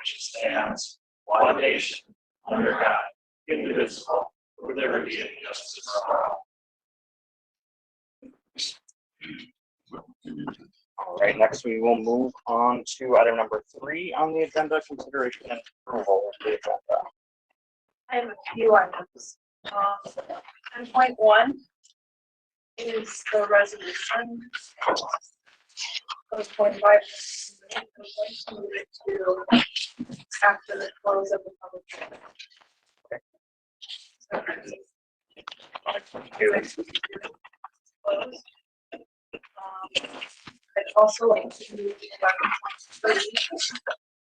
which stands one nation under God, indivisible, with liberty and justice for all. All right, next we will move on to item number 3 on the agenda, consideration and approval of the agenda. I have a few items. 10.1 is the resolution. 0.5 to after the close of the public hearing. I'd also like to move to 11.3,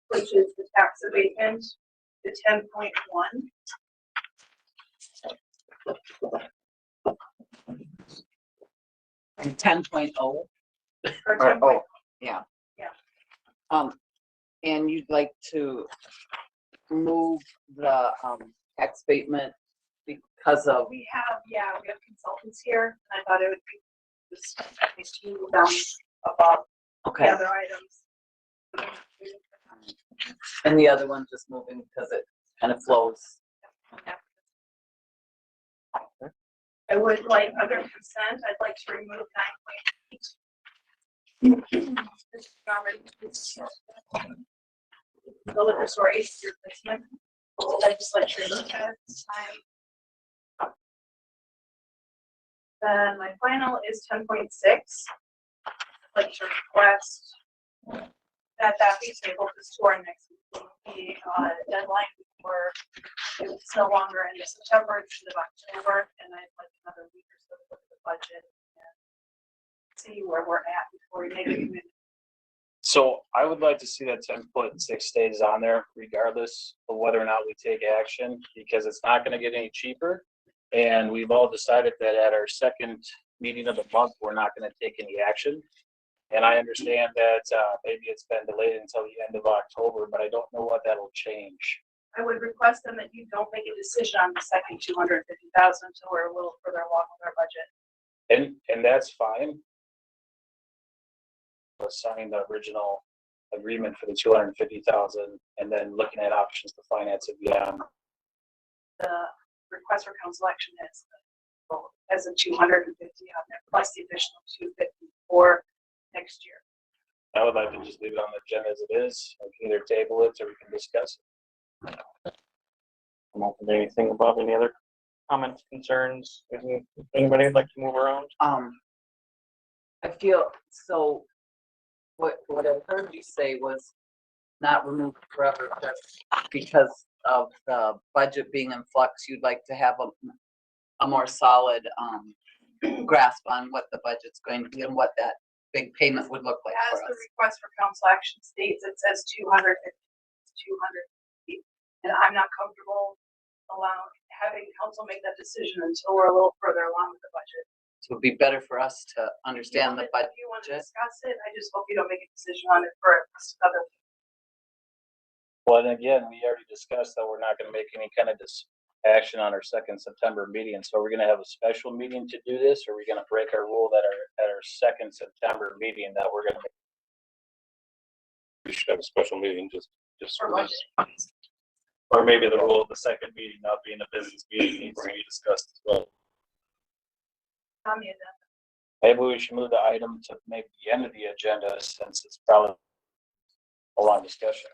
which is the tax abatement, to 10.1. And 10.0. Or Or, 10.0. oh, yeah. Yeah. And you'd like to move the tax abatement because of, We have consultants here. I thought it would be just nice to move them above the okay, other items. and the other one just moving because it kind of flows. I would like other consent. I'd like to remove 9.8. This is already the liquor store is replacement. Legislature at this time. Then my final is 10.6. I'd like to request that be tabled to our next meeting. The deadline for it's no longer in September, it's in October, and I'd like another week or so to look at the budget and see where we're at before we make a commitment. So I would like to see that 10.6 stays on there regardless of whether or not we take action, because it's not gonna get any cheaper. And we've all decided that at our second meeting of the month, we're not gonna take any action. And I understand that maybe it's been delayed until the end of October, but I don't know what that'll change. I would request then that you don't make a decision on the second 250,000 until we're a little further along with our budget. And that's fine. But signing the original agreement for the 250,000 and then looking at options to finance it beyond. The request for council action is as a 250 on there plus the additional 250 for next year. I would like to just leave it on the agenda as it is. We can either table it or we can discuss it. I'm open to anything above. Any other comments, concerns? Anybody would like to move around? I feel so. What I heard you say was not removed forever, just because of the budget being in flux. You'd like to have a more solid grasp on what the budget's going to be and what that big payment would look like As for the us. request for council action states, it says 250, and I'm not comfortable having council make that decision until we're a little further along with the budget. So it'd be better for us to understand the budget. If you want to discuss it, I just hope you don't make a decision on it for other. Well, and again, we already discussed that we're not gonna make any kind of action on our second September meeting. So we're gonna have a special meeting to do this, or are we gonna break our rule that at our second September meeting that we're gonna make? We should have a special meeting just For for budget. this. Or maybe the rule of the second meeting not being a business meeting needs to be discussed as well. On the agenda. Maybe we should move the item to maybe the end of the agenda since it's probably a long discussion.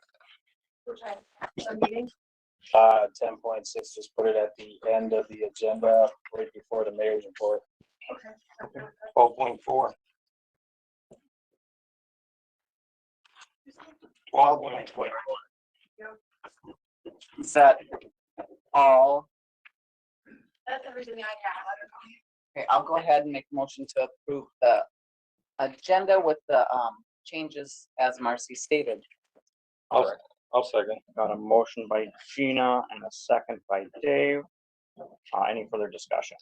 Which I have a meeting. 10.6, just put it at the end of the agenda, right before the mayor's report. Okay. 12.4. 12.4. Is that all? That's everything I have. I don't know. Okay, I'll go ahead and make a motion to approve the agenda with the changes as Marcy stated. I'll second. Got a motion by Gina and a second by Dave. Any further discussion?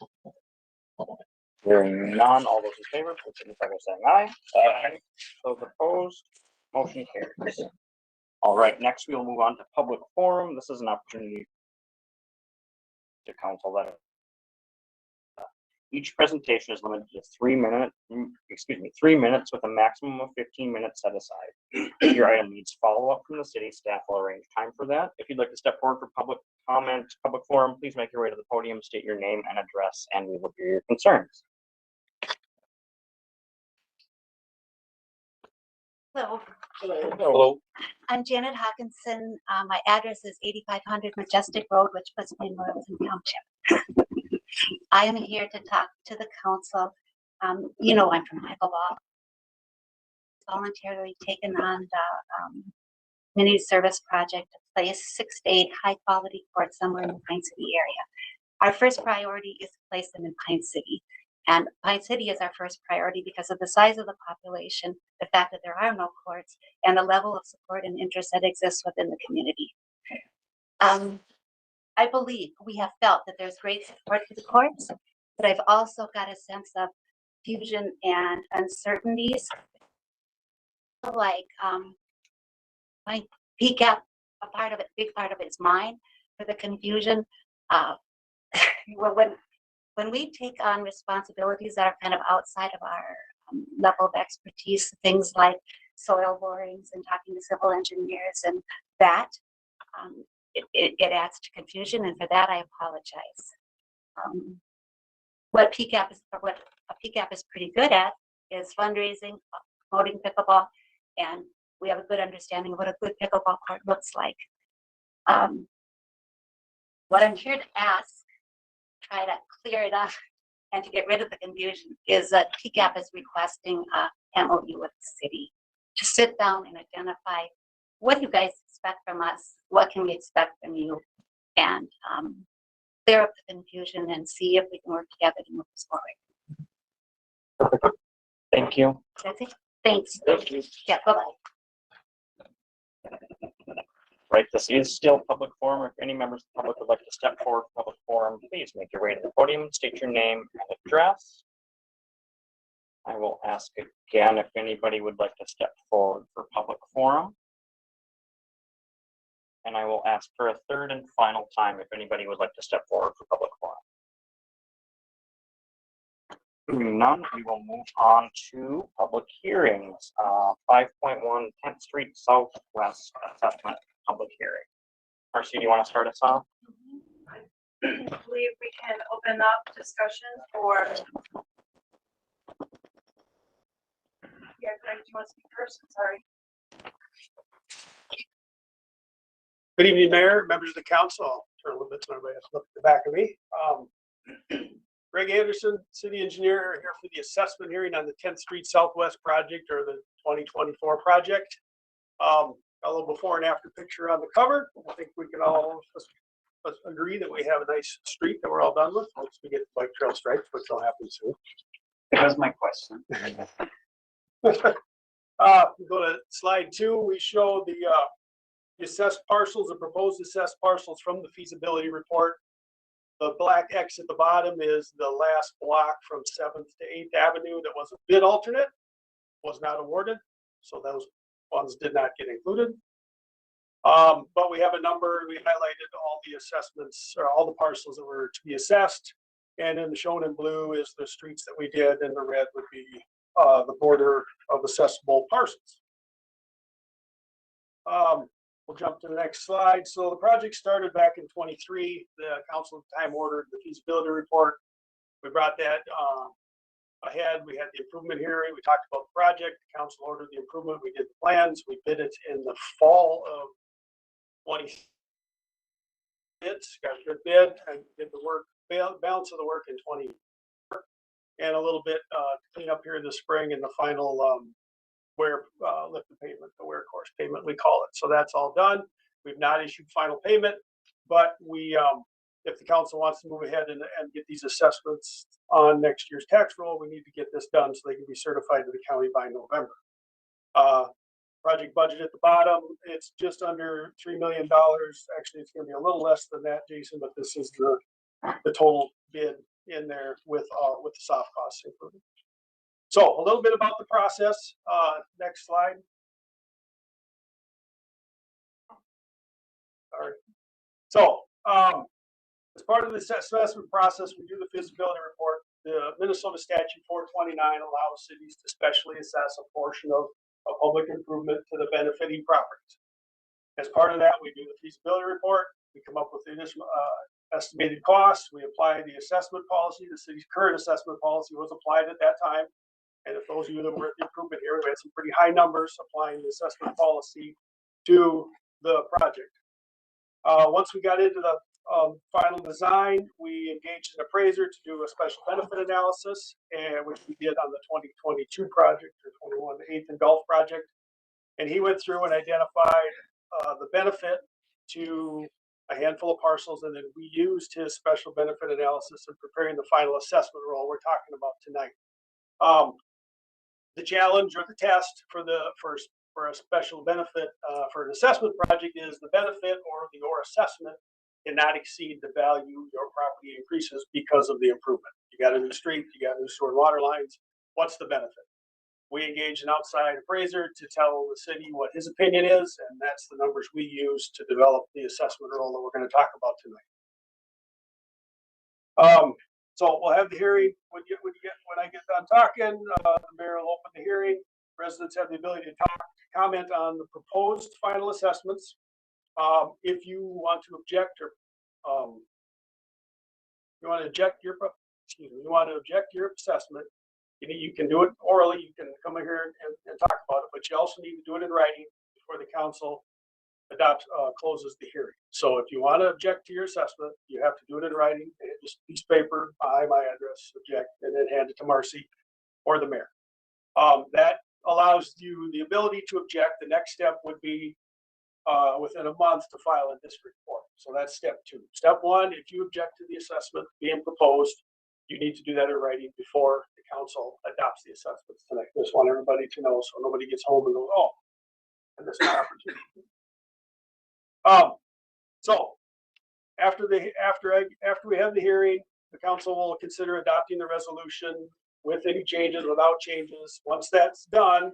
Hearing none, all those in favor, please signify by saying aye. Aye. Those opposed, motion carries. All right, next we will move on to public forum. This is an opportunity to council that Each presentation is limited to 3 minutes, 3 minutes with a maximum of 15 minutes set aside. If your item needs follow-up from the city, staff will arrange time for that. If you'd like to step forward for public comment, public forum, please make your way to the podium, state your name and address, and we will hear your concerns. Hello, Hello. I'm Janet Hawkinson. My address is 8500 Majestic Road, which puts me in Royalton Township. I am here to talk to the council. You know, I'm from Pickleball. Voluntarily taken on the community service project to place 6 to 8 high-quality courts somewhere in the Pine City area. Our first priority is to place them in Pine City. And Pine City is our first priority because of the size of the population, the fact that there are no courts, and the level of support and interest that exists within the community. I believe we have felt that there's great support for the courts, but I've also got a sense of confusion and uncertainties. Like my PCAP, a part of it, big part of it's mine for the confusion. Well, when we take on responsibilities that are kind of outside of our level of expertise, things like soil borings and talking to civil engineers and that, it adds to confusion, and for that I apologize. What a PCAP is pretty good at is fundraising, promoting pickleball, and we have a good understanding of what a good pickleball court looks like. What I'm here to ask, try to clear it up and to get rid of the confusion, is that PCAP is requesting a MOU with the city to sit down and identify what you guys expect from us, what can we expect from you, and clear up the confusion and see if we can work together to move this forward. Thank you. That's it. Thanks. Thank you. Yeah, bye-bye. Right, this is still public forum. If any members of the public would like to step forward for public forum, please make your way to the podium, state your name and address. I will ask again if anybody would like to step forward for public forum. And I will ask for a third and final time if anybody would like to step forward for public forum. Hearing none, we will move on to public hearings. 5.1 10th Street Southwest Assessment Public Hearing. Marcy, do you want to start us off? I believe we can open up discussion for. Yeah, Greg, do you want to speak first? Sorry. Good evening, Mayor, members of the council. I'll turn a little bit so everybody has to look at the back of me. Greg Anderson, city engineer, here for the assessment hearing on the 10th Street Southwest project, or the 2024 project. A little before and after picture on the cover. I think we can all agree that we have a nice street that we're all done with. Once we get bike trail stripes, which will happen soon. That was my question. We go to slide 2. We show the assessed parcels, the proposed assessed parcels from the feasibility report. The black X at the bottom is the last block from 7th to 8th Avenue that was a bid alternate, was not awarded. So those ones did not get included. But we have a number, we highlighted all the assessments, or all the parcels that were to be assessed. And then shown in blue is the streets that we did, and the red would be the border of assessable parcels. We'll jump to the next slide. So the project started back in 23. The council time ordered the feasibility report. We brought that ahead. We had the improvement hearing. We talked about the project. The council ordered the improvement. We did the plans. We bid it in the fall of 20. Got a good bid and did the work, balance of the work in 20. And a little bit clean up here in the spring in the final lift the pavement, the wear course payment, we call it. So that's all done. We've not issued final payment, but we, if the council wants to move ahead and get these assessments on next year's tax roll, we need to get this done so they can be certified to the county by November. Project budget at the bottom, it's just under $3 million. Actually, it's going to be a little less than that, Jason, but this is the total bid in there with the soft costs included. So a little bit about the process. Next slide. Sorry. So as part of this assessment process, we do the feasibility report. the Minnesota statute 429 allows cities to specially assess a portion of a public improvement to the benefiting properties. As part of that, we do the feasibility report. We come up with the initial estimated costs. We apply the assessment policy. The city's current assessment policy was applied at that time. And if those of you that were at the improvement here, we had some pretty high numbers applying the assessment policy to the project. Once we got into the final design, we engaged an appraiser to do a special benefit analysis, and which we did on the 2022 project, or 21, the 8th and Gulf project. And he went through and identified the benefit to a handful of parcels, and then we used his special benefit analysis in preparing the final assessment roll we're talking about tonight. The challenge or the test for a special benefit for an assessment project is the benefit or your assessment cannot exceed the value your property increases because of the improvement. You got a new street, you got new sewer and water lines. What's the benefit? We engage an outside appraiser to tell the city what his opinion is, and that's the numbers we use to develop the assessment roll that we're going to talk about tonight. So we'll have the hearing when I get done talking. The mayor will open the hearing. Residents have the ability to comment on the proposed final assessments. If you want to object or you want to object your assessment, you can do it orally. You can come in here and talk about it, but you also need to do it in writing before the council closes the hearing. So if you want to object to your assessment, you have to do it in writing. Just a piece of paper, my address, object, and then hand it to Marcy or the mayor. That allows you the ability to object. The next step would be within a month to file a district court. So that's step 2. Step 1, if you object to the assessment being proposed, you need to do that in writing before the council adopts the assessments tonight. Just want everybody to know so nobody gets home and goes, oh, I missed an opportunity. So after we have the hearing, the council will consider adopting the resolution with any changes, without changes. Once that's done,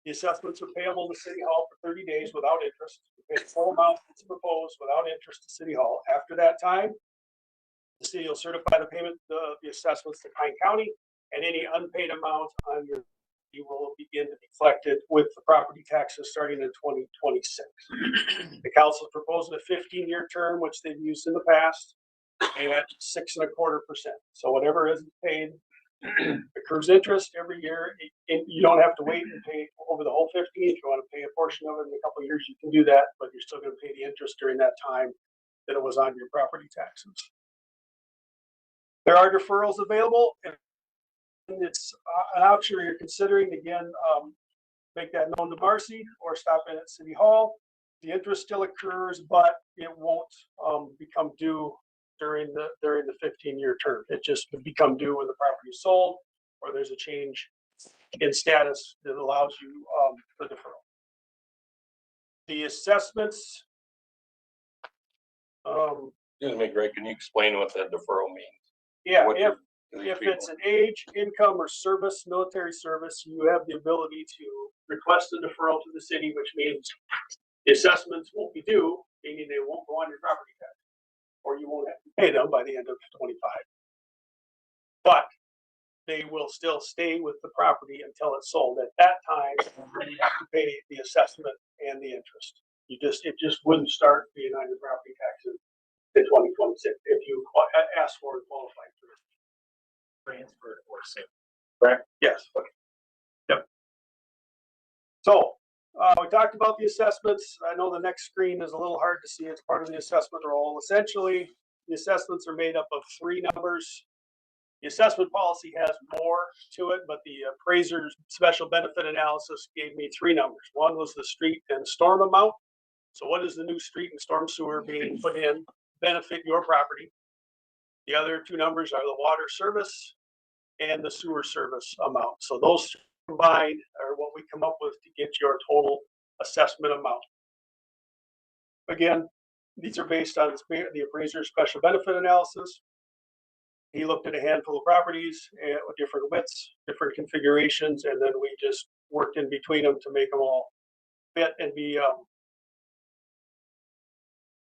the assessments are payable to City Hall for 30 days without interest. We pay the full amount that's proposed without interest to City Hall. After that time, the city will certify the payment, the assessments to Pine County, and any unpaid amount on your will begin to be collected with the property taxes starting in 2026. The council proposed a 15-year term, which they've used in the past, and at 6.25%. So whatever isn't paid accrues interest every year. You don't have to wait and pay over the whole 15. If you want to pay a portion of it in a couple of years, you can do that, but you're still going to pay the interest during that time that it was on your property taxes. There are deferrals available, and it's an option you're considering. Again, make that known to Marcy or stop in at City Hall. The interest still occurs, but it won't become due during the 15-year term. It just would become due when the property is sold or there's a change in status that allows you the deferral. The assessments. Excuse me, Greg, can you explain what that deferral means? Yeah, What if it's an age, income, or service, military service, you have the ability to request a deferral to the city, which means the assessments won't be due, meaning they won't go on your property tax, or you won't have to pay them by the end of 25. But they will still stay with the property until it's sold. At that time, you have to pay the assessment and the interest. It just wouldn't start being on your property taxes in 2026 if you ask for and qualify for it. Transfer or sale. Correct? Yes. Okay. Yep. So we talked about the assessments. I know the next screen is a little hard to see. It's part of the assessment roll. Essentially, the assessments are made up of 3 numbers. The assessment policy has more to it, but the appraiser's special benefit analysis gave me 3 numbers. One was the street and storm amount. So what is the new street and storm sewer being put in benefit your property? The other 2 numbers are the water service and the sewer service amount. So those combined are what we come up with to get your total assessment amount. Again, these are based on the appraiser's special benefit analysis. He looked at a handful of properties with different widths, different configurations, and then we just worked in between them to make them all fit and be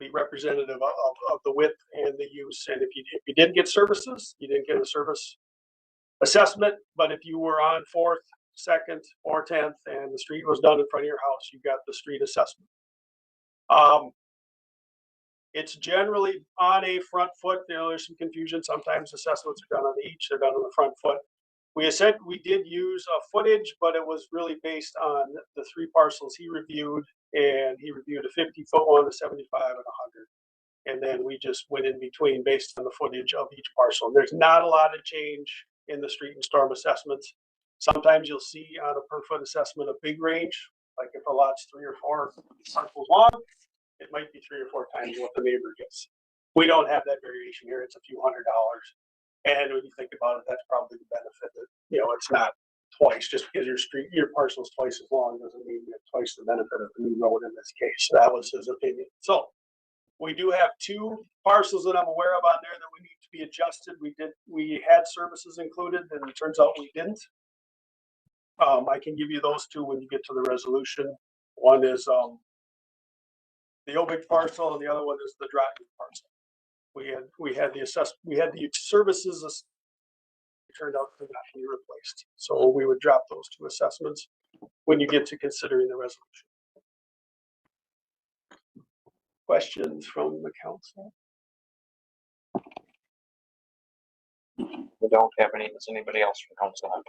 be representative of the width and the use. And if you didn't get services, you didn't get a service assessment. But if you were on 4th, 2nd, or 10th, and the street was done in front of your house, you got the street assessment. It's generally on a front foot. You know, there's some confusion. Sometimes assessments are done on each, they're done on the front foot. We said we did use a footage, but it was really based on the 3 parcels he reviewed, and he reviewed a 50-foot one, a 75, and 100. And then we just went in between based on the footage of each parcel. There's not a lot of change in the street and storm assessments. Sometimes you'll see on a per foot assessment a big range, like if a lot's 3 or 4 parcels long, it might be 3 or 4 times what the neighbor gets. We don't have that variation here. It's a few $100s. And when you think about it, that's probably the benefit that, you know, it's not twice. Just because your parcel's twice as long doesn't mean you get twice the benefit of the new road in this case. That was his opinion. So we do have 2 parcels that I'm aware of on there that we need to be adjusted. We had services included, and it turns out we didn't. I can give you those 2 when you get to the resolution. One is the Obig parcel, and the other one is the Drottning parcel. We had the services. It turned out to not be replaced, so we would drop those 2 assessments when you get to considering the resolution. Questions from the council? We don't have any. Does anybody else from council have?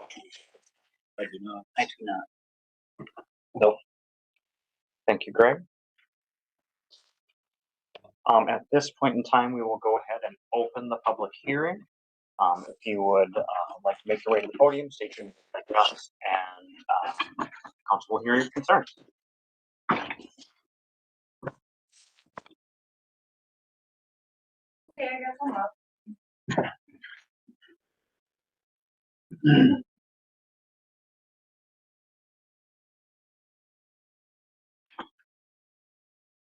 I do not. I do not. Nope. Thank you, Greg. At this point in time, we will go ahead and open the public hearing. If you would like to make your way to the podium, state your name and address, and council will hear your concerns. Okay, I guess I'm up.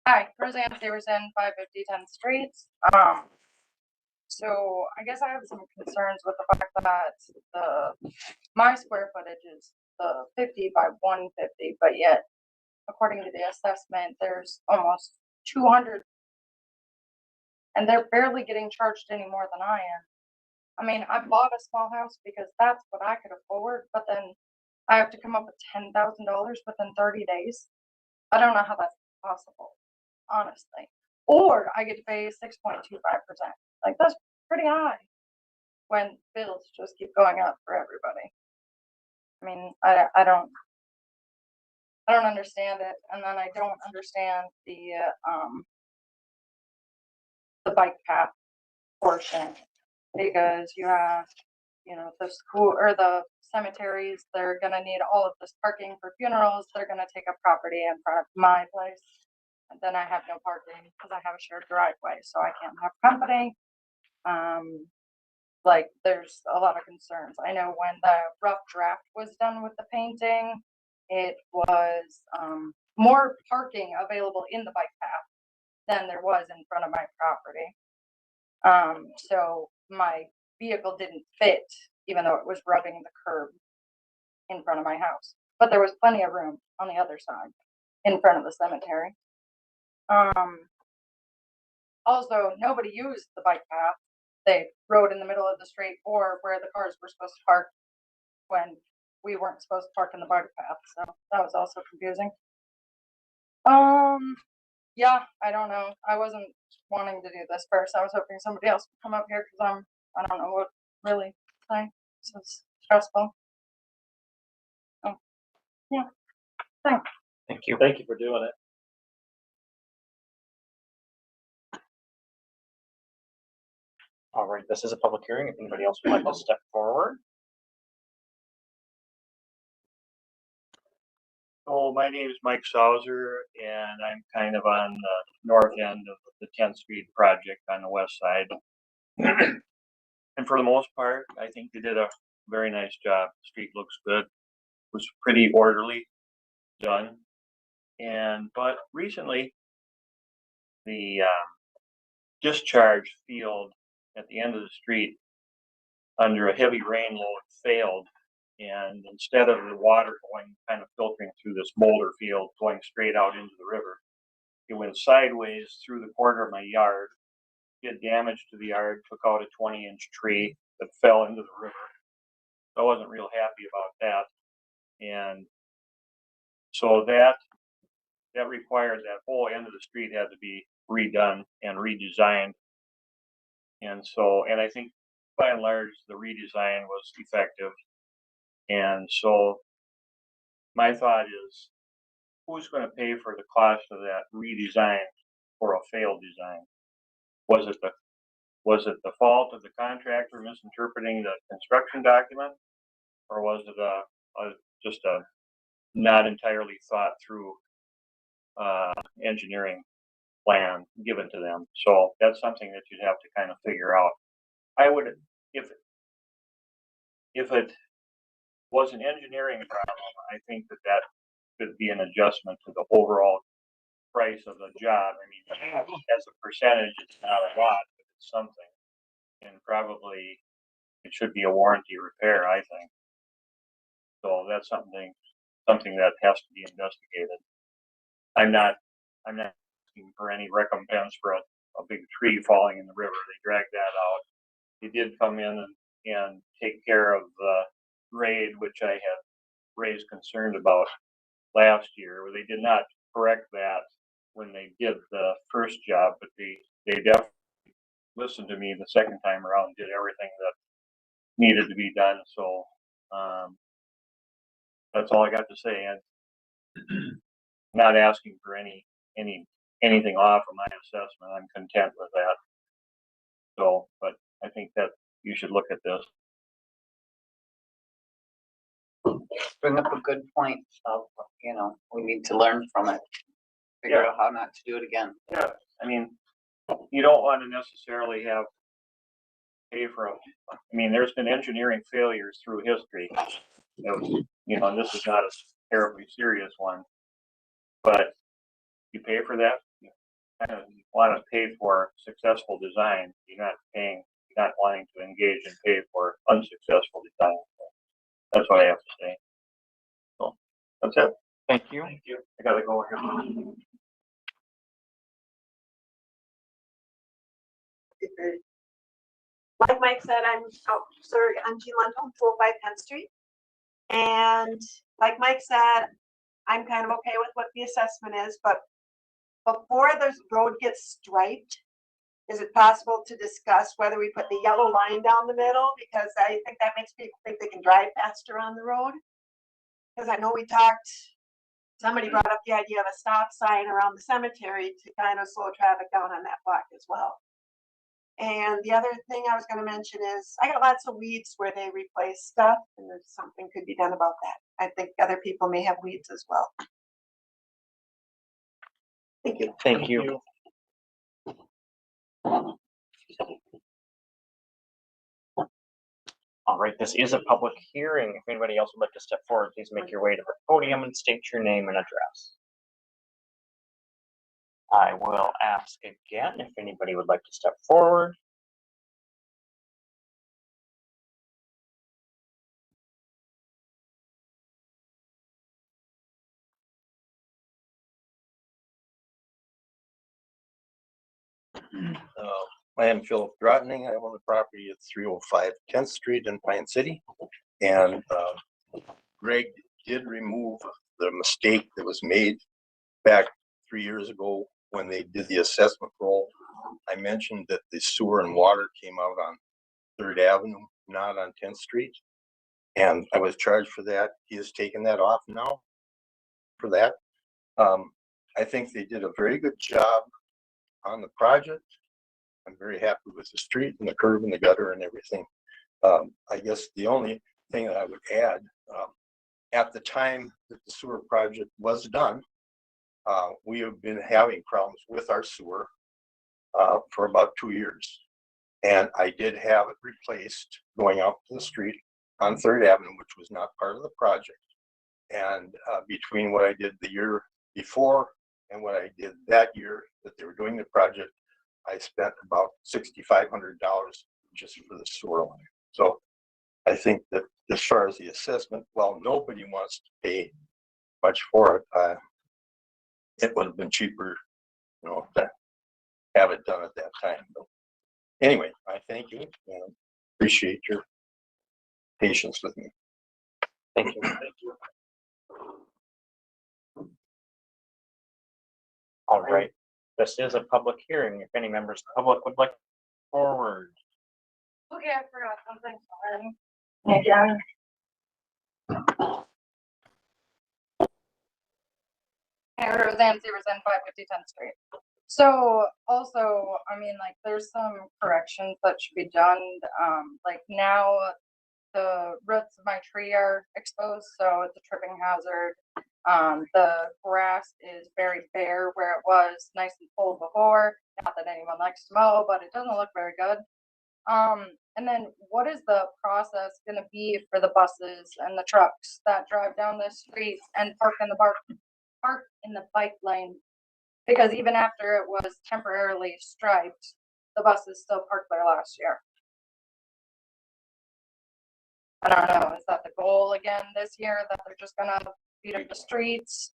Hi, Roseanne Severson, 550 10th Street. So I guess I have some concerns with the fact that my square footage is the 50 by 150, but yet according to the assessment, there's almost 200, and they're barely getting charged any more than I am. I mean, I bought a small house because that's what I could afford, but then I have to come up with $10,000 within 30 days. I don't know how that's possible, honestly. Or I get to pay 6.25%. Like, that's pretty high when bills just keep going up for everybody. I mean, I don't understand it, and then I don't understand the bike path portion, because you have, you know, the school or the cemeteries, they're gonna need all of this parking for funerals. They're gonna take up property in front of my place, and then I have no parking because I have a shared driveway, so I can't have company. Like, there's a lot of concerns. I know when the rough draft was done with the painting, it was more parking available in the bike path than there was in front of my property. So my vehicle didn't fit, even though it was rubbing the curb in front of my house. But there was plenty of room on the other side in front of the cemetery. Also, nobody used the bike path. They rode in the middle of the street or where the cars were supposed to park when we weren't supposed to park in the bike path. So that was also confusing. Yeah, I don't know. I wasn't wanting to do this first. I was hoping somebody else would come up here because I don't know what really to say. This is stressful. Oh, yeah. Thanks. Thank you. Thank you for doing it. All right, this is a public hearing. If anybody else would like to step forward. Oh, my name is Mike Sauser, and I'm kind of on the north end of the 10th Street project on the west side. And for the most part, I think they did a very nice job. The street looks good. It was pretty orderly done. But recently, the discharge field at the end of the street under a heavy rain load failed. And instead of the water going kind of filtering through this boulder field, going straight out into the river, it went sideways through the corner of my yard, did damage to the yard, took out a 20-inch tree that fell into the river. So I wasn't real happy about that. And so that required that whole end of the street had to be redone and redesigned. And so, and I think by and large, the redesign was effective. And so my thought is, who's going to pay for the cost of that redesign for a failed design? Was it the fault of the contractor misinterpreting the construction document? Or was it just a not entirely thought through engineering plan given to them? So that's something that you'd have to kind of figure out. I would, if it was an engineering problem, I think that could be an adjustment to the overall price of the job. I mean, as a percentage, it's not a lot, but it's something. And probably it should be a warranty repair, I think. So that's something that has to be investigated. I'm not asking for any recompense for a big tree falling in the river. They dragged that out. They did come in and take care of the grade, which I had raised concern about last year. They did not correct that when they did the first job, but they definitely listened to me the second time around, did everything that needed to be done. So that's all I got to say. And not asking for anything off of my assessment. I'm content with that. So, but I think that you should look at this. Bring up a good point of, we need to learn from it. Figure out how not to do it again. Yeah, I mean, you don't want to necessarily pay for there's been engineering failures through history. And this is not a terribly serious one, but you pay for that. You kind of want to pay for successful design. You're not wanting to engage and pay for unsuccessful design. That's what I have to say. So that's it. Thank you. Thank you. I gotta go here. Like Mike said, I'm Jean Lundholm, 205 Penn Street. And like Mike said, I'm kind of okay with what the assessment is, but before the road gets striped, is it possible to discuss whether we put the yellow line down the middle? Because I think that makes people think they can drive faster on the road. Because I know somebody brought up the idea of a stop sign around the cemetery to kind of slow traffic down on that block as well. And the other thing I was going to mention is I got lots of weeds where they replace stuff, and there's something could be done about that. I think other people may have weeds as well. Thank you. Thank you. All right, this is a public hearing. If anybody else would like to step forward, please make your way to the podium and state your name and address. I will ask again if anybody would like to step forward. I am Philip Drotning. I own the property at 305 10th Street in Pine City. And Greg did remove the mistake that was made back 3 years ago when they did the assessment roll. I mentioned that the sewer and water came out on 3rd Avenue, not on 10th Street. And I was charged for that. He has taken that off now for that. I think they did a very good job on the project. I'm very happy with the street and the curb and the gutter and everything. I guess the only thing that I would add, at the time that the sewer project was done, we have been having problems with our sewer for about 2 years. And I did have it replaced going out to the street on 3rd Avenue, which was not part of the project. And between what I did the year before and what I did that year that they were doing the project, I spent about $6,500 just for the sewer line. So I think that as far as the assessment, while nobody wants to pay much for it, it would have been cheaper to have it done at that time. But anyway, I thank you and appreciate your patience with me. Thank you. All right, this is a public hearing. If any members of the public would like forward. Okay, I forgot something, sorry. Yeah. Hey, Roseanne Severson, 550 10th Street. So also, I mean, like, there's some corrections that should be done. Like now the roots of my tree are exposed, so it's a tripping hazard. The grass is very bare where it was nice and full before. Not that anyone likes to mow, but it doesn't look very good. And then what is the process gonna be for the buses and the trucks that drive down the street and park in the bike lane? Because even after it was temporarily striped, the buses still parked there last year. I don't know, is that the goal again this year, that they're just gonna beat up the streets?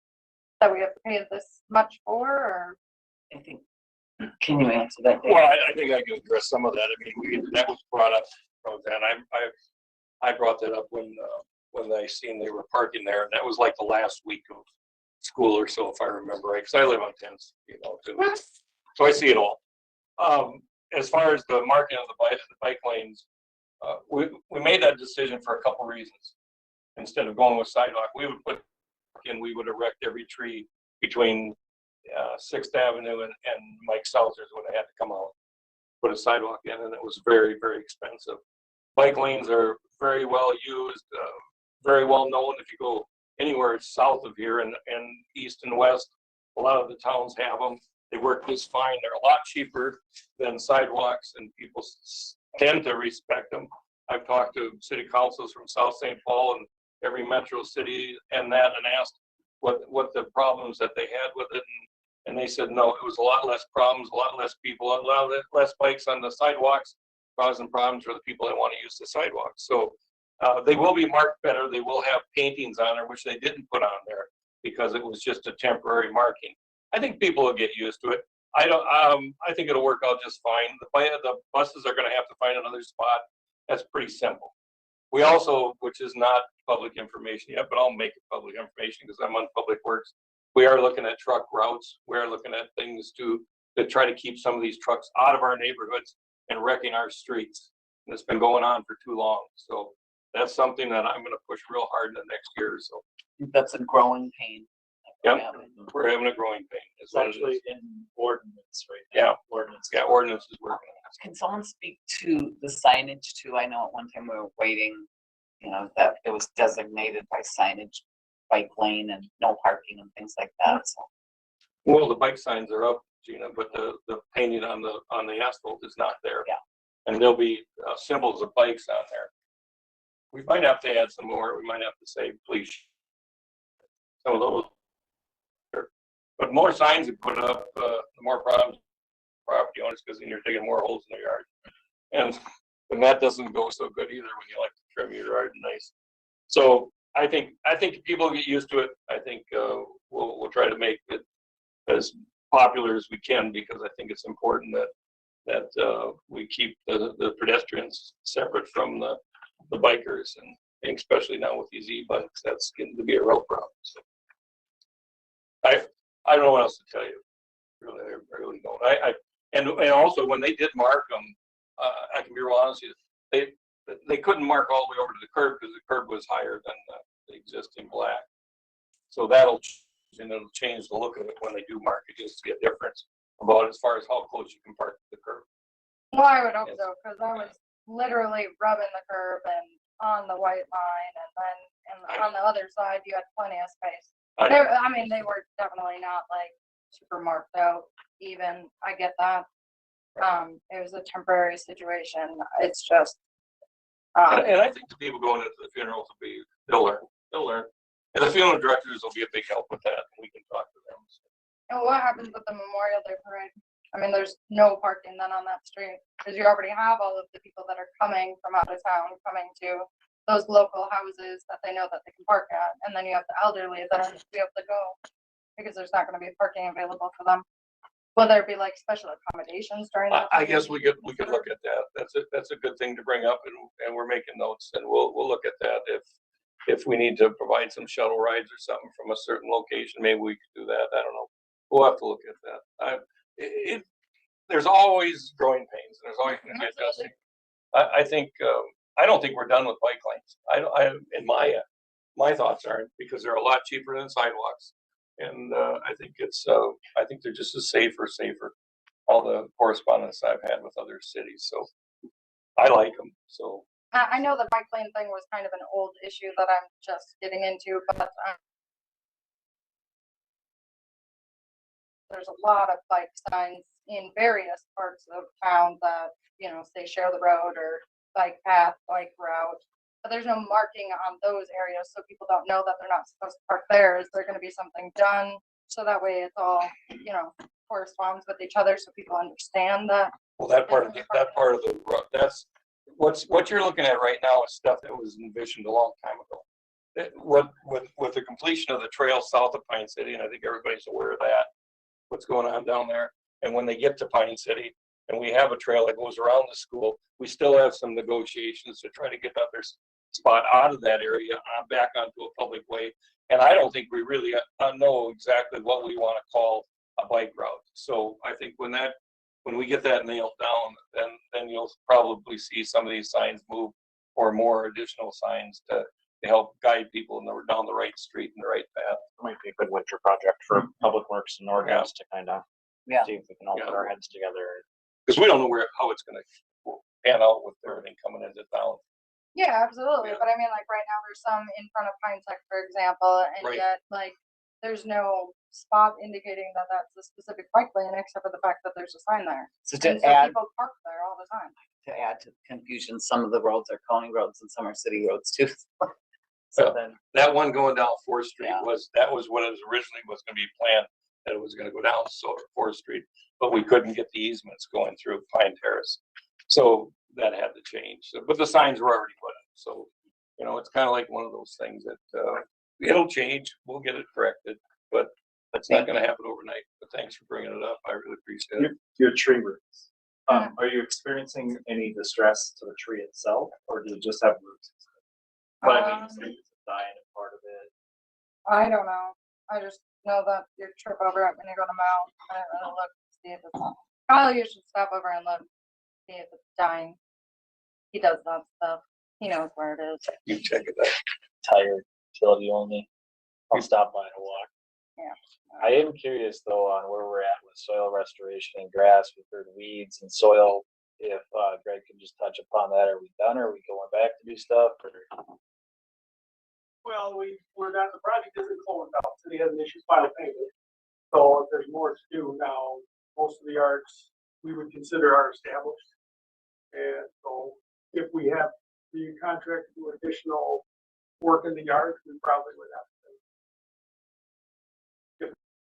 That we have to pay this much for, or? I think, can you answer that? Dave? Well, I think I can address some of that. I mean, that was brought up, Roseanne. I brought that up when I seen they were parking there, and that was like the last week of school or so, if I remember right, because I live on 10th, too. So I see it all. As far as the marking of the bike lanes, we made that decision for a couple reasons. Instead of going with sidewalk, we would erect every tree between 6th Avenue and Mike Salzer's when they had to come out, put a sidewalk in, and it was very, very expensive. Bike lanes are very well used, very well known. If you go anywhere south of here and east and west, a lot of the towns have them. They work just fine. They're a lot cheaper than sidewalks, and people tend to respect them. I've talked to city councils from South St. Paul and every metro city and asked what the problems that they had with it, and they said no, it was a lot less problems, a lot less people, a lot less bikes on the sidewalks causing problems for the people that want to use the sidewalks. So they will be marked better. They will have paintings on there, which they didn't put on there because it was just a temporary marking. I think people will get used to it. I think it'll work out just fine. The buses are going to have to find another spot. That's pretty simple. We also, which is not public information yet, but I'll make it public information because I'm on Public Works. We are looking at truck routes. We are looking at things to try to keep some of these trucks out of our neighborhoods and wrecking our streets. And it's been going on for too long. So that's something that I'm going to push real hard in the next year or so. That's a growing pain. Yep, we're having a growing pain. It's actually in ordinance right Yeah. now. Ordinance. Yeah, ordinance is working on it. Can someone speak to the signage too? I know at one time we were waiting, that it was designated by signage, bike lane and no parking and things like that, so. Well, the bike signs are up, Gina, but the painting on the asphalt is not there. Yeah. And there'll be symbols of bikes on there. We might have to add some more. We might have to say, please. Some of those. But more signs you put up, the more problems property owners, because then you're digging more holes in their yard. And that doesn't go so good either when you like to trim your yard nice. So I think people get used to it. I think we'll try to make it as popular as we can, because I think it's important that we keep the pedestrians separate from the bikers, and especially now with these e-bikes, that's getting to be a real problem. So I don't know what else to tell you. Really, I really don't. And also when they did mark them, I can be real honest with you, they couldn't mark all the way over to the curb because the curb was higher than the existing black. So it'll change the look of it when they do mark it, just to get a difference about as far as how close you can park to the curb. Well, I would hope so, because I was literally rubbing the curb and on the white line, and on the other side, you had plenty of space. They were definitely not like super marked out even. I get that. It was a temporary situation. It's just. And I think the people going into the funerals they'll learn. And the funeral directors will be a big help with that, and we can talk to them. And what happens with the Memorial Day parade? I mean, there's no parking then on that street, because you already have all of the people that are coming from out of town, coming to those local houses that they know that they can park at. And then you have the elderly that aren't going to be able to go because there's not going to be parking available for them. Will there be like special accommodations during that? I time? guess we could look at that. That's a good thing to bring up, and we're making notes, and we'll look at that. If we need to provide some shuttle rides or something from a certain location, maybe we could do that. I don't know. We'll have to look at that. There's always growing pains, and there's always gonna be adjusting. I think, I don't think we're done with bike lanes. In my thoughts aren't, because they're a lot cheaper than sidewalks. And, I think I think they're just as safer. All the correspondence I've had with other cities, so I like them, so. I know the bike lane thing was kind of an old issue that I'm just getting into, but there's a lot of bike signs in various parts of town that, you know, say share the road or bike path, bike route. But there's no marking on those areas, so people don't know that they're not supposed to park there. Is there gonna be something done? So that way it's all, you know, corresponds with each other, so people understand that. Well, that part of the road, that's, what you're looking at right now is stuff that was envisioned a long time ago. With the completion of the trail south of Pine City, and I think everybody's aware of that, what's going on down there. And when they get to Pine City, and we have a trail that goes around the school, we still have some negotiations to try to get another spot out of that area, back onto a public way. And I don't think we really know exactly what we want to call a bike route. So I think when we get that nailed down, then you'll probably see some of these signs move, or more additional signs to help guide people down the right street and the right path. Might be a good winter project for Public Works and Norgas to kind of Yeah. see if we can all put our heads together. Because we don't know how it's gonna pan out with everything coming into town. Yeah, absolutely. Yeah. But I mean, like right now, there's some in front of Pine Tech, for example, and Right. yet like there's no spot indicating that that's a specific bike lane, except for the fact that there's a sign there. So And to so add, people park there all the time. to add to the confusion, some of the roads are county roads and some are city roads too. So Yeah. then, That one going down Fourth Street Yeah. was what it was originally was gonna be planned, that it was gonna go down Fourth Street, but we couldn't get the easements going through Pine Terrace. So that had to change. But the signs were already put up, so, you know, it's kind of like one of those things that, it'll change, we'll get it corrected, but it's not gonna happen overnight. But thanks for bringing it up. I really appreciate it. Your tree roots. Are you experiencing any distress to the tree itself, or do you just have roots? But I mean, you say it's a dying part of it. I don't know. I just know that you trip over it when you go to Mount. I don't really look to see if it's. Kyle, you should stop over and look, see if it's dying. He does that stuff. He knows where it is. You check it out. Tired, utility only. I'll stop by and walk. Yeah. I am curious though on where we're at with soil restoration and grass. We've heard weeds and soil. If Greg can just touch upon that, are we done? Or are we going back to do stuff? Or? Well, we're not, the project isn't closed out, city hasn't issued final payment. So if there's more to do now, most of the yards we would consider are established. And so if we have the contract to do additional work in the yards, we probably would have to. If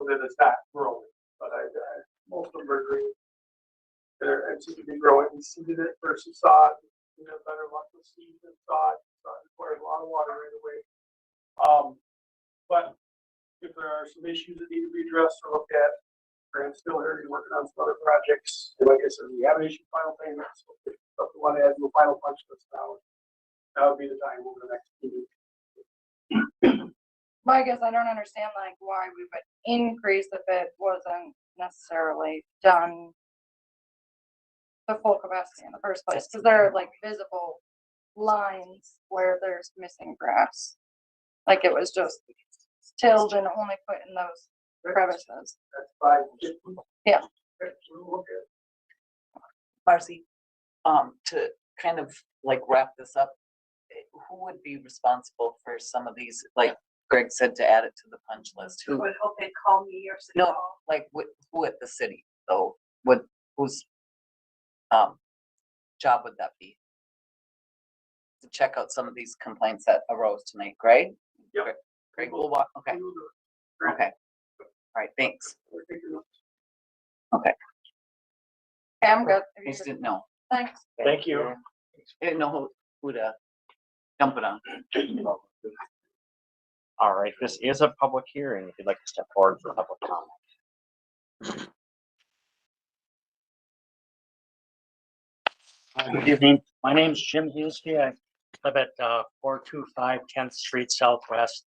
that it's not growing, but most of them are green. They're, it seems to be growing, we seeded it versus sod, you know, better luck with seed than sod, sod requires a lot of water right away. But if there are some issues that need to be addressed or looked at, Grant's still here, he's working on some other projects. And like I said, we haven't issued final payments. So if we want to add to a final punch list now, that would be the time over the next few weeks. Well, I guess I don't understand like why we would increase if it wasn't necessarily done to full capacity in the first place, because there are like visible lines where there's missing grass. Like it was just tilled and only put in those crevices. That's fine. Yeah. We'll look at it. Marcy, to kind of like wrap this up, who would be responsible for some of these, like Greg said, to add it to the punch list? I Who, would hope they'd call me or City No. Hall. like, who at the city, though, whose job would that be? To check out some of these complaints that arose tonight, Greg? Yep. Greg will walk, okay, We'll do it. okay. All right, thanks. We're taking notes. Okay, I'm good. I just didn't know. Thanks. Thank you. I didn't know who to dump it on. All right, this is a public hearing. If you'd like to step forward for public comment. Good evening. My name's Jim Hughesby. I live at 425 10th Street Southwest.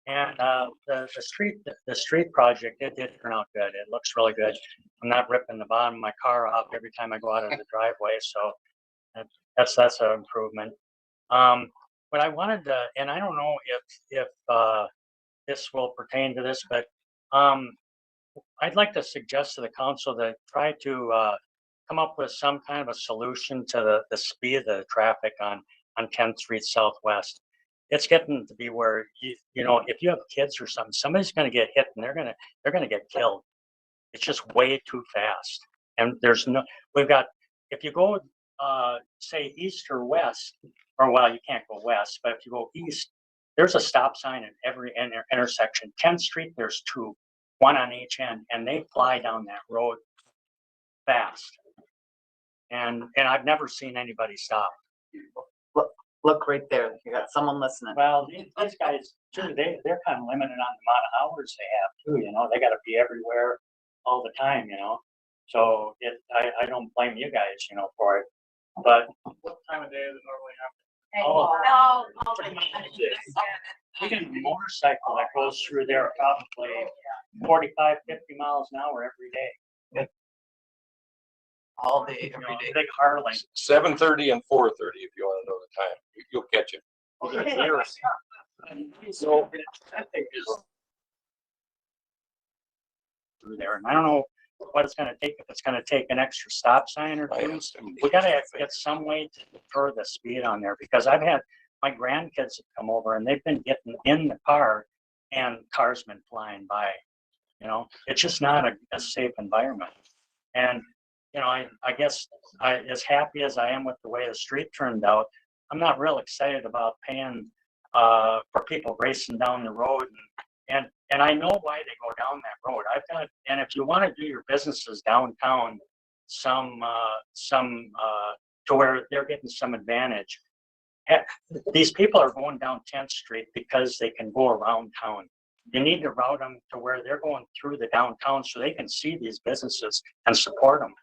And the street project, it did turn out good. It looks really good. I'm not ripping the bottom of my car off every time I go out of the driveway, so that's an improvement. But I wanted to, and I don't know if this will pertain to this, but I'd like to suggest to the council to try to come up with some kind of a solution to the speed of the traffic on 10th Street Southwest. It's getting to be where you know, if you have kids or something, somebody's going to get hit and they're going to get killed. It's just way too fast. And there's no, we've got, if you go say east or west, or well, you can't go west, but if you go east, there's a stop sign at every intersection. 10th Street, there's two, one on each end, and they fly down that road fast. And I've never seen anybody stop. Look right there. You got someone listening. Well, these guys too, they're kind of limited on the amount of hours they have too, you know, they gotta be everywhere all the time, you know? So I don't blame you guys, you know, for it, but What time of day is it normally happen? oh, No. you can motorcycle that goes through there probably 45, 50 miles an hour every day. All day, You know, every day. big Harley. 7:30 and 4:30, if you want to know the time. You'll catch it. So I think is through there, and I don't know what it's gonna take, if it's gonna take an extra stop sign or I two. asked him. We gotta get some way to deter the speed on there, because I've had my grandkids have come over and they've been getting in the car and cars been flying by. You know, it's just not a safe environment. And, you know, I guess as happy as I am with the way the street turned out, I'm not real excited about paying for people racing down the road, and I know why they go down that road. And if you want to do your businesses downtown, some to where they're getting some advantage. These people are going down 10th Street because they can go around town. You need to route them to where they're going through the downtown so they can see these businesses and support them.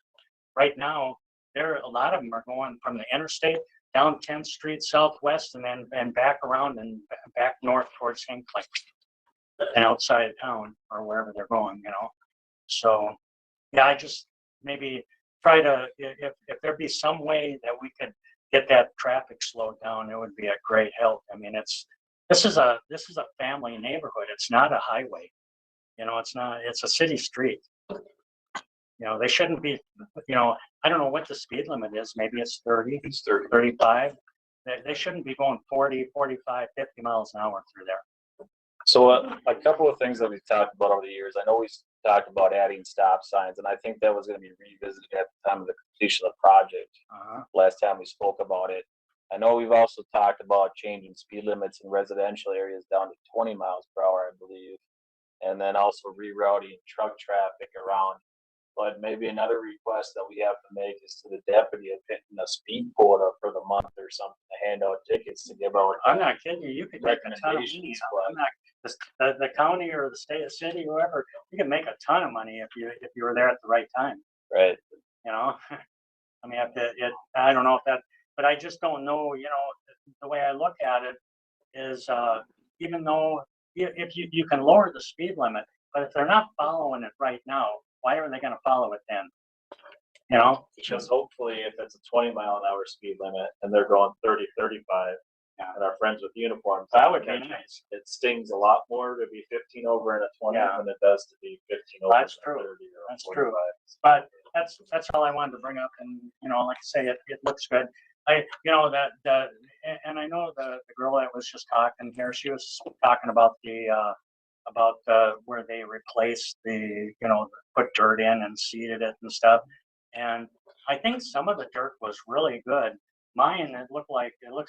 Right now, a lot of them are going from the interstate down 10th Street Southwest and back around and back north towards Hinckley and outside of town or wherever they're going, you know. So, yeah, I just maybe try to, if there be some way that we could get that traffic slowed down, it would be a great help. I mean, this is a family neighborhood. It's not a highway. You know, it's a city street. You know, they shouldn't be, you know, I don't know what the speed limit is. Maybe it's 30, It's 30. 35. They shouldn't be going 40, 45, 50 miles an hour through there. So a couple of things that we've talked about over the years, I know we talked about adding stop signs, and I think that was gonna be revisited at the time of the completion of the project, last time we spoke about it. I know we've also talked about changing speed limits in residential areas down to 20 miles per hour, I believe. And then also rerouting truck traffic around. But maybe another request that we have to make is to the deputy of hitting a speed quota for the month or something, to hand out tickets to give out. I'm not kidding you. You could make a ton of money. Recommendations, I'm not, the county or the state, city, whoever, you can make a ton of money if you were there at the right time. Right. You know, I mean, I don't know if that, but I just don't know. You know, the way I look at it is, even though if you can lower the speed limit, but if they're not following it right now, why are they going to follow it then? You know, Because hopefully if it's a 20-mile-an-hour speed limit and they're going 30, 35, and our friends with uniforms, that would be catch it. nice. It stings a lot more to be 15 over in a 20 Yeah. than it does to be 15 over in a That's true. 30 or a That's 45. true. But that's all I wanted to bring up. And, you know, like I say, it looks good. You know, and I know the girl that was just talking here, she was talking about where they replaced the, you know, put dirt in and seeded it and stuff. And I think some of the dirt was really good. Mine, it looks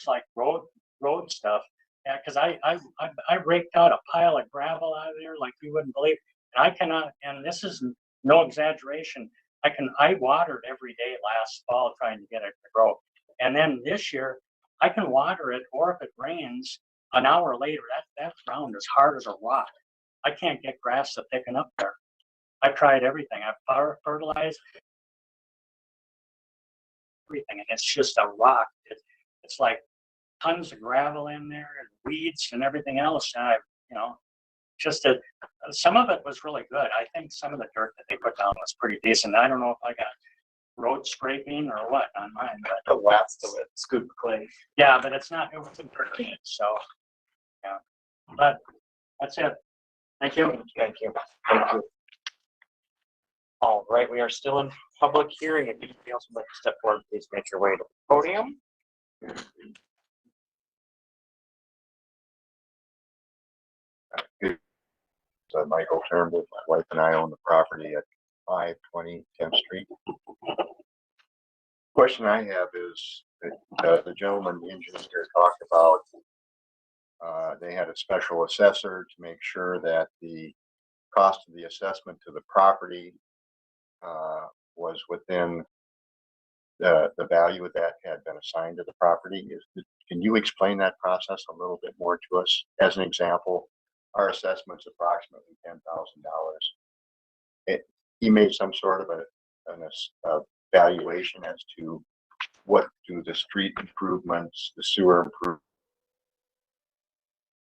like road stuff. Yeah, because I raked out a pile of gravel out of there like you wouldn't believe. And I cannot, and this is no exaggeration, I watered every day last fall trying to get it to grow. And then this year, I can water it, or if it rains, an hour later, that ground is hard as a rock. I can't get grass to thicken up there. I've tried everything. I've fertilized, everything, and it's just a rock. It's like tons of gravel in there and weeds and everything else. And some of it was really good. I think some of the dirt that they put down was pretty decent. I don't know if I got road scraping or what on mine, but The last of it, scoop clay. yeah, but it wasn't dirt, so, yeah. But that's it. Thank you. Thank you. Thank you. All right, we are still in public hearing. If anybody else would like to step forward, please make your way to the podium. So Michael Turnbull, my wife and I own the property at 520 10th Street. Question I have is, the gentleman, the engineer, talked about, they had a special assessor to make sure that the cost of the assessment to the property was within the value that had been assigned to the property. Can you explain that process a little bit more to us? As an example, our assessment's approximately $10,000. He made some sort of a valuation as to what do the street improvements, the sewer improvements,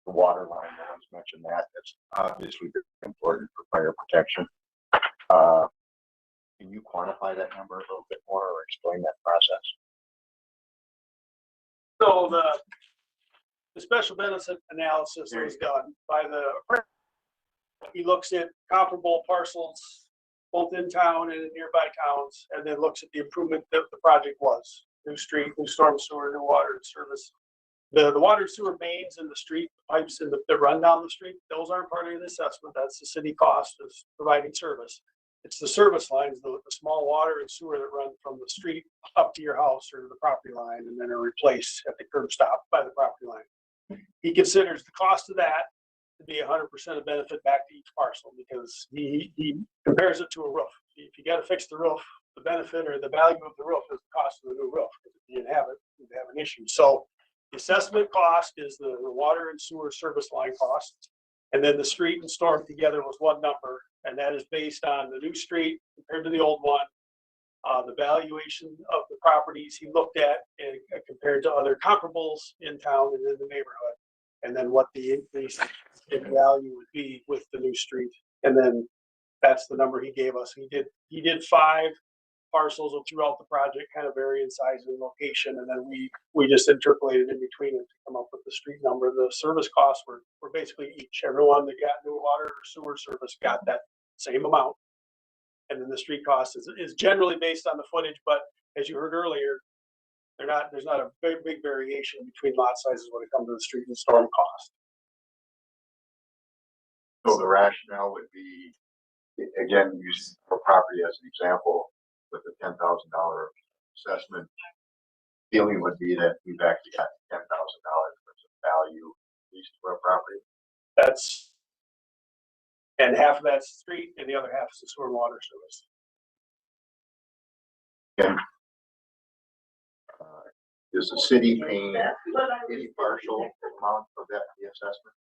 the water line, no one's mentioned that. That's obviously very important for fire protection. Can you quantify that number a little bit more or explain that process? So the special benefit analysis was done by he looks at comparable parcels both in town and in nearby towns, and then looks at the improvement that the project was. New street, new storm sewer, new water and service. The water and sewer mains in the street, pipes that run down the street, those aren't part of the assessment. That's the city cost of providing service. It's the service lines, the small water and sewer that run from the street up to your house or to the property line and then are replaced at the curb stop by the property line. He considers the cost of that to be 100% of benefit back to each parcel because he compares it to a roof. If you got to fix the roof, the benefit or the value of the roof is the cost of the new roof. If you didn't have it, you'd have an issue. So the assessment cost is the water and sewer service line cost. And then the street and storm together was one number. And that is based on the new street compared to the old one, the valuation of the properties he looked at and compared to other comparables in town and in the neighborhood. And then what the increase in value would be with the new street. And then that's the number he gave us. He did 5 parcels throughout the project, kind of vary in size and location. And then we just interpolated in between it to come up with the street number. The service costs were basically each. Everyone that got new water or sewer service got that same amount. And then the street cost is generally based on the footage, but as you heard earlier, there's not a very big variation between lot sizes when it comes to the street and storm cost. So the rationale would be, again, using for property as an example, with the $10,000 assessment, feeling would be that we've actually got $10,000 worth of value leased to our property. And half of that's street and the other half is the sewer and water service. And is the city paying any partial amount of that, the assessment?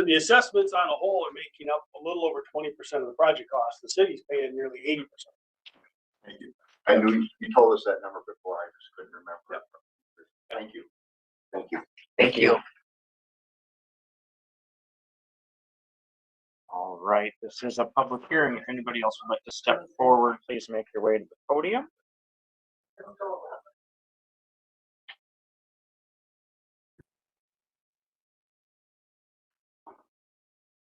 The assessments on a whole are making up a little over 20% of the project cost. The city's paying nearly 80%. Thank you. I knew you told us that number before. I just couldn't remember. Yep. Thank you. Thank you. Thank you. All right, this is a public hearing. If anybody else would like to step forward, please make your way to the podium.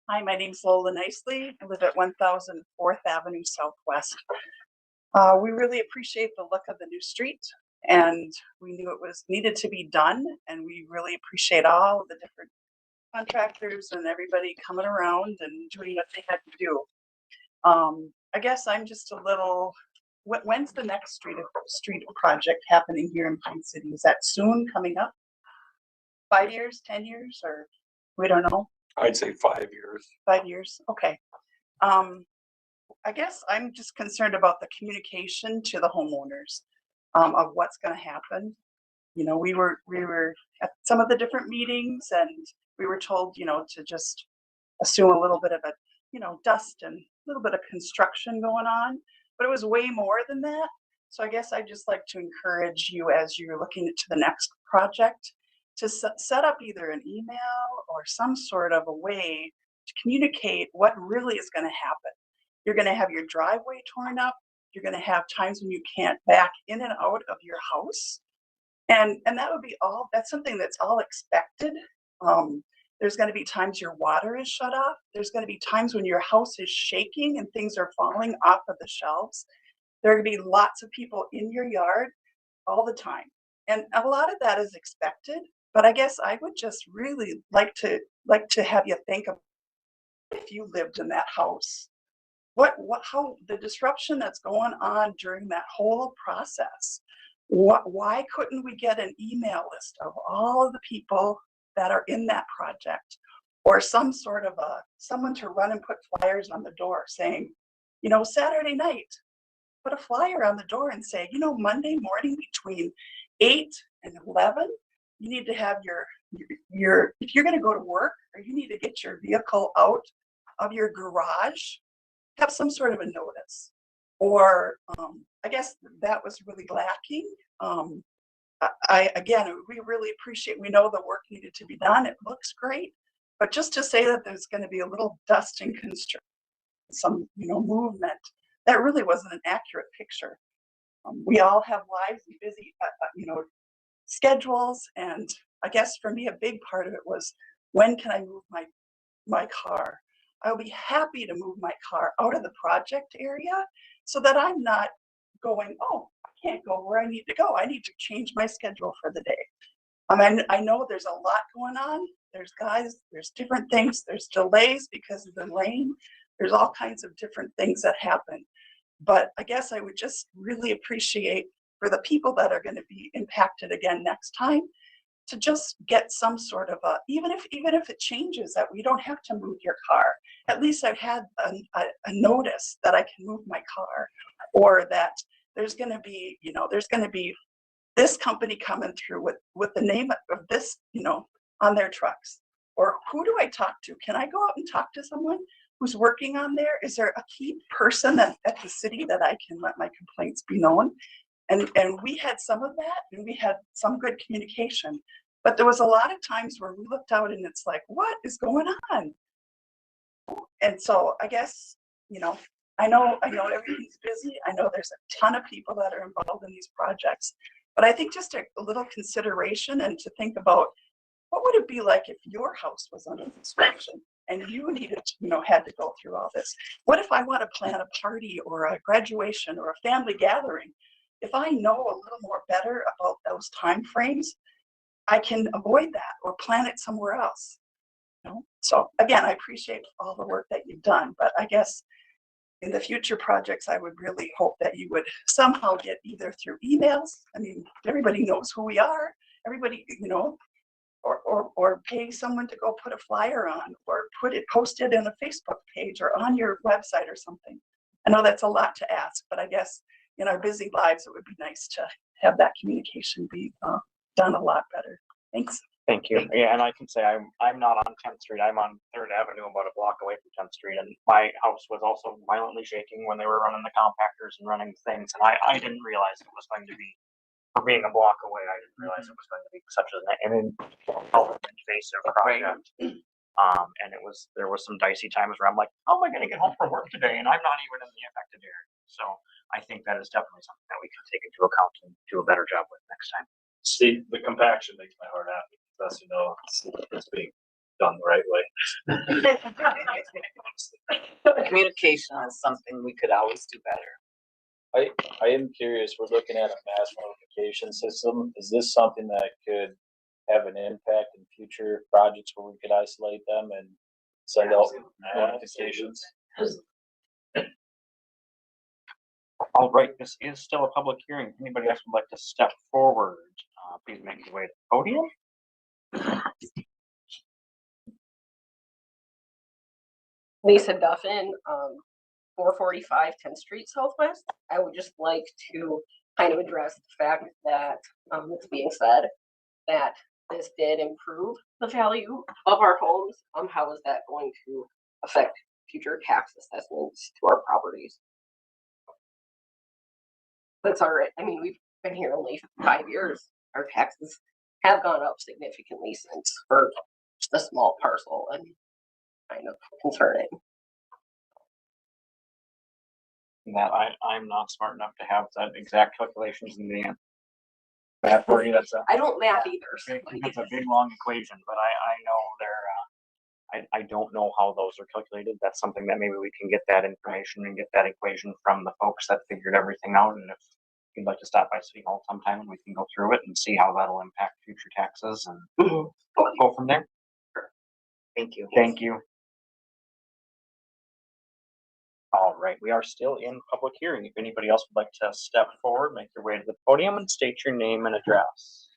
Hi, my name's Lola Nicely. I live at 1000 4th Avenue Southwest. We really appreciate the look of the new street, and we knew it was needed to be done, and we really appreciate all of the different contractors and everybody coming around and doing what they had to do. I guess I'm just a little, when's the next street project happening here in Pine City? Is that soon coming up? 5 years, 10 years, or we don't know? I'd say 5 years. 5 years, okay. I guess I'm just concerned about the communication to the homeowners of what's going to happen. You know, we were at some of the different meetings, and we were told, you know, to just assume a little bit of a, you know, dust and a little bit of construction going on, but it was way more than that. So I guess I'd just like to encourage you as you're looking to the next project to set up either an email or some sort of a way to communicate what really is going to happen. You're going to have your driveway torn up. You're going to have times when you can't back in and out of your house. And that would be all, that's something that's all expected. There's going to be times your water is shut off. There's going to be times when your house is shaking and things are falling off of the shelves. There are going to be lots of people in your yard all the time. And a lot of that is expected, but I guess I would just really like to have you think of if you lived in that house. How the disruption that's going on during that whole process. Why couldn't we get an email list of all of the people that are in that project, or some sort of someone to run and put flyers on the door saying, you know, Saturday night, put a flyer on the door and say, you know, Monday morning between 8 and 11, you need to have your if you're going to go to work or you need to get your vehicle out of your garage, have some sort of a notice. Or I guess that was really lacking. Again, we really appreciate, we know the work needed to be done. It looks great, but just to say that there's going to be a little dust and construction, some, you know, movement, that really wasn't an accurate picture. We all have lives and busy, you know, schedules. And I guess for me, a big part of it was, when can I move my car? I'll be happy to move my car out of the project area so that I'm not going, oh, I can't go where I need to go. I need to change my schedule for the day. I mean, I know there's a lot going on. There's different things. There's delays because of the rain. There's all kinds of different things that happen. But I guess I would just really appreciate, for the people that are going to be impacted again next time, to just get some sort of even if it changes that we don't have to move your car, at least I've had a notice that I can move my car, or that there's going to be, you know, there's going to be this company coming through with the name of this, you know, on their trucks. Or who do I talk to? Can I go out and talk to someone who's working on there? Is there a key person at the city that I can let my complaints be known? And we had some of that, and we had some good communication, but there was a lot of times where we looked out and it's like, what is going on? And so I guess, you know, I know everything's busy. I know there's a ton of people that are involved in these projects, but I think just a little consideration, and to think about, what would it be like if your house was under construction and you needed to, you know, had to go through all this? What if I want to plan a party or a graduation or a family gathering? If I know a little more better about those time frames, I can avoid that or plan it somewhere else. You know? So again, I appreciate all the work that you've done, but I guess in the future projects, I would really hope that you would somehow get, either through emails. I mean, everybody knows who we are. Everybody, you know, or pay someone to go put a flyer on, or post it in a Facebook page or on your website or something. I know that's a lot to ask, but I guess in our busy lives, it would be nice to have that communication be done a lot better. Thanks. Thank you. Yeah, and I can say I'm not on 10th Street. I'm on 3rd Avenue, about a block away from 10th Street, and my house was also violently shaking when they were running the compactors and running things. And I didn't realize it was going to be, for being a block away, I didn't realize it was going to be such an invasive project. And there was some dicey times where I'm like, how am I going to get home from work today? And I'm not even in the affected area. So I think that is definitely something that we can take into account and do a better job with next time. See, the compaction makes my heart happy. That's, you know, it's being done the right way. Communication is something we could always do better. I am curious, we're looking at a mass notification system. Is this something that could have an impact in future projects where we could isolate them and send out notifications? All right, this is still a public hearing. If anybody else would like to step forward, please make your way to the podium. Lisa Duffin, 445 10th Street Southwest. I would just like to kind of address the fact that it's being said that this did improve the value of our homes. How is that going to affect future tax assessments to our properties? That's all right. I mean, we've been here only 5 years. Our taxes have gone up significantly since for just a small parcel and kind of concerning. That I'm not smart enough to have that exact calculations in the end. Math for you, that's a I don't math either. So that's a big long equation, but I know I don't know how those are calculated. That's something that maybe we can get that information and get that equation from the folks that figured everything out. And if you'd like to stop by City Hall sometime and we can go through it and see how that'll impact future taxes and go from there. Thank you. Thank you. All right, we are still in public hearing. If anybody else would like to step forward, make your way to the podium and state your name and address.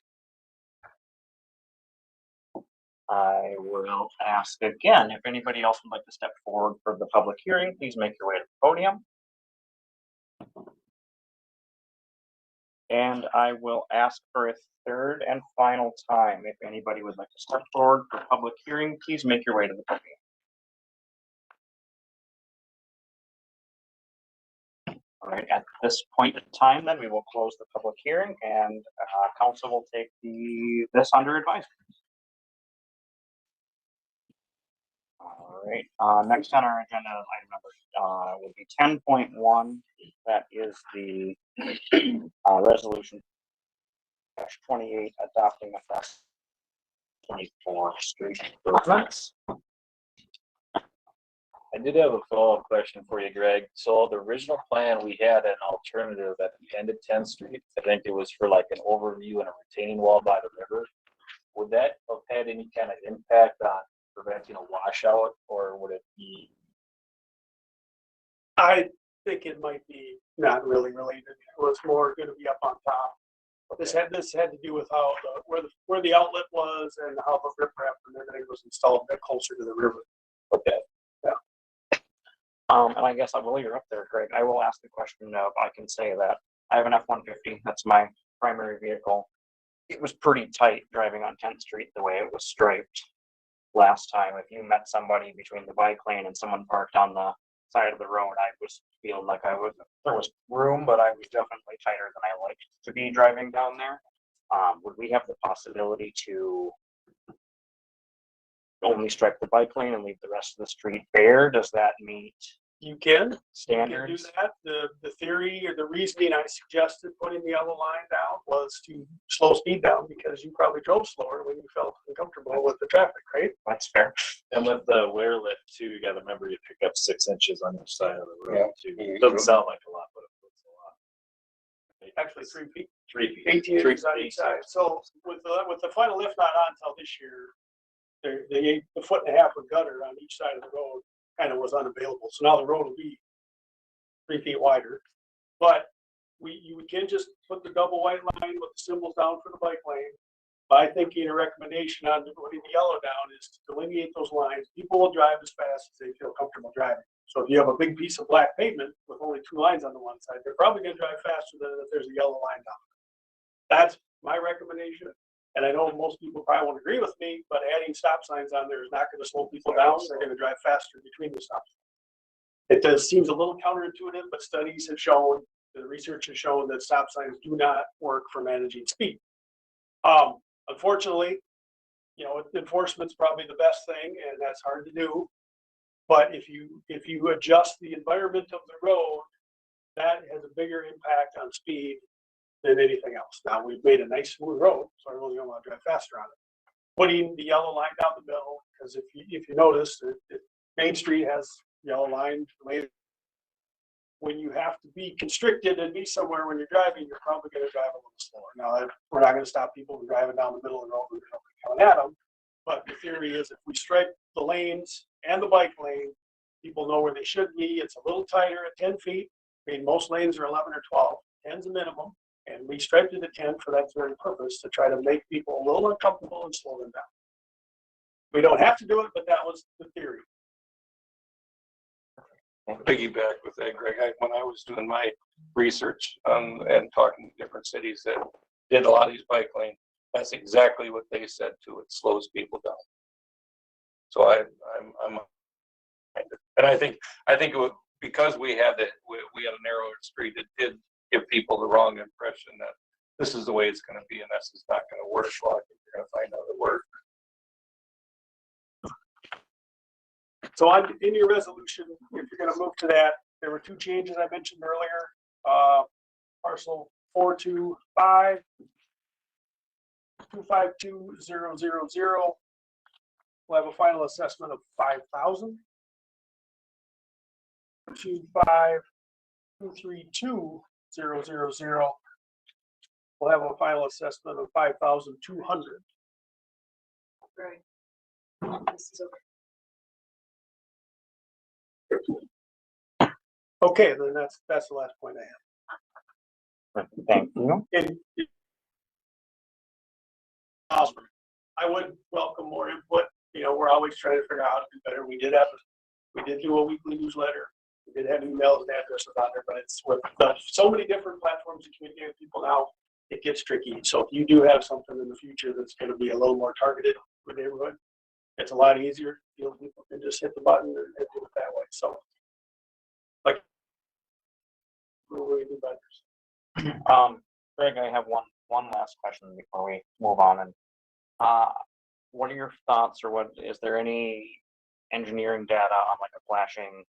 I will ask again, if anybody else would like to step forward for the public hearing, please make your way to the podium. And I will ask for a third and final time, if anybody would like to step forward for public hearing, please make your way to the podium. All right, at this point in time, then we will close the public hearing and council will take this under advisement. All right, next on our agenda, item number will be 10.1. That is the resolution 28 adopting a fast 24 street improvements. I did have a follow-up question for you, Greg. So the original plan, we had an alternative at the end of 10th Street. I think it was for like an overview and a retaining wall by the river. Would that have had any kind of impact on preventing a washout, or would it be? I think it might be not really related. It was more gonna be up on top. This had to do with how, where the outlet was and how the riprap and everything was installed a bit closer to the river. Okay. And I guess while you're up there, Greg, I will ask the question of, I can say that I have an F-150. That's my primary vehicle. It was pretty tight driving on 10th Street the way it was striped last time. If you met somebody between the bike lane and someone parked on the side of the road, I was feeling like there was room, but I was definitely tighter than I liked to be driving down there. Would we have the possibility to only stripe the bike lane and leave the rest of the street bare? Does that meet You can do standards? that. The theory or the reasoning I suggested putting the yellow line down was to slow speed down, because you probably drove slower when you felt uncomfortable with the traffic, right? That's fair. And with the wear lift too, you gotta remember you pick up 6 inches on each side of the road Yeah. too. It doesn't sound like a lot, but it's a lot. Actually, 3 feet. 3 feet. 18 3 inches on feet. each side. So with the final lift not on until this year, the 1.5 foot of gutter on each side of the road kind of was unavailable. So now the road will be 3 feet wider. But you can just put the double white line with the symbols down for the bike lane. My thinking, a recommendation on putting the yellow down is to delineate those lines. People will drive as fast as they feel comfortable driving. So if you have a big piece of black pavement with only 2 lines on the one side, they're probably going to drive faster than if there's a yellow line down. That's my recommendation. And I know most people probably won't agree with me, but adding stop signs on there is not going to slow people down. They're going to drive faster between the stops. It seems a little counterintuitive, but studies have shown, the research has shown that stop signs do not work for managing speed. Unfortunately, enforcement's probably the best thing, and that's hard to do. But if you adjust the environment of the road, that has a bigger impact on speed than anything else. Now, we've made a nice smooth road, so everyone's gonna want to drive faster on it. Putting the yellow line down the middle, because if you notice, Main Street has yellow line later. When you have to be constricted and be somewhere when you're driving, you're probably gonna drive a little slower. Now, we're not gonna stop people from driving down the middle of the road when they're coming at them. But the theory is if we stripe the lanes and the bike lane, people know where they should be. It's a little tighter at 10 feet. I mean, most lanes are 11 or 12. 10's a minimum. And we striped it at 10 for that very purpose, to try to make people a little uncomfortable and slow them down. We don't have to do it, but that was the theory. Piggyback with that, Greg, when I was doing my research and talking to different cities that did a lot of these bike lanes, that's exactly what they said too. It slows people down. So I'm and I think it was because we had a narrower street, it did give people the wrong impression that this is the way it's gonna be and this is not gonna work. Well, I think you're gonna find out it works. So in your resolution, if you're gonna move to that, there were two changes I mentioned earlier. Parcel 425-252-000 will have a final assessment of 5,000. 25232-000 will have a final assessment of 5,200. Right. This is Okay, then that's the last point I have. Thank you. And I would welcome more input. You know, we're always trying to figure out how to do better. We did do a weekly newsletter. We did have emails and addresses on there, but it's with so many different platforms to communicate with people now, it gets tricky. So if you do have something in the future that's going to be a little more targeted for the neighborhood, it's a lot easier. You know, people can just hit the button and do it that way. So, like, we do better. Greg, I have one last question before we move on. And what are your thoughts, or what is there any engineering data on like a flashing?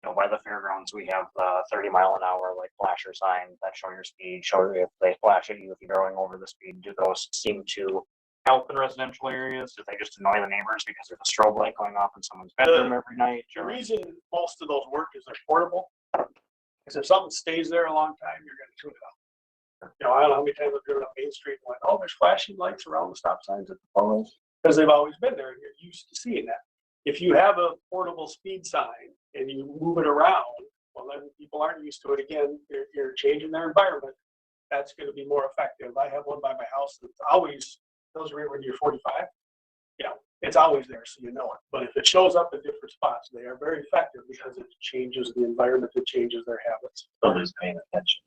You know, by the fairgrounds, we have 30-mile-an-hour like flasher signs that show your speed, show you if they flash at you if you're going over the speed. Do those seem to help in residential areas? Do they just annoy the neighbors because there's a strobe light going off in someone's bedroom every night? The reason most of those work is they're portable. Because if something stays there a long time, you're going to tune it out. You know, I don't know how many times I've driven up Main Street and went, oh, there's flashing lights around the stop signs at the photos. Because they've always been there and you're used to seeing that. If you have a portable speed sign and you move it around, well, then people aren't used to it again. You're changing their environment. That's going to be more effective. I have one by my house that's always tells you when you're 45. You know, it's always there, so you know it. But if it shows up at different spots, they are very effective because it changes the environment, it changes their habits. Somebody's paying attention.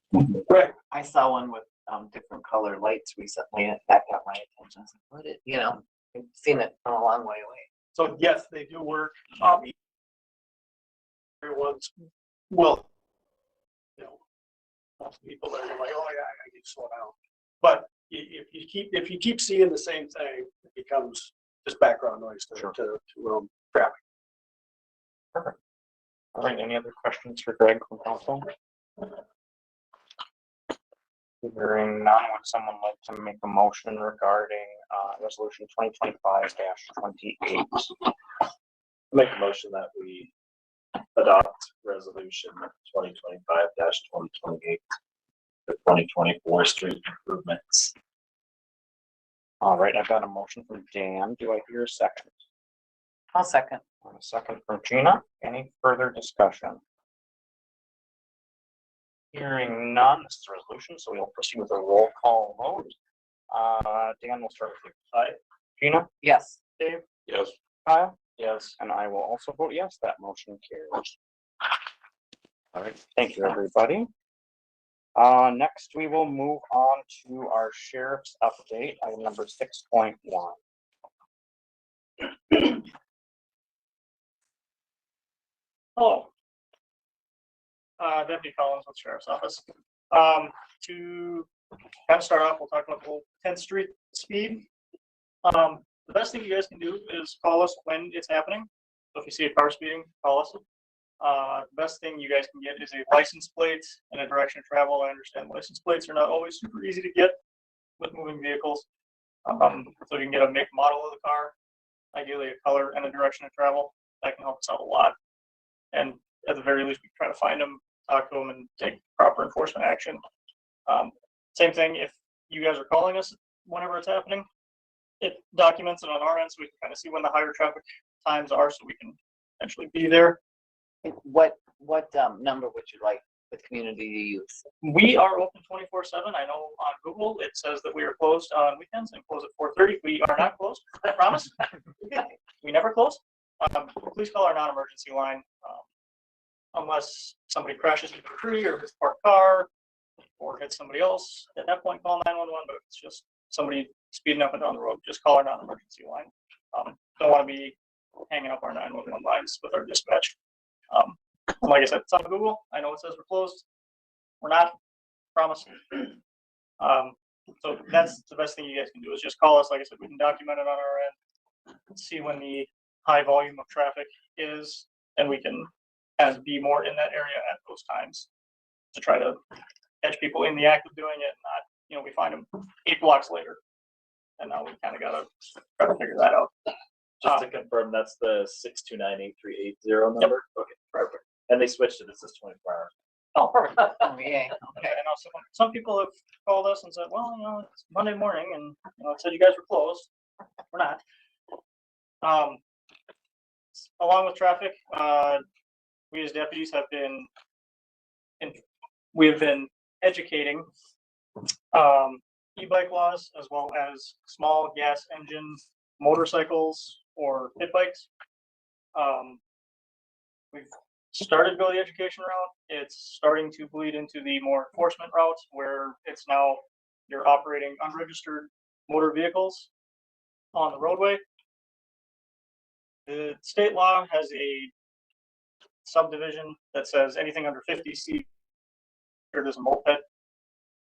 Right. I saw one with different color lights recently, and that got my attention. I was like, what it, you know, I've seen it from a long way away. So yes, they do work. Everyone's will, you know, most people are like, oh yeah, I need to slow down. But if you keep seeing the same thing, it becomes just background noise to traffic. Perfect. All right. Any other questions for Greg from council? Hearing none, would someone like to make a motion regarding resolution 2025-28? Make a motion that we adopt resolution 2025-2028, the 2024 street improvements. All right, I've got a motion from Dan. Do I hear a second? I'll second. And a second from Gina. Any further discussion? Hearing none, this is a resolution, so we'll proceed with a roll call vote. Dan, we'll start with you. Aye. Gina? Yes. Dave? Yes. Kyle? Yes. And I will also vote yes, that motion carries. All right, thank you, everybody. Next, we will move on to our sheriff's update, item number 6.1. Hello. Deputy Collins with Sheriff's Office. To kind of start off, we'll talk about the whole 10th Street speed. The best thing you guys can do is call us when it's happening. So if you see a car speeding, call us. The best thing you guys can get is a license plate and a direction of travel. I understand license plates are not always super easy to get with moving vehicles. So you can get a make, model of the car, ideally a color and a direction of travel. That can help us out a lot. And at the very least, we can try to find them, talk to them, and take proper enforcement action. Same thing, if you guys are calling us whenever it's happening, it documents it on our end so we can kind of see when the higher traffic times are so we can actually be there. What number would you like the community to use? We are open 24/7. I know on Google it says that we are closed on weekends and close at 4:30. We are not closed. I promise. We never close. Please call our non-emergency line unless somebody crashes into a tree or hits a parked car or hits somebody else. At that point, call 911. But if it's just somebody speeding up and down the road, just call our non-emergency line. Don't want to be hanging up our 911 lines with our dispatch. Like I said, it's on Google. I know it says we're closed. We're not. promise. So that's the best thing you guys can do is just call us. Like I said, we can document it on our end, see when the high volume of traffic is, and we can kind of be more in that area at those times to try to catch people in the act of doing it. Not, you know, we find them 8 blocks later, and now we kind of got to try to figure that out. Just to confirm, that's the 629-8380 number? Okay, perfect. And they switched it, it says 24 hours. Oh, perfect. Oh, yeah, Okay, I know some people have called us and said, well, you know, it's Monday morning and, you know, it said you guys were closed. We're not. Along with traffic, we as deputies have been, we have been educating e-bike laws as well as small gas engine motorcycles or pit bikes. We've started to go the education route. It's starting to bleed into the more enforcement route where it's now you're operating unregistered motor vehicles on the roadway. The state law has a subdivision that says anything under 50cc is a moped,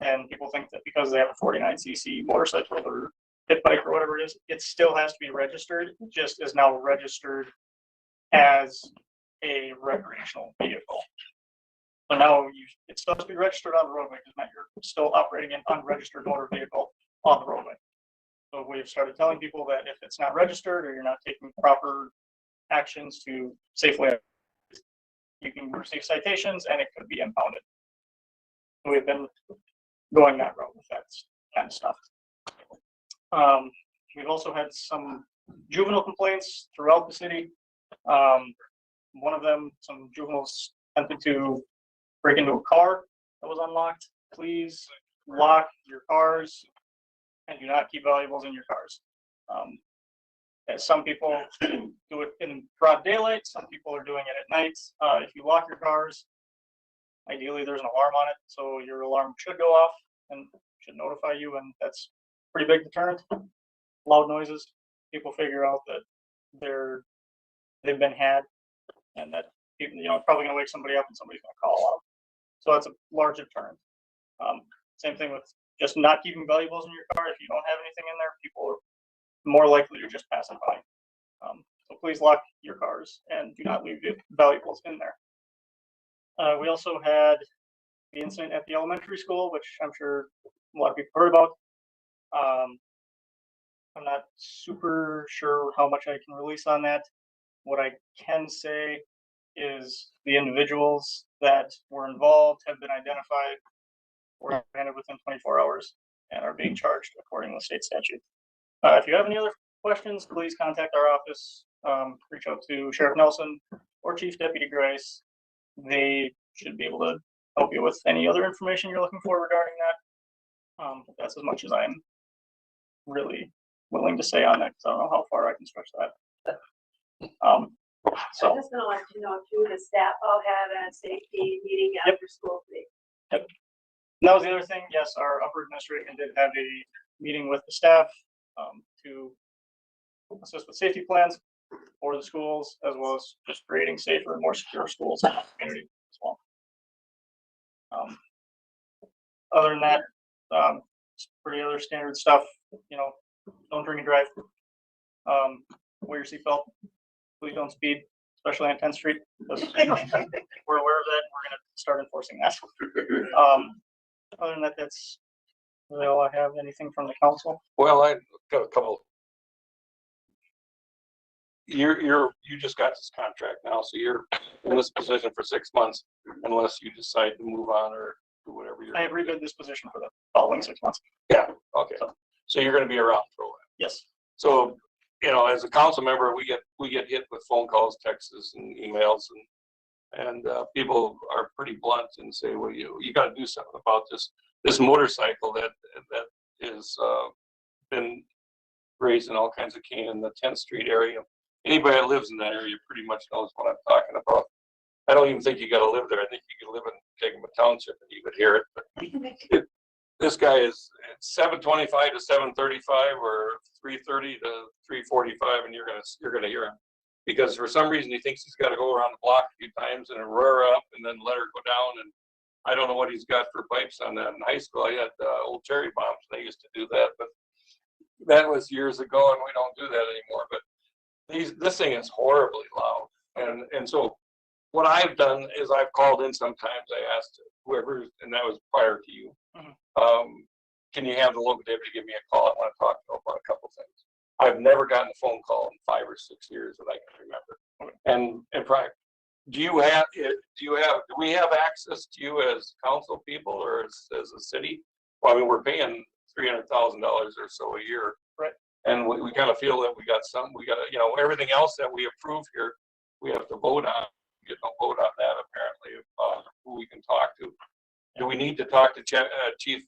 and people think that because they have a 49cc motorcycle or pit bike or whatever it is, it still has to be registered. It just is now registered as a recreational vehicle. So now it's supposed to be registered on the roadway because now you're still operating an unregistered motor vehicle on the roadway. So we've started telling people that if it's not registered or you're not taking proper actions to safely, you can receive citations and it could be impounded. We've been going that route with that kind of stuff. We've also had some juvenile complaints throughout the city. One of them, some juveniles attempted to break into a car that was unlocked. Please lock your cars and do not keep valuables in your cars. As some people do it in broad daylight, some people are doing it at night. If you lock your cars, ideally there's an alarm on it, so your alarm should go off and should notify you, and that's a pretty big deterrent. Loud noises, people figure out that they've been had, and that people, you know, probably gonna wake somebody up and somebody's gonna call them. So that's a large deterrent. Same thing with just not keeping valuables in your car. If you don't have anything in there, people are more likely to just pass it by. So please lock your cars and do not leave valuables in there. We also had the incident at the elementary school, which I'm sure a lot of people heard about. I'm not super sure how much I can release on that. What I can say is the individuals that were involved have been identified, were apprehended within 24 hours, and are being charged according to the state statute. If you have any other questions, please contact our office. Reach out to Sheriff Nelson or Chief Deputy Grice. They should be able to help you with any other information you're looking for regarding that. That's as much as I'm really willing to say on that, because I don't know how far I can stretch that. So I'm just gonna let you know too, the staff all had a safety meeting after school today. Yep. And that was the other thing. Yes, our upper administration did have a meeting with the staff to assist with safety plans for the schools, as well as just creating safer and more secure schools in the community as well. Other than that, pretty other standard stuff. You know, don't drink and drive. Wear your seatbelt. Please don't speed, especially on 10th Street. We're aware of that. And we're going to start enforcing that. Other than that, that's really all I have. Anything from the council? Well, I got a couple. You just got this contract now, so you're in this position for 6 months unless you decide to move on or do whatever you're. I have rebid this position for the following 6 months. Yeah, okay. So you're gonna be around for a while. Yes. So, you know, as a council member, we get hit with phone calls, texts and emails, and people are pretty blunt and say, well, you gotta do something about this motorcycle that is been raising all kinds of cane in the 10th Street area. Anybody that lives in that area pretty much knows what I'm talking about. I don't even think you gotta live there. I think you could live in Kegama Township and you could hear it. This guy is 725 to 735 or 330 to 345, and you're gonna hear him, because for some reason he thinks he's got to go around the block a few times and roar up and then let her go down, and I don't know what he's got for pipes on that. In high school, I had old cherry bombs. They used to do that, but that was years ago, and we don't do that anymore. But this thing is horribly loud, and so what I've done is I've called in sometimes. I asked whoever, and that was prior to you. Can you have the local deputy give me a call? I want to talk to him about a couple things. I've never gotten a phone call in 5 or 6 years that I can remember. And prior, do we have access to you as council people or as a city? Well, I mean, we're paying $300,000 or so a year. Right. And we kind of feel that we got everything else that we approve here, we have to vote on. Get no vote on that apparently, who we can talk to. Do we need to talk to Chief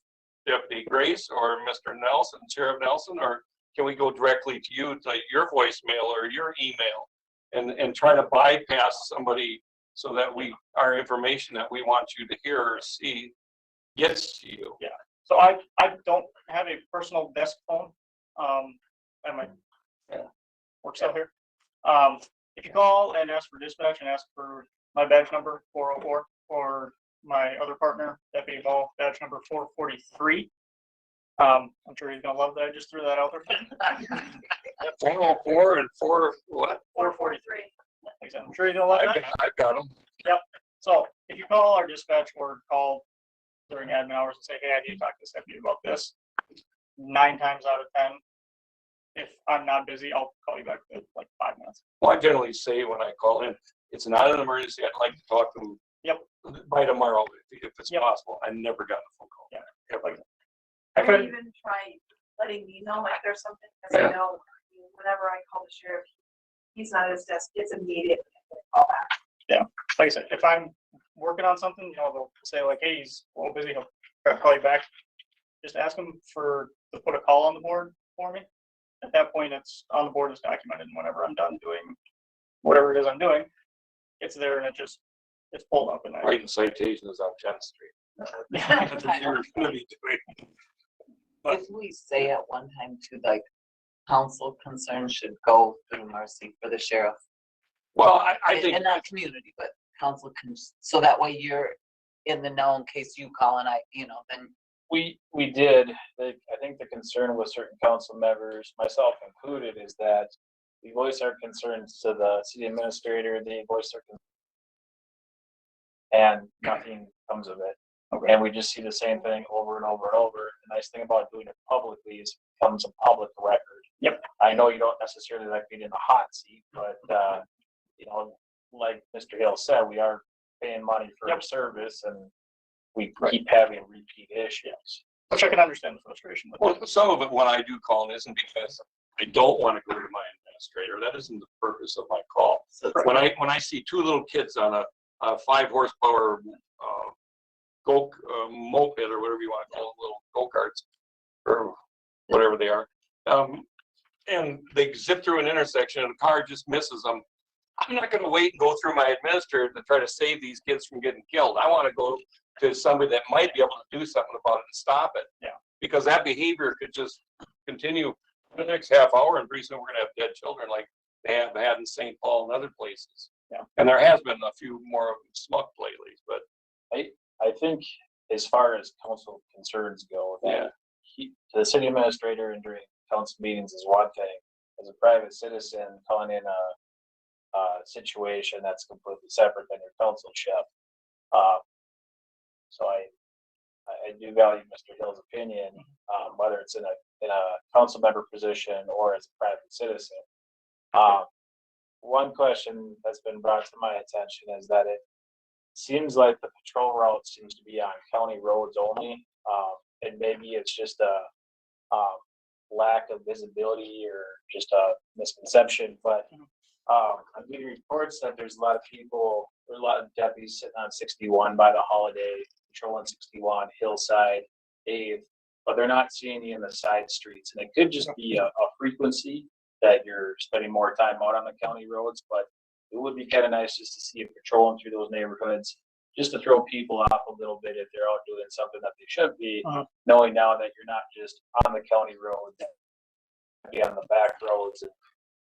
Deputy Grace or Mr. Nelson, Sheriff Nelson, or can we go directly to you, to your voicemail or your email and try to bypass somebody so that our information that we want you to hear or see gets to you? Yeah. So I don't have a personal desk phone. At my work cell here. If you call and ask for dispatch and ask for my badge number 404 or my other partner, Deputy Ball, badge number 443. I'm sure he's gonna love that. I just threw that out there. 404 and 4 what? 443. I'm sure he's gonna love that. I've got them. Yep. So if you call our dispatch or call during admin hours and say, hey, I need to talk to this deputy about this, 9 times out of 10, if I'm not busy, I'll call you back in like 5 minutes. Well, I generally say when I call in, it's not an emergency. I'd like to talk to them. Yep. By tomorrow, if it's possible. I never got a phone call. Yeah. Ever. I Or could even try letting me know like there's something, because I know whenever I call the sheriff, he's not at his desk, it's immediate call back. Yeah, like I said, if I'm working on something, they'll say like, hey, he's a little busy, he'll call you back. Just ask him to put a call on the board for me. At that point, it's on the board, it's documented, and whenever I'm done doing whatever it is I'm doing, it's there and it's pulled up. And Writing citations on 10th Street. That's what you're gonna be doing. If we say at one time too, like, council concerns should go through Marcy for the sheriff. Well, I think. In that community, but council can, so that way you're in the know in case you call and then. We did. I think the concern with certain council members, myself included, is that we voice our concerns to the city administrator, they voice their concerns, and nothing comes of it. Okay. And we just see the same thing over and over and over. The nice thing about doing it publicly is it becomes a public record. Yep. I know you don't necessarily like being in the hot seat, but like Mr. Hill said, we are paying money for our service, and we keep having repeat issues. Which I can understand the frustration with. Well, some of it when I do call isn't because I don't want to go to my administrator. That isn't the purpose of my call. When I see 2 little kids on a 5 horsepower moped or whatever you want to call it, little go-karts or whatever they are, and they zip through an intersection and the car just misses them, I'm not going to wait and go through my administrator to try to save these kids from getting killed. I want to go to somebody that might be able to do something about it and stop it. Yeah. Because that behavior could just continue for the next half hour, and pretty soon we're going to have dead children like they have had in St. Paul and other places. Yeah. And there has been a few more of them smucked lately, but I think as far as council concerns go, that the city administrator and during council meetings is one thing. As a private citizen calling in a situation that's completely separate than your councilship. So I do value Mr. Hill's opinion, whether it's in a council member position or as a private citizen. One question that's been brought to my attention is that it seems like the patrol route seems to be on county roads only. And maybe it's just a lack of visibility or just a misconception, but I'm getting reports that there's a lot of deputies sitting on 61 by the Holiday, patrolling 61, Hillside, Ave, but they're not seeing you in the side streets. And it could just be a frequency that you're spending more time out on the county roads, but it would be kind of nice just to see you patrolling through those neighborhoods, just to throw people off a little bit if they're out doing something that they should be, knowing now that you're not just on the county road, be on the back roads. And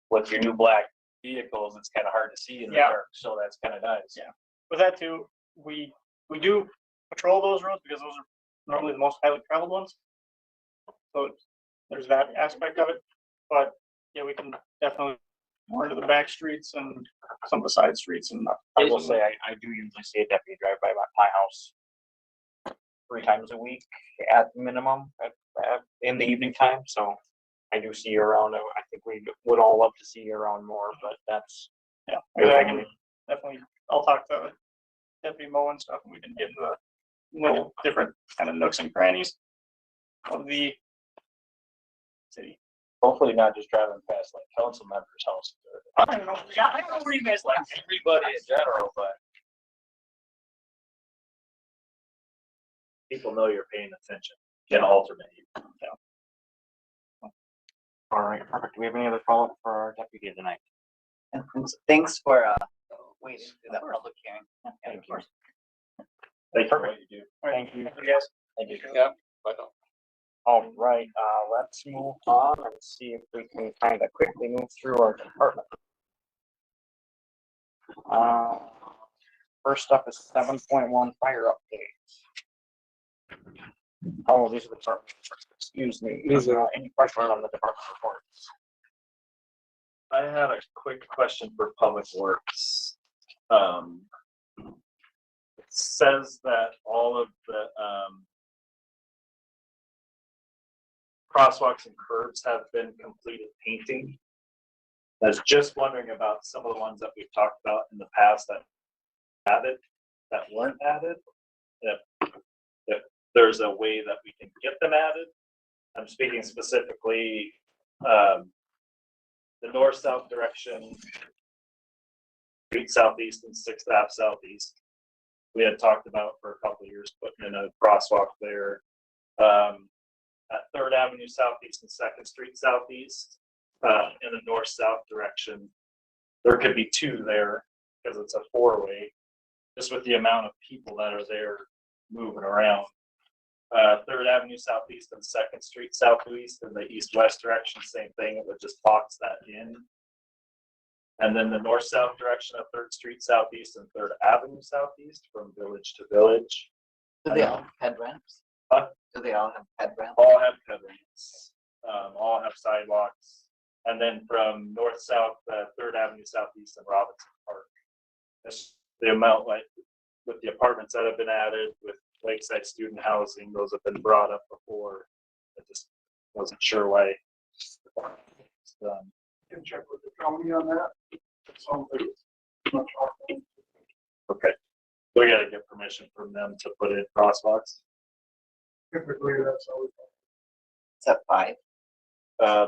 with your new black vehicles, it's kind of hard to see in the dark, so that's kind of nice. Yeah. With that too, we do patrol those roads because those are normally the most highly traveled ones. So there's that aspect of it, but yeah, we can definitely more into the back streets and some of the side streets and. I will say, I do usually see a deputy drive by my house 3 times a week at minimum in the evening time, so I do see you around. I think we would all love to see you around more, but that's. Yeah, exactly. Definitely, I'll talk to Deputy Mo and stuff, and we can get into the little different kind of nooks and crannies of the city. Hopefully not just driving past like council members' houses. I don't know. Yeah, I don't know where you guys like. Everybody in general, but People know you're paying attention, can alternate you. All right, perfect. Do we have any other follow-up for our deputy tonight? And thanks for, waiting through that public hearing. Thank you. Thank you for what you do. Thank you. Yes. thank you. Yeah, but no. All right, let's move on and see if we can kind of quickly move through our department. First up is 7.1 fire updates. Oh, these are the department, excuse me. Any questions on the department reports? I had a quick question for Public Works. It says that all of the crosswalks and curbs have been completed painting. I was just wondering about some of the ones that we've talked about in the past that added, that weren't added. If there's a way that we can get them added. I'm speaking specifically the north-south direction, Street Southeast and 6th Ave Southeast. We had talked about for a couple of years putting in a crosswalk there. At 3rd Avenue Southeast and 2nd Street Southeast, in the north-south direction. There could be 2 there because it's a 4-way, just with the amount of people that are there moving around. 3rd Avenue Southeast and 2nd Street Southeast in the east-west direction, same thing. It would just box that in. And then the north-south direction of 3rd Street Southeast and 3rd Avenue Southeast from village to village. Do they all have head ramps? Huh? Do they all have head ramps? All have head ramps, all have sidewalks. And then from north-south, 3rd Avenue Southeast and Robinson Park. That's the amount, like, with the apartments that have been added, with Lakeside student housing, those have been brought up before. I just wasn't sure why. Can check with the county on that. Okay, we gotta get permission from them to put in crosswalks. Typically, that's always. Is that 5?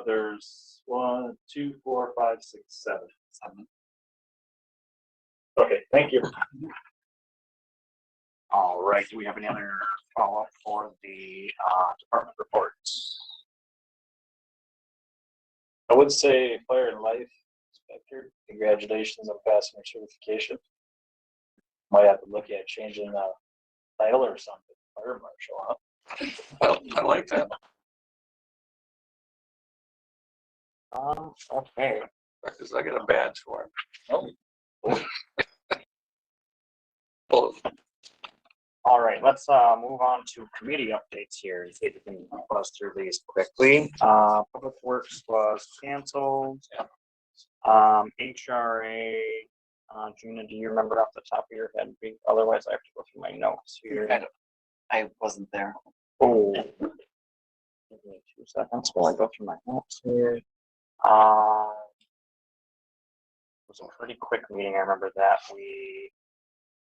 There's 1, 2, 4, 5, 6, 7. Okay, thank you. All right, do we have any other follow-up for the department reports? I would say fire and life inspector, congratulations on passing your certification. Might have to look at changing the title or something, fire marshal, huh? Well, I like that. Okay. Because I got a badge for him. All right, let's move on to committee updates here. See if we can buzz through these quickly. Public Works was canceled. HRA, Gina, do you remember off the top of your head? Otherwise, I have to go through my notes here. I wasn't there. Oh. Give me 2 seconds while I go through my notes here. It was a pretty quick meeting. I remember that we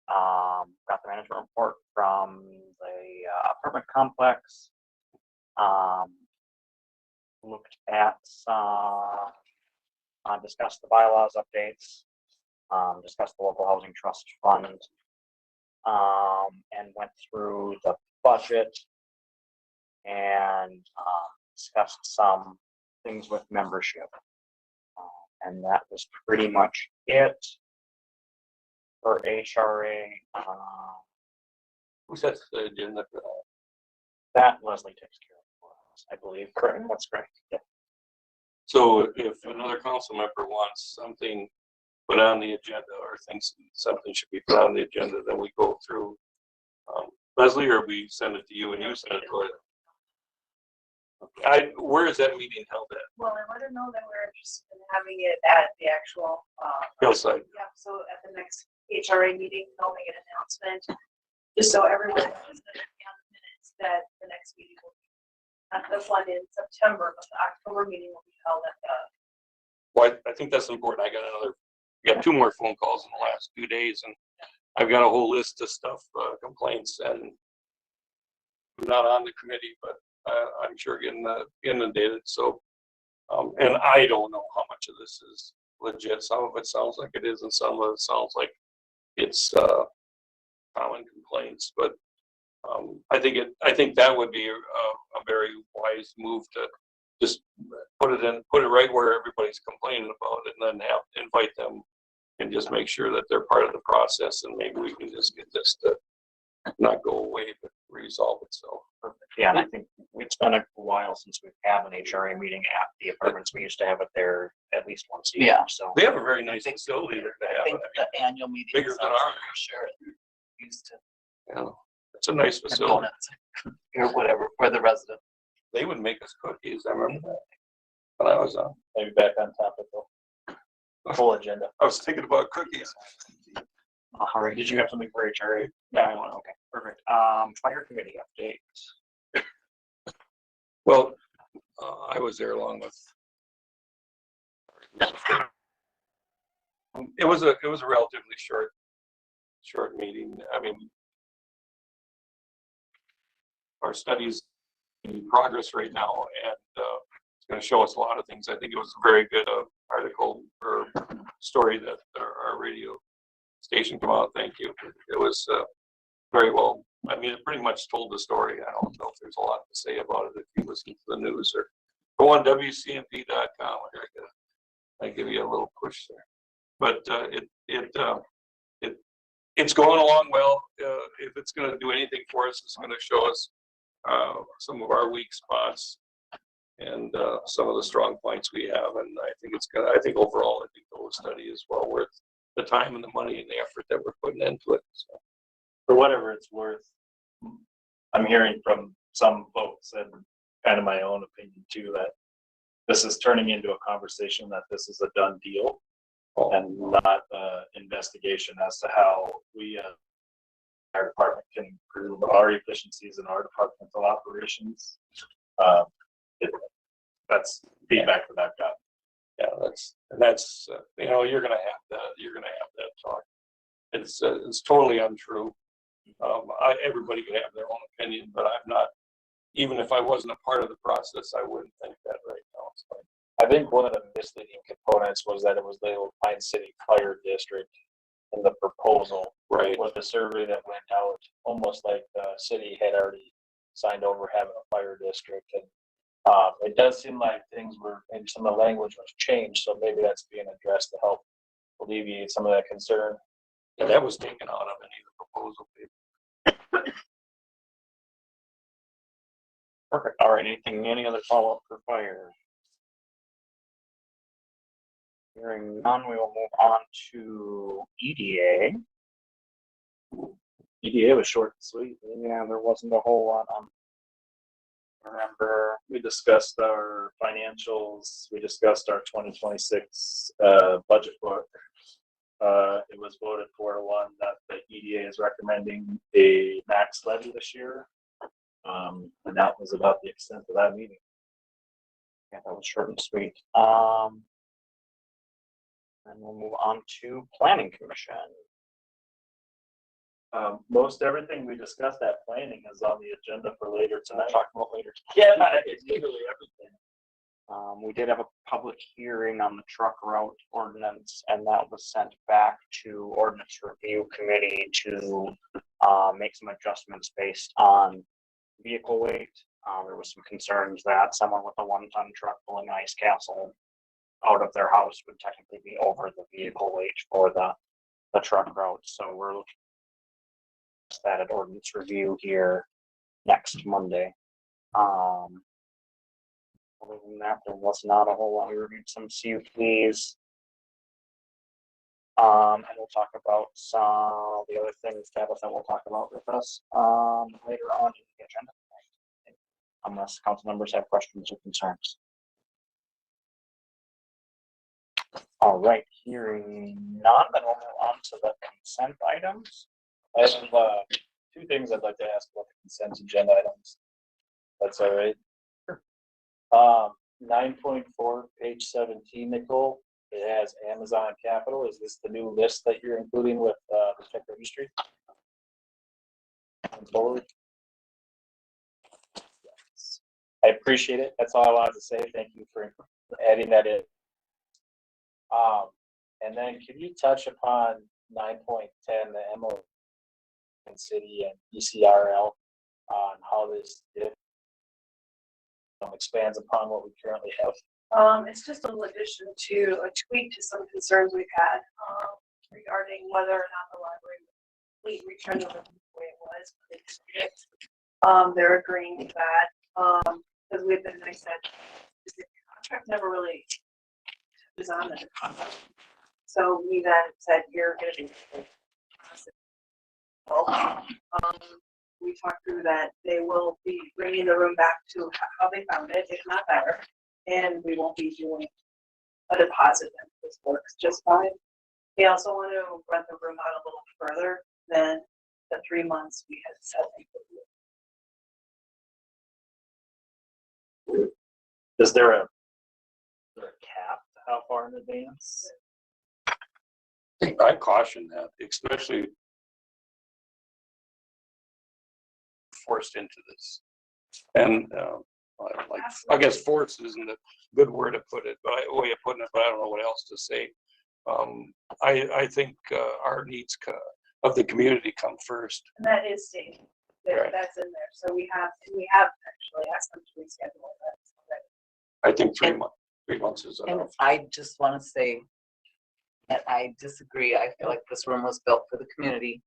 got the management report from the apartment complex. Looked at discussed the bylaws updates, discussed the local housing trust fund, and went through the budget and discussed some things with membership. And that was pretty much it for HRA. Who sets the agenda for that? That Leslie takes care of for us, I believe. Correct. That's correct. Yeah. So if another council member wants something put on the agenda or thinks something should be put on the agenda, then we go through Leslie, or we send it to you and you send it to it? Where is that meeting held at? Well, I let her know that we're interested in having it at the actual, Hillside. yeah, so at the next HRA meeting, they'll make an announcement. Just so everyone knows that on the minutes that the next meeting will be, not the one in September, but the October meeting will be held at the. Well, I think that's important. I got 2 more phone calls in the last 2 days, and I've got a whole list of stuff, complaints, and I'm not on the committee, but I'm sure getting inundated. So, and I don't know how much of this is legit. Some of it sounds like it is, and some of it sounds like it's common complaints. But I think that would be a very wise move to just put it right where everybody's complaining about it, and then invite them and just make sure that they're part of the process, and maybe we can just get this to not go away, but resolve itself. Yeah, and I think it's been a while since we've had an HRA meeting at the apartments. We used to have it there at least once a year, Yeah. so. They have a very nice facility there to I have think it. the annual meeting. Bigger than ours. Sure. Used to. Yeah, it's a nice facility. Donuts or whatever for the resident. They would make us cookies. I remember that when I was on. Maybe back on topic though. Full agenda. I was thinking about cookies. All right, did you have something for HRA? Yeah, I want, okay, perfect. Fire committee update. Well, I was there along with. It was a relatively short meeting. I mean, our studies in progress right now, and it's going to show us a lot of things. I think it was a very good article or story that our radio station came out. Thank you. It was very well. I mean, it pretty much told the story. I don't know if there's a lot to say about it if you listen to the news, or go on WCMP.com. I give you a little push there, but it's going along well. If it's going to do anything for us, it's going to show us some of our weak spots and some of the strong points we have. And I think I think overall, I think the whole study is well worth the time and the money and the effort that we're putting into it. So. For whatever it's worth, I'm hearing from some folks and kind of my own opinion too, that this is turning into a conversation that this is a done deal and not investigation as to how we, our department, can improve our efficiencies in our departmental operations. That's feedback that I've got. Yeah, that's you're gonna have that talk. It's totally untrue. Everybody can have their own opinion, but I'm not. Even if I wasn't a part of the process, I wouldn't think that right now. So. I think one of the misleading components was that it was labeled Pine City Fire District in the proposal. Right. With the survey that went out, almost like the city had already signed over having a fire district. And it does seem like things were, maybe some of the language was changed, so maybe that's being addressed to help alleviate some of that concern. Yeah, that was taken out of any of the proposal paper. Perfect. All right, any other follow-up for fire? Hearing none, we will move on to EDA. EDA was short and sweet. Yeah, there wasn't a whole lot on. Remember, We discussed our financials. We discussed our 2026 budget book. It was voted 4-1 that the EDA is recommending a max levy this year. And that was about the extent of that meeting. yeah, that was short and sweet. And we'll move on to planning commission. Most everything we discussed at planning is on the agenda for later We'll tonight. talk about later. Yeah, it's literally everything. We did have a public hearing on the truck route ordinance, and that was sent back to ordinance review committee to make some adjustments based on vehicle weight. There was some concerns that someone with a 1-ton truck pulling an ice castle out of their house would technically be over the vehicle weight for the truck route. So we're looking at that at ordinance review here next Monday. Other than that, there was not a whole lot. We reviewed some CUPs. And we'll talk about some of the other things Tabitha will talk about with us, later on in the agenda. Unless council members have questions or concerns. All right, hearing none, then we'll move on to the consent items. I have, two things I'd like to ask about the consent agenda items. That's all right. 9.4, page 17, Nicole, it has Amazon Capital. Is this the new list that you're including with, the tech registry? On forward? I appreciate it. That's all I wanted to say. Thank you for adding that in. And then can you touch upon 9.10, the MO in city and ECRL on how this expands upon what we currently have? It's just a little addition to a tweak to some concerns we've had, regarding whether or not the library would return to the way it was. They're agreeing with that, because we've been nice that the contract never really was on the contract. So we then said, you're gonna be. We talked through that they will be bringing the room back to how they found it, if not better. And we won't be doing a deposit, and this works just fine. We also want to rent the room out a little further than the 3 months we had said we would do. Is there a cap to how far in advance? I caution that, especially forced into this. And like, I guess forced isn't a good word to put it, but way of putting it, but I don't know what else to say. I think our needs of the community come first. And that is stated, Right. that's in there. So we have actually asked them to reschedule that. I think 3 And- months. 3 months is And enough. I just want to say that I disagree. I feel like this room was built for the community,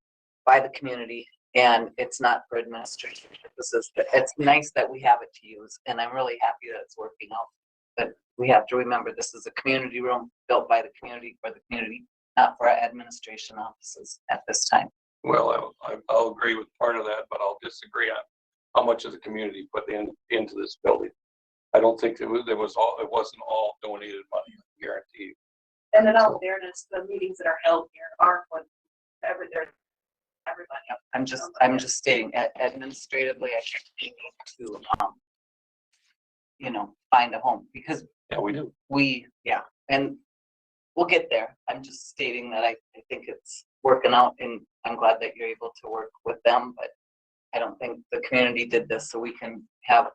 by the community, and it's not for administration purposes. But it's nice that we have it to use, and I'm really happy that it's working out. But we have to remember, this is a community room built by the community, for the community, not for our administration offices at this time. Well, I'll agree with part of that, but I'll disagree on how much of the community put into this building. I don't think it wasn't all donated money, I guarantee you. And in all fairness, the meetings that are held here are for everybody. I'm just stating administratively, I think we need to, find a home, because Yeah, we do. and we'll get there. I'm just stating that I think it's working out, and I'm glad that you're able to work with them, but I don't think the community did this so we can have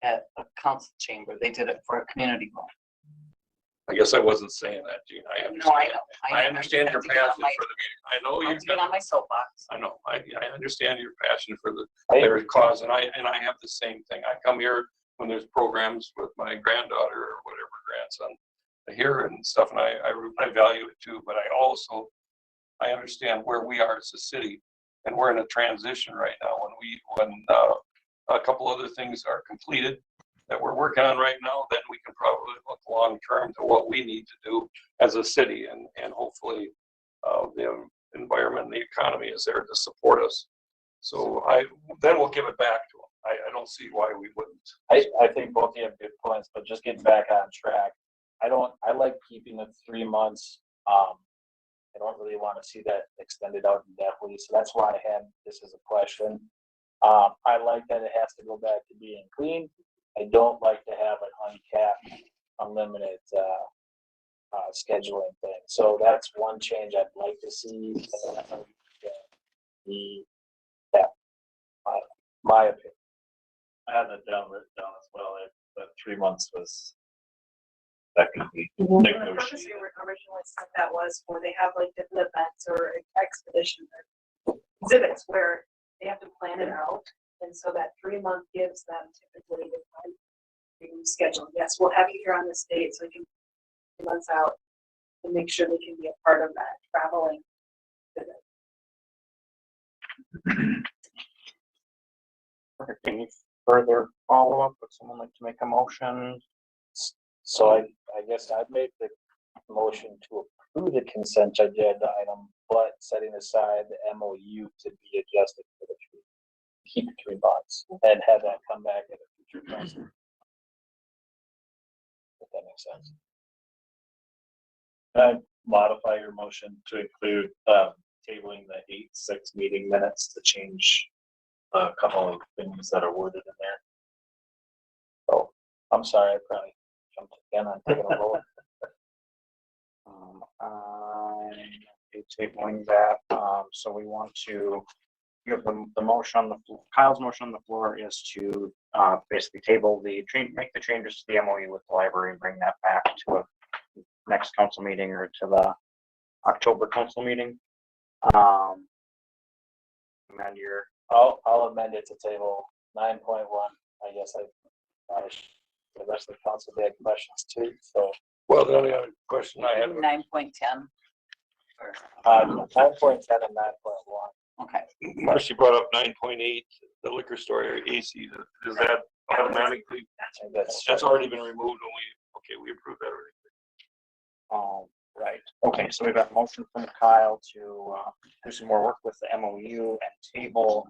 a council chamber. They did it for a community home. I guess I wasn't saying that, Gene. I No, understand. I know. I understand your I'm to get on passion my- for the meeting. I know I'm you've to get got, on my soapbox. I know, I understand your passion for their cause, and I have the same thing. I come here when there's programs with my granddaughter or whatever grandson here and stuff, and I value it too, but I understand where we are as a city, and we're in a transition right now when a couple other things are completed that we're working on right now, then we can probably look long-term to what we need to do as a city, and hopefully the environment and the economy is there to support us. So then we'll give it back to them. I don't see why we wouldn't. I think both of you have good points, but just getting back on track, I like keeping it 3 months. I don't really want to see that extended out indefinitely, so that's why I had this as a question. I like that it has to go back to being clean. I don't like to have an uncapped, unlimited scheduling thing. So that's one change I'd like to see. My opinion. I had that written down as well. That 3 months was, that could be The purpose negotiated. we originally said that was for they have like different events or expeditions or exhibits where they have to plan it out. And so that 3 month gives them typically the time to schedule. Yes, we'll have you here on this date so you can 3 months out and make sure they can be a part of that traveling. Any further follow-up? Would someone like to make a motion? So I guess I'd make the motion to approve the consent agenda item, but setting aside the MOU to be adjusted for the three, keep the 3 months and have that come back at a future council. If that makes sense. Can I modify your motion to include, tabling the 8/6 meeting minutes to change a couple of things that are worded in there? Oh, I'm sorry, I probably jumped again on taking a roll. I'm tabling that, so we want to, you have the motion on the, Kyle's motion on the floor is to, basically table the change, make the changes to the MOU with the library and bring that back to a next council meeting or to the October council meeting. Amend your, I'll amend it to table 9.1. I guess the rest of the council they had questions too, so. Well, the only other question I have, 9.10. 9.10 and 9.1. Okay. Marcy brought up 9.8, the liquor store area AC, does that automatically, that's already been removed when we approved that already. right, okay, so we've got a motion from Kyle to, do some more work with the MOU and table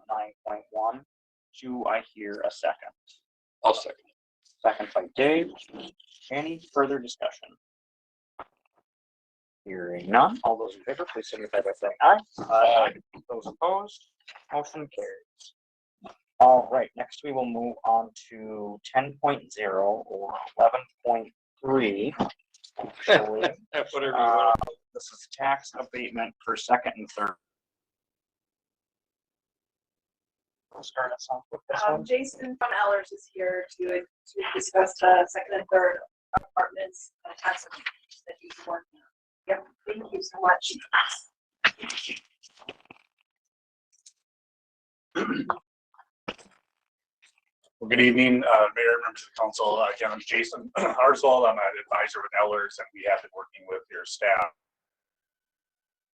9.1. Do I hear a second? I'll second. Second by Dave. Any further discussion? Hearing none. All those in favor, please signify by saying aye. Aye. Those opposed, motion carries. All right, next we will move on to 10.0 or 11.3. Actually, Whatever you want. this is tax abatement for second and third. We'll start us off with this one. Jason from Ellers is here to discuss the second and third apartments, tax abatements that he's working on. Yep, thank you so much. Well, good evening, Mayor, members of the council. Again, I'm Jason Arsvold. I'm an advisor with Ellers, and we have been working with your staff.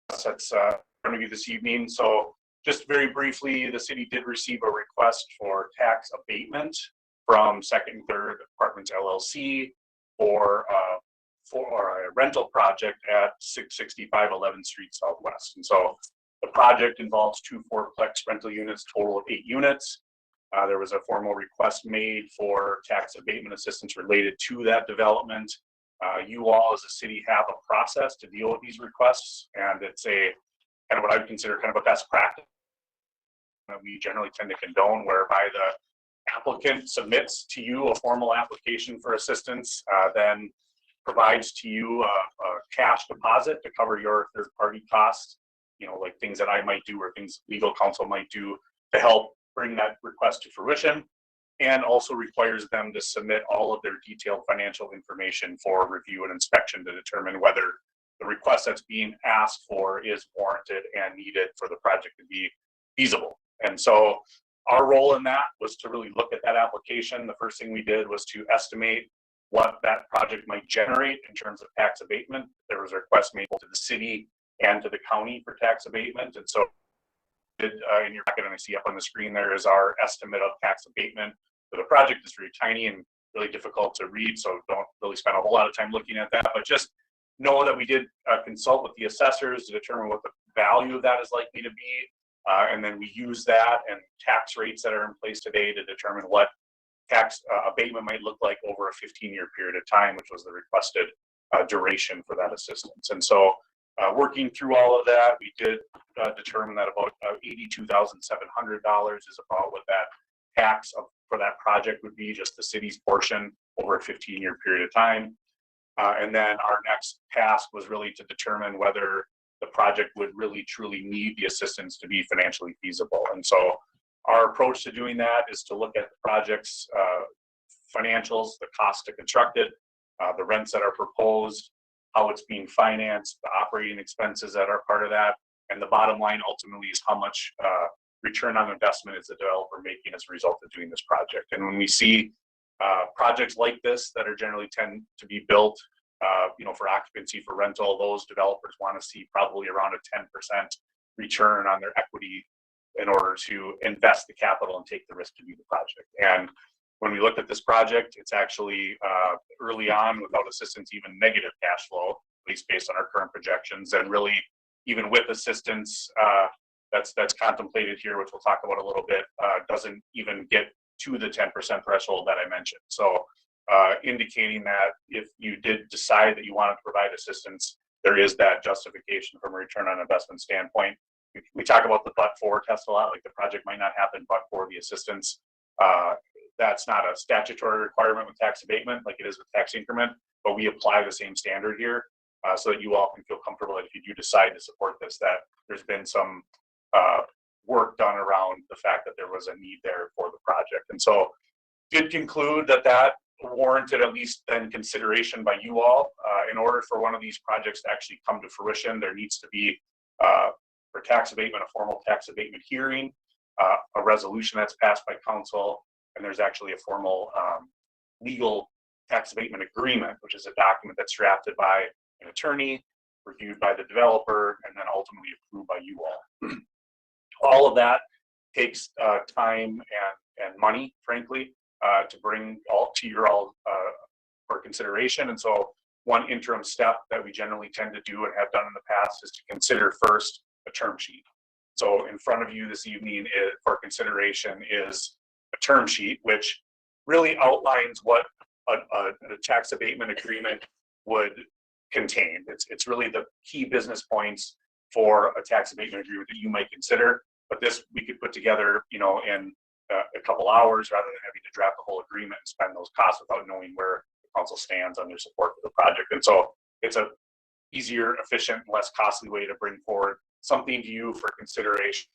That's going to be this evening. So just very briefly, the city did receive a request for tax abatement from Second and Third Apartments LLC for a rental project at 665 11th Street Southwest. And so the project involves 2 4-plex rental units, total of 8 units. There was a formal request made for tax abatement assistance related to that development. You all as a city have a process to deal with these requests, and it's a kind of what I would consider kind of a best practice that we generally tend to condone, whereby the applicant submits to you a formal application for assistance, then provides to you a cash deposit to cover your third-party costs, you know, like things that I might do or things legal counsel might do to help bring that request to fruition, and also requires them to submit all of their detailed financial information for review and inspection to determine whether the request that's being asked for is warranted and needed for the project to be feasible. And so our role in that was to really look at that application. The first thing we did was to estimate what that project might generate in terms of tax abatement. There was a request made to the city and to the county for tax abatement. And so in your packet, and I see up on the screen, there is our estimate of tax abatement for the project. Is very tiny and really difficult to read, so don't really spend a whole lot of time looking at that, but just know that we did consult with the assessors to determine what the value of that is likely to be. And then we use that and tax rates that are in place today to determine what tax abatement might look like over a 15-year period of time, which was the requested duration for that assistance. And so working through all of that, we did determine that about $82,700 is about what that tax for that project would be, just the city's portion over a 15-year period of time. And then our next task was really to determine whether the project would really truly need the assistance to be financially feasible. And so our approach to doing that is to look at the project's financials, the cost to construct it, the rents that are proposed, how it's being financed, the operating expenses that are part of that, and the bottom line ultimately is how much return on investment is the developer making as a result of doing this project. And when we see projects like this that are generally tend to be built, you know, for occupancy, for rental, those developers want to see probably around a 10% return on their equity in order to invest the capital and take the risk to do the project. And when we looked at this project, it's actually early on, without assistance, even negative cash flow. least based on our current projections. And really, even with assistance, that's contemplated here, which we'll talk about a little bit, doesn't even get to the 10% threshold that I mentioned. So indicating that if you did decide that you wanted to provide assistance, there is that justification from a return on investment standpoint. We talk about the but-for test a lot, like the project might not happen but for the assistance. That's not a statutory requirement with tax abatement like it is with tax increment, but we apply the same standard here so that you all can feel comfortable that if you do decide to support this, that there's been some work done around the fact that there was a need there for the project. And so did conclude that warranted at least then consideration by you all. In order for one of these projects to actually come to fruition, there needs to be for tax abatement, a formal tax abatement hearing, a resolution that's passed by council, and there's actually a formal legal tax abatement agreement, which is a document that's drafted by an attorney, reviewed by the developer, and then ultimately approved by you all. All of that takes time and money, frankly, to bring all to your all for consideration. And so one interim step that we generally tend to do and have done in the past is to consider first a term sheet. So in front of you this evening for consideration is a term sheet, which really outlines what a tax abatement agreement would contain. It's really the key business points for a tax abatement agreement that you might consider. But this we could put together, in a couple hours rather than having to draft the whole agreement and spend those costs without knowing where the council stands on their support for the project. And so it's a easier, efficient, less costly way to bring forward something to you for consideration.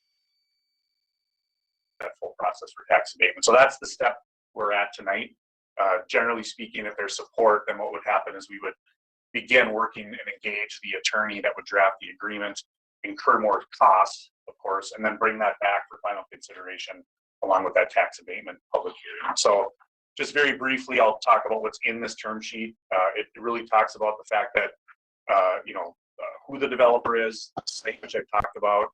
That full process for tax abatement. So that's the step we're at tonight. Generally speaking, if there's support, then what would happen is we would begin working and engage the attorney that would draft the agreement, incur more costs, of course, and then bring that back for final consideration along with that tax abatement public hearing. So just very briefly, I'll talk about what's in this term sheet. It really talks about the fact that, who the developer is, the site, which I've talked about,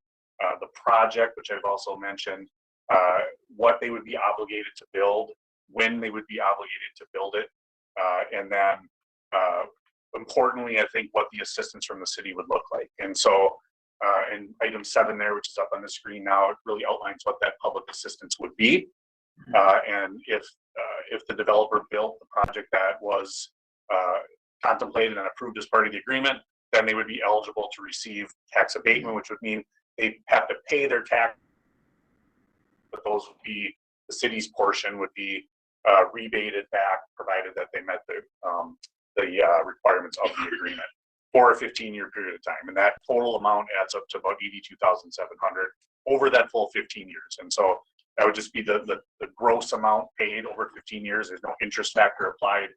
the project, which I've also mentioned, what they would be obligated to build, when they would be obligated to build it, and then importantly, I think what the assistance from the city would look like. And so in item 7 there, which is up on the screen now, it really outlines what that public assistance would be. And if the developer built the project that was contemplated and approved as part of the agreement, then they would be eligible to receive tax abatement, which would mean they have to pay their tax, but those would be, the city's portion would be rebated back, provided that they met the requirements of the agreement for a 15-year period of time. And that total amount adds up to about $82,700 over that full 15 years. And so that would just be the gross amount paid over 15 years. There's no interest factor applied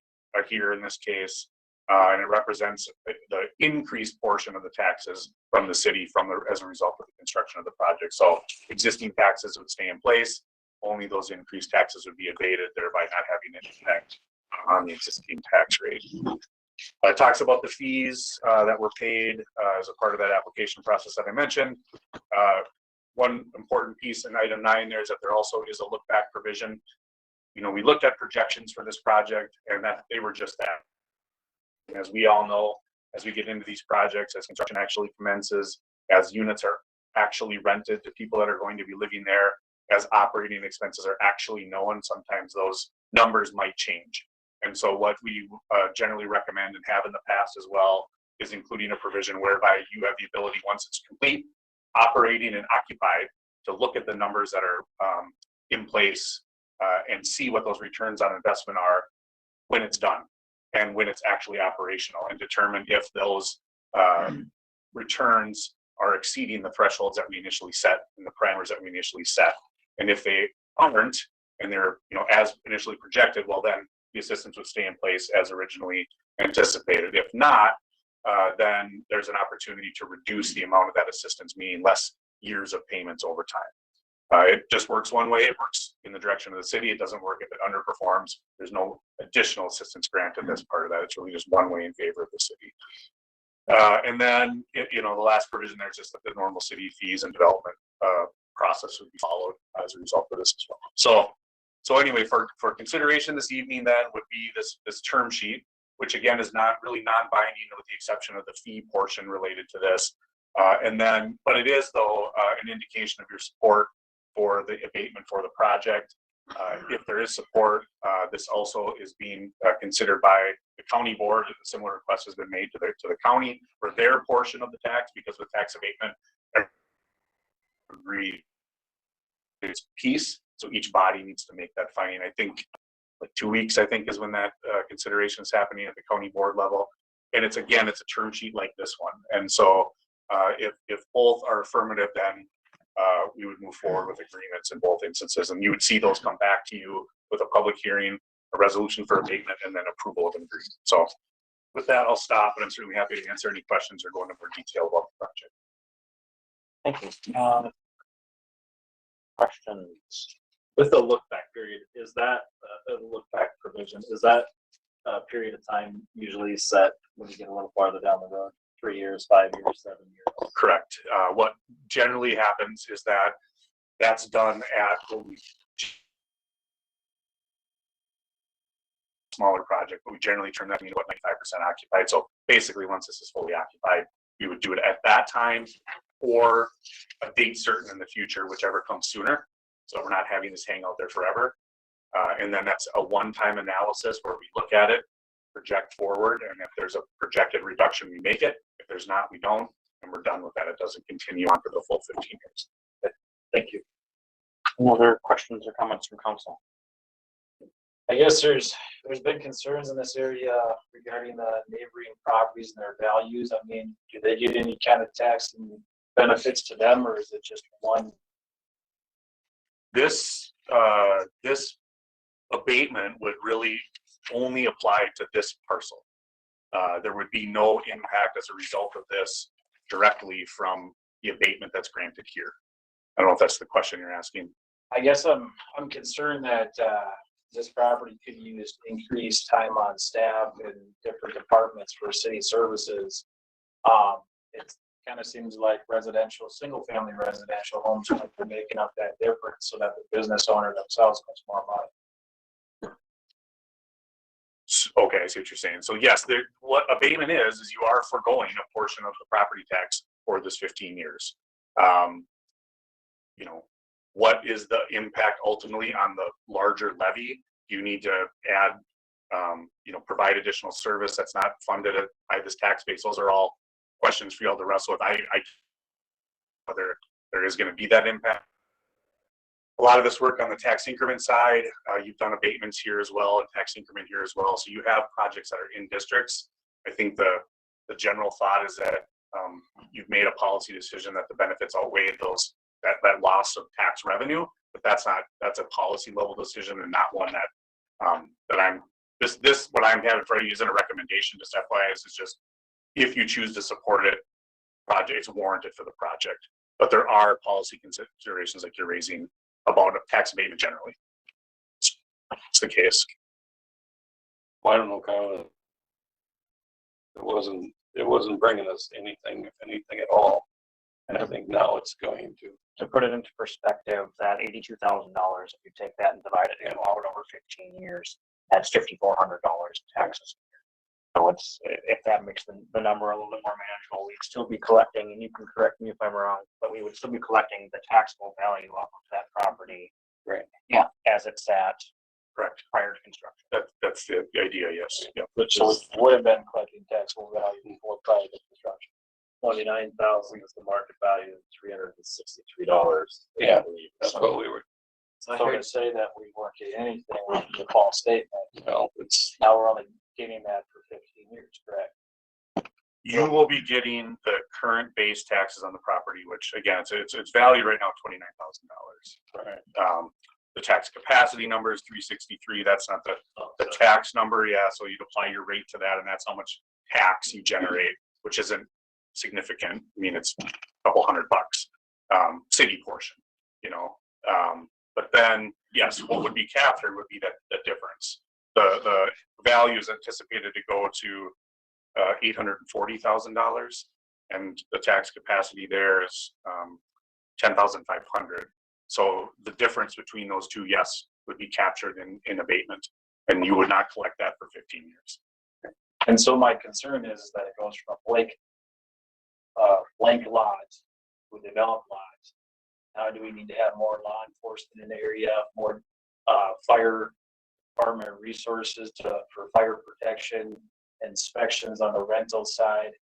here in this case. And it represents the increased portion of the taxes from the city as a result of the construction of the project. So existing taxes would stay in place. Only those increased taxes would be abated, thereby not having an impact on the existing tax rate. It talks about the fees that were paid as a part of that application process that I mentioned. One important piece in item 9 there is that there also is a look back provision. We looked at projections for this project and that they were just that. And as we all know, as we get into these projects, as construction actually commences, as units are actually rented to people that are going to be living there, as operating expenses are actually known, sometimes those numbers might change. And so what we generally recommend and have in the past as well is including a provision whereby you have the ability, once it's complete, operating and occupied, to look at the numbers that are in place and see what those returns on investment are when it's done and when it's actually operational, and determine if those returns are exceeding the thresholds that we initially set and the parameters that we initially set. And if they aren't, and they're as initially projected, well then the assistance would stay in place as originally anticipated. If not, then there's an opportunity to reduce the amount of that assistance, meaning less years of payments over time. It just works one way. It works in the direction of the city. It doesn't work if it underperforms. There's no additional assistance granted as part of that. It's really just one way in favor of the city. And then, the last provision there is just that the normal city fees and development process would be followed as a result of this as well. So anyway, for consideration this evening then would be this term sheet. which again is not really non-binding with the exception of the fee portion related to this. And then, but it is though, an indication of your support for the abatement for the project. If there is support, this also is being considered by the county board. A similar request has been made to the county for their portion of the tax, because with tax abatement, agree its piece. So each body needs to make that finding. I think like 2 weeks, I think, is when that consideration is happening at the county board level. And it's, again, it's a term sheet like this one. And so if both are affirmative, then we would move forward with agreements in both instances, and you would see those come back to you with a public hearing, a resolution for abatement, and then approval of an agreement. So with that, I'll stop, and I'm certainly happy to answer any questions or go into more detail about the project. Thank you. Questions? With the look back period, is that a look back provision? Is that a period of time usually set when you get a little farther down the road? 3 years, 5 years, 7 years? Correct. What generally happens is that that's done at smaller project, but we generally turn that into what 95% occupied. So basically, once this is fully occupied, we would do it at that time or a date certain in the future, whichever comes sooner. So we're not having this hang out there forever. And then that's a one-time analysis where we look at it, project forward, and if there's a projected reduction, we make it. If there's not, we don't, and we're done with that. It doesn't continue on for the full 15 years. Thank you. Any other questions or comments from council? I guess there's been concerns in this area regarding the neighboring properties and their values. I mean, do they get any kind of tax and benefits to them, or is it just one? This abatement would really only apply to this parcel. There would be no impact as a result of this directly from the abatement that's granted here. I don't know if that's the question you're asking. I guess I'm concerned that this property could use increased time on staff in different departments for city services. It kind of seems like single-family residential homes are making up that difference so that the business owner themselves gets more money. Okay, I see what you're saying. So yes, what abatement is you are foregoing a portion of the property tax for this 15 years. What is the impact ultimately on the larger levy? You need to add, provide additional service that's not funded by this tax base. Those are all questions for y'all to wrestle with. Whether there is going to be that impact. A lot of this work on the tax increment side, you've done abatements here as well, and tax increment here as well. So you have projects that are in districts. I think the general thought is that you've made a policy decision that the benefits outweigh that loss of tax revenue, but that's a policy level decision and not one that what I'm having for you isn't a recommendation. Just FYI, this is just if you choose to support it, it's warranted for the project. But there are policy considerations like you're raising about a tax abatement generally. It's the case. Well, I don't know, Kyle. It wasn't bringing us anything, if anything at all. And I think now it's going to. To put it into perspective, that $82,000, if you take that and divide it out over 15 years, that's $5,400 in taxes. So if that makes the number a little bit more manageable, we'd still be collecting, and you can correct me if I'm wrong, but we would still be collecting the taxable value off of that property. Right. Yeah. As it sat. Correct. Prior to construction. That's the idea, yes. Yeah. So it would have been collecting taxable value before prior to construction. 29,000 is the market value, $363. Yeah, that's what we were. So to say that we weren't getting anything with the false statement. Well, Now we're only getting that for 15 years, correct? You will be getting the current base taxes on the property, which again, it's valued right now $29,000. Right. The tax capacity number is 363. That's not the tax number. Yeah. So you'd apply your rate to that, and that's how much tax you generate, which isn't significant. I mean, it's a couple $100, city portion, but then yes, what would be captured would be the difference. The value is anticipated to go to $840,000, and the tax capacity there is 10,500. So the difference between those two, yes, would be captured in abatement, and you would not collect that for 15 years. And so my concern is that it goes from a blank lot to a developed lot. Now, do we need to have more law enforcement in the area, more fire department resources for fire protection, inspections on the rental side,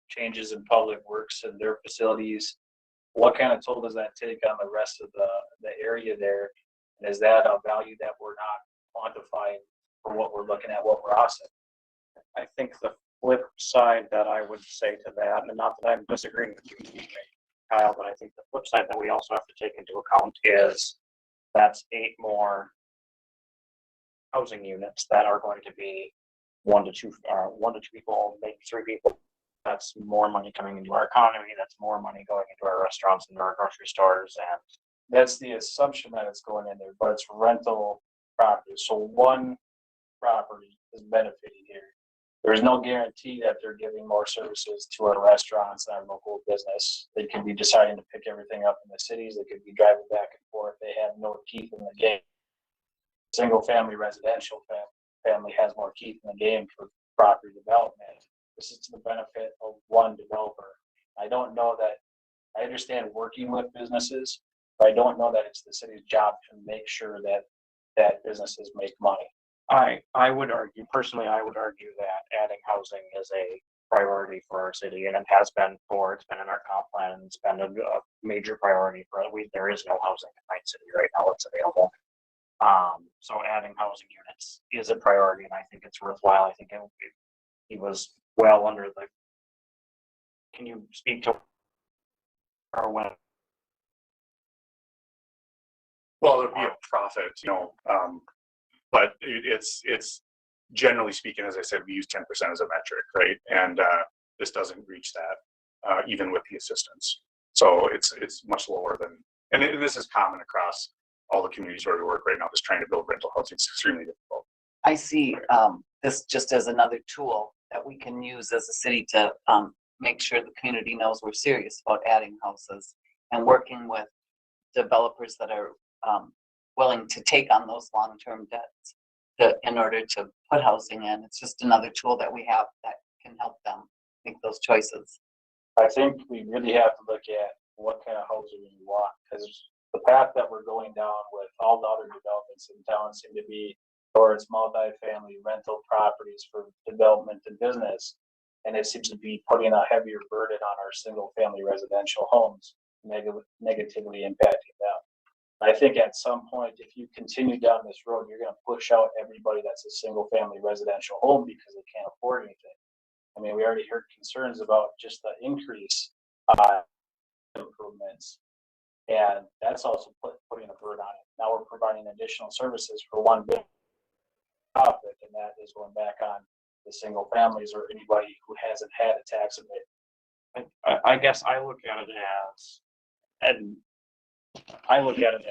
changes in public works and their facilities? What kind of toll does that take on the rest of the area there? And is that a value that we're not quantifying for what we're looking at, what we're offsetting? I think the flip side that I would say to that, and not that I'm disagreeing with you, Kyle, but I think the flip side that we also have to take into account is that's 8 more housing units that are going to be 1 to 2 people, maybe 3 people. That's more money coming into our economy. That's more money going into our restaurants and our grocery stores. And That's the assumption that it's going in there, but it's rental property. So one property is benefiting here. There's no guarantee that they're giving more services to our restaurants and our local business. They could be deciding to pick everything up in the cities. They could be driving back and forth. They have no teeth in the game. Single family residential family has more teeth in the game for property development. This is to the benefit of one developer. I don't know that, I understand working with businesses, but I don't know that it's the city's job to make sure that businesses make money. I would argue, personally, I would argue that adding housing is a priority for our city, and it has been it's been in our comp plan, and it's been a major priority for us. There is no housing in Pine City right now that's available. So adding housing units is a priority, and I think it's worthwhile. I think he was well under the, can you speak to, or when? Well, there'd be a profit, but it's generally speaking, as I said, we use 10% as a metric, right? And this doesn't reach that, even with the assistance. So it's much lower than, and this is common across all the communities where we work right now. Just trying to build rental housing is extremely difficult. I see this just as another tool that we can use as a city to make sure the community knows we're serious about adding houses and working with developers that are willing to take on those long-term debts in order to put housing in. It's just another tool that we have that can help them make those choices. I think we really have to look at what kind of housing we want, because the path that we're going down with all the other developments in town seem to be towards multifamily rental properties for development and business. And it seems to be putting a heavier burden on our single family residential homes, negatively impacting them. I think at some point, if you continue down this road, you're going to push out everybody that's a single family residential home because they can't afford anything. I mean, we already heard concerns about just the increase improvements, and that's also putting a burden on it. Now we're providing additional services for one big profit, and that is going back on the single families or anybody who hasn't had a tax abatement. I guess I look at it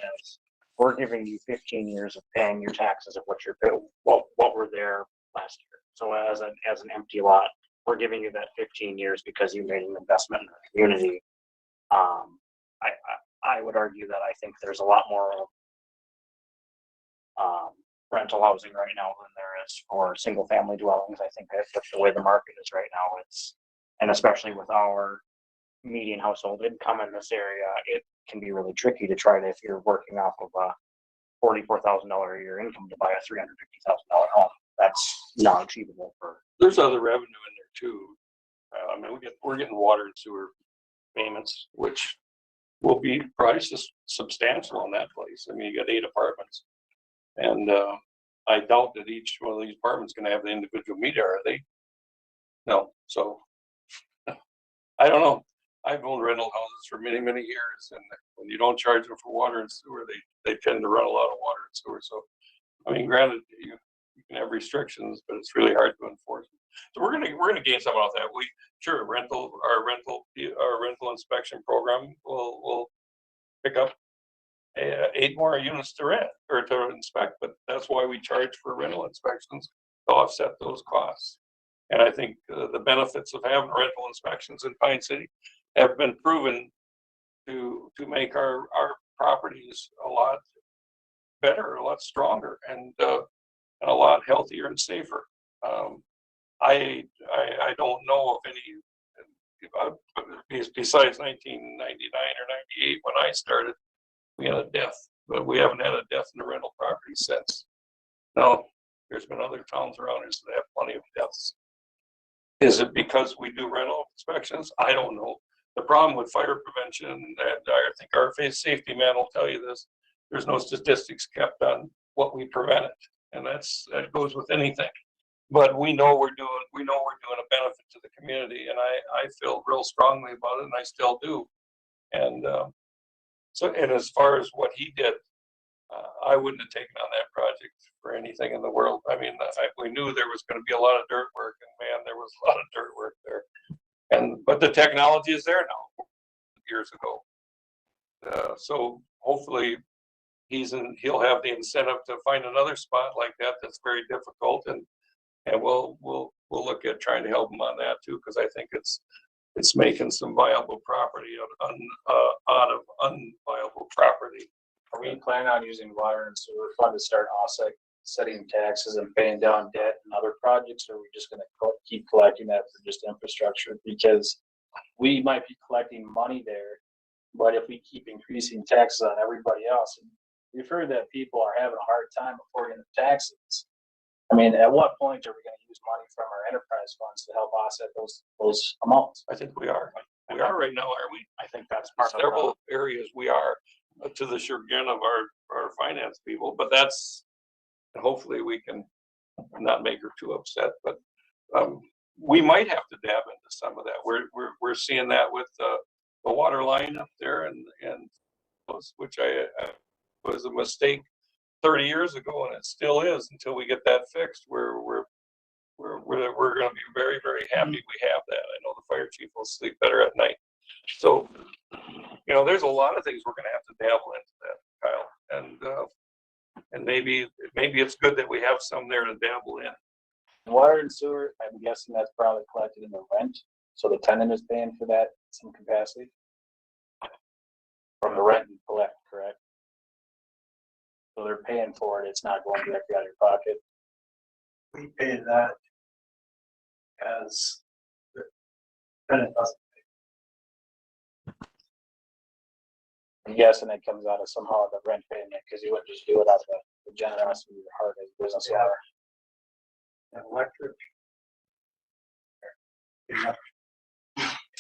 as we're giving you 15 years of paying your taxes of what you're what were there last year. So as an empty lot, we're giving you that 15 years because you made an investment in the community. I would argue that I think there's a lot more rental housing right now than there is for single family dwellings. I think that's the way the market is right now. And especially with our median household income in this area, it can be really tricky to try to, if you're working off of a $44,000 a year income, to buy a $350,000 home. That's not achievable for. There's other revenue in there too. I mean, we're getting water and sewer payments, which will be priced as substantial in that place. I mean, you got 8 apartments, and I doubt that each one of these apartments going to have the individual meter. Are they? No. So I don't know. I've owned rental houses for many, many years, and when you don't charge them for water and sewer, they tend to run a lot of water and sewer. So, I mean, granted, you can have restrictions, but it's really hard to enforce them. So we're gonna gain some off that. Our rental inspection program will pick up 8 more units to rent or to inspect, but that's why we charge for rental inspections to offset those costs. And I think the benefits of having rental inspections in Pine City have been proven to make our properties a lot better, a lot stronger, and a lot healthier and safer. I don't know of any, besides 1999 or 98, when I started, we had a death, but we haven't had a death in the rental property since. Now, there's been other towns around us that have plenty of deaths. Is it because we do rental inspections? I don't know. The problem with fire prevention, and I think our safety man will tell you this, there's no statistics kept on what we prevented. And that goes with anything. But we know we're doing a benefit to the community, and I feel real strongly about it, and I still do. And and as far as what he did, I wouldn't have taken on that project for anything in the world. I mean, we knew there was going to be a lot of dirt work, and man, there was a lot of dirt work there. But the technology is there now, years ago. So hopefully he'll have the incentive to find another spot like that that's very difficult, and we'll look at trying to help him on that too, because I think it's making some viable property out of unviable property. Are we planning on using water and sewer fund to start offsetting taxes and paying down debt and other projects, or are we just gonna keep collecting that for just infrastructure? Because we might be collecting money there, but if we keep increasing taxes on everybody else, and we've heard that people are having a hard time affording the taxes. I mean, at what point are we gonna use money from our enterprise funds to help offset those amounts? I think we are. We are right now, aren't we? I think that's part of Several areas we are, to the chagrin of our finance people, but hopefully we can not make her too upset, but we might have to dab into some of that. We're seeing that with the water line up there, and which I was a mistake 30 years ago, and it still is until we get that fixed. We're going to be very, very happy we have that. I know the fire chief will sleep better at night. So, there's a lot of things we're going to have to dabble into that, Kyle, and maybe it's good that we have some there to dabble in. Water and sewer, I'm guessing that's probably collected in the rent, so the tenant is paying for that some capacity from the rent you collect, correct? So they're paying for it, it's not going directly out of your pocket. We pay that as the tenant doesn't. I'm guessing it comes out of somehow the rent payment, because you wouldn't just do it out of the generosity of your heart as a business owner. And electric.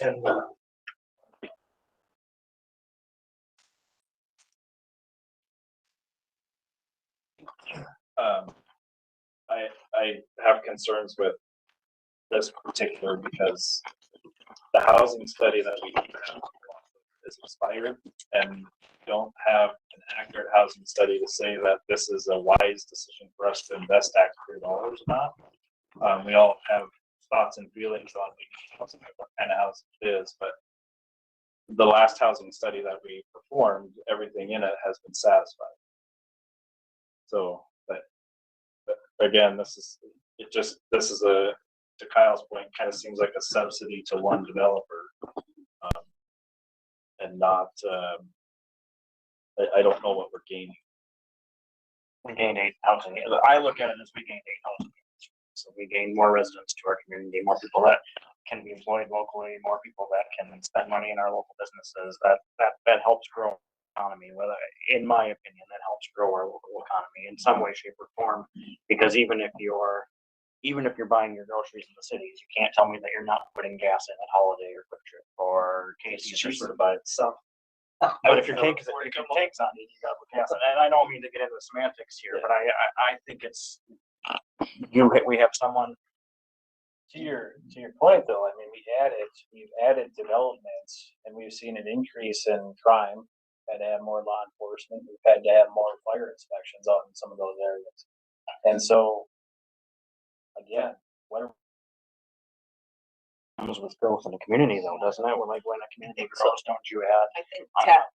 And I have concerns with this particular because the housing study that we have is expired, and don't have an accurate housing study to say that this is a wise decision for us to invest taxpayer dollars or not. We all have thoughts and feelings on what kind of house it is, but the last housing study that we performed, everything in it has been satisfied. So, but again, this is to Kyle's point, kind of seems like a subsidy to one developer, and not. I don't know what we're gaining. We gained 8 housing. I look at it as we gained 8 housing. So we gain more residents to our community, more people that can be employed locally, more people that can spend money in our local businesses. That helps grow the economy. In my opinion, that helps grow our local economy in some way, shape, or form. Because even if you're buying your groceries in the cities, you can't tell me that you're not putting gas in at Holiday or Quick Trip or Casey's or sort of by itself. But if your tank's on it, you got to put gas in. And I don't mean to get into the semantics here, but I think it's we have someone. To your point though, I mean, we've added developments, and we've seen an increase in crime. Had to have more law enforcement. We've had to have more fire inspections out in some of those areas. And so, again, what comes with growth in the community, though, doesn't it? We're like, when a community grows, don't you add?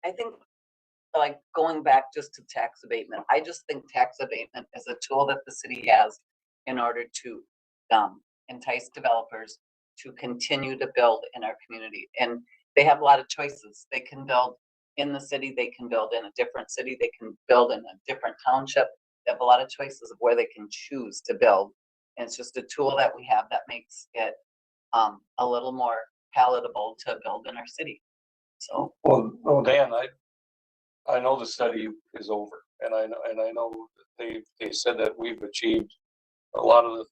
I think like going back just to tax abatement, I just think tax abatement is a tool that the city has in order to entice developers to continue to build in our community. And they have a lot of choices. They can build in the city, they can build in a different city, they can build in a different township. They have a lot of choices of where they can choose to build. And it's just a tool that we have that makes it a little more palatable to build in our city. So, Well, Dan, I know the study is over, and I know that they said that we've achieved a lot of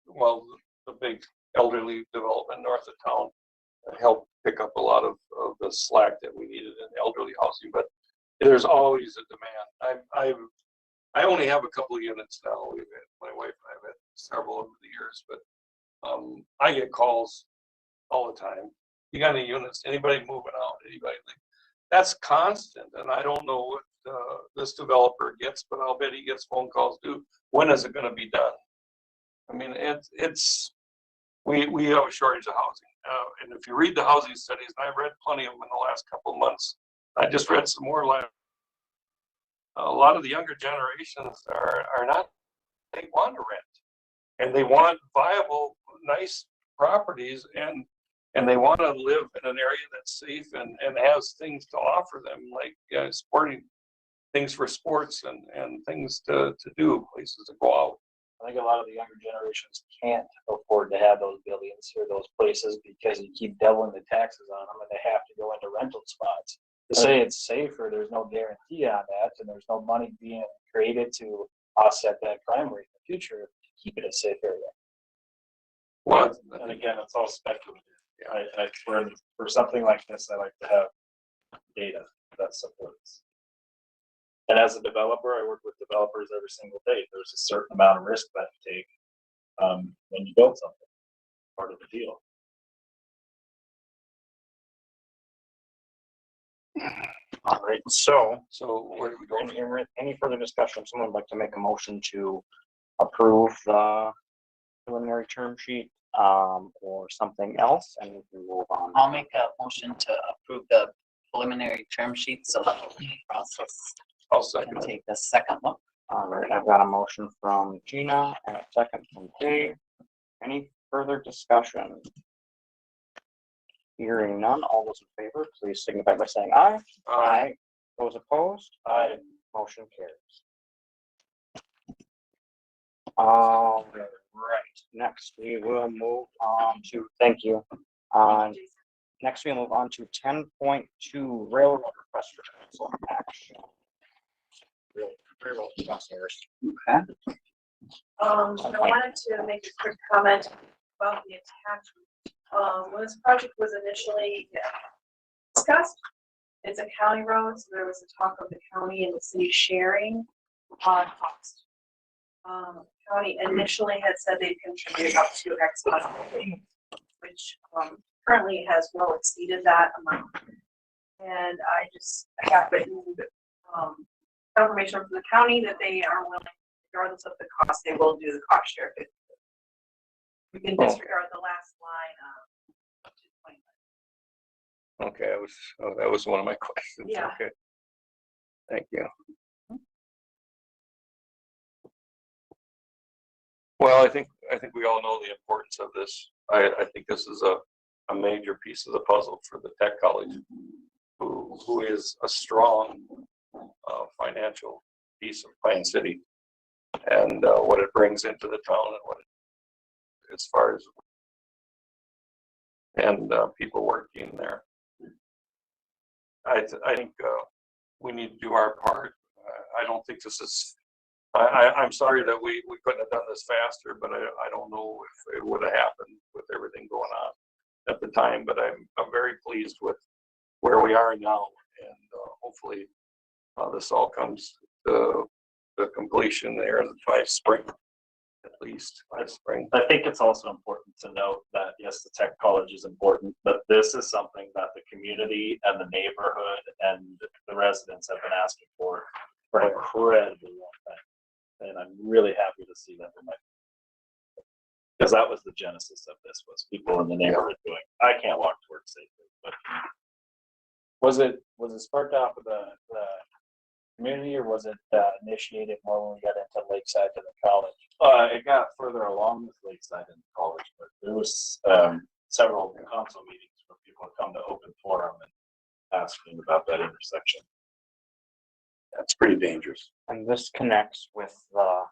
the big elderly development north of town helped pick up a lot of the slack that we needed in elderly housing, but there's always a demand. I only have a couple of units now. My wife and I have had several over the years, but I get calls all the time. You got any units? Anybody moving out? Anybody? That's constant, and I don't know what this developer gets, but I'll bet he gets phone calls too. When is it going to be done? I mean, we have a shortage of housing, and if you read the housing studies, and I've read plenty of them in the last couple of months, I just read some more. A lot of the younger generations are not. They want to rent, and they want viable, nice properties, and they want to live in an area that's safe and has things to offer them, like sporting things for sports and things to do, places to go out. I think a lot of the younger generations can't afford to have those buildings or those places because you keep doubling the taxes on them and they have to go into rental spots. To say it's safer, there's no guarantee on that, and there's no money being created to offset that crime rate in the future to keep it a safe area. Well, and again, it's all speculative. For something like this, I like to have data that supports. And as a developer, I work with developers every single day. There's a certain amount of risk that you take when you build something, part of the deal. All right, so where do we go? Any further discussion? Someone would like to make a motion to approve the preliminary term sheet, or something else, and we can move on. I'll make a motion to approve the preliminary term sheet so that the process I'll second can take the second look. All right, I've got a motion from Gina and a second from Dave. Any further discussion? Hearing none, all those in favor, please signify by saying aye. Aye. Those opposed? Aye. Motion carries. All right, next we will move on to, thank you. Next we move on to 10.2 railroad request for council action. Railroad commissioners. Okay. I wanted to make a quick comment about the attachment. When this project was initially discussed, it's a county road, so there was a talk of the county and the city sharing on cost. County initially had said they'd contribute up to X amount, which currently has well exceeded that amount. And I got written confirmation from the county that they are willing, regardless of the cost, they will do the cost share. We can disregard the last line of 2.9. Okay, that was one of my questions. Yeah. Okay. Thank you. Well, I think we all know the importance of this. I think this is a major piece of the puzzle for the tech college, who is a strong financial piece of Pine City, and what it brings into the town, and what it, as far as people working there. I think we need to do our part. I don't think this is. I'm sorry that we couldn't have done this faster, but I don't know if it would have happened with everything going on at the time. But I'm very pleased with where we are now, and hopefully this all comes to the completion there by spring, at least by spring. I think it's also important to note that yes, the tech college is important, but this is something that the community and the neighborhood and the residents have been asking for an incredibly long time. And I'm really happy to see that because that was the genesis of this, was people in the neighborhood doing, I can't walk to work safely. But Was it sparked off of the community, or was it initiated more when we got into Lakeside to the college? it got further along with Lakeside and college, but there was several council meetings where people would come to open forum and asking about that intersection. That's pretty dangerous. And this connects with the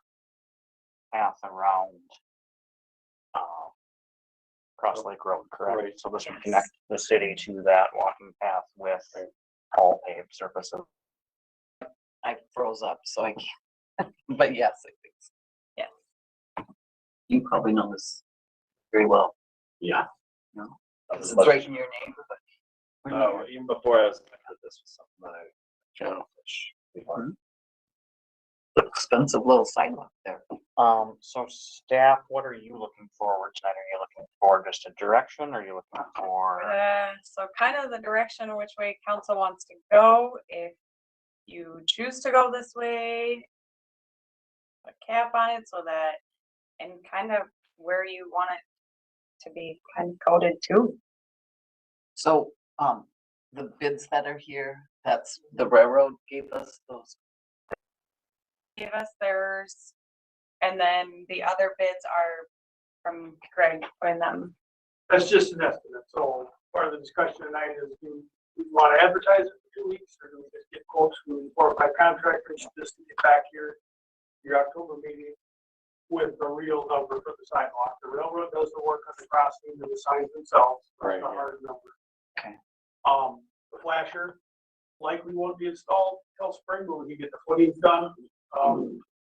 path around Cross Lake Road, correct? Right. So this would connect the city to that walking path with all paved surfaces. I froze up, so I can't, but yes, I think so. Yes. You probably know this very well. Yeah. No, it's right in your neighborhood. Oh, even before I was, this was something that I accomplished before. Expensive little sidewalk there. So staff, what are you looking forward tonight? Are you looking for just a direction? Or are you looking for? So kind of the direction which way council wants to go. If you choose to go this way, a cap on it so that, and kind of where you want it to be kind of coded too. So, the bids that are here, that's the railroad gave us those. Give us theirs, and then the other bids are from Greg putting them. That's just an estimate, so part of the discussion tonight is, do we want to advertise it for 2 weeks, or do we just get quotes from 4 or 5 contractors just to get back here, your October meeting, with the real number for the sidewalk? The railroad does the work on the crossing and the signs themselves, that's the hard number. Okay. The flasher likely won't be installed till spring, but we can get the footings done,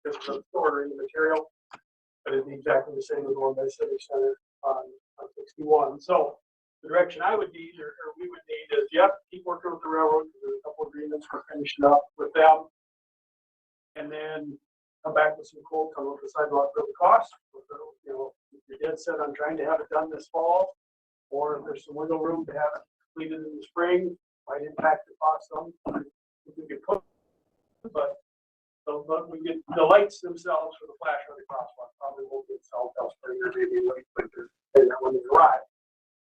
just for ordering the material. But it'd be exactly the same as the one by Civic Center on 61. So the direction I would need, or we would need is, yep, keep working with the railroad, because there's a couple agreements we're finishing up with them. And then come back with some quotes on what the sidewalk really costs. You know, if you're dead set on trying to have it done this fall, or if there's some wiggle room to have it completed in the spring, might impact the cost some. We could put, but we get the lights themselves for the flash on the crosswalk probably won't get installed till spring or maybe late winter, depending on when they arrive.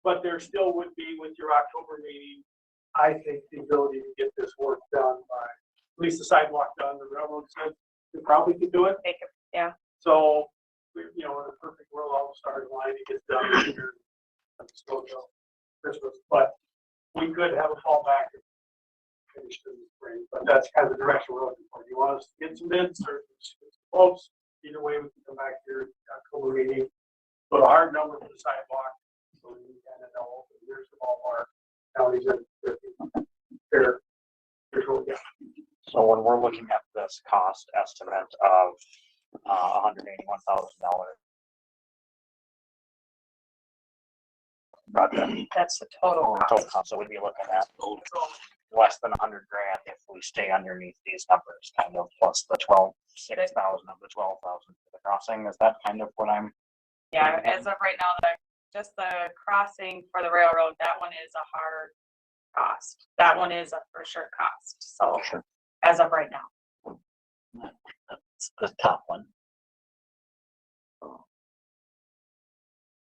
But there still would be, with your October meeting, I think, the ability to get this work done by, at least the sidewalk done. The railroad said we probably could do it. Yeah. So, you know, in a perfect world, I'll start in line to get done here. Still till Christmas, but we could have a fallback and finish in the spring. But that's kind of the direction we're looking for. You want us to get some bids or some quotes? Either way, we can come back here October meeting, put a hard number for the sidewalk, so we kind of know here's the ballpark. Counties are there. Here's what we got. So when we're looking at this cost estimate of $181,000. That's the total cost. So we'd be looking at less than $100,000 if we stay underneath these numbers, kind of plus the 6,000 of the 12,000 for the crossing. Is that kind of what I'm? Yeah, as of right now, just the crossing for the railroad, that one is a hard cost. That one is a for sure cost. So as of right now. That's the top one. Oh,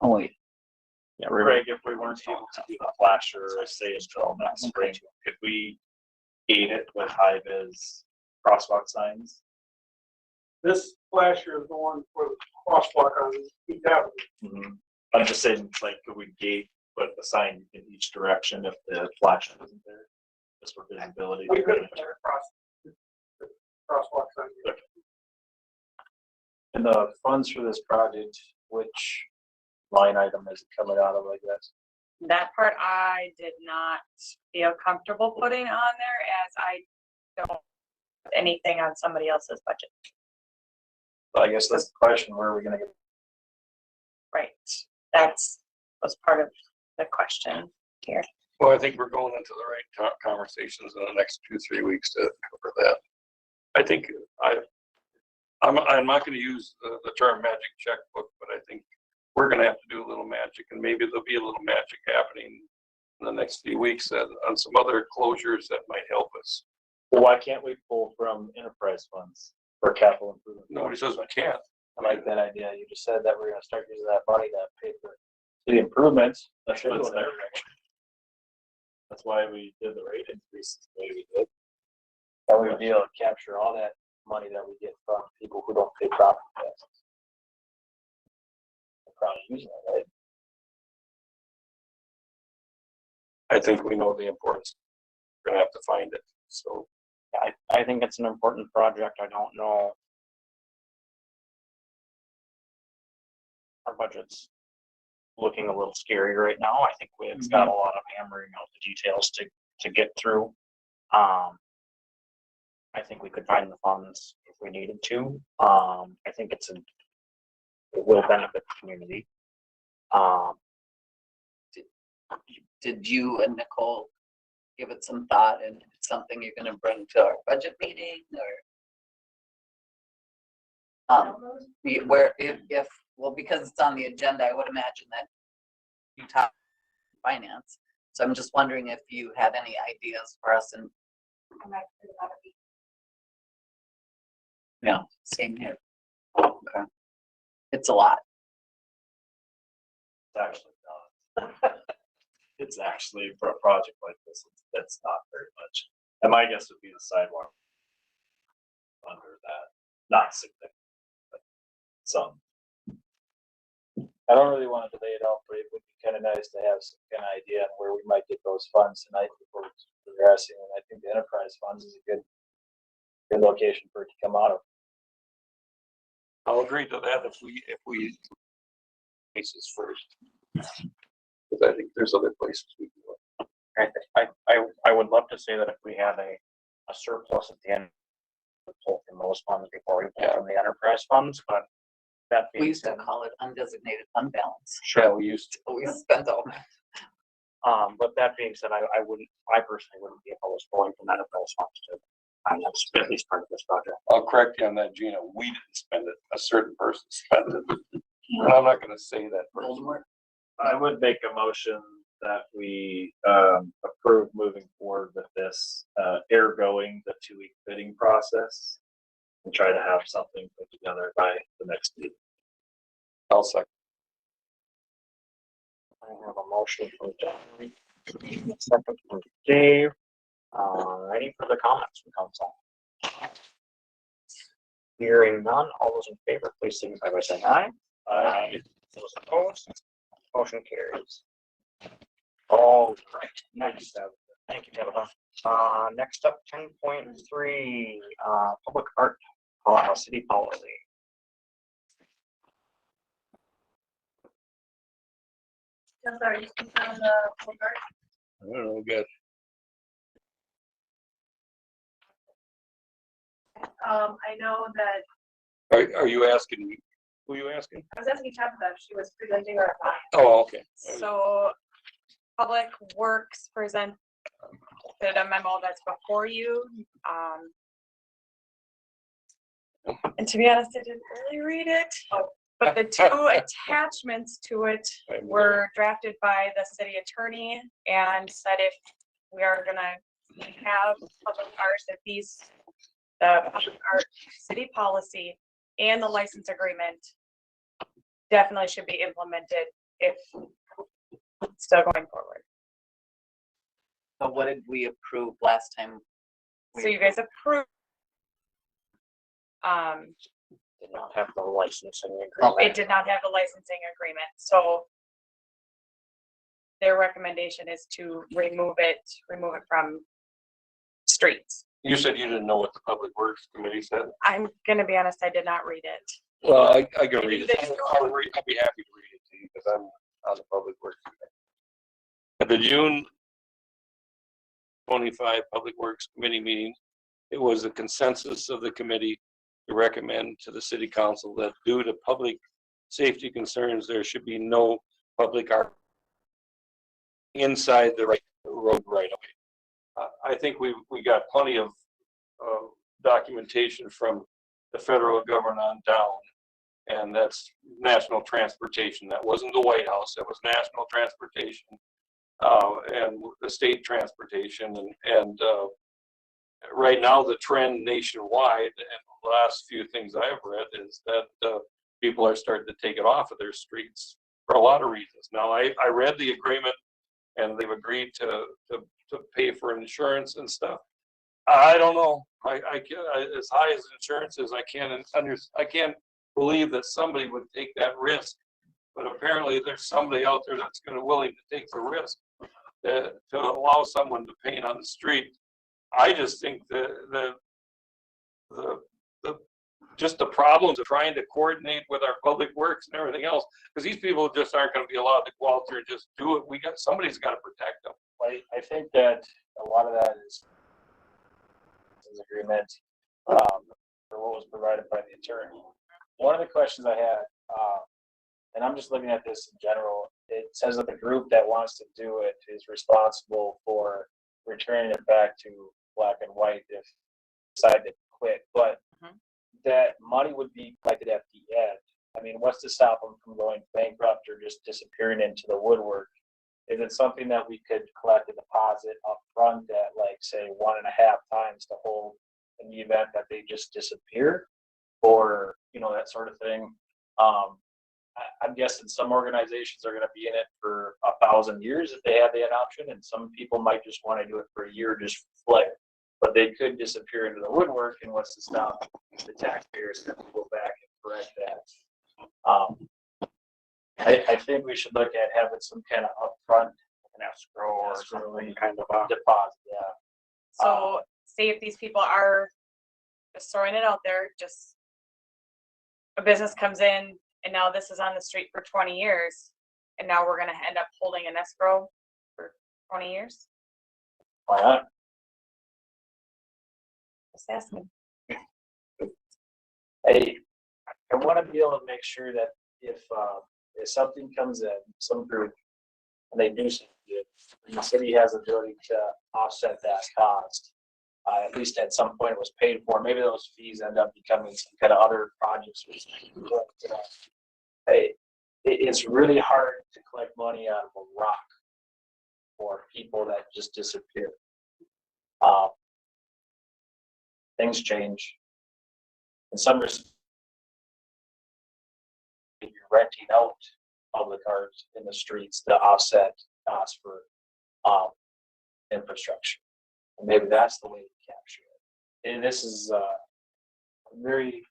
wait. Yeah, Greg, if we weren't able to do the flasher, say until next spring, could we gate it with high vis crosswalk signs? This flasher is the one for the crosswalk on East Avenue. I'm just saying, like, could we gate, put a sign in each direction if the flash isn't there? Just for visibility. We could have put it crosswalk sign. And the funds for this project, which line item is it coming out of, I guess? That part I did not feel comfortable putting on there, as I don't have anything on somebody else's budget. So I guess that's the question, where are we gonna get? Right. Was part of the question here. Well, I think we're going into the right conversations in the next 2-3 weeks to cover that. I think I'm not gonna use the term magic checkbook, but I think we're gonna have to do a little magic, and maybe there'll be a little magic happening in the next few weeks on some other closures that might help us. Well, why can't we pull from enterprise funds for capital improvement? Nobody says we can't. I like that idea. You just said that we're gonna start using that money to pay for city improvements. That should go in that direction. That's why we did the rate increases the way we did. And we would be able to capture all that money that we get from people who don't pay property taxes. We're probably using it, right? I think we know the importance. We're gonna have to find it, so. I think it's an important project. I don't know. Our budget's looking a little scary right now. I think it's got a lot of hammering out the details to get through. I think we could find the funds if we needed to. I think it will benefit the community. Did you and Nicole give it some thought, and it's something you're gonna bring to our budget meeting, or? Where, if, well, because it's on the agenda, I would imagine that you talk finance. So I'm just wondering if you had any ideas for us, and yeah, same here. Okay. It's a lot. It's actually not. It's actually for a project like this, that's not very much. And my guess would be the sidewalk under that, not significant, but some. I don't really want to delay it out, but it would be kind of nice to have some kind of idea on where we might get those funds tonight before progressing. And I think the enterprise funds is a good location for it to come out of. I'll agree to that if we places first. Because I think there's other places we can look. I would love to say that if we had a surplus at the end, we'd pull from those funds before we pull from the enterprise funds, but that We being used to said, call it undesignated fund balance. sure, we used to. We spent all that. but that being said, I personally wouldn't be opposed to pulling from enterprise funds to finance at least part of this project. I'll correct you on that, Gina. We didn't spend it. A certain person spent it. And I'm not gonna say that person. I would make a motion that we approve moving forward with this, ergoing the 2-week bidding process and try to have something put together by the next meeting. I'll second. I have a motion from Jeremy, a second from Dave. Any further comments from council? Hearing none, all those in favor, please signify by saying aye. Aye. Those opposed, motion carries. All right, next up, thank you, Tabitha. Next up, 10.3, public art, city policy. I'm sorry, you speak on the public art? I don't know, good. I know that, Are you asking me? Who are you asking? I was asking Tabitha if she was presenting or not. Oh, okay. So Public Works presented a memo that's before you. And to be honest, I didn't really read it, but the two attachments to it were drafted by the city attorney and said if we are gonna have public art, that the public art city policy and the license agreement definitely should be implemented if still going forward. So what did we approve last time? So you guys approved. Did not have the licensing agreement. Oh, it did not have the licensing agreement, so their recommendation is to remove it from streets. You said you didn't know what the Public Works Committee said? I'm gonna be honest, I did not read it. Well, I can read it. I'll be happy to read it to you because I'm on the Public Works Committee. At the June 25 Public Works Committee meeting, it was a consensus of the committee to recommend to the city council that due to public safety concerns, there should be no public art inside the road right away. I think we got plenty of documentation from the federal government on down, and that's national transportation. That wasn't the White House, that was national transportation and the state transportation. And right now the trend nationwide, and the last few things I've read, is that people are starting to take it off of their streets for a lot of reasons. Now I read the agreement and they've agreed to pay for insurance and stuff. I don't know. I as high as insurance is, I can't believe that somebody would take that risk. But apparently there's somebody out there that's willing to take the risk to allow someone to paint on the street. I just think the just the problems of trying to coordinate with our public works and everything else, because these people just aren't gonna be allowed to go out there and just do it. Somebody's gotta protect them. I think that a lot of that is agreement, for what was provided by the attorney. One of the questions I had, and I'm just looking at this in general, it says that the group that wants to do it is responsible for returning it back to black and white if they decide to quit, but that money would be collected at the end. I mean, what's to stop them from going bankrupt or just disappearing into the woodwork? Is it something that we could collect a deposit up front at, like, say 1.5 times to hold in the event that they just disappear, or, you know, that sort of thing? I'm guessing some organizations are going to be in it for 1,000 years if they have that option, and some people might just want to do it for a year just for flair. But they could disappear into the woodwork, and what's to stop the taxpayers from having to go back and correct that? I think we should look at having some kind of upfront An escrow or something kind of a. deposit. Yeah. So say if these people are just throwing it out there, just a business comes in and now this is on the street for 20 years and now we're going to end up holding an escrow for 20 years. Why not? Just asking. I want to be able to make sure that if something comes in, some group, and they do something good, and the city has the ability to offset that cost. At least at some point it was paid for. Maybe those fees end up becoming some kind of other projects. It's really hard to collect money out of a rock for people that just disappear. Things change. In some respects, you're renting out public art in the streets to offset costs for infrastructure. And maybe that's the way to capture it. And this is very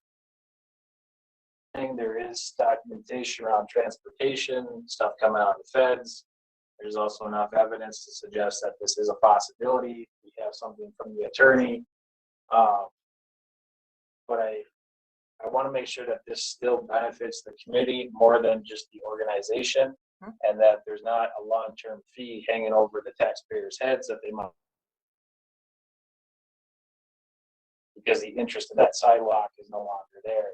thing. There is documentation around transportation, stuff coming out of the feds. There's also enough evidence to suggest that this is a possibility. We have something from the attorney. But I want to make sure that this still benefits the community more than just the organization, and that there's not a long-term fee hanging over the taxpayers' heads that they might, because the interest of that sidewalk is no longer there.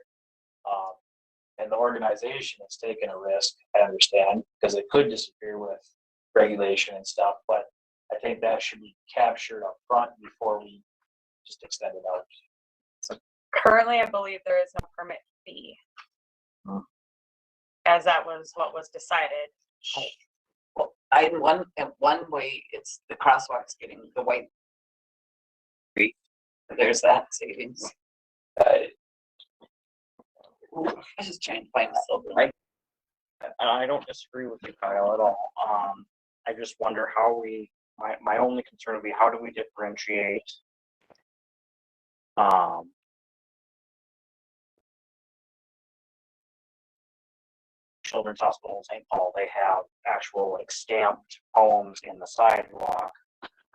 And the organization is taking a risk, I understand, because it could disappear with regulation and stuff, but I think that should be captured up front before we just extend it out. Currently, I believe there is no permit fee. As that was what was decided. Well, one way, it's the crosswalks getting the white. There's that savings. I just trying to find a silver. I don't disagree with you, Kyle, at all. I just wonder how my only concern would be, how do we differentiate Children's Hospital in St. Paul? They have actual like stamped poems in the sidewalk.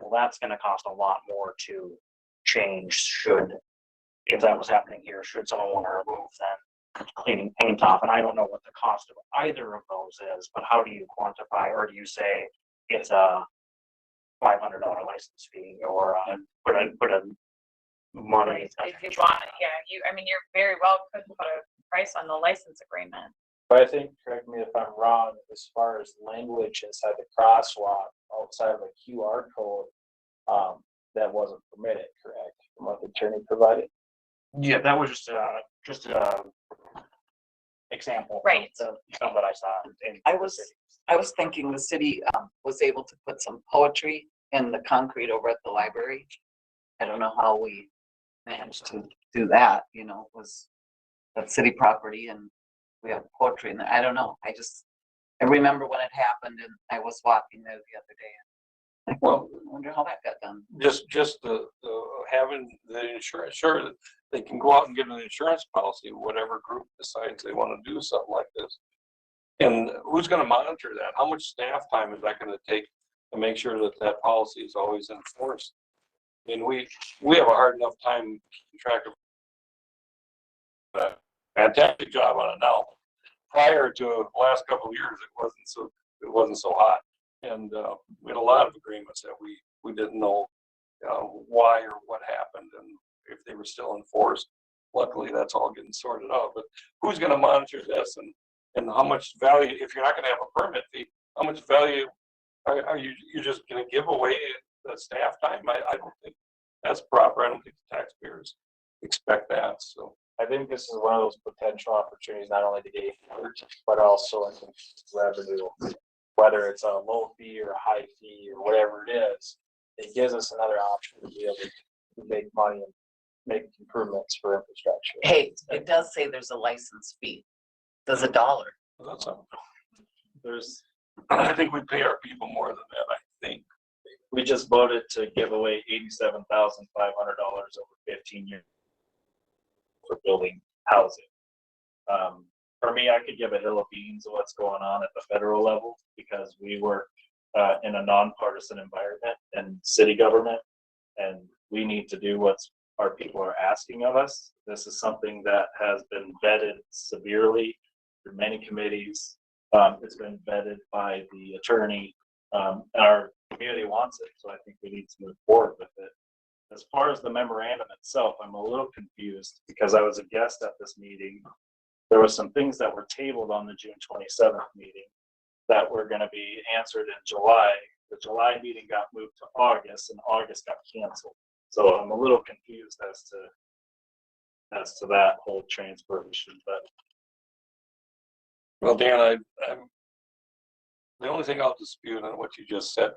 Well, that's going to cost a lot more to change if that was happening here, should someone want to remove then cleaning paint off. And I don't know what the cost of either of those is, but how do you quantify, or do you say it's a $500 license fee, or put a money? If you want, yeah, I mean, you're very well could put a price on the license agreement. But I think, correct me if I'm wrong, as far as language inside the crosswalk, outside of a QR code, that wasn't permitted, correct, from what the attorney provided? Yeah, that was just a example. Right. Of some that I saw in I was thinking the city was able to put some poetry in the concrete over at the library. I don't know how we managed to do that, it was that city property and we have poetry in there. I don't know. I remember when it happened and I was walking there the other day. Well, I wonder how that got done. Just the having the insurance, sure, they can go out and get an insurance policy, whatever group decides they want to do something like this. And who's going to monitor that? How much staff time is that going to take to make sure that that policy is always enforced? I mean, we have a hard enough time keeping track of a fantastic job on it now. Prior to the last couple of years, it wasn't so hot. And, we had a lot of agreements that we didn't know, why or what happened and if they were still enforced. Luckily, that's all getting sorted out, but who's gonna monitor this and how much value, if you're not gonna have a permit fee, how much value are you, you're just gonna give away the staff time? I don't think that's proper. I don't think the taxpayers expect that, so. I think this is one of those potential opportunities, not only to gain work, but also in revenue. Whether it's a low fee or a high fee or whatever it is, it gives us another option to be able to make money and make improvements for infrastructure. Hey, it does say there's a license fee. There's $1. That's a, I think we pay our people more than that, I think. We just voted to give away $87,500 over 15 years for building housing. For me, I could give a hill of beans of what's going on at the federal level because we work in a nonpartisan environment and city government, and we need to do what our people are asking of us. This is something that has been vetted severely through many committees. It's been vetted by the attorney, and our community wants it, so I think we need to move forward with it. As far as the memorandum itself, I'm a little confused because I was a guest at this meeting. There were some things that were tabled on the June 27th meeting that were going to be answered in July. The July meeting got moved to August, and August got canceled. So I'm a little confused as to that whole transfer issue. But Well, Dan, I'm the only thing I'll dispute on what you just said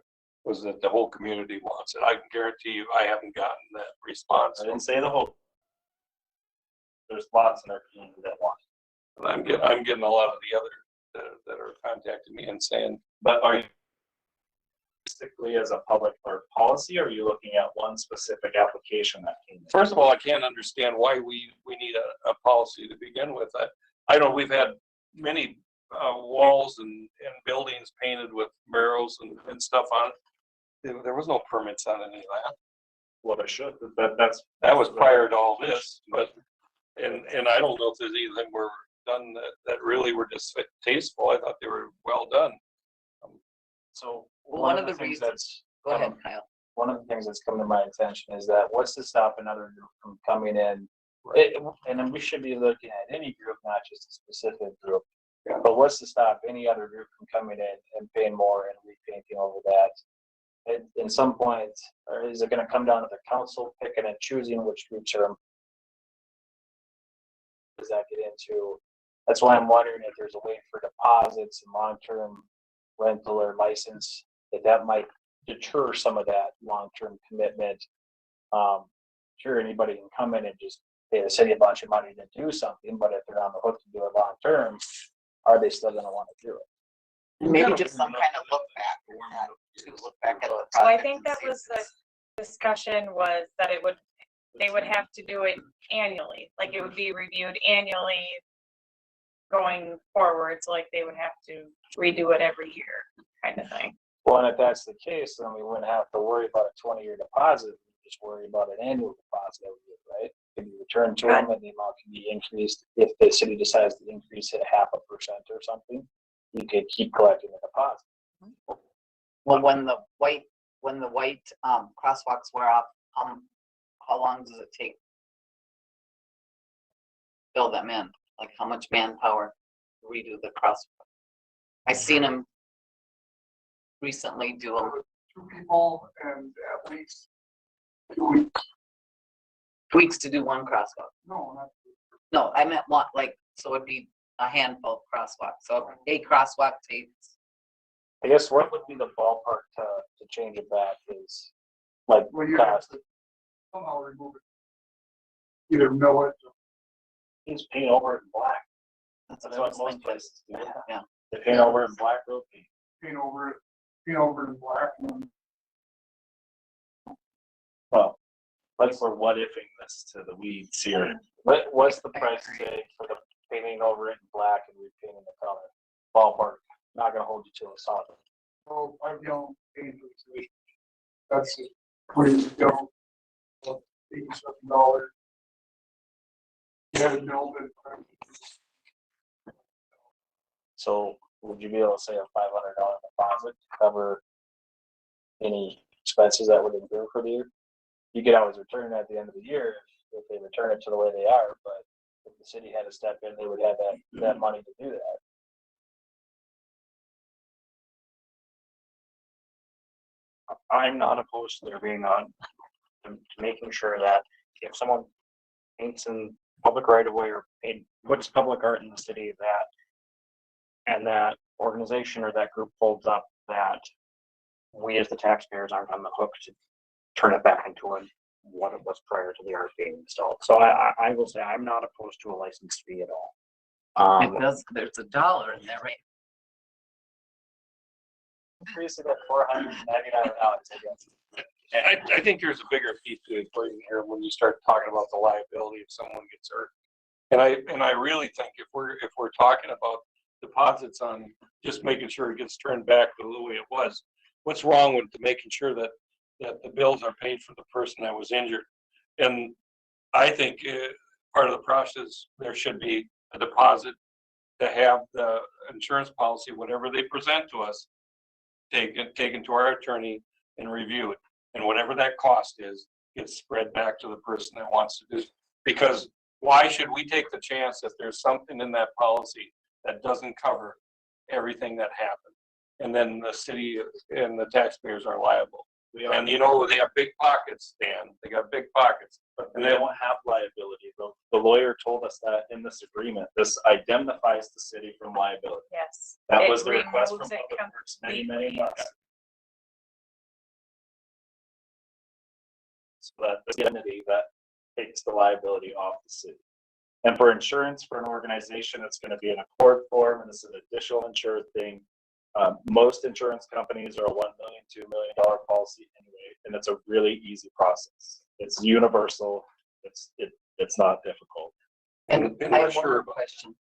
was that the whole community wants it. I can guarantee you, I haven't gotten that response. I didn't say the whole. There's lots in our community that want it. I'm getting a lot of the other that are contacting me and saying. But are you specifically as a public art policy, or are you looking at one specific application that came in? First of all, I can't understand why we need a policy to begin with. I know we've had many walls and buildings painted with murals and stuff on it. There was no permits on any of that. Well, there should. That was prior to all this, but and I don't know if there's anything were done that really were distasteful. I thought they were well done. So One of the things reasons, that's go ahead, Kyle. one of the things that's come to my attention is that what's to stop another group from coming in? And then we should be looking at any group, not just a specific group. But what's to stop any other group from coming in and paying more and repainting over that? In some point, or is it going to come down to the council picking and choosing which groups are? Does that get into? That's why I'm wondering if there's a way for deposits and long-term rental or license that might deter some of that long-term commitment. Sure, anybody can come in and just pay the city a bunch of money to do something, but if they're on the hook to do it long-term, are they still going to want to do it? Maybe just some kind of look back. To look back at the So I project think and that see was if the discussion was that they would have to do it annually, like it would be reviewed annually going forward, so like they would have to redo it every year, kind of thing. Well, and if that's the case, then we wouldn't have to worry about a 20-year deposit. We just worry about an annual deposit every year, right? It can be returned to them and the amount can be increased. If the city decides to increase it 0.5% or something, you could keep collecting the deposit. Well, when the white crosswalks wear off, how long does it take to fill them in? Like how much manpower to redo the crosswalk? I seen them recently do them. 2 people and at least 2 weeks. 2 weeks to do one crosswalk. No, not No, I meant one, like, so it'd be a handful of crosswalks. So a crosswalk takes. I guess what would be the ballpark to change it back is like well, you have cost. to somehow remove it. Either mill it. Just paint over it in black. That's That's what most places do. Yeah. They paint over it in black road paint. Paint over it in black. And then well, let's we're what ifing this to the weeds here. What's the price today for the painting over it in black and repainting the color? Ballpark. Not gonna hold you to a solid. oh, I've yelled $80. That's it. Where you go. $87. So would you be able to say a $500 deposit to cover any expenses that would incur for the year? You could always return it at the end of the year if they return it to the way they are, but if the city had to step in, they would have that money to do that. I'm not opposed to there being on, to making sure that if someone paints in public right of way or puts public art in the city, and that organization or that group folds up, that we as the taxpayers aren't on the hook to turn it back into what it was prior to the art being installed. So I will say I'm not opposed to a license fee at all. It does, there's $1 in there, right? Increase it at $499, I guess. I think there's a bigger piece to it in here when you start talking about the liability if someone gets hurt. And I really think if we're talking about deposits on just making sure it gets turned back to the way it was, what's wrong with making sure that the bills are paid for the person that was injured? And I think part of the process, there should be a deposit to have the insurance policy, whatever they present to us, taken to our attorney and reviewed. And whatever that cost is, gets spread back to the person that wants to do it. Because why should we take the chance if there's something in that policy that doesn't cover everything that happened? And then the city and the taxpayers are liable. And you know, they have big pockets, Dan. They got big pockets. But they don't have liability. The lawyer told us that in this agreement, this indemnifies the city from liability. Yes. That It was the request from removes it Public Works many completely. months. So that the entity that takes the liability off the city. And for insurance for an organization, it's going to be an accord form, and it's an additional insured thing. Most insurance companies are a $1 million, $2 million policy anyway, and it's a really easy process. It's universal. It's not difficult. And I have one more question.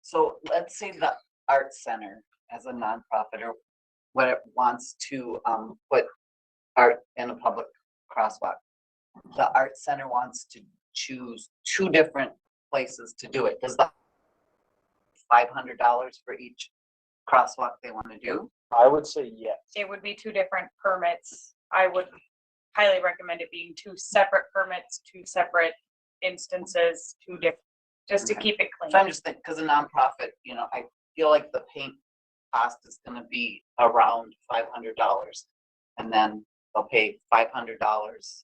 So let's say the art center as a nonprofit or what it wants to put art in a public crosswalk. The art center wants to choose 2 different places to do it. Does the $500 for each crosswalk they want to do? I would say yes. It would be 2 different permits. I would highly recommend it being 2 separate permits, 2 separate instances, 2 different, just to keep it clean. So I'm just thinking, because a nonprofit, you know, I feel like the paint cost is gonna be around $500. And then they'll pay $500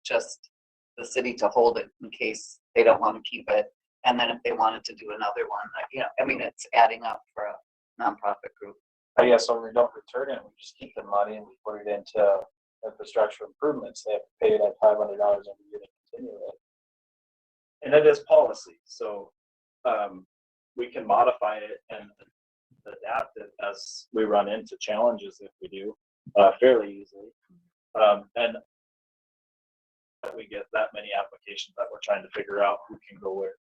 just the city to hold it in case they don't want to keep it. And then if they wanted to do another one, you know, I mean, it's adding up for a nonprofit group. I guess so we don't return it, we just keep the money and we put it into infrastructure improvements. They have to pay that $500 every year to continue it. And it is policy, so we can modify it and adapt it as we run into challenges if we do fairly easily. And we get that many applications that we're trying to figure out who can go where.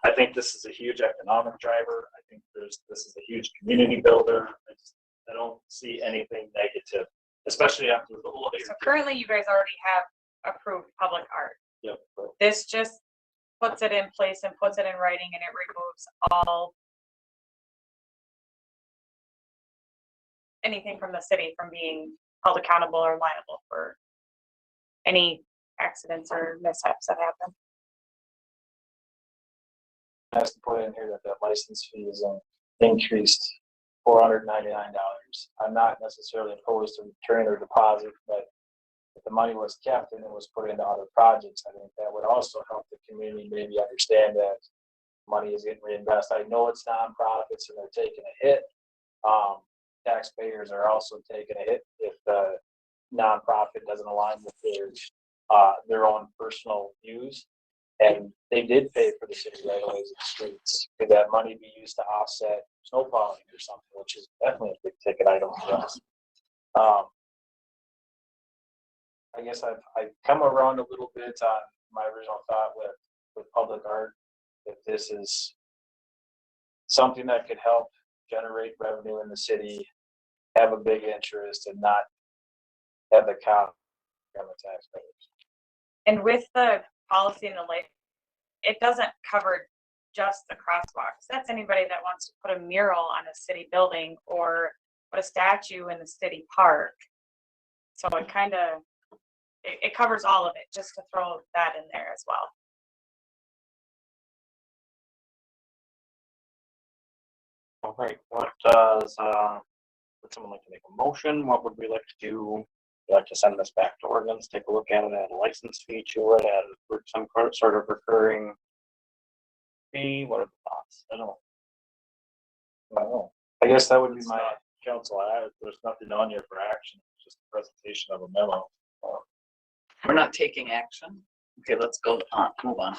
I think this is a huge economic driver. I think this is a huge community builder. I don't see anything negative, especially after the whole. So currently you guys already have approved public art. Yep. This just puts it in place and puts it in writing, and it removes all anything from the city from being held accountable or liable for any accidents or mishaps that happen. Has to put in here that that license fee is increased $499. I'm not necessarily opposed to return or deposit, but if the money was kept and it was put into other projects, I think that would also help the community maybe understand that money is getting reinvested. I know it's nonprofits and they're taking a hit. Taxpayers are also taking a hit if the nonprofit doesn't align with their own personal views. And they did pay for the city right of ways and streets. Could that money be used to offset snow plowing or something, which is definitely a big ticket item for us. I guess I've come around a little bit on my original thought with public art. If this is something that could help generate revenue in the city, have a big interest, and not have the cost on the taxpayers. And with the policy and the it doesn't cover just the crosswalks. That's anybody that wants to put a mural on a city building or put a statue in the city park. So it kind of, it covers all of it, just to throw that in there as well. All right, what does, would someone like to make a motion? What would we like to do? Would you like to send this back to ordinance, take a look at it, add a license fee to it, add some sort of recurring fee? What are the thoughts? I don't know. I guess that would be It's my, not council, there's nothing on here for action, it's just a presentation of a memo. We're not taking action. Okay, let's go on, move on.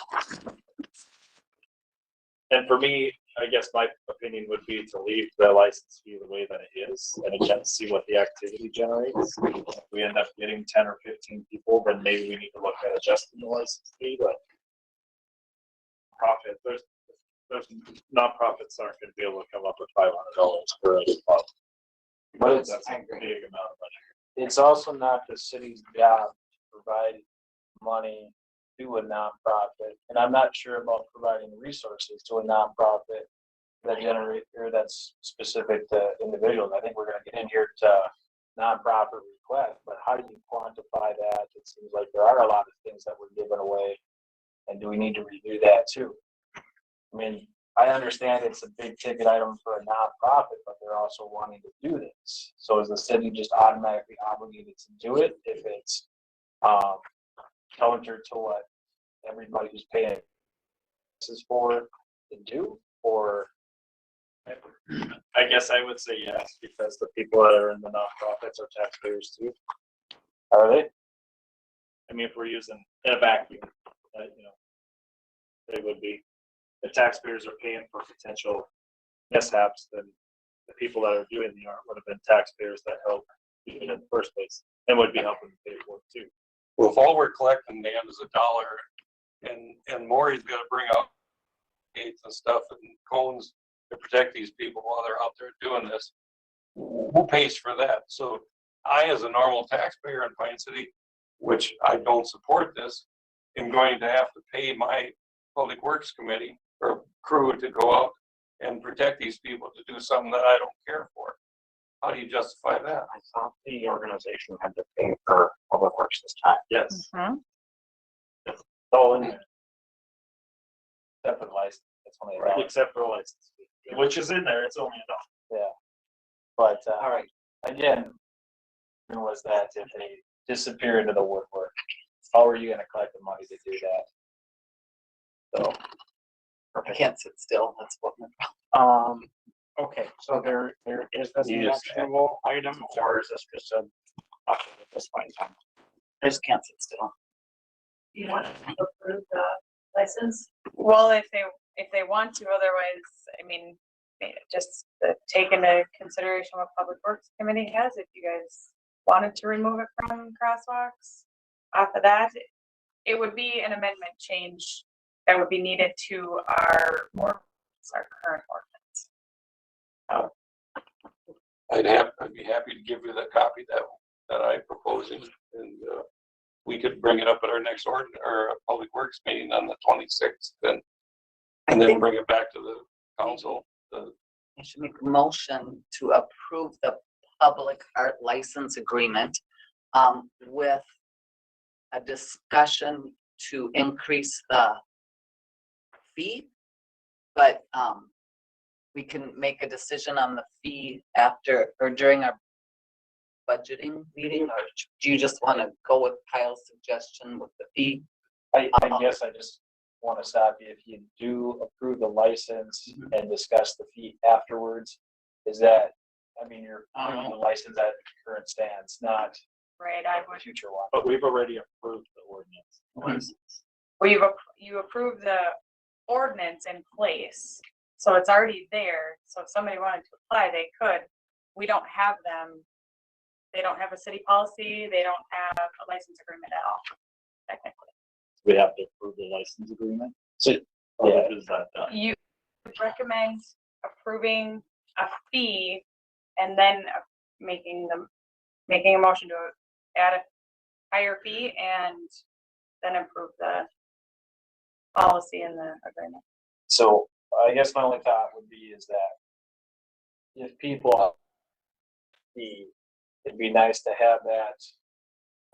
And for me, I guess my opinion would be to leave the license fee the way that it is and again, see what the activity generates. If we end up getting 10 or 15 people, then maybe we need to look at adjusting the license fee, but profit, there's nonprofits aren't gonna be able to come up with $500 for a spot. but it's, That's a big amount of money. it's also not the city's job to provide money to a nonprofit. And I'm not sure about providing resources to a nonprofit that generate, or that's specific to individuals. I think we're gonna get in here to nonprofit requests, but how do you quantify that? It seems like there are a lot of things that we're giving away. And do we need to review that too? I mean, I understand it's a big ticket item for a nonprofit, but they're also wanting to do this. So is the city just automatically obligated to do it if it's counter to what everybody who's paying this is for to do? Or I guess I would say yes, because the people that are in the nonprofits are taxpayers too. are they? I mean, if we're using a vacuum, they would be. The taxpayers are paying for potential mishaps, then the people that are doing the art would have been taxpayers that helped do it in the first place and would be helping to pay for it too. Well, if all we're collecting, Dan, is $1 and Maury's gotta bring out gates and stuff and cones to protect these people while they're out there doing this, who pays for that? So I, as a normal taxpayer in Pine City, which I don't support this, am going to have to pay my Public Works Committee or crew to go out and protect these people to do something that I don't care for. How do you justify that? I thought the organization had to pay for public works this time. Yes. So, in there. Except for the license, it's only Right, $1. except for license fee, which is in there, it's only $1. Yeah. But, All right. again, was that if they disappear into the woodwork, how are you gonna collect the money to do that? So, I can't sit still, that's what. Okay, so there is this You an just- actionable item, or is this just a, up at this point in time? I just can't sit still. You want to approve the license? Well, if they want to, otherwise, I mean, just take into consideration what Public Works Committee has, if you guys wanted to remove it from crosswalks. Off of that, it would be an amendment change that would be needed to our current ordinance. I'd be happy to give you the copy that I'm proposing, and we could bring it up at our next Public Works meeting on the 26th, and then bring it back to the council. I should make a motion to approve the public art license agreement with a discussion to increase the fee, but we can make a decision on the fee after or during our budgeting meeting, or do you just want to go with Kyle's suggestion with the fee? I guess I just want to stop you. If you do approve the license and discuss the fee afterwards, is that, I mean, you're approving the license at current stance, not Right, I a would. future one. But we've already approved the ordinance. Well, you approve the ordinance in place, so it's already there. So if somebody wanted to apply, they could. We don't have them. They don't have a city policy. They don't have a license agreement at all, technically. We have to approve the license agreement. So, Yeah. is that done? You recommend approving a fee and then making a motion to add a higher fee and then approve the policy in the agreement. So I guess my only thought would be is that if people, it'd be nice to have that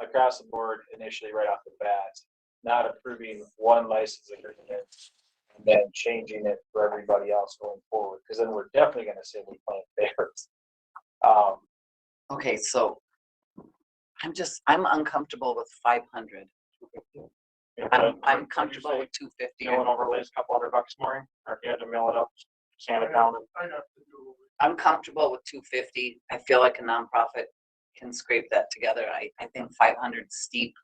across the board initially right off the bat, not approving one license agreement and then changing it for everybody else going forward, because then we're definitely gonna say we plant favorites. Okay, so I'm uncomfortable with 500. I'm comfortable with 250. Milling overlays, a couple $100 more, or if you had to mill it up, sand it down. I'm comfortable with 250. I feel like a nonprofit can scrape that together. I think 500 is steep.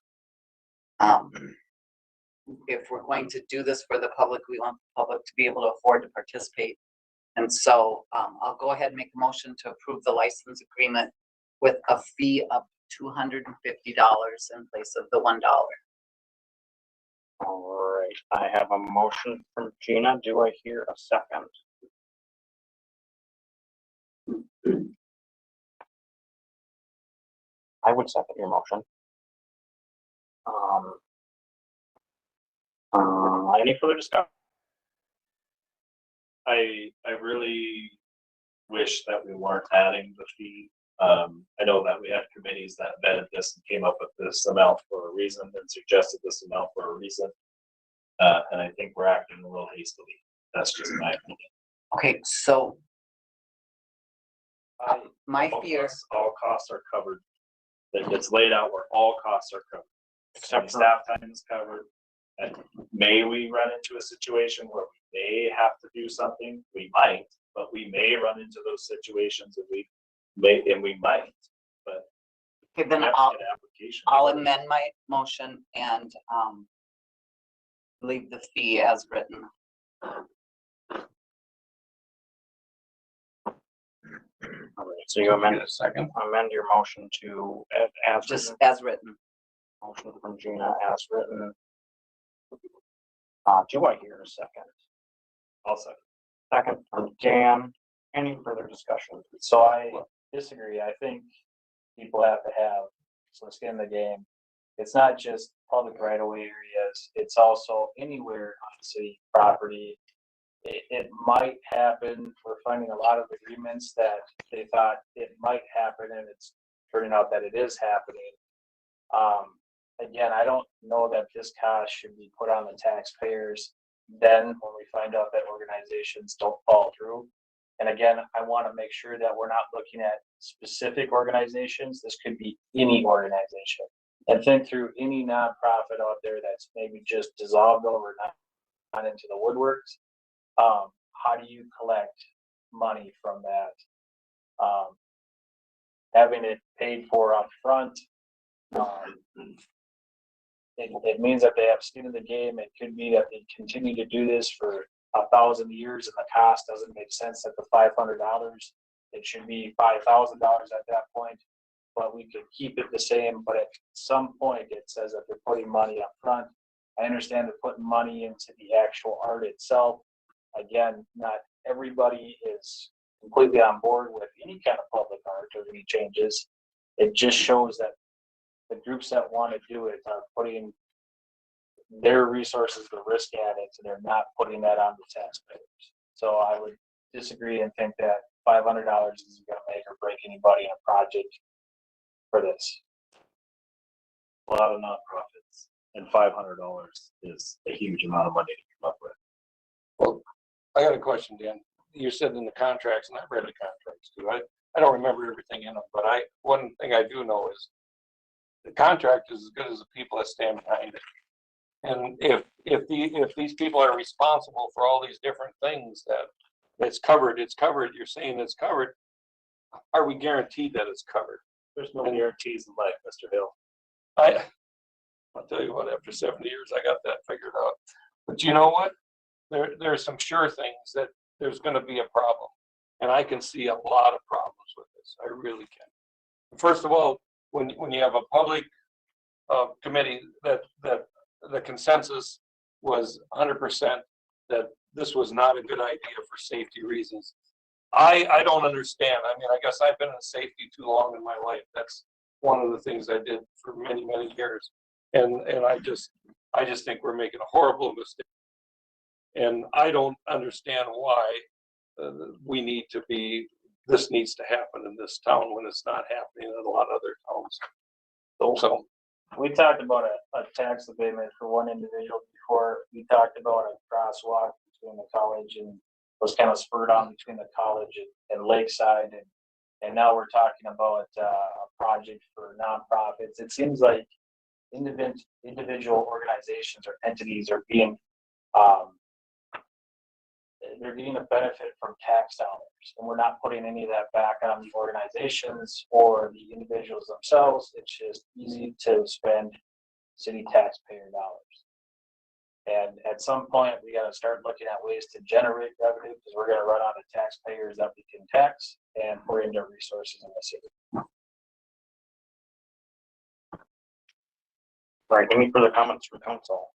If we're going to do this for the public, we want the public to be able to afford to participate. And so I'll go ahead and make a motion to approve the license agreement with a fee of $250 in place of the $1. All right, I have a motion from Gina. Do I hear a second? I would second your motion. Any further discussion? I really wish that we weren't adding the fee. I know that we had committees that vetted this and came up with this amount for a reason and suggested this amount for a reason. And I think we're acting a little hastily. That's just my opinion. Okay, so my All fear, costs are covered. It's laid out where all costs are covered. Except for Staff time is covered. And may we run into a situation where we may have to do something? We might, but we may run into those situations and we might, but. okay, then we have to I'll get application I'll first. amend my motion and leave the fee as written. All right, so you amend a second. amend your motion to as Just written. as written. Motion from Gina as written. Do I hear a second? I'll second. Second from Dan. Any further discussion? So I disagree. I think people have to have some skin in the game. It's not just public right of way areas, it's also anywhere on city property. It might happen, we're finding a lot of agreements that they thought it might happen and it's turning out that it is happening. Again, I don't know that this cost should be put on the taxpayers then when we find out that organizations don't follow through. And again, I want to make sure that we're not looking at specific organizations. This could be any organization. And think through any nonprofit out there that's maybe just dissolved overnight, not into the woodworks. How do you collect money from that? Having it paid for up front, it means that they have skin in the game. It could be that they continue to do this for 1,000 years and the cost doesn't make sense at the $500. It should be $5,000 at that point, but we could keep it the same. But at some point it says that they're putting money up front. I understand they're putting money into the actual art itself. Again, not everybody is completely on board with any kind of public art or any changes. It just shows that the groups that want to do it are putting their resources to risk at it, and they're not putting that on the taxpayers. So I would disagree and think that $500 isn't going to make or break anybody in a project for this. A lot of nonprofits, and $500 is a huge amount of money to come up with. Well, I got a question, Dan. You said in the contracts, and I've read the contracts too. I don't remember everything in them, but one thing I do know is the contract is as good as the people that stand behind it. And if these people are responsible for all these different things that it's covered, you're saying it's covered, are we guaranteed that it's covered? There's no guarantees in life, Mr. Hill. I'll tell you what, after 70 years, I got that figured out. But you know what? There's some sure things that there's going to be a problem. And I can see a lot of problems with this. I really can. First of all, when you have a public committee that the consensus was 100% that this was not a good idea for safety reasons. I don't understand. I mean, I guess I've been in safety too long in my life. That's one of the things I did for many, many years. And I just think we're making a horrible mistake. And I don't understand why we need to be, this needs to happen in this town when it's not happening in a lot of other towns. So, We talked about a tax abatement for one individual before. We talked about a crosswalk between the college and was kind of spurred on between the college and Lakeside. And now we're talking about a project for nonprofits. It seems like individual organizations or entities are being, they're getting a benefit from tax dollars, and we're not putting any of that back on the organizations or the individuals themselves. It's just easy to spend city taxpayer dollars. And at some point, we got to start looking at ways to generate revenue, because we're going to run out of taxpayers that we can tax and pour into resources in the city. Right, any further comments from council?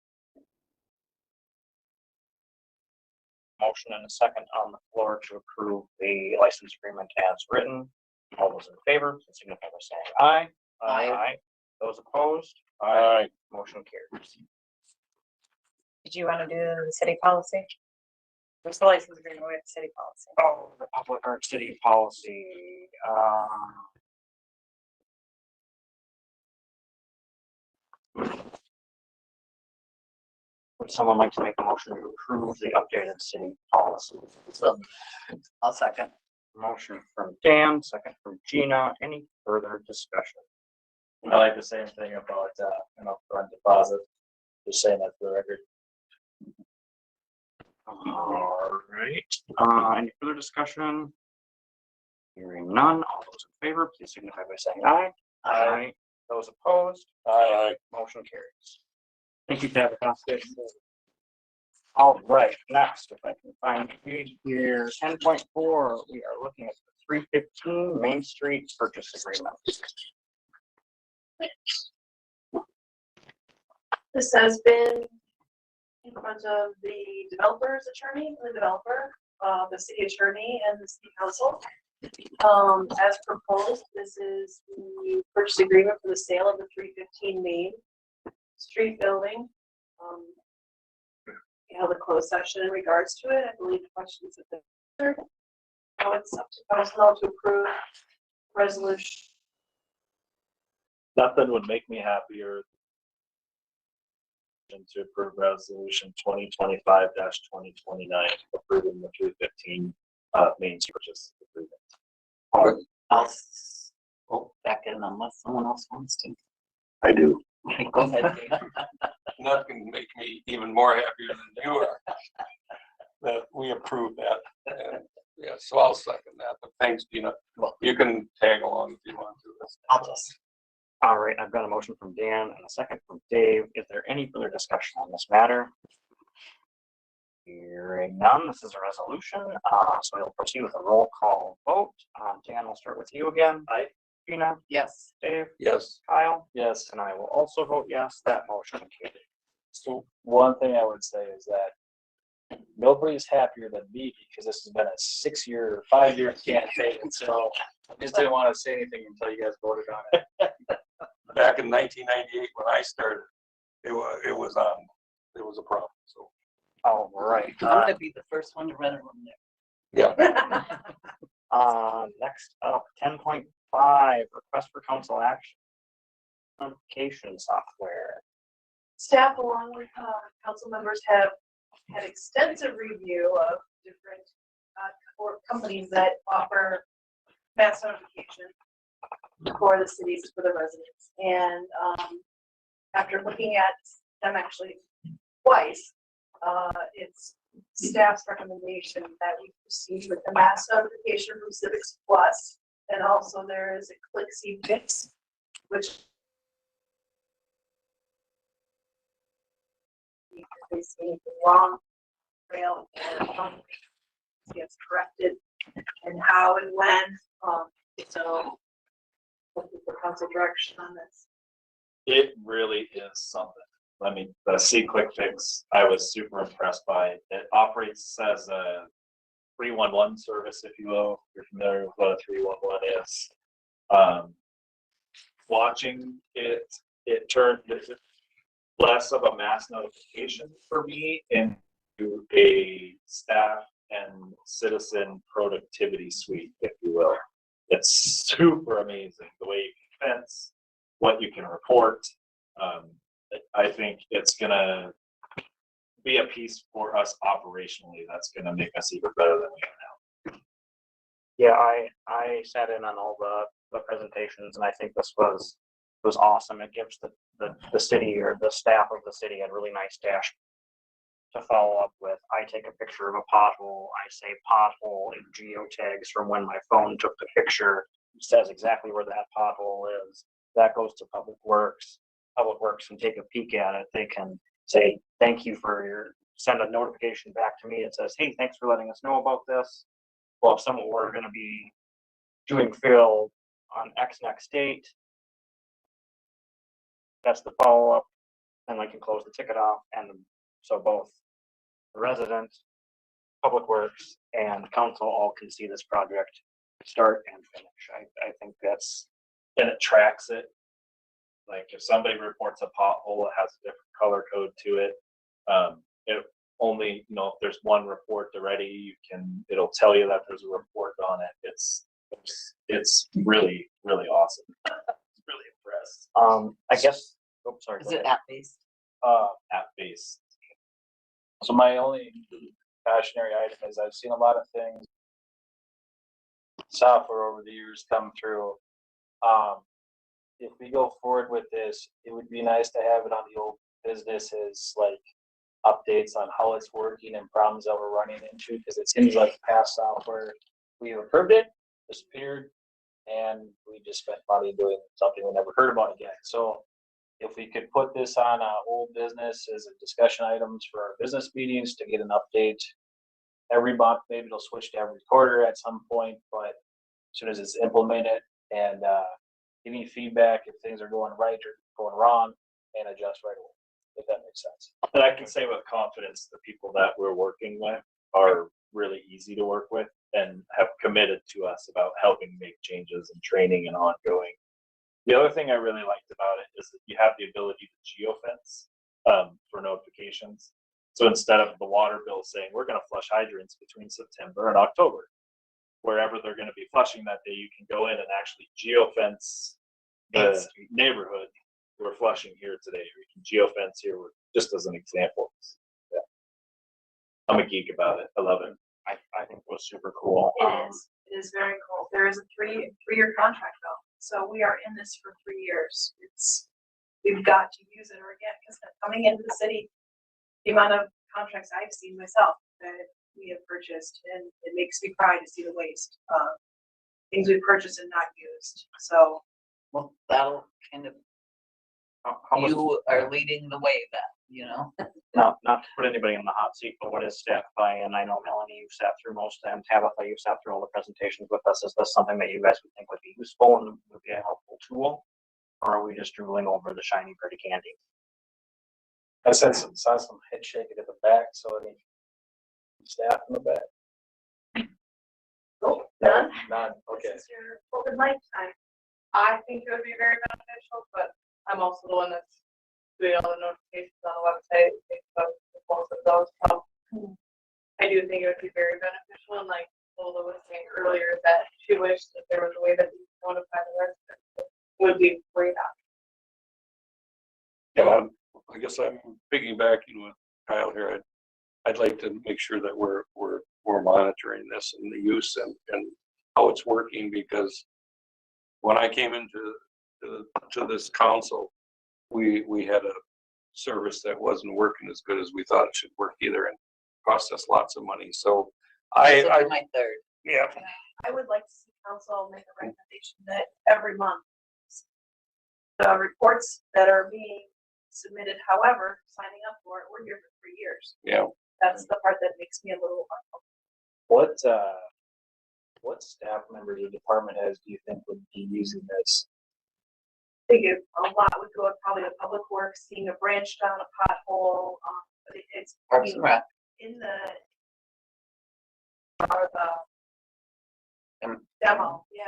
Motion and a second on the floor to approve the license agreement as written. All those in favor, please signify by saying aye. Aye. Those opposed? Aye. Motion carries. Did you want to do the city policy? What's the license agreement with city policy? Oh, the public art city policy, would someone like to make a motion to approve the updated city policy? So, I'll second. Motion from Dan, second from Gina. Any further discussion? I like the same thing about an upfront deposit. Just saying that for the record. All right, any further discussion? Hearing none, all those in favor, please signify by saying aye. Aye. Those opposed? Aye. Motion carries. Thank you, Tabitha. All right, next, if I can find page here, 10.4, we are looking at the 315 Main Street purchase agreement. This has been in front of the developer's attorney, the developer, the city attorney, and the city council. As proposed, this is the purchase agreement for the sale of the 315 Main Street building. You have a closed session in regards to it. I believe the questions have been answered. Now it's up to council to approve resolution. Nothing would make me happier than to approve resolution 2025-2029, approving the 315 Main Street purchase agreement. I'll back in unless someone else wants to. I do. Go ahead, Dave. Nothing can make me even more happier than you are that we approve that. And, yeah, so I'll second that, but thanks, Gina. You can tag along if you want to. I'll just. All right, I've got a motion from Dan and a second from Dave. Is there any further discussion on this matter? Hearing none, this is a resolution, so we'll proceed with a roll call vote. Dan, we'll start with you again. Aye. Gina? Yes. Dave? Yes. Kyle? Yes. And I will also vote yes, that motion carries. So one thing I would say is that nobody's happier than me, because this has been a 6-year, 5-year campaign. So I just didn't want to say anything until you guys voted on it. Back in 1998 when I started, it was a problem. So. All right. I'm gonna be the first one to run a room there. Yeah. Next up, 10.5, request for council action. Application software. Staff, along with council members, have had extensive review of different or companies that offer mass notification for the cities, for the residents. And after looking at them actually twice, it's staff's recommendation that we proceed with the mass notification from Civics Plus. And also there is a ClickSee Fix, which if they see anything wrong, trail gets corrected, and how and when. So looking for council direction on this. It really is something. I mean, the C-Click Fix, I was super impressed by. It operates as a 311 service, if you will. If you're familiar with what a 311 is. Watching it, it turned less of a mass notification for me and do a staff and citizen productivity suite, if you will. It's super amazing the way you can fence, what you can report. I think it's gonna be a piece for us operationally that's gonna make us even better than we are now. Yeah, I sat in on all the presentations and I think this was awesome. It gives the city or the staff of the city a really nice dash to follow up with. I take a picture of a pothole, I say pothole, it geotags from when my phone took the picture, it says exactly where that pothole is. That goes to Public Works. Public Works can take a peek at it. They can say, thank you for send a notification back to me. It says, hey, thanks for letting us know about this. Well, if someone were gonna be doing fill on X next date, that's the follow-up, and I can close the ticket off, and so both the resident, Public Works, and council all can see this project start and finish. I think that's. And it tracks it. Like if somebody reports a pothole, it has a different color code to it. It only, if there's one report already, it'll tell you that there's a report on it. It's really, really awesome. Really impressed. I guess, oh, sorry. Is it app-based? App-based. So my only cautionary item is I've seen a lot of things, software over the years come through. If we go forward with this, it would be nice to have it on the old businesses, like updates on how it's working and problems that we're running into, because it seems like past software, we approved it, disappeared, and we just spent money doing something we never heard about again. So if we could put this on old business as a discussion items for our business meetings to get an update every month, maybe it'll switch to every quarter at some point, but as soon as it's implemented and any feedback if things are going right or going wrong and adjust right away, if that makes sense. And I can say with confidence, the people that we're working with are really easy to work with and have committed to us about helping make changes and training and ongoing. The other thing I really liked about it is that you have the ability to geofence for notifications. So instead of the water bill saying, we're going to flush hydrants between September and October, wherever they're going to be flushing that day, you can go in and actually geofence the neighborhood. We're flushing here today. We can geofence here, just as an example. Yeah. I'm a geek about it. I love it. I think it was super cool. It is very cool. There is a three-year contract though. So we are in this for 3 years. We've got to use it or again, because coming into the city, the amount of contracts I've seen myself that we have purchased, and it makes me cry to see the waste. Things we purchased and not used. So. Well, that'll kind of, you are leading the way then, Not to put anybody in the hot seat, but what is staff buy-in? I know Melanie, you sat through most of them. Tabitha, you sat through all the presentations with us. Is this something that you guys would think would be useful and would be a helpful tool? Or are we just drooling over the shiny pretty candy? I saw some head shaking at the back, so I mean, staff in the back. Nope, none. None, okay. This is your open mic time. I think it would be very beneficial, but I'm also the one that's doing all the notifications on the website, Facebook, most of those. I do think it would be very beneficial, and like Lola was saying earlier, that she wished that there was a way that we could notify the residents. It would be great option. Yeah, I guess I'm piggybacking with Kyle here. I'd like to make sure that we're monitoring this and the use and how it's working, because when I came into this council, we had a service that wasn't working as good as we thought it should work either, and cost us lots of money. So this will be my third. Yeah. I would like to see council make a recommendation that every month the reports that are being submitted, however, signing up for it, we're here for 3 years. Yeah. That's the part that makes me a little uncomfortable. What staff members or department heads do you think would be using this? I think a lot would go probably to Public Works, seeing a branch down a pothole. But it's Parks and Rec. in the demo. Yeah,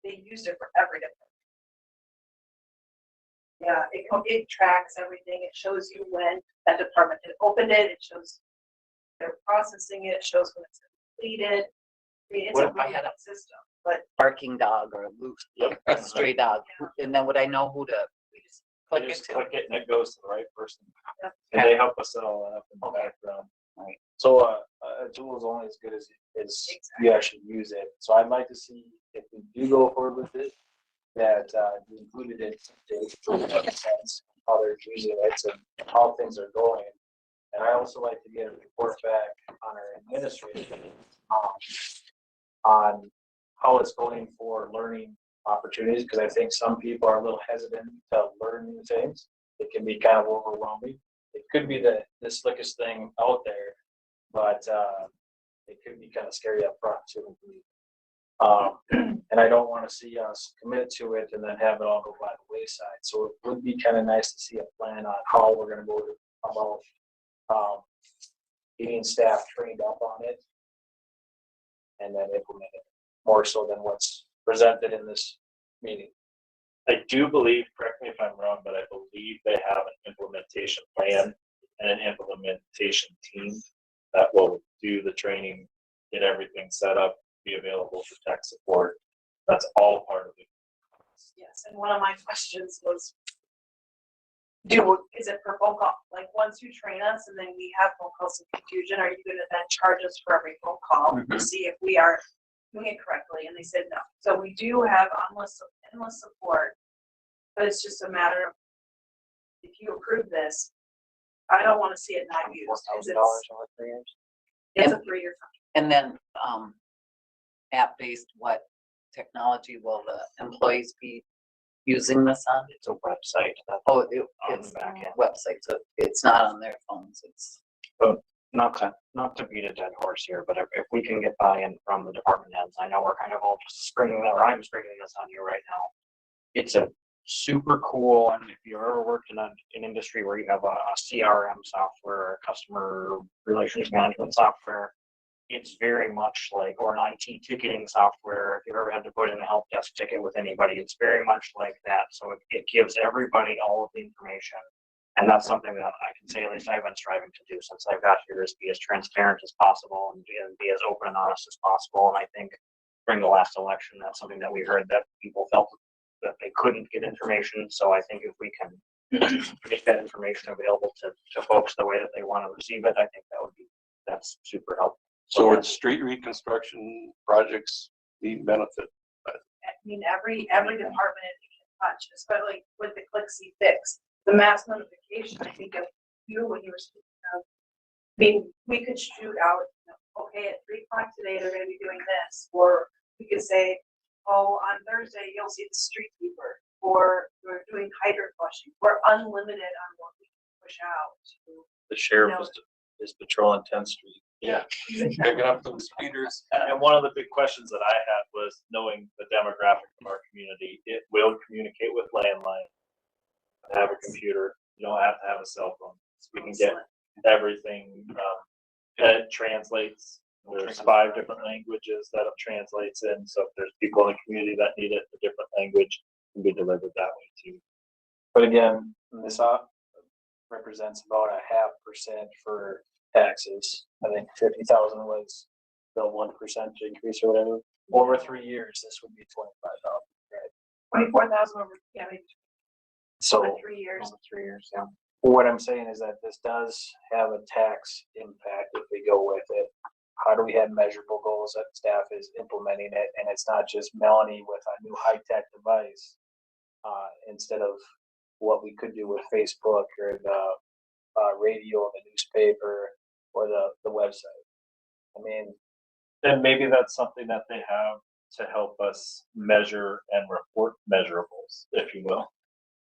they used it for every different. Yeah, it tracks everything. It shows you when that department had opened it. It shows they're processing it, shows when it's completed. I mean, it's What a if I really had a- good system, but Barking dog or a loose, a stray dog, and then would I know who to we just, click You it just to? click it and it goes to the right person. Yep. And they help us set all that up in the background. So a tool is only as good as you actually use it. So I'd like to see if we do go forward with it, that you included it, how they're using it and how things are going. And I also like to get a report back on our administrator on how it's going for learning opportunities, because I think some people are a little hesitant to learn new things. It can be kind of overwhelming. It could be the slickest thing out there, but it could be kind of scary up front too. And I don't want to see us commit to it and then have it all go by the wayside. So it would be kind of nice to see a plan on how we're going to go about getting staff trained up on it and then implement it more so than what's presented in this meeting. I do believe, correct me if I'm wrong, but I believe they have an implementation plan and an implementation team that will do the training, get everything set up, be available for tech support. That's all part of it. yes, and one of my questions was, is it per phone call? Like, once you train us and then we have phone calls of confusion, are you gonna then charge us for every phone call to see if we are doing it correctly? And they said no. So we do have endless support, but it's just a matter of, if you approve this, I don't wanna see it not used. 'Cause $4,000 over 3 years. It's a 3-year contract. And then, app-based, what technology will the employees be using this on? It's a website. Oh, on the it's back end. website, so it's not on their phones, it's. Not to beat a dead horse here, but if we can get buy-in from the department heads, I know we're kind of all just I'm springing this on you right now. It's a super cool, and if you ever worked in an industry where you have a CRM software, a customer relationship management software, it's very much like, or an IT ticketing software, if you've ever had to put in a help desk ticket with anybody, it's very much like that. So it gives everybody all of the information. And that's something that I can say, at least I've been striving to do since I got here, is be as transparent as possible and be as open and honest as possible. And I think during the last election, that's something that we heard, that people felt that they couldn't get information. So I think if we can get that information available to folks the way that they want to receive it, I think that's super helpful. So would street reconstruction projects be benefit? I mean, every department it can touch, especially with the Click-See Fix, the mass notification. I think of you when you were speaking of. I mean, we could shoot out, okay, at 3 o'clock today they're going to be doing this, or we could say, oh, on Thursday you'll see the street sweeper, or we're doing hydrant flushing. We're unlimited on what we can push out. The sheriff is patrolling 10th Street. Yeah. Picking up those speeders. And one of the big questions that I had was knowing the demographic of our community. It will communicate with landline, have a computer. You don't have to have a cell phone. So we can get everything, and it translates. There's 5 different languages that it translates in. So if there's people in the community that need it in a different language, it can be delivered that way too. But again, this represents about a 0.5% for taxes. I think 50,000 was the 1% increase or whatever. Over 3 years, this would be 25,000, right? 24,000 over, yeah, maybe So over 3 years. Over 3 years, yeah. what I'm saying is that this does have a tax impact if we go with it. How do we have measurable goals that staff is implementing it, and it's not just Melanie with a new high-tech device instead of what we could do with Facebook or the radio or the newspaper or the website. I mean, And maybe that's something that they have to help us measure and report measurables, if you will.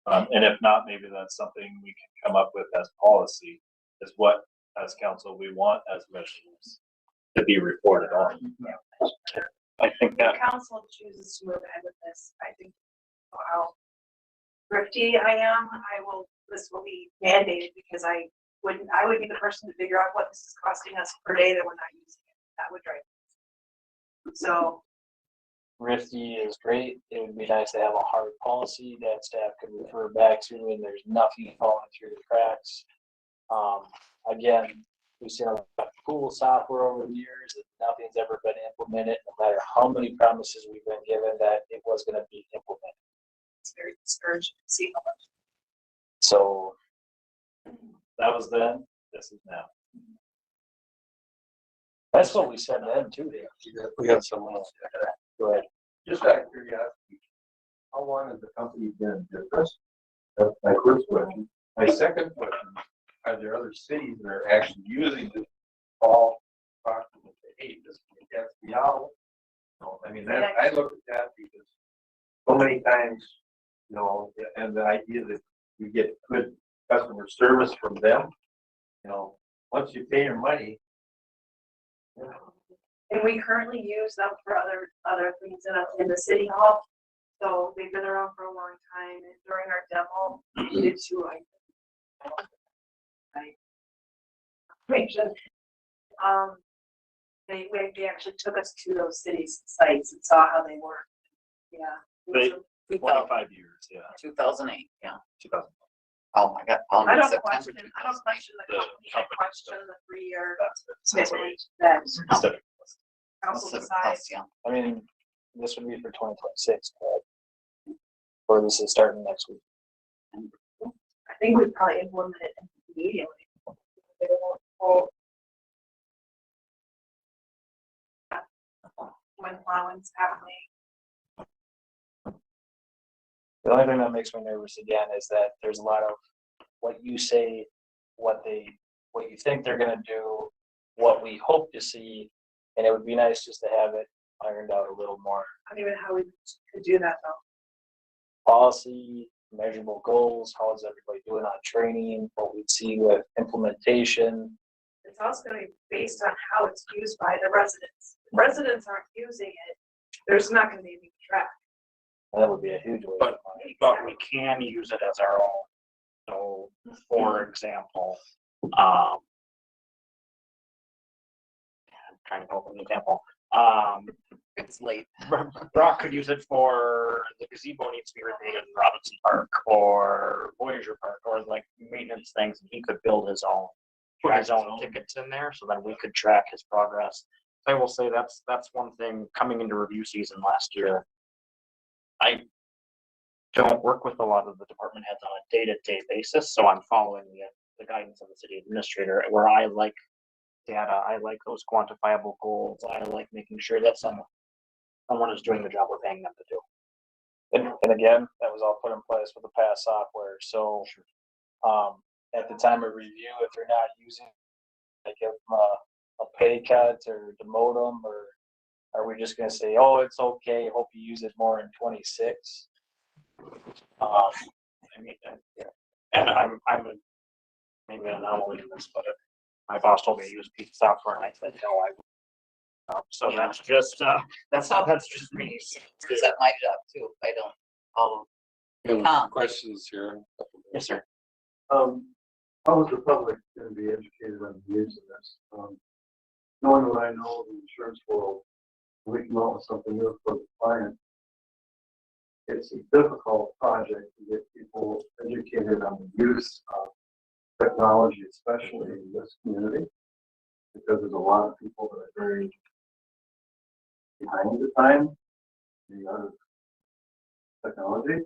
And if not, maybe that's something we can come up with as policy, is what, as council, we want as measurables to be reported on. I think that If council chooses to move ahead with this, I think how thrifty I am, this will be mandated, because I would be the person to figure out what this is costing us per day that we're not using it. That would drive me. So Rifty is great. It would be nice to have a hard policy that staff could refer back to, and there's nothing falling through the cracks. Again, We've seen a lot of cool software over the years that nothing's ever been implemented, no matter how many promises we've been given that it was gonna be implemented. It's very discouraging to see how much. So That was then, this is now. that's what we said then too, Dave. We got someone else. Go ahead. Just out of curiosity, how long has the company been in business? That's my first question. My second question, are there other cities that are actually using this all approximately, hey, this gets me out? No, I mean, that, I look at that because so many times, you know, and the idea that you get good customer service from them, you know, once you pay your money. And we currently use them for other things in the city hall. So they've been around for a long time, and during our demo, we did two information. They actually took us to those cities' sites and saw how they work. Yeah. They, 25 years, yeah. 2008, yeah. 2000. Oh my God. I don't question the company, I question the 3-year commitment that council decides. I mean, this would be for 2026, correct? Or this is starting next week. I think we'd probably implement it immediately. They won't hold- When plowing's happening. The only thing that makes me nervous again is that there's a lot of what you say, what you think they're gonna do, what we hope to see, and it would be nice just to have it ironed out a little more. I don't even know how we could do that though. Policy, measurable goals, how is everybody doing on training, what we'd see with implementation. It's also gonna be based on how it's used by the residents. If residents aren't using it, there's not gonna be any track. That would be a huge way. But we can use it as our own. So, for example, I'm trying to come up with an example. It's late. Brock could use it for the gazebo needs to be repainted in Robinson Park or Voyager Park or like maintenance things. He could build his own, put his own tickets in there so that we could track his progress. I will say that's one thing coming into review season last year. I don't work with a lot of the department heads on a day-to-day basis, so I'm following the guidance of the city administrator where I like data, I like those quantifiable goals, I like making sure that someone is doing the job we're paying them to do. And again, that was all put in place with the past software, so at the time of review, if they're not using, like give them a pay cut or demote them, or are we just gonna say, oh, it's okay, hope you use it more in 26? I mean, and I'm maybe an anomaly in this, but my boss told me to use Peak software, and I said no, I. So that's just that's just me. Is that my job too? I don't. Questions here. Yes, sir. How is the public gonna be educated on the use of this? Knowing what I know of the insurance world, we come out with something new for the client. It's a difficult project to get people educated on the use of technology, especially in this community, because there's a lot of people that are very behind the time, the other technology,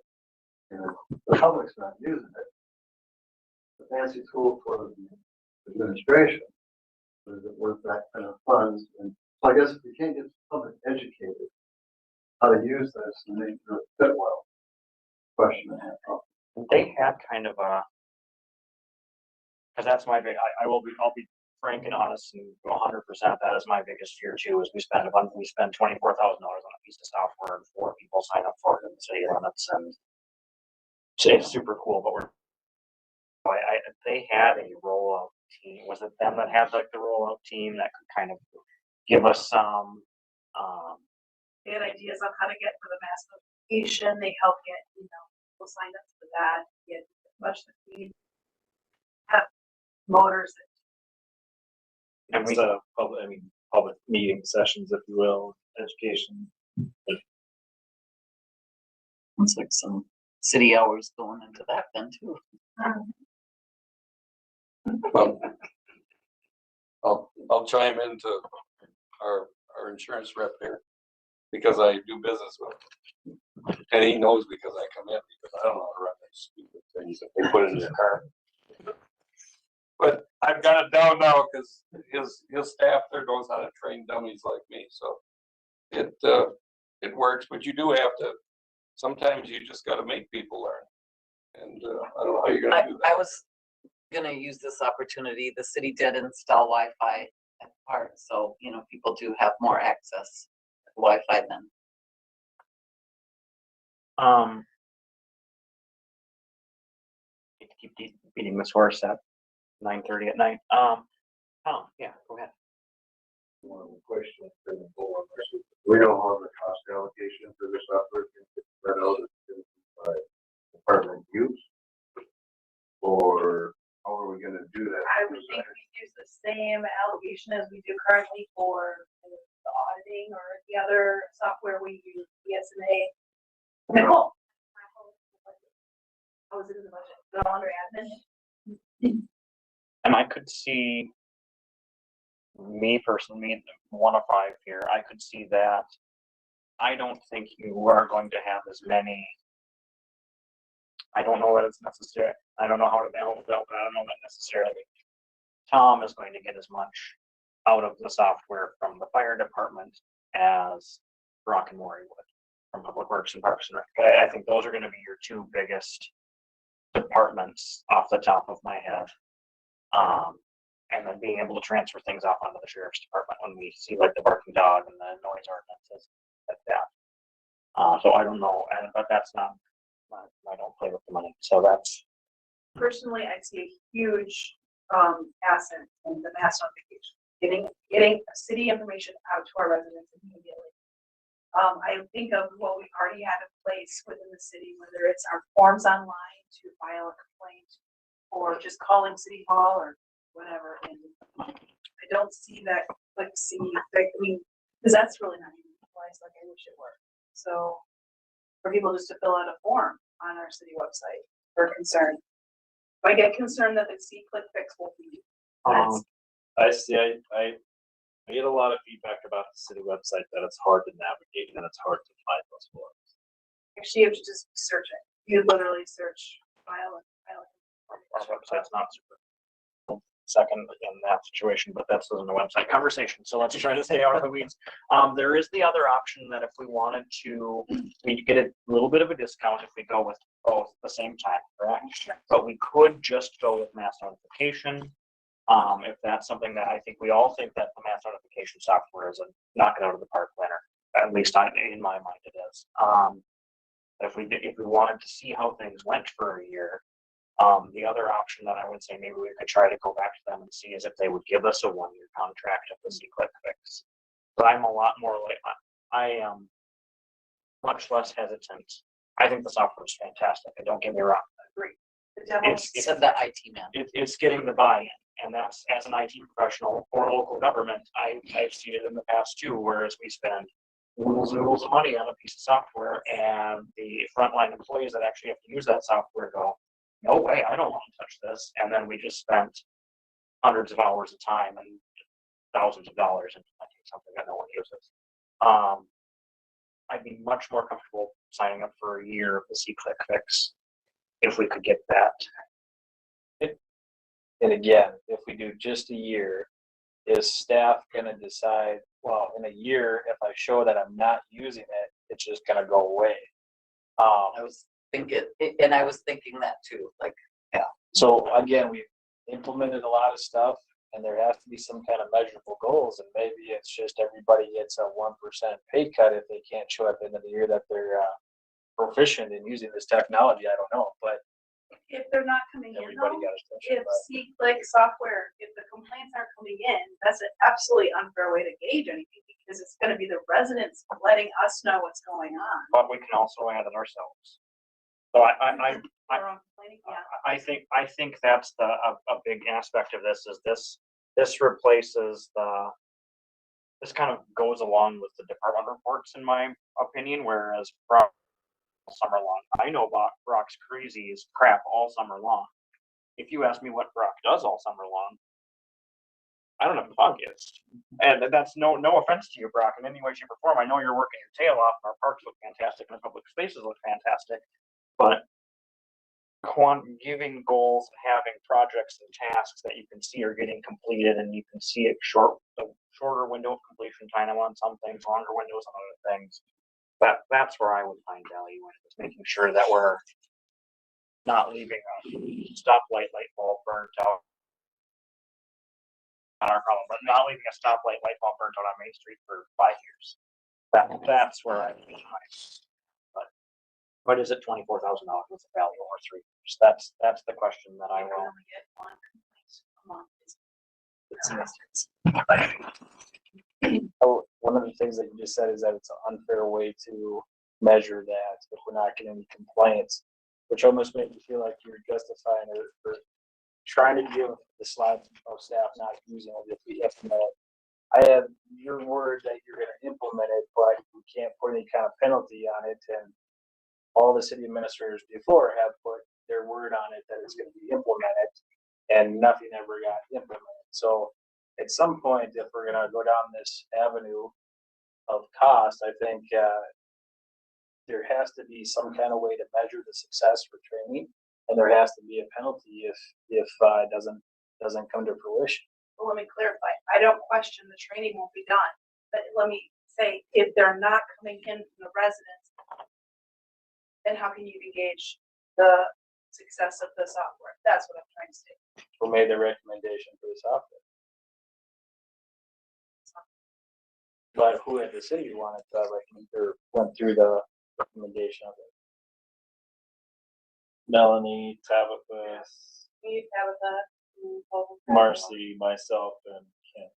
and the public's not using it. A fancy tool for the administration, but is it worth that kind of funds? And so I guess if you can't get the public educated how to use this and they do it fit well, question I have. They had kind of a, because that's my big. I'll be frank and honest and 100%. That is my biggest fear too. Is we spend $24,000 on a piece of software and 4 people sign up for it in the city limits, and it's super cool. But they had a rollout team. Was it them that had like the rollout team that could kind of give us some? They had ideas on how to get for the mass notification. They help get, people sign up for that, get as much as we need. Have motors. And we public meeting sessions, if you will, education. Looks like some city hours going into that then too. Well, I'll chime into our insurance rep here because I do business with him. And he knows because I come in because I don't know how to run that stupid things that they put in their car. But I've got it down now because his staff there knows how to train dummies like me, so it works, but you do have to, sometimes you just gotta make people learn. And I don't know how you're gonna do I that. was gonna use this opportunity. The city did install Wi-Fi at the park, so, you know, people do have more access to Wi-Fi then. Need to keep beating this horse at 9:30 at night. Tom, yeah, go ahead. One question for the board. We don't have the cost allocation for this software, it's spread out by department use? Or how are we gonna do that? I would think we use the same allocation as we do currently for the auditing or the other software we use, BSNA. Nicole? How is it in the budget? Is it all under admin? And I could see me personally, 1 of 5 here, I could see that. I don't think you are going to have as many. I don't know that it's necessary. I don't know how to balance that, but I don't know that necessarily. Tom is going to get as much out of the software from the fire department as Brock and Maury would from Public Works and Parks and Rec. I think those are going to be your 2 biggest departments off the top of my head. And then being able to transfer things off onto the sheriff's department when we see like the barking dog and the noise ordinances like that. So I don't know, but that's not, I don't play with the money. So that's. Personally, I see a huge asset in the mass notification, getting city information out to our residents immediately. I think of what we already have in place within the city, whether it's our forms online to file a complaint or just calling City Hall or whatever. And I don't see that like because that's really not even utilized like I wish it were. So for people just to fill out a form on our city website for concern. I get concerned that the C-click fix will be. I see, I get a lot of feedback about the city website that it's hard to navigate and it's hard to find those forms. Actually, you have to just search it. You literally search file. Our website's not super second in that situation, but that's in the website conversation. So let's try to stay out of the weeds. There is the other option that if we wanted to, we get a little bit of a discount if we go with both at the same time, correct? But we could just go with mass notification. If that's something that I think we all think that the mass notification software is a knock it out of the park winner. At least in my mind it is. If we wanted to see how things went for a year, the other option that I would say maybe we could try to go back to them and see is if they would give us a 1-year contract of the C-click fix. But I'm a lot more like, I am much less hesitant. I think the software is fantastic. And don't get me wrong. I agree. It's the IT man. It's getting the buy-in. And that's, as an IT professional or local government, I've seen it in the past too, whereas we spend noodles of money on a piece of software and the frontline employees that actually have to use that software go, no way, I don't want to touch this. And then we just spent hundreds of hours of time and thousands of dollars implementing something that no one uses. I'd be much more comfortable signing up for a year of the C-click fix if we could get that. And again, if we do just a year, is staff gonna decide, well, in a year, if I show that I'm not using it, it's just gonna go away? I was thinking that too, like, yeah. So again, we've implemented a lot of stuff and there has to be some kind of measurable goals, and maybe it's just everybody gets a 1% pay cut if they can't show at the end of the year that they're proficient in using this technology. I don't know, but if they're not coming in everybody though, got a touch if C-click software, if the complaints aren't coming in, that's an absolutely unfair way to gauge anything because it's gonna be the residents letting us know what's going on. But we can also add it ourselves. So I think that's a big aspect of this is this replaces this kind of goes along with the department reports in my opinion, whereas Brock summer long. I know Brock's crazy as crap all summer long. If you ask me what Brock does all summer long, I don't have the foggiest. And that's no offense to you, Brock, in any way, shape, or form. I know you're working your tail off, and our parks look fantastic, and our public spaces look fantastic. But giving goals, having projects and tasks that you can see are getting completed, and you can see it shorter window of completion time on some things, longer windows on other things. That's where I would find value in, is making sure that we're not leaving a stoplight light bulb burnt out. Not our problem, but not leaving a stoplight light bulb burnt out on Main Street for 5 years. That's where I would be high. But is it $24,000 with a value over 3 years? That's the question that I will. Oh, one of the things that you just said is that it's an unfair way to measure that if we're not getting complaints, which almost makes me feel like you're justifying or trying to give the slide of staff not using it if we implement it. I have your word that you're going to implement it, but we can't put any kind of penalty on it. And all the city administrators before have put their word on it that it's going to be implemented, and nothing ever got implemented. So at some point, if we're going to go down this avenue of cost, I think there has to be some kind of way to measure the success for training, and there has to be a penalty if it doesn't come to fruition. Well, let me clarify. I don't question the training won't be done, but let me say, if they're not coming in from the residents, then how can you engage the success of the software? That's what I'm trying to say. Who made the recommendation for the software? But who at the city wanted to recommend or went through the recommendation of it? Melanie, Tabitha, Me, Tabitha, Marcy, myself, and Kent.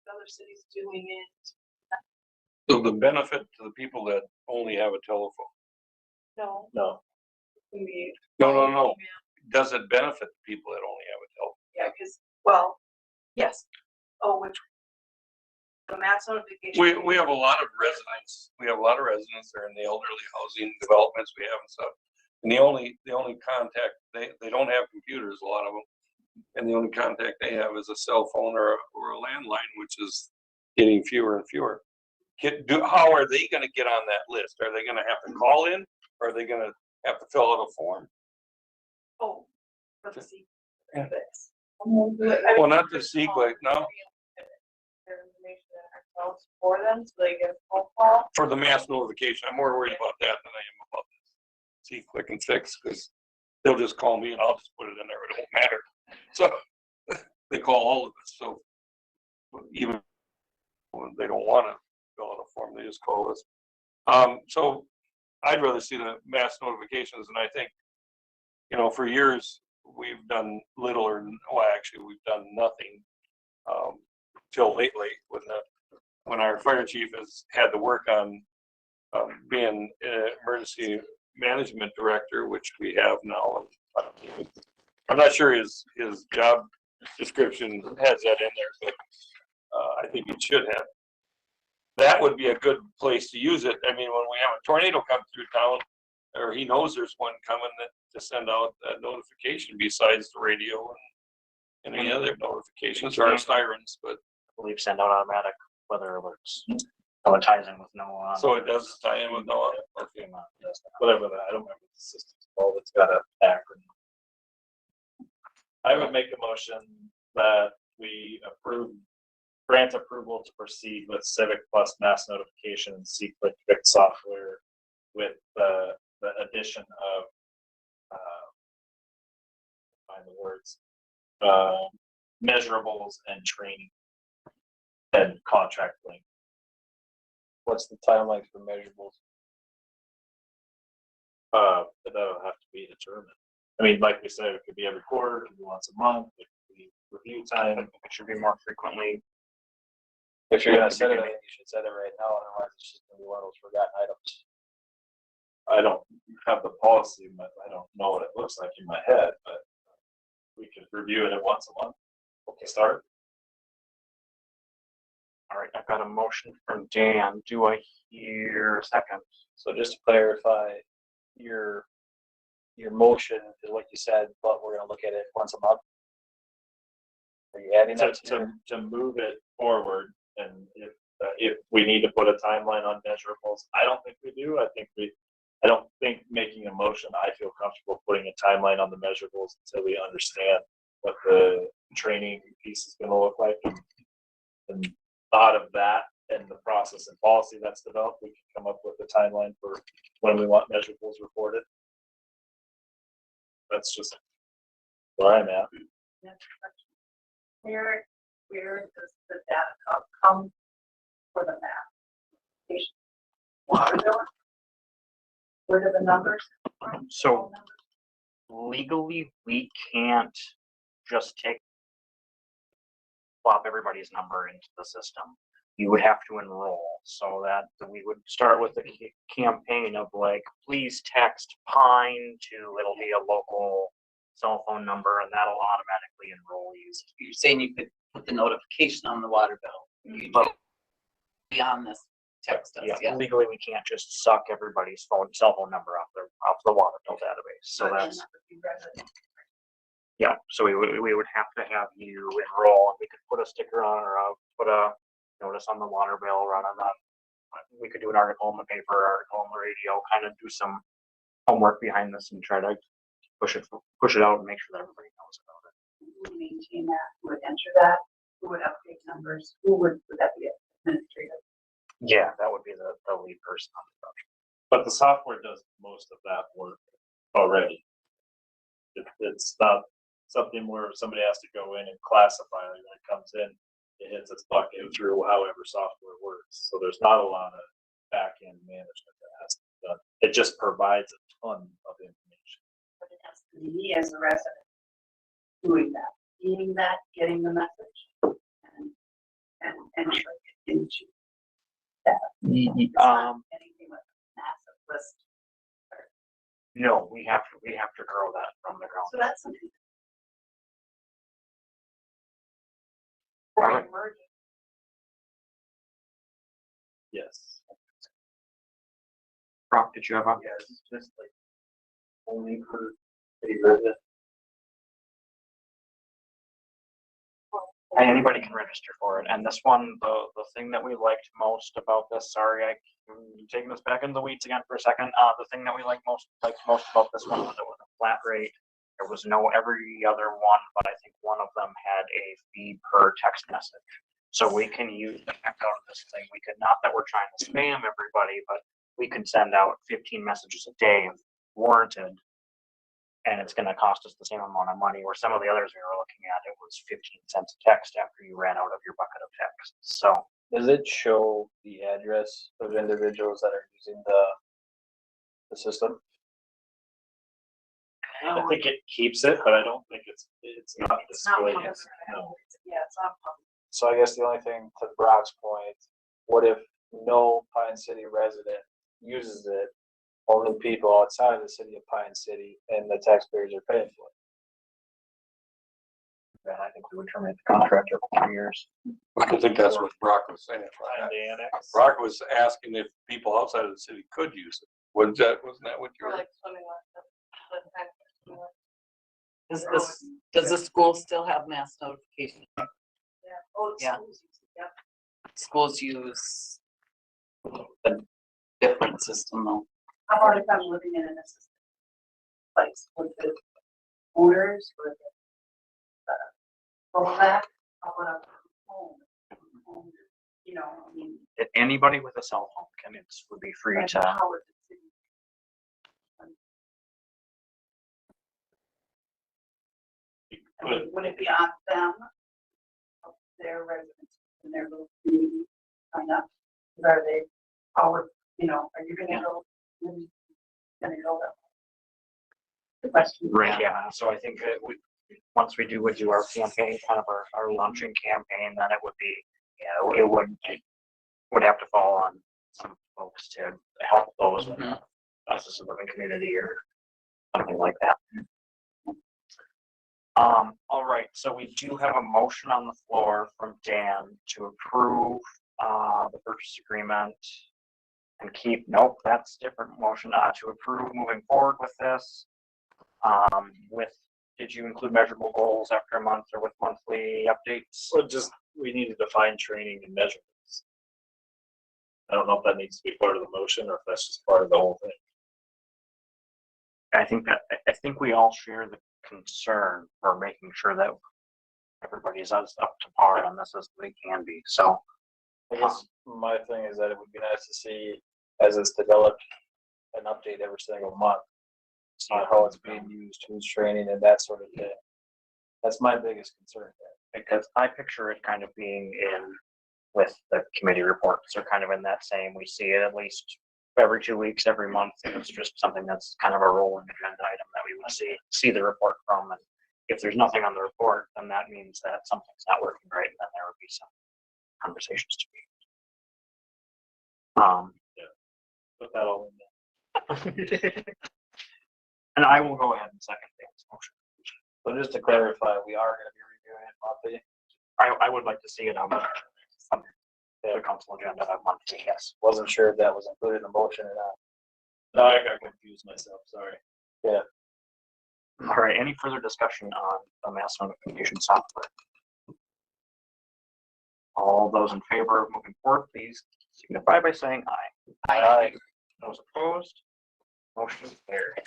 other cities doing it. So the benefit to the people that only have a telephone. No. No. No. Does it benefit the people that only have a telephone? Yeah, because, well, yes. Oh, which, the mass notification. We have a lot of residents. We have a lot of residents that are in the elderly housing developments we have and stuff. And the only contact, they don't have computers, a lot of them. And the only contact they have is a cell phone or a landline, which is getting fewer and fewer. How are they going to get on that list? Are they going to have to call in, or are they going to have to fill out a form? Oh, let's see. Yeah. Well, not the secret, no. Their information ourselves for them, so they get a phone call. For the mass notification, I'm more worried about that than I am about this. See, click and fix, because they'll just call me and I'll just put it in there. It won't matter. So they call all of us. So even when they don't want to fill out a form, they just call us. So I'd rather see the mass notifications, and I think, for years we've done little actually we've done nothing till lately when our fire chief has had to work on being emergency management director, which we have now. I'm not sure his job description has that in there, but I think it should have. That would be a good place to use it. I mean, when we have a tornado come through town, or he knows there's one coming, to send out that notification besides the radio and any other notifications or sirens, but I believe send out automatic weather alerts. So it ties in with NOAA. so it does tie in with NOAA. Okay. Whatever that, I don't remember the system's called. It's got an acronym. I would make a motion that we grant approval to proceed with Civic Plus mass notification and C-Click Fix software with the addition of find the words measurables and training and contract link. What's the timeline for measurables? That'll have to be determined. I mean, like we said, it could be every quarter, it could be once a month, it could be review time, It should be more frequently. If you're gonna set it, you should set it right now, otherwise it's just gonna be one of those forgotten items. I don't have the policy, but I don't know what it looks like in my head, but we could review it once a month. Okay, start. All right, I've got a motion from Dan. Do I hear a second? So just to clarify, your motion is what you said, but we're gonna look at it once a month. Are you adding to, that to? to move it forward. And if we need to put a timeline on measurables, I don't think we do. I don't think making a motion, I feel comfortable putting a timeline on the measurables until we understand what the training piece is gonna look like. And out of that and the process and policy that's developed, we can come up with a timeline for when we want measurables reported. That's just where I'm at. Where does the data come for the map? Water bill? Where do the numbers come from? So legally, we can't just plop everybody's number into the system. You would have to enroll, so that we would start with a campaign of like, please text Pine to, it'll be a local cell phone number, and that'll automatically enroll you. You're saying you could put the notification on the water bill. But Beyond this text us, yeah. legally, we can't just suck everybody's cell phone number off the water bill database. So that's, yeah, so we would have to have you enroll, and we could put a sticker on, or put a notice on the water bill, run on that. We could do an article in the paper, article on the radio, kind of do some homework behind this and try to push it out and make sure that everybody knows about it. Who would maintain that? Who would enter that? Who would update numbers? Would that be administrative? Yeah, that would be the lead person on the project. But the software does most of that work already. It's not something where somebody has to go in and classify it. When it comes in, it hits its bucket through however software works. So there's not a lot of back end management that has to be done. It just provides a ton of information. But it has to be me as a resident doing that, seeing that, getting the message, and entering it into that. It's not anything with a massive list. No, we have to grow that from the ground. So that's something. Alright. Yes. Brock, did you have a? Yes, just like only for city resident. Anybody can register for it. And this one, the thing that we liked most about this, sorry, I'm taking this back into the weeds again for a second. The thing that we liked most about this one was it was a flat rate. There was no every other one, but I think one of them had a fee per text message. So we can use the heck out of this thing. We could, not that we're trying to spam everybody, but we can send out 15 messages a day if warranted. And it's going to cost us the same amount of money, where some of the others we were looking at, it was 15 cents a text after you ran out of your bucket of text. So Does it show the address of individuals that are using the system? I think it keeps it, but I don't think it's not displayed. public. No. Yeah, it's not public. So I guess the only thing, to Brock's point, what if no Pine City resident uses it, only people outside of the city of Pine City, and the taxpayers are paying for it? then I think we would terminate the contract every 3 years. I think that's what Brock was saying. Brock was asking if people outside of the city could use it. Wasn't that what you were? Does the school still have mass notification? Yeah. Oh, Yeah. schools use it, yep. Schools use a different system though. How about if I'm living in an assisted place, with the owners, with the rollback, how about a home? You know, I mean. Anybody with a cell phone would be free right to. now, how would the city- I mean, would it be on them, their residents, in their little community, sign up? Are they, are you gonna go? Gonna go that way? The question. Right, yeah, so I think that once we do our campaign, kind of our launching campaign, then it would be, it would have to fall on some folks to help those in the assisted living community or something like that. All right, so we do have a motion on the floor from Dan to approve the purchase agreement and nope, that's different motion, to approve moving forward with this, with did you include measurable goals after a month or with monthly updates? So just, we need to define training and measurements. I don't know if that needs to be part of the motion or if that's just part of the whole thing. I think we all share the concern for making sure that everybody's up to par on this as they can be, so. I guess my thing is that it would be nice to see, as it's developed, an update every single month on how it's being used, who's training and that sort of thing. That's my biggest concern there. Because I picture it kind of being in with the committee reports, they're kind of in that same, we see it at least every 2 weeks, every month. It's just something that's kind of a rolling agenda item that we would see the report from. And if there's nothing on the report, then that means that something's not working right, and then there would be some conversations to be. Put that all in there. And I will go ahead and second Dan's motion. So just to clarify, we are gonna be reviewing it monthly. I would like to see it on the council agenda monthly, yes. Wasn't sure if that was included in the motion or not. No, I got confused myself, sorry. Yeah. All right, any further discussion on the mass notification software? All those in favor of moving forward, please signify by saying aye. Aye. Those opposed? Motion carried.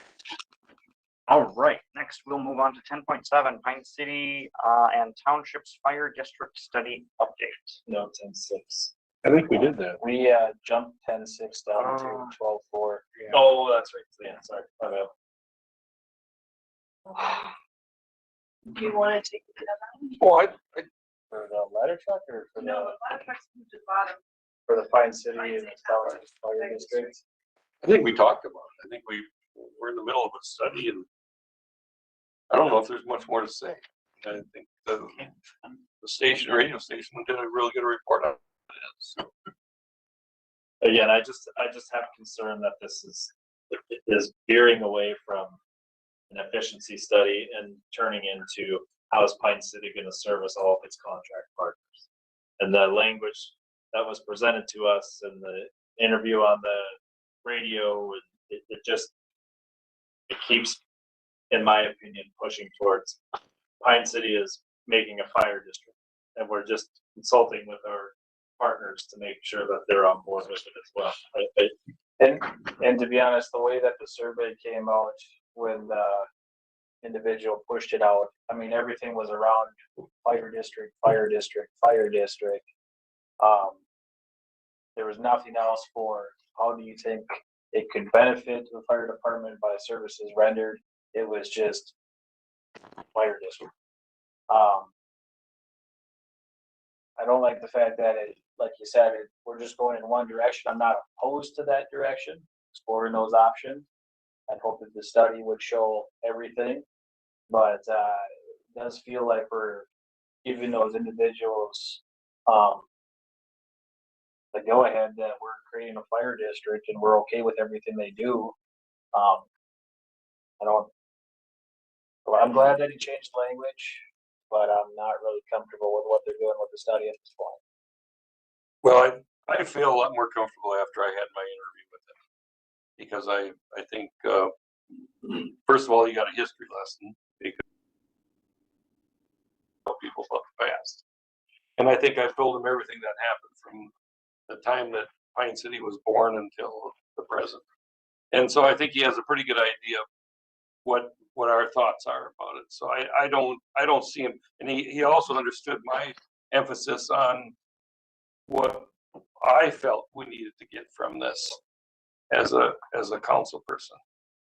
All right, next we'll move on to 10.7, Pine City and Townships Fire District Study Update. No, 10-6. I think we did that. We jumped 10-6 down to 12-4. Oh, that's right. Yeah, sorry. My bad. Do you want to take it to that? Well, I For the ladder truck or for No, the, the ladder truck's moved to the bottom. for the Pine City and the Townships Fire District? think we talked about it. I think we're in the middle of a study and I don't know if there's much more to say. I think the radio station did a really good report on it. So. Again, I just have concern that this is veering away from an efficiency study and turning into how is Pine City going to service all of its contract partners? And the language that was presented to us in the interview on the radio, it keeps, in my opinion, pushing towards Pine City is making a fire district. And we're just consulting with our partners to make sure that they're on board with it as well. And to be honest, the way that the survey came out when the individual pushed it out, I mean, everything was around fire district, fire district, fire district. There was nothing else for how do you think it could benefit the fire department by services rendered. It was just fire district. I don't like the fact that it, like you said, we're just going in one direction. I'm not opposed to that direction, exploring those options. I'd hope that the study would show everything, but it does feel like we're giving those individuals the go ahead that we're creating a fire district and we're okay with everything they do. I'm glad that he changed language, but I'm not really comfortable with what they're doing with the study at this point. Well, I feel a lot more comfortable after I had my interview with him because I think first of all, you got a history lesson because people about the past, and I think I've told him everything that happened from the time that Pine City was born until the present, and so I think he has a pretty good idea of what our thoughts are about it. So I don't see him, and he also understood my emphasis on what I felt we needed to get from this as a council person,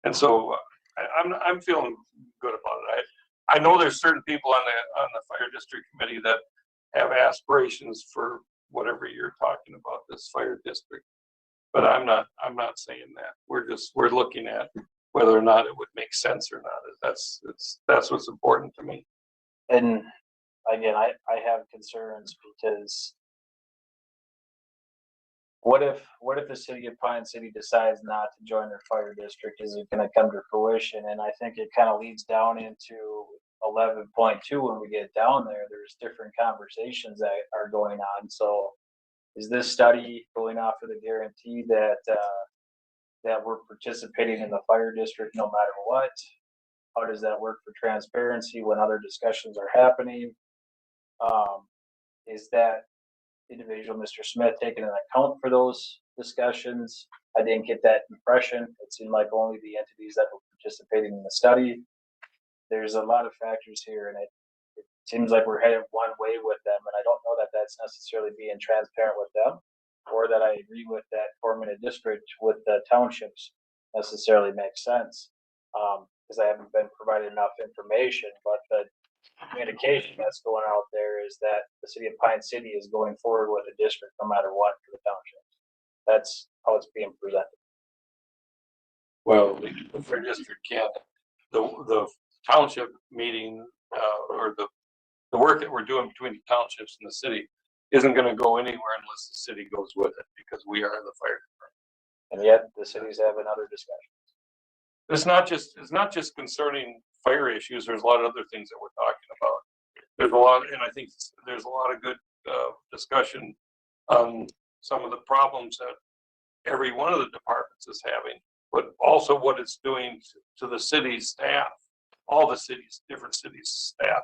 and so I'm feeling good about it. I know there's certain people on the fire district committee that have aspirations for whatever you're talking about, this fire district, but I'm not saying that. We're looking at whether or not it would make sense or not. That's what's important to me. And again, I have concerns because what if the city of Pine City decides not to join their fire district? Is it going to come to fruition? And I think it kind of leads down into 11.2 when we get down there. There's different conversations that are going on. So is this study going off of the guarantee that we're participating in the fire district no matter what? how does that work for transparency when other discussions are happening? Is that individual, Mr. Smith, taking an account for those discussions? I didn't get that impression. It seemed like only the entities that were participating in the study. There's a lot of factors here, and it seems like we're headed one way with them, and I don't know that that's necessarily being transparent with them, or that I agree with that forming a district with the townships necessarily makes sense, because I haven't been provided enough information, but the communication that's going out there is that the city of Pine City is going forward with a district no matter what for the townships. That's how it's being presented. Well, the fair district can't, the township meeting, or the work that we're doing between the townships and the city isn't gonna go anywhere unless the city goes with it, because we are the fire department. And yet the city's having other discussions. It's not just concerning fire issues, there's a lot of other things that we're talking about. There's a lot, and I think there's a lot of good, discussion on some of the problems that every one of the departments is having, but also what it's doing to the city's staff, all the cities, different cities' staff.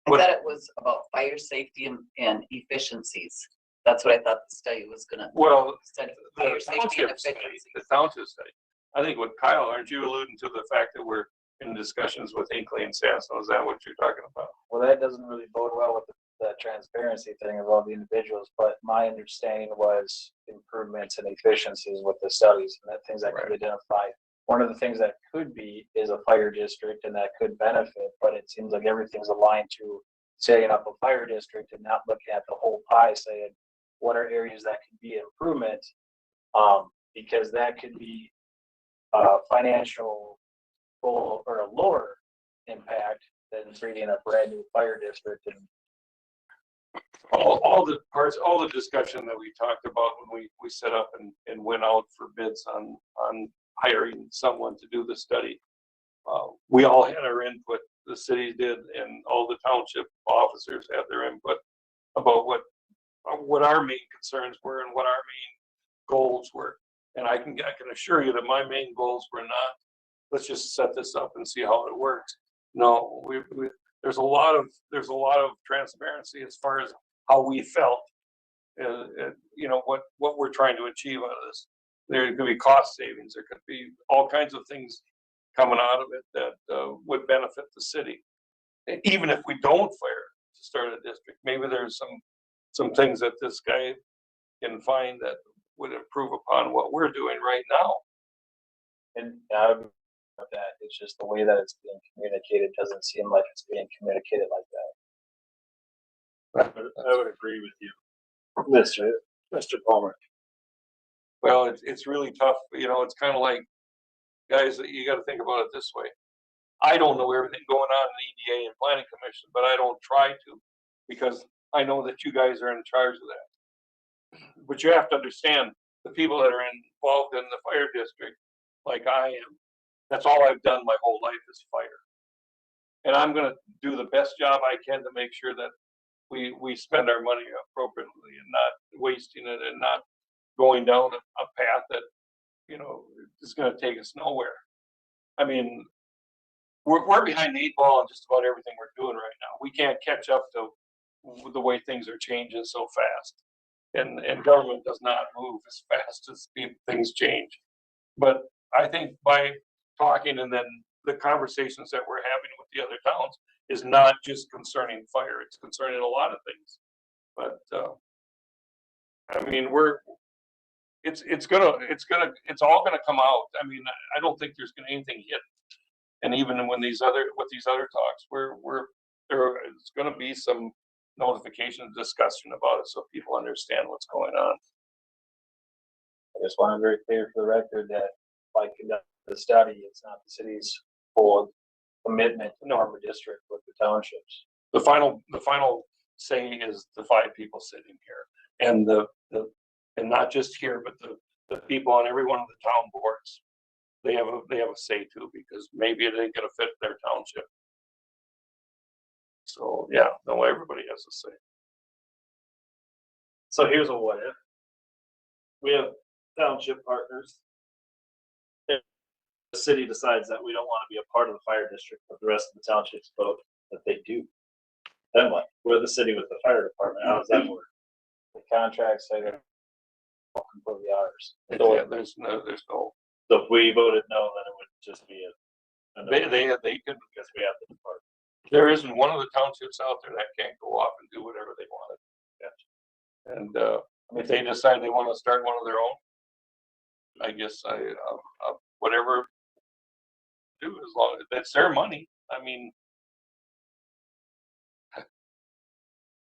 I thought it was about fire safety and efficiencies. That's what I thought the study was gonna. Well, study the fire safety and township study, efficiencies. the township study. I think with Kyle, aren't you alluding to the fact that we're in discussions with Hinkley and Sasso? Is that what you're talking about? Well, that doesn't really bode well with the transparency thing of all the individuals, but my understanding was improvements and efficiencies with the studies and that things that could identify. One of the things that could be is a fire district and that could benefit, but it seems like everything's aligned to setting up a fire district and not looking at the whole pie, saying what are areas that could be improvement, because that could be financial goal or a lower impact than creating a brand new fire district. And all the parts, all the discussion that we talked about when we set up and went out for bids on hiring someone to do the study. We all had our input, the city did, and all the township officers had their input about what our main concerns were and what our main goals were. And I can assure you that my main goals were not, let's just set this up and see how it works. No, there's a lot of transparency as far as how we felt, you know, what we're trying to achieve out of this. There could be cost savings. There could be all kinds of things coming out of it that would benefit the city. Even if we don't fire to start a district, maybe there's some things that this guy can find that would improve upon what we're doing right now. And I agree with that. It's just the way that it's being communicated doesn't seem like it's being communicated like that. I would agree with you, Mr. Palmer. Well, it's really tough. You know, it's kind of like, guys, you got to think about it this way. I don't know everything going on in EDA and Planning Commission, but I don't try to, because I know that you guys are in charge of that. But you have to understand the people that are involved in the fire district, like I am. That's all I've done my whole life is fire. And I'm going to do the best job I can to make sure that we spend our money appropriately and not wasting it and not going down a path that, you know, is going to take us nowhere. I mean, we're behind the 8 ball on just about everything we're doing right now. We can't catch up to the way things are changing so fast. And government does not move as fast as things change. But I think by talking and then the conversations that we're having with the other towns is not just concerning fire, it's concerning a lot of things. But I mean, it's all gonna come out. I mean, I don't think there's gonna anything hidden. And even when these other talks, there's gonna be some notification and discussion about it so people understand what's going on. I just want to be very clear for the record that if I conduct the study, it's not the city's full commitment to form a district with the townships. The final say is the 5 people sitting here, and and not just here, but the people on every one of the town boards. They have a say too, because maybe it ain't gonna fit their township. So yeah, no, everybody has a say. So here's a what if. We have township partners. the city decides that we don't want to be a part of the fire district, but the rest of the townships vote that they do. Then what? We're the city with the fire department. How does that work? The contracts say they're completely ours. Yeah, there's no, So if we voted no, then it would just be a. they could, Because we have the department. there isn't one of the townships out there that can't go off and do whatever they wanted. And, if they decide they want to start one of their own, I guess whatever do, as long as that's their money. I mean,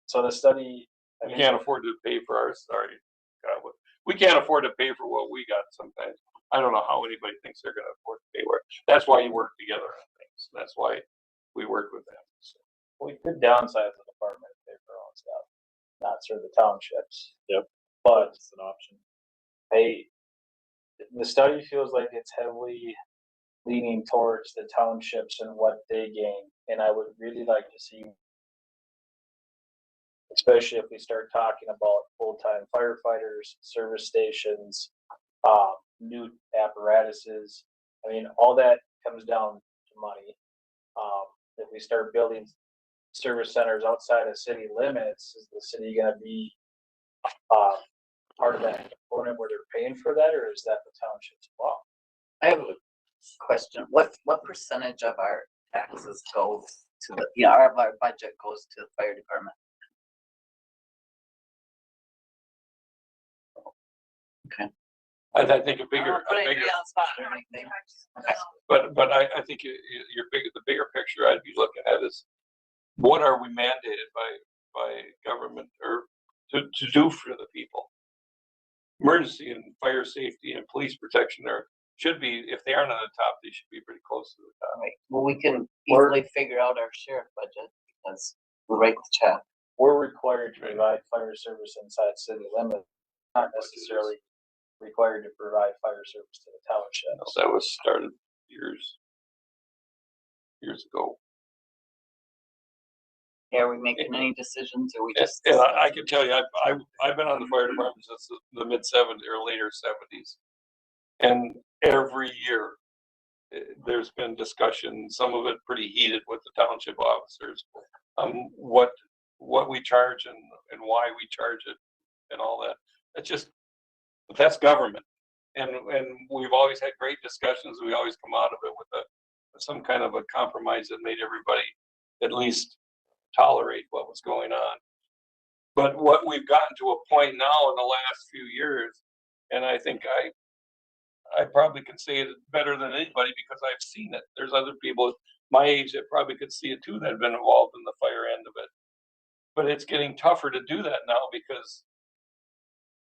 So the study, I we mean, can't afford to pay for ours, sorry. God, we can't afford to pay for what we got sometimes. I don't know how anybody thinks they're gonna afford to pay for it. That's why you work together on things. That's why we work with them. So, we could downsize the department if they for our own stuff, not serve the townships. Yep. But It's an option. the study feels like it's heavily leaning towards the townships and what they gain. And I would really like to see, especially if we start talking about full-time firefighters, service stations, new apparatuses. I mean, all that comes down to money. If we start building service centers outside of city limits, is the city gonna be part of that component where they're paying for that, or is that the township's fault? I have a question. What percentage of our taxes goes to the, you know, our budget goes to the fire department? Okay. I think a bigger, but I think the bigger picture I'd be looking at is what are we mandated by government or to do for the people? Emergency and fire safety and police protection should be, if they aren't on the top, they should be pretty close to the top. Right. Well, we can easily figure out our sheriff budget because we write the check. We're required to provide fire service inside city limits, not necessarily required to provide fire service to the township. That was started years ago. Are we making any decisions or we just? And I can tell you, I've been on the fire department since the mid-70s or later 70s. And every year there's been discussion, some of it pretty heated with the township officers, what we charge and why we charge it and all that. But that's government. And we've always had great discussions. We always come out of it with some kind of a compromise that made everybody at least tolerate what was going on. But what we've gotten to a point now in the last few years, and I think I probably can say it better than anybody because I've seen it. There's other people my age that probably could see it too that have been involved in the fire end of it. But it's getting tougher to do that now because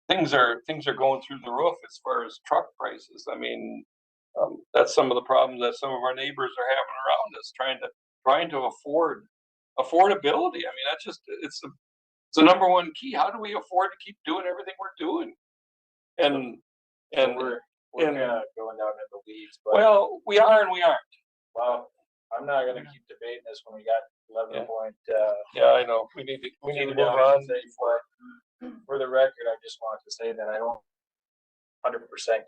things are going through the roof as far as truck prices. I mean, that's some of the problems that some of our neighbors are having around us, trying to afford affordability. I mean, it's the number one key. How do we afford to keep doing everything we're doing? And we're kind of going down in the weeds. But, well, we are and we aren't. Well, I'm not going to keep debating this when we got 11 point. Yeah, I know. We need to move on. For the record, I just wanted to say that I don't 100%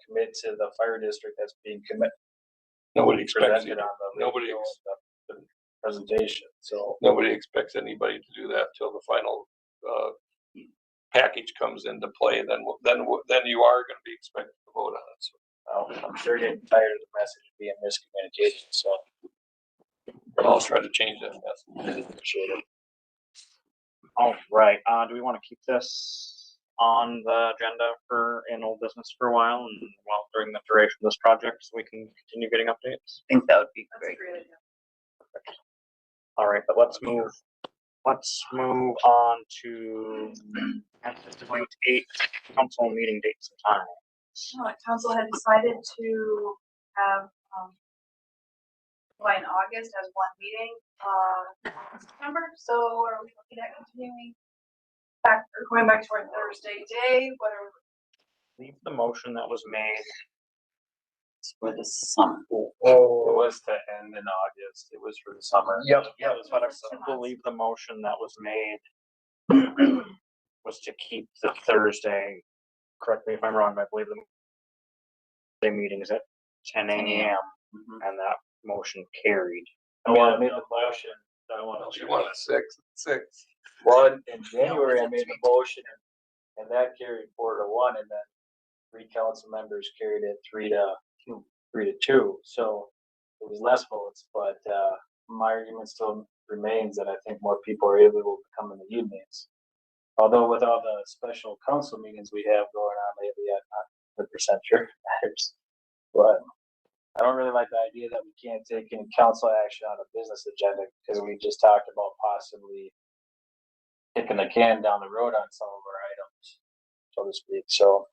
commit to the fire district that's being Nobody expects presented it. on the Nobody the presentation. So nobody expects anybody to do that till the final package comes into play. Then you are going to be expected to vote on it. So I'm sure you're getting tired of the message being miscommunication. So I'll try to change that message. Appreciate it. All right, do we want to keep this on the agenda in old business for a while and during the duration of this project so we can continue getting updates? I think that would be great. All right, but let's move on to anticipate 8 council meeting dates and times. Council had decided to have, in August as one meeting, in September, so are we looking at continuing back, or going back to our Thursday day, what are? Leave the motion that was made. For the summer. It was to end in August. It was for the summer. Yep, that's what I believe the motion that was made was to keep the Thursday, correct me if I'm wrong, but I believe the meeting is at 10 a.m. and that motion carried. Well, I made the motion. I want to. You want a six. Well, in January, I made the motion and that carried 4-1, and then 3 council members carried it 3-2. So it was less votes, but, my argument still remains that I think more people are able to come in the evenings. Although with all the special council meetings we have going on lately, I'm not 100% sure it matters. But I don't really like the idea that we can't take any council action on a business agenda because we just talked about possibly kicking the can down the road on some of our items, so to speak. So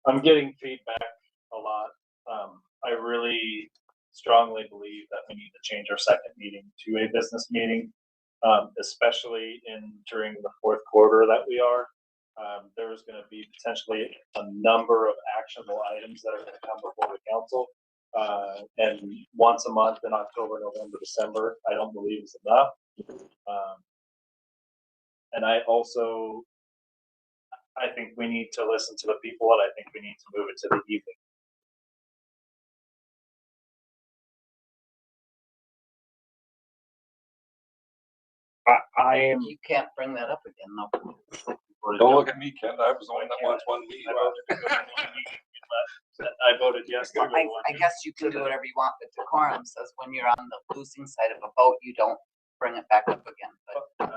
I'm getting feedback a lot. I really strongly believe that we need to change our second meeting to a business meeting, especially during the fourth quarter that we are. There's gonna be potentially a number of actionable items that are gonna come before the council. And once a month in October, November, December, I don't believe is enough. And I think we need to listen to the people, and I think we need to move it to the evening. I am. You can't bring that up again, though. Don't look at me, Ken. I was the one that wants one meeting. I voted yes. Well, I guess you can do whatever you want, but decorum says when you're on the losing side of a vote, you don't bring it back up again. But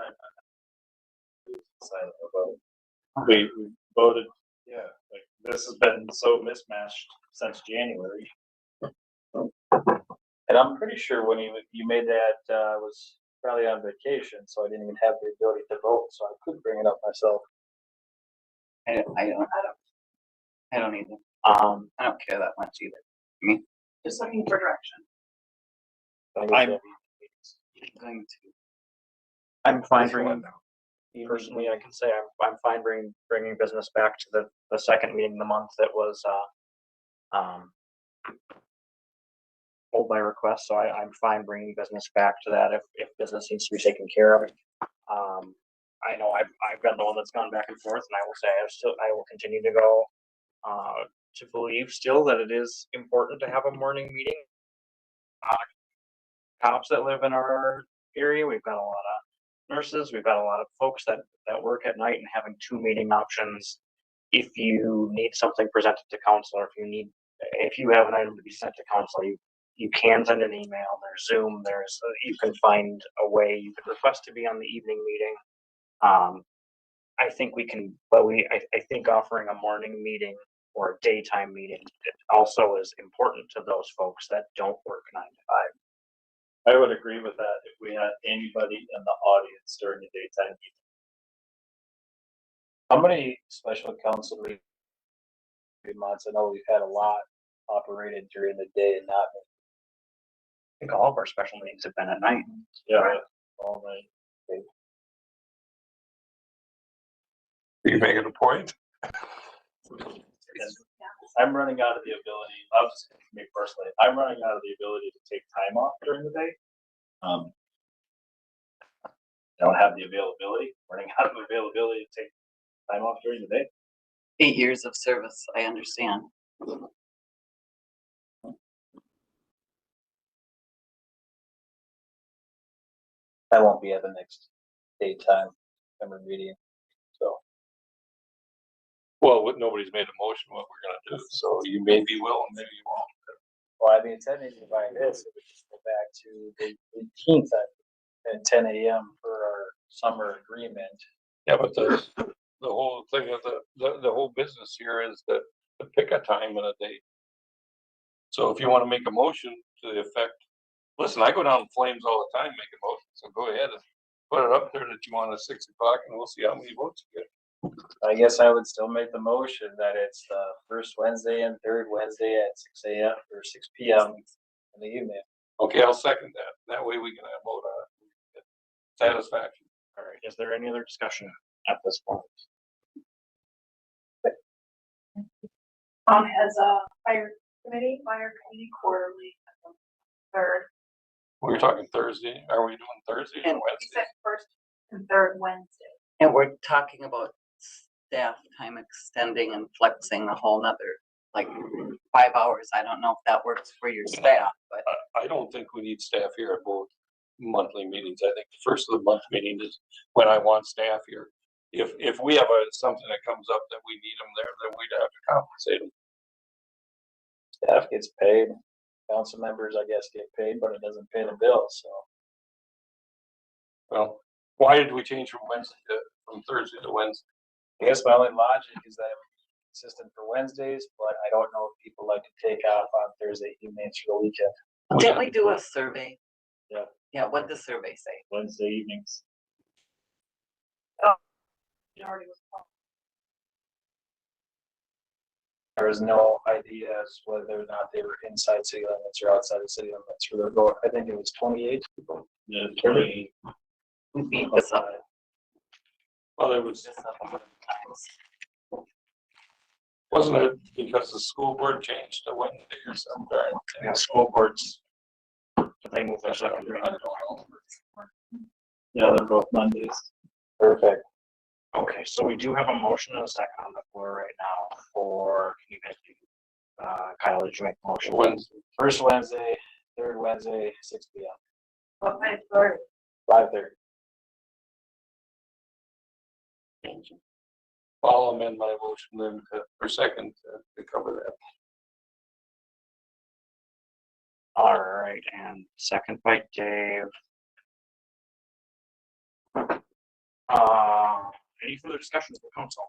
We voted, yeah, like this has been so mismatched since January. and I'm pretty sure when you made that, I was probably on vacation, so I didn't even have the ability to vote, so I could bring it up myself. I don't either. I don't care that much either. Just looking for direction. I'm Going to. I'm fine bringing, personally, I can say I'm fine bringing business back to the second meeting of the month that was, hold by request, so I'm fine bringing business back to that if business needs to be taken care of. I know I've been the one that's gone back and forth, and I will say I will continue to go, to believe still that it is important to have a morning meeting. Cops that live in our area, we've got a lot of nurses, we've got a lot of folks that work at night, and having 2 meeting options. If you need something presented to council, or if you have an item to be sent to council, you can send an email, there's Zoom, you can find a way, you can request to be on the evening meeting. I think we can, but I think offering a morning meeting or a daytime meeting also is important to those folks that don't work 9 to 5. I would agree with that if we had anybody in the audience during the daytime meeting. How many special council meetings? Months? I know we've had a lot operated during the day and not. I think all of our special meetings have been at night. Yeah, all night. Okay. You making a point? I'm running out of the ability, I'll just speak for me personally, I'm running out of the ability to take time off during the day. Don't have the availability, running out of availability to take time off during the day. 8 years of service, I understand. I won't be at the next daytime September meeting, so. Well, nobody's made a motion what we're gonna do, so you maybe will and maybe you won't. Well, I mean, technically by this, it would just go back to the 18th at 10 a.m. for our summer agreement. Yeah, but the whole thing of the whole business here is to pick a time and a date. So if you wanna make a motion to the effect, listen, I go down in flames all the time making motions, so go ahead and put it up there that you want at 6 o'clock and we'll see how many votes you get. I guess I would still make the motion that it's the first Wednesday and third Wednesday at 6 a.m. or 6 p.m. in the evening. Okay, I'll second that. That way we can have vote on it. Satisfaction. All right, is there any other discussion at this point? Has a fire committee quarterly, third. We're talking Thursday. Are we doing Thursday or And- He Wednesday? said first and third Wednesday. And we're talking about staff time extending and flexing a whole nother like 5 hours. I don't know if that works for your staff, but I don't think we need staff here at both monthly meetings. I think the first of the month meeting is when I want staff here. If we have something that comes up that we need them there, then we'd have to compensate them. Staff gets paid, council members, I guess, get paid, but it doesn't pay the bills, so. Well, why did we change from Thursday to Wednesday? I guess my only logic is that it would be consistent for Wednesdays, but I don't know if people like to take off on Thursday evenings for the weekend. didn't we do a survey? Yeah. Yeah, what did the survey say? Wednesday evenings. Majority was called. There was no idea as whether or not they were inside city limits or outside of city limits for their vote. I think it was 28 people. Yeah, 20. We beat this up. Well, it was, This up 100 times. wasn't it because the school board changed to Wednesday or something? Yeah, school boards, they move their I second don't reading. know. Yeah, they're both Mondays. Perfect. Okay, so we do have a motion and a second on the floor right now for, can you guys do, Kyle, did you make the motion? Wednesday. First Wednesday, third Wednesday, 6 p.m. Well, I started. 5:30. Thank you. I'll amend my motion then for second to cover that. All right, and second by Dave. Any further discussions with council?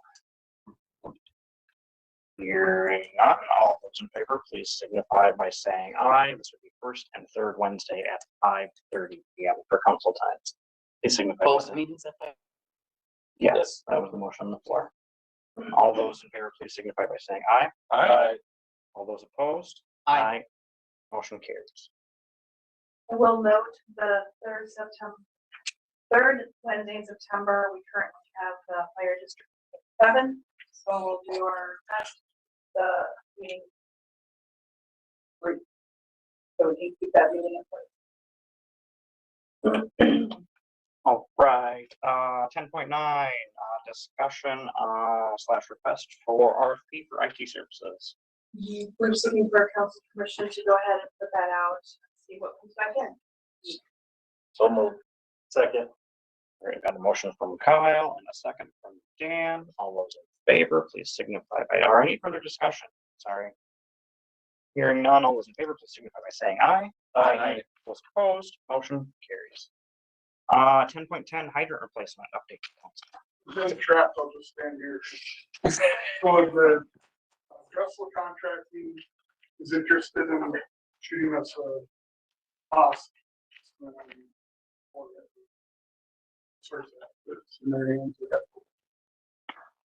Hearing none, all those in favor, please signify by saying aye. This would be first and third Wednesday at 5:30 p.m. for council times. Please signify. by Both saying- meetings at 5. Yes, that was the motion on the floor. All those in favor, please signify by saying aye. Aye. All those opposed? Aye. Motion carries. I will note the third Wednesday in September, we currently have the fire district 7, so we'll do our best, the meeting. So we can keep that meeting in place. All right, 10.9, discussion, slash request for RFP for IT services. We're just looking for council permission to go ahead and put that out, see what comes back in. So moved. Second. All right, got a motion from Kyle and a second from Dan. All those in favor, please signify by, or any further discussion? Sorry. Hearing none, all those in favor, please signify by saying aye. Aye. Those opposed, motion carries. 10.10, hydrant replacement update. Then trapped, I'll just stand here. So the Dressel Contracting is interested in shooting us a cost. Source that, it's in their hands.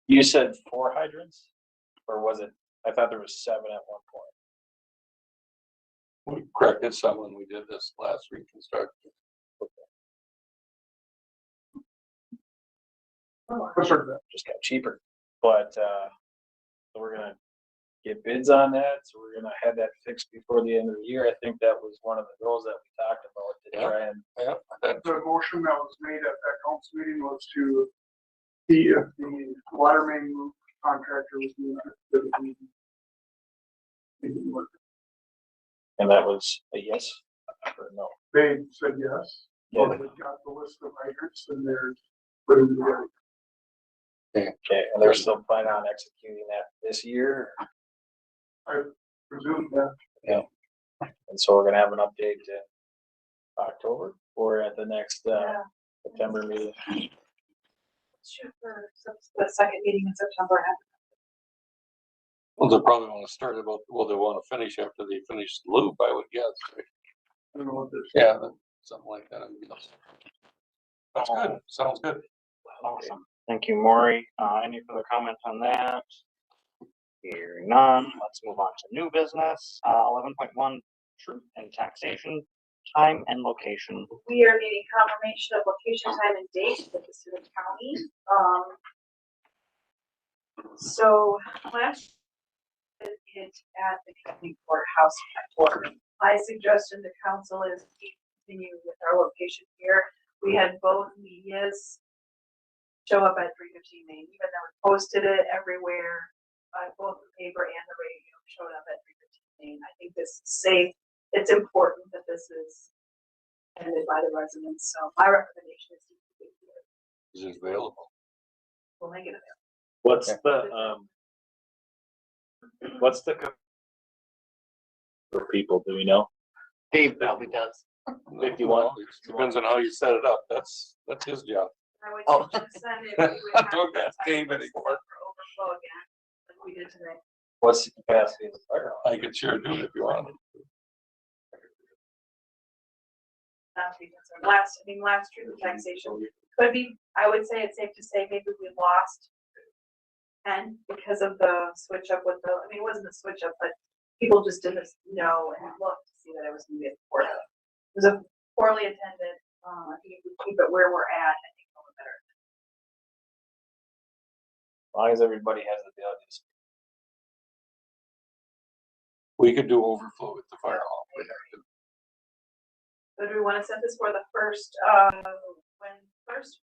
You said 4 hydrants? Or was it, I thought there was 7 at one point. We corrected some when we did this last reconstruction. Just got cheaper, but, so we're gonna get bids on that, so we're gonna have that fixed before the end of the year. I think that was one of the goals that we talked about to try and. The motion that was made at that council meeting was to see if the water main move contractor was doing it. And that was a yes or no? They said yes. Yeah. Well, they've got the list of hydrants and they're putting it together. Okay, and they're still planning on executing that this year? I presume that. Yeah. And so we're gonna have an update in October or at the next, September meeting. Shoot for the second meeting in September. Well, they probably want to start about, well, they want to finish after they finish the loop, I would guess. I don't know what this. Yeah, something like that. That's good. Sounds good. Awesome. Thank you, Maury. Any further comments on that? Hearing none, let's move on to new business. 11.1, truth and taxation, time and location. We are needing confirmation of location, time, and date with the Stewart County. So last it at the county courthouse court. My suggestion to council is we continue with our location here. We had both medias show up at 315 Main, even though we posted it everywhere. both the paper and the radio showed up at 3:15. I think this is safe. It's important that this is attended by the residents, so my recommendation is to keep it here. Is it available? We'll make it available. What's the for people, do we know? Dave probably does. 51. Well, it Depends on how you set it up. That's his job. I would Oh. send it. We would have Don't to ask Dave type this anymore. up for overflow again, like we did today. What's the capacity of the fire hall? I could sure do it if you wanted. Not to be concerned. Last year, the taxation could be, I would say it's safe to say maybe we lost 10 because of the switch up with it wasn't a switch up, but people just didn't know and look to see that it was gonna be a port. It was a poorly attended, I think if we keep it where we're at, I think it'll be better. As long as everybody has the ability to speak. We could do overflow at the fire hall. We'd have to- So do we want to set this for the first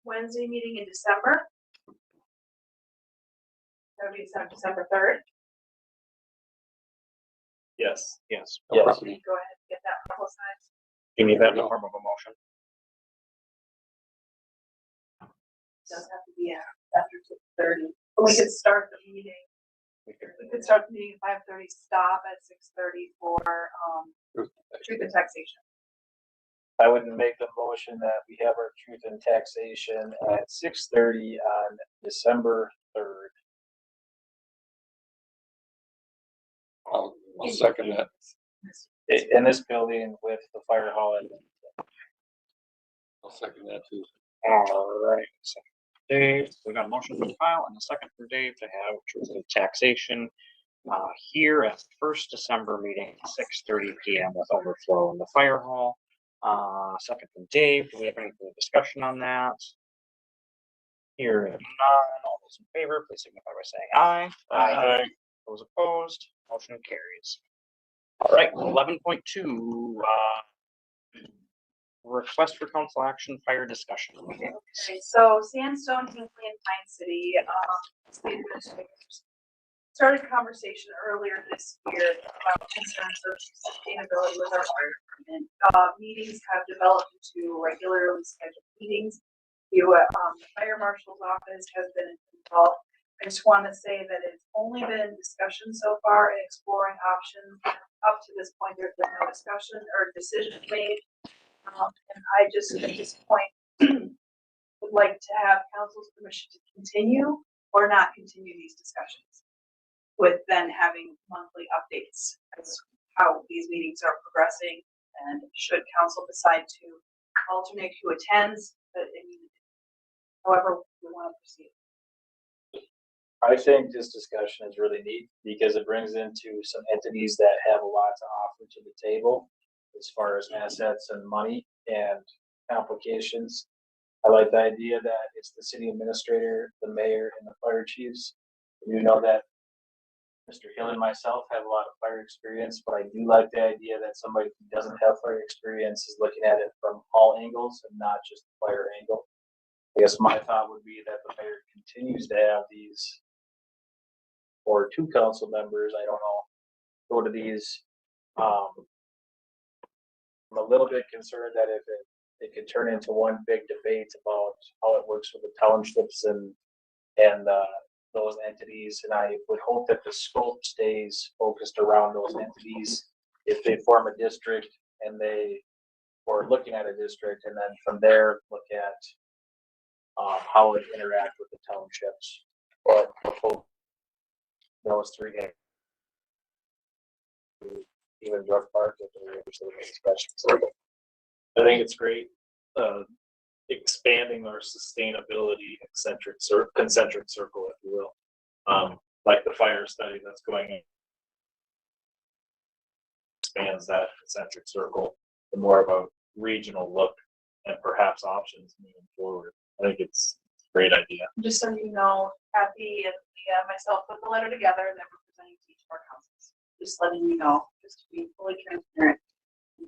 Wednesday meeting in December? That would be December 3rd. Yes. Yes. Go ahead and get that publicized. You need that in the form of a motion. Does have to be after 6:30. We could start the meeting. We could start the meeting at 5:30, stop at 6:30 for truth and taxation. I would make the motion that we have our truth and taxation at 6:30 on December 3rd. I'll second that. In this building with the fire hall. I'll second that too. All right. So Dave, we got a motion for the file and a second for Dave to have truth and taxation here at first December meeting, 6:30 PM with overflow in the fire hall. Second from Dave. Do we have any further discussion on that? Here none. All those in favor, please signify by saying aye. Aye. Those opposed, motion carries. All right, 11.2, request for council action, fire discussion. Okay, so Sandstone, Hinkley, and Pine City, state administrators started a conversation earlier this year about concerns of sustainability with our fire department. Meetings have developed into regularly scheduled meetings. The fire marshal's office has been involved. I just want to say that it's only been discussion so far and exploring options. Up to this point, there's been no discussion or decision made. And I just, at this point, would like to have council's permission to continue or not continue these discussions. With then having monthly updates as how these meetings are progressing, and should council decide to alternate who attends, however we want to proceed. I think this discussion is really neat because it brings into some entities that have a lot to offer to the table as far as assets and money and complications. I like the idea that it's the city administrator, the mayor, and the fire chiefs. You know that Mr. Hill and myself have a lot of fire experience, but I do like the idea that somebody who doesn't have fire experience is looking at it from all angles and not just the fire angle. I guess my thought would be that the mayor continues to have these, or two council members, I don't know, go to these. I'm a little bit concerned that if it could turn into one big debate about how it works with the townships and those entities, and I would hope that the scope stays focused around those entities. If they form a district and or looking at a district, and then from there look at how it interact with the townships. But those three, even Drug Park, if they're interested in these questions. I think it's great, expanding our sustainability concentric circle, if you will. Like the fire study that's going in. Expands that concentric circle to more of a regional look and perhaps options moving forward. I think it's a great idea. Just so you know, Kathy and myself put the letter together that we're presenting to each of our councils. Just letting you know, just to be fully transparent.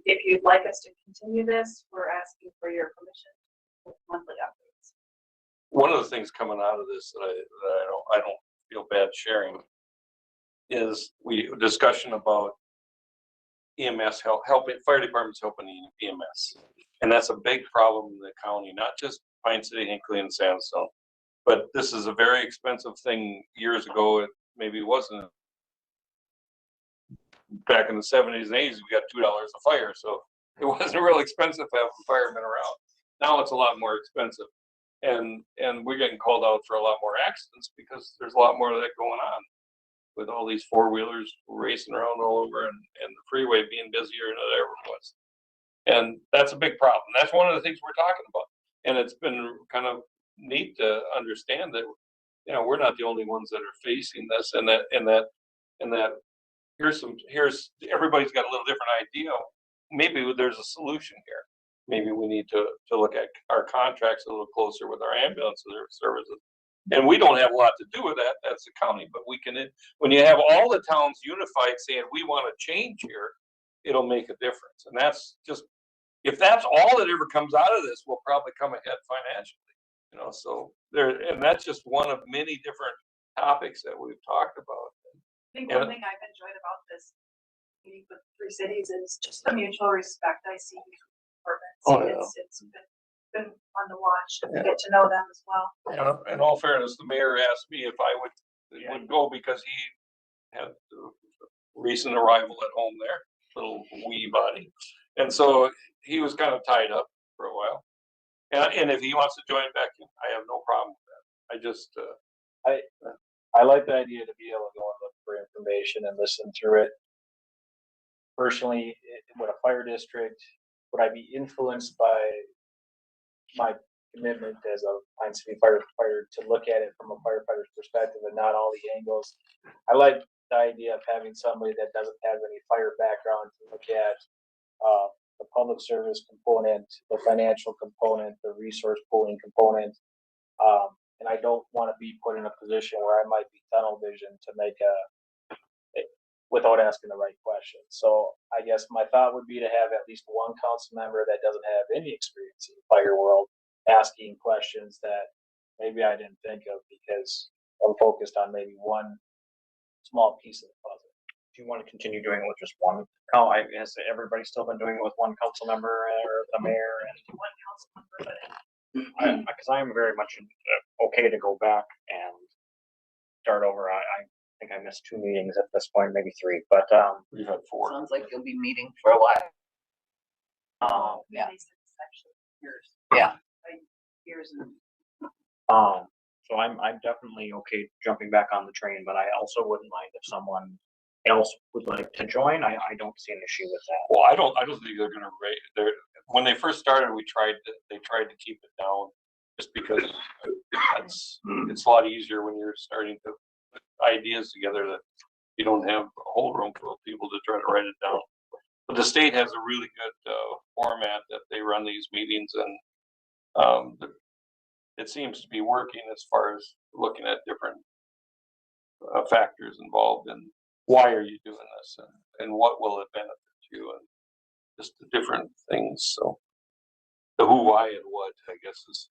If you'd like us to continue this, we're asking for your permission with monthly updates. One of the things coming out of this that I don't feel bad sharing is discussion about EMS helping, fire departments helping EMS. And that's a big problem in the county, not just Pine City, Hinckley and Sandstone. But this is a very expensive thing. Years ago, it maybe wasn't. Back in the 70s and 80s, we got $2 a fire. So it wasn't real expensive to have firemen around. Now it's a lot more expensive. And we're getting called out for a lot more accidents because there's a lot more of that going on with all these four-wheelers racing around all over and the freeway being busier than it ever was. And that's a big problem. That's one of the things we're talking about. And it's been kind of neat to understand that, you know, we're not the only ones that are facing this, and that here's everybody's got a little different idea. Maybe there's a solution here. Maybe we need to look at our contracts a little closer with our ambulance services. And we don't have a lot to do with that. That's the county, but we can, when you have all the towns unified saying we want to change here, it'll make a difference. And that's just, if that's all that ever comes out of this, we'll probably come ahead financially, you know, so there, and that's just one of many different topics that we've talked about. I think one thing I've enjoyed about this meeting with Three Cities is just the mutual respect I see between departments. It's been fun to watch and get to know them as well. In all fairness, the mayor asked me if I would go because he had a recent arrival at home there, little wee body. And so he was kind of tied up for a while. And if he wants to join back in, I have no problem with that. I just, I like the idea to be able to go and look for information and listen through it. Personally, with a fire district, would I be influenced by my commitment as a Pine City firefighter to look at it from a firefighter's perspective and not all the angles? I like the idea of having somebody that doesn't have any fire background to look at the public service component, the financial component, the resource pooling component. And I don't want to be put in a position where I might be tunnel vision to make without asking the right questions. So I guess my thought would be to have at least one council member that doesn't have any experience in the fire world asking questions that maybe I didn't think of because I'm focused on maybe one small piece of the puzzle. Do you want to continue doing it with just one? Has everybody still been doing it with one council member or the mayor? And one council member, because I am very much okay to go back and start over. I think I missed 2 meetings at this point, maybe 3, but we've had 4. Sounds like you'll be meeting for a while. Yeah. Yeah. Years. So I'm definitely okay jumping back on the train, but I also wouldn't mind if someone else would like to join. I don't see an issue with that. Well, I don't think they're going to rate. When they first started, they tried to keep it down just because it's a lot easier when you're starting to put ideas together that you don't have a whole room full of people to try to write it down. But the state has a really good format that they run these meetings, and it seems to be working as far as looking at different factors involved in why are you doing this and what will it benefit you, and just the different things. So the who, why, and what, I guess, is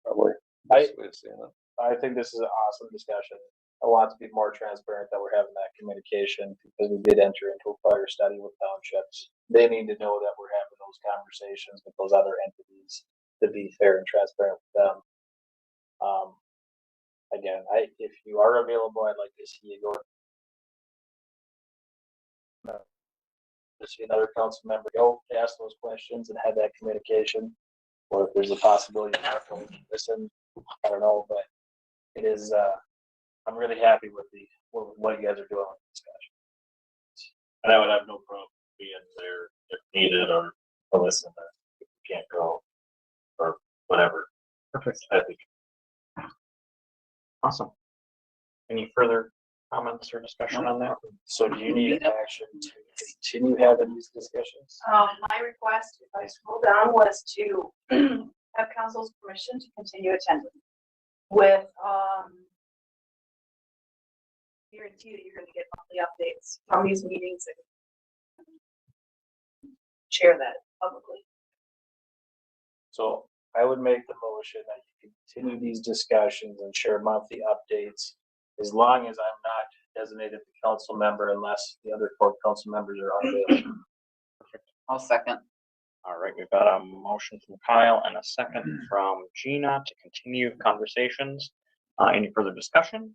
probably the best way of saying it. I think this is an awesome discussion. I want to be more transparent that we're having that communication because we did enter into a fire study with townships. They need to know that we're having those conversations with those other entities to be fair and transparent with them. Again, if you are available, I'd like to see you go. To see another council member go ask those questions and have that communication, or if there's a possibility to listen, I don't know, but it is. I'm really happy with what you guys are doing with the discussion. And I would have no problem being there if needed or to listen if you can't go or whatever. Perfect. I think. Awesome. Any further comments or discussion on that? So do you need action to continue having these discussions? My request, if I scroll down, was to have council's permission to continue attending with guarantee that you're going to get monthly updates from these meetings and share that publicly. So I would make the motion that you continue these discussions and share monthly updates as long as I'm not designate the council member unless the other four council members are unavailable. I'll second. All right, we've got a motion from Kyle and a second from Gina to continue conversations. Any further discussion?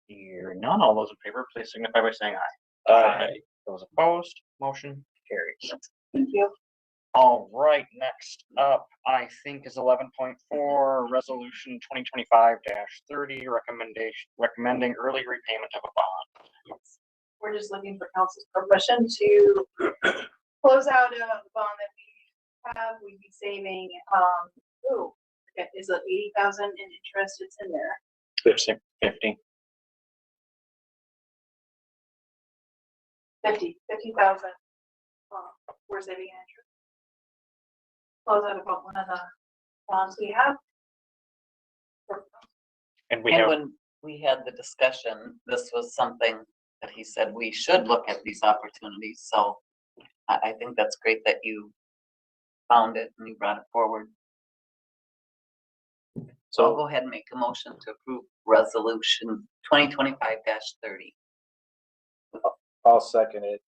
Hearing none, all those in favor, please signify by saying aye. Aye. Those opposed, motion carries. Thank you. All right, next up, I think is 11.4, resolution 2025-30, recommending early repayment of a bond. We're just looking for council's permission to close out a bond that we have. We'd be saving, is it 80,000 in interest? It's in there. 50. 50,000. We're saving in interest. Close out about one of the bonds we have. And we And have, when we had the discussion, this was something that he said we should look at these opportunities, so I think that's great that you found it and you brought it forward. So I'll go ahead and make a motion to approve resolution 2025-30. I'll second it.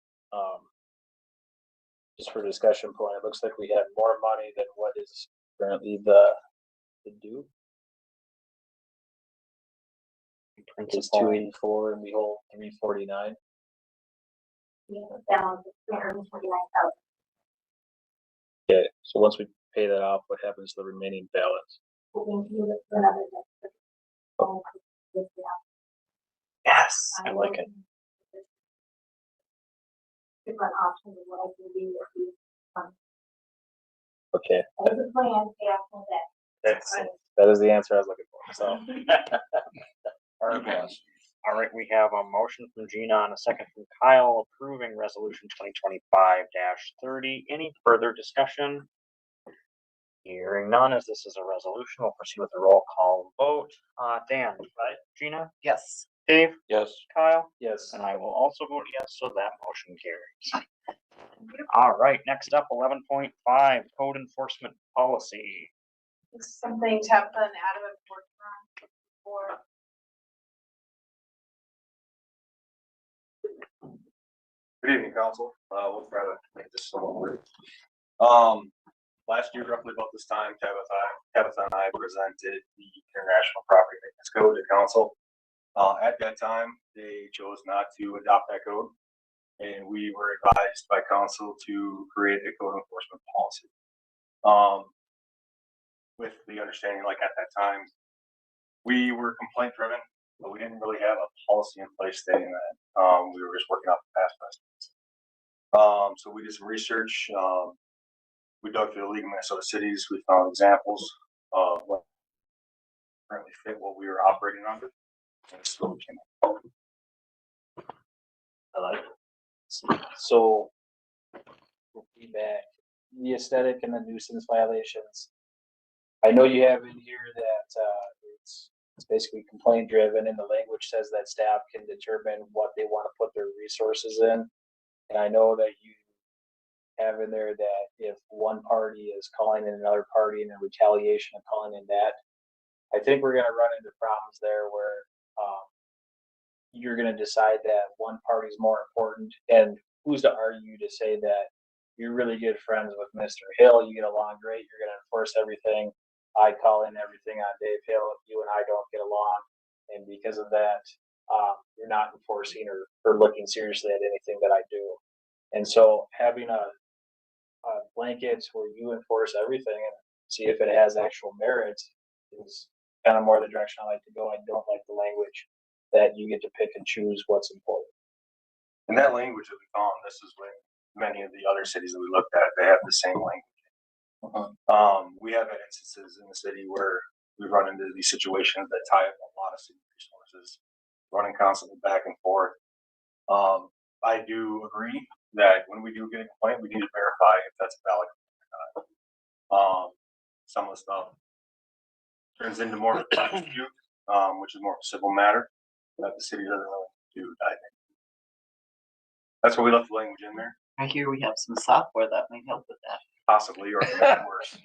Just for discussion point, it looks like we have more money than what is currently the due. It's 284 and we hold 349. Yeah, balance is 349,000. Okay, so once we pay that off, what happens to the remaining balance? We can do it for another. yes, I like it. Different options of what I can do with these funds. Okay, That was the plan, pay off on that. that is the answer I was looking for, so. All right, we have a motion from Gina and a second from Kyle approving resolution 2025-30. Any further discussion? Hearing none, as this is a resolution, we'll proceed with a roll call vote. Dan, right? Gina? Yes. Dave? Yes. Kyle? Yes. And I will also vote yes, so that motion carries. All right, next up, 11.5, code enforcement policy. This is something Tabitha and Adam have worked on before. Good evening, council. We'll try to make this somewhat brief. Last year, roughly about this time, Tabitha and I presented the International Property Maintenance Code to council. At that time, they chose not to adopt that code, and we were advised by council to create a code enforcement policy. With the understanding, like at that time, we were complaint driven, but we didn't really have a policy in place stating that. We were just working off the past precedents. So we did some research. We dug through the League of Minnesota Cities. We found examples of what currently fit what we were operating under. And this is what we came up with. I like it. So, for feedback, the aesthetic and the nuisance violations. I know you have in here that it's basically complaint driven, and the language says that staff can determine what they want to put their resources in. And I know that you have in there that if one party is calling in another party and in retaliation of calling in that, I think we're going to run into problems there where you're going to decide that one party is more important. And who's to argue to say that you're really good friends with Mr. Hill, you get along great, you're going to enforce everything. I call in everything on Dave Hill if you and I don't get along. And because of that, you're not enforcing or looking seriously at anything that I do. And so having a blanket where you enforce everything and see if it has actual merit is kind of more the direction I like to go. I don't like the language that you get to pick and choose what's important. And that language that we found, this is when many of the other cities that we looked at, they have the same language. We have had instances in the city where we run into these situations that tie up a lot of city resources, running constantly back and forth. I do agree that when we do get a complaint, we need to verify if that's valid or not. Some of the stuff turns into more of a dispute, which is more of a civil matter that the city doesn't really do, I think. That's why we left the language in there. I hear we have some software that may help with that. Possibly, or make it worse.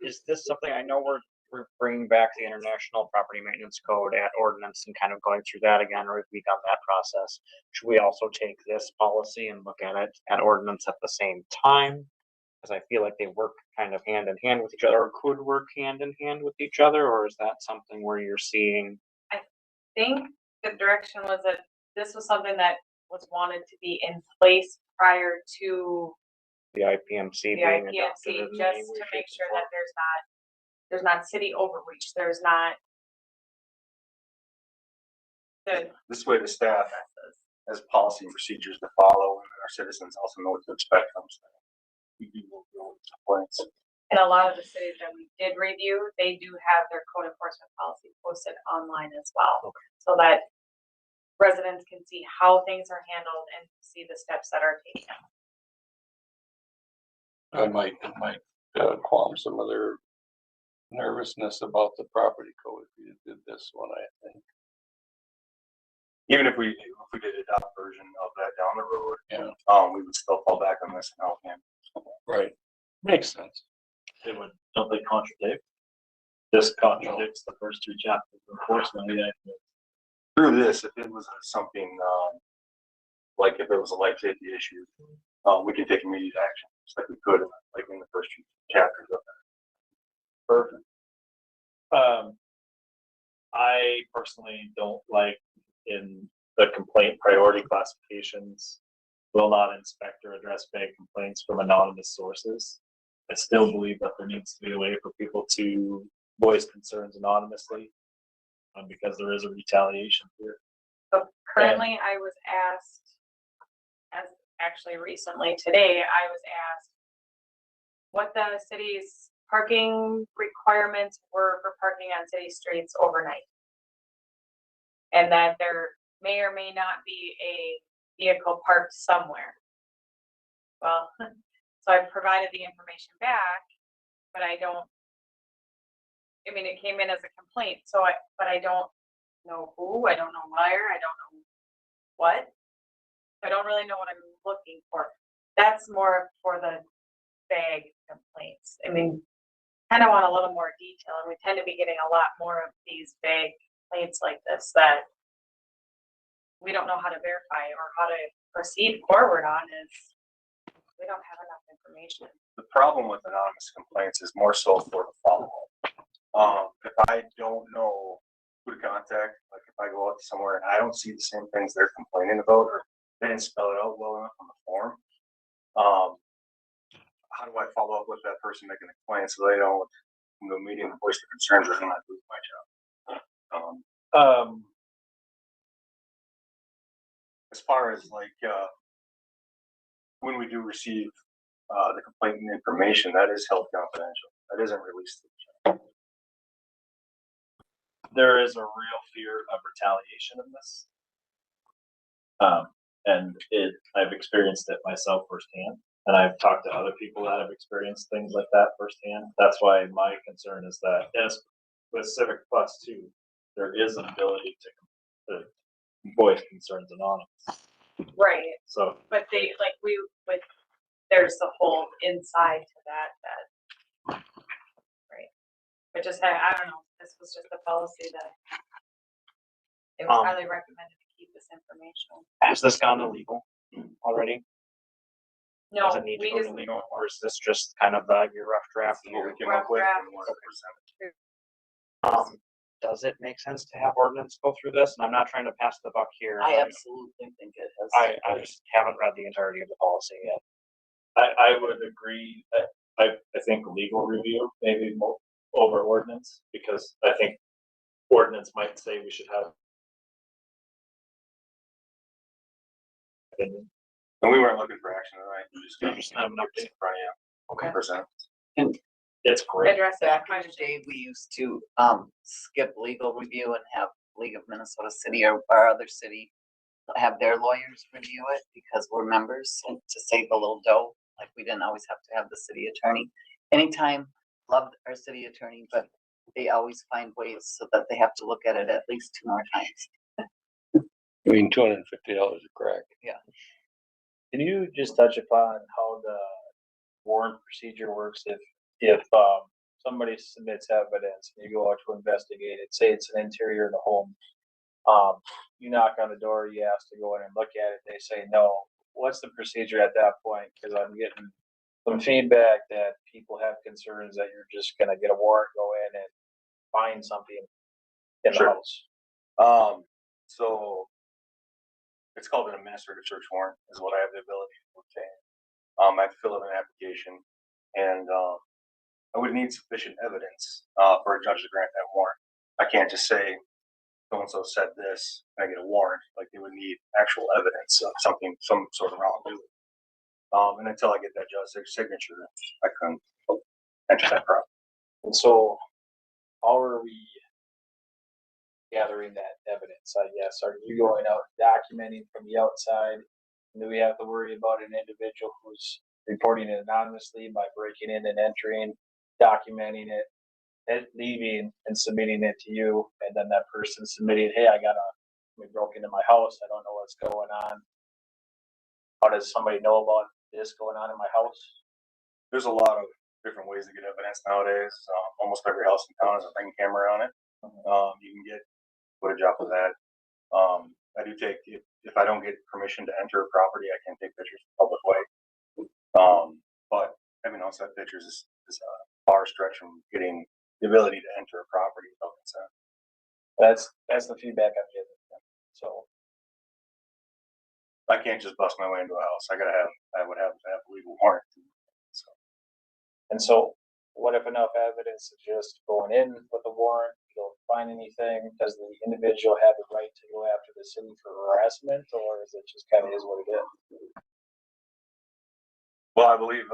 Is this something, I know we're bringing back the International Property Maintenance Code at ordinance and kind of going through that again, or if we done that process, should we also take this policy and look at it at ordinance at the same time? Cause I feel like they work kind of hand in hand with each other, or could work hand in hand with each other, or is that something where you're seeing? Think the direction was that this was something that was wanted to be in place prior to The IPMC the being adopted IPMC, in just any way, to shape, make or sure form? that there's not city overreach, there's not the This way the staff has policy and procedures to follow, and our citizens also know what to expect from us. We do complaints. in a lot of the cities that we did review, they do have their code enforcement policy posted online as well. So that residents can see how things are handled and see the steps that are taken. I might calm some of their nervousness about the property code if you did this one, I think. Even if we did adopt a version of that down the road, Yeah. We would still fall back on this and help him. Right. Makes sense. They would, don't they contradict? This contradicts the first two chapters of enforcement. Yeah. Through this, if it was something, like if it was a life safety issue, we can take immediate action, just like we could, like in the first two chapters of that. Perfect. I personally don't like in the complaint priority classifications, will not inspect or address vague complaints from anonymous sources. I still believe that there needs to be a way for people to voice concerns anonymously, because there is a retaliation here. So currently, I was asked, as actually recently today, I was asked what the city's parking requirements were for parking on city streets overnight. And that there may or may not be a vehicle parked somewhere. Well, so I provided the information back, but I mean, it came in as a complaint, but I don't know who, I don't know where, I don't know what. I don't really know what I'm looking for. That's more for the vague complaints. I mean, kind of want a little more detail, and we tend to be getting a lot more of these vague complaints like this that we don't know how to verify or how to proceed forward on, is we don't have enough information. The problem with anonymous complaints is more so for the follow-up. If I don't know who to contact, like if I go out somewhere and I don't see the same things they're complaining about, or they didn't spell it out well enough on the form, how do I follow up with that person making a complaint so they don't, meeting and voice their concerns, or not lose my job? As far as like, when we do receive the complaint and information, that is held confidential. That isn't released. There is a real fear of retaliation in this. And I've experienced it myself firsthand, and I've talked to other people that have experienced things like that firsthand. That's why my concern is that, as with Civic Plus too, there is an ability to voice concerns anonymous. Right. So, But there's the whole inside to that, right. But just, I don't know, this was just a policy that it was highly recommended to keep this information. Has this gone to legal already? No, Does it need to we go just, to legal, or is this just kind of your rough draft? What we came Rough up with draft. and what it presented. Does it make sense to have ordinance go through this? And I'm not trying to pass the buck here. I absolutely think it has. I just haven't read the entirety of the policy yet. I would agree that I think legal review maybe more over ordinance, because I think ordinance might say we should have. And we weren't looking for action tonight. We just have an update in front of you. Okay. Present. It's great. address Back that in the day, we used to skip legal review and have League of Minnesota City or our other city have their lawyers review it, because we're members, and to save a little dough. Like, we didn't always have to have the city attorney. Anytime, loved our city attorney, but they always find ways so that they have to look at it at least 2 more times. I mean, $250 a crack. Yeah. Can you just touch upon how the warrant procedure works if somebody submits evidence, and you go out to investigate it, say it's an interior of the home. You knock on the door, you ask to go in and look at it, they say no. What's the procedure at that point? Cause I'm getting some feedback that people have concerns that you're just gonna get a warrant, go in and find something in the Sure. house. So it's called an administrative search warrant is what I have the ability to obtain. I have to fill out an application and, I would need sufficient evidence, for a judge to grant that warrant. I can't just say, so-and-so said this, and I get a warrant, like they would need actual evidence of something, some sort of wrongdoing. And until I get that judge's signature, I couldn't enter that property. And so how are we gathering that evidence, I guess? Are you going out documenting from the outside? Do we have to worry about an individual who's reporting it anonymously by breaking in and entering, documenting it, and leaving and submitting it to you, and then that person submitting, hey, we broke into my house, I don't know what's going on. How does somebody know about this going on in my house? There's a lot of different ways to get evidence nowadays. Almost every house in town has a ring camera on it. You can get footage off of that. I do take, if I don't get permission to enter a property, I can take pictures the public way. But having outside pictures is a far stretch from getting the ability to enter a property without consent. That's the feedback I'm getting. So I can't just bust my way into a house. I would have to have a legal warrant. So what if enough evidence is just going in with a warrant, you don't find anything? Does the individual have the right to go after the city for harassment, or is it just kind of is what it is? Well, I believe,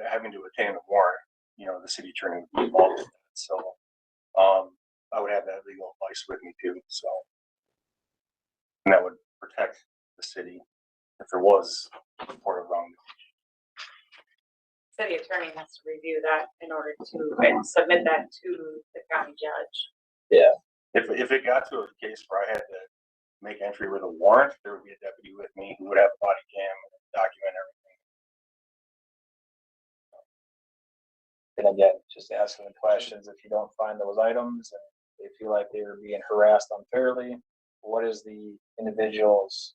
having to obtain a warrant, the city attorney would be involved in that. So, I would have that legal advice with me too. So, and that would protect the city if there was a report of wrongdoing. City attorney has to review that in order to and submit that to the county judge. Yeah. If it got to a case where I had to make entry with a warrant, there would be a deputy with me who would have a body cam and document everything. And again, just asking the questions, if you don't find those items and they feel like they were being harassed unfairly, what is the individual's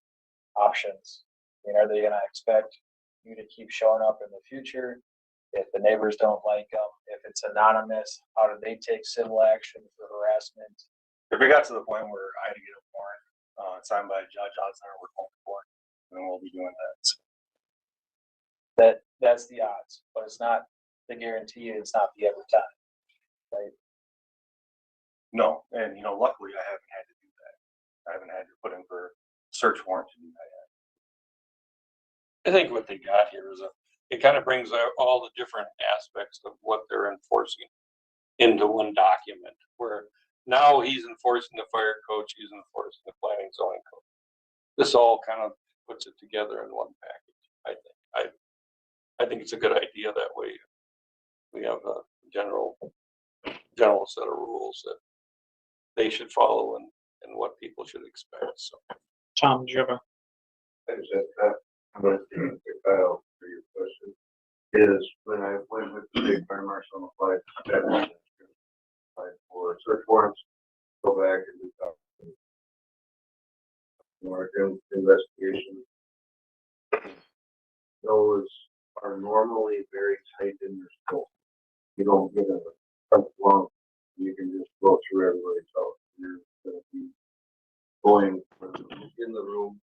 options? I mean, are they gonna expect you to keep showing up in the future? If the neighbors don't like them, if it's anonymous, how do they take civil action for harassment? If it got to the point where I had to get a warrant signed by a judge, odds are we're going to court, and then we'll be doing that. So. That's the odds, but it's not the guarantee. It's not the every time, right? No, and luckily I haven't had to do that. I haven't had to put in for a search warrant to do that yet. I think what they got here is it kind of brings out all the different aspects of what they're enforcing into one document, where now he's enforcing the fire code, he's enforcing the planning zoning code. This all kind of puts it together in one package, I think. I think it's a good idea that way. We have a general set of rules that they should follow and what people should expect. So, Tom, do you have a? I'm going to Kyle for your question. Is when I went with the big fire marshal and applied for search warrants, go back and do more investigation. Those are normally very tight in your scope. You don't get a front lump. You can just go through everybody's house. You're going to be going in the room,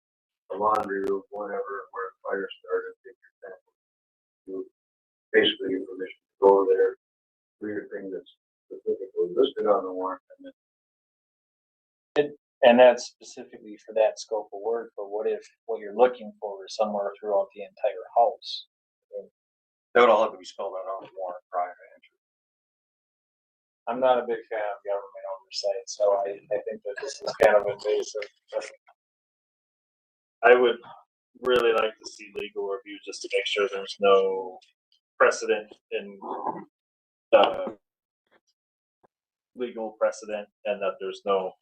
the laundry room, whatever, where the fire started, take your sample. You basically get permission to go there, do your thing that's specifically listed on the warrant, and then And that's specifically for that scope of work, but what if what you're looking for is somewhere throughout the entire house? That would all have to be spelled out on the warrant prior to entry. I'm not a big fan of government oversight, so I think that this is kind of invasive. I would really like to see legal review just to make sure there's no precedent in legal precedent and that there's no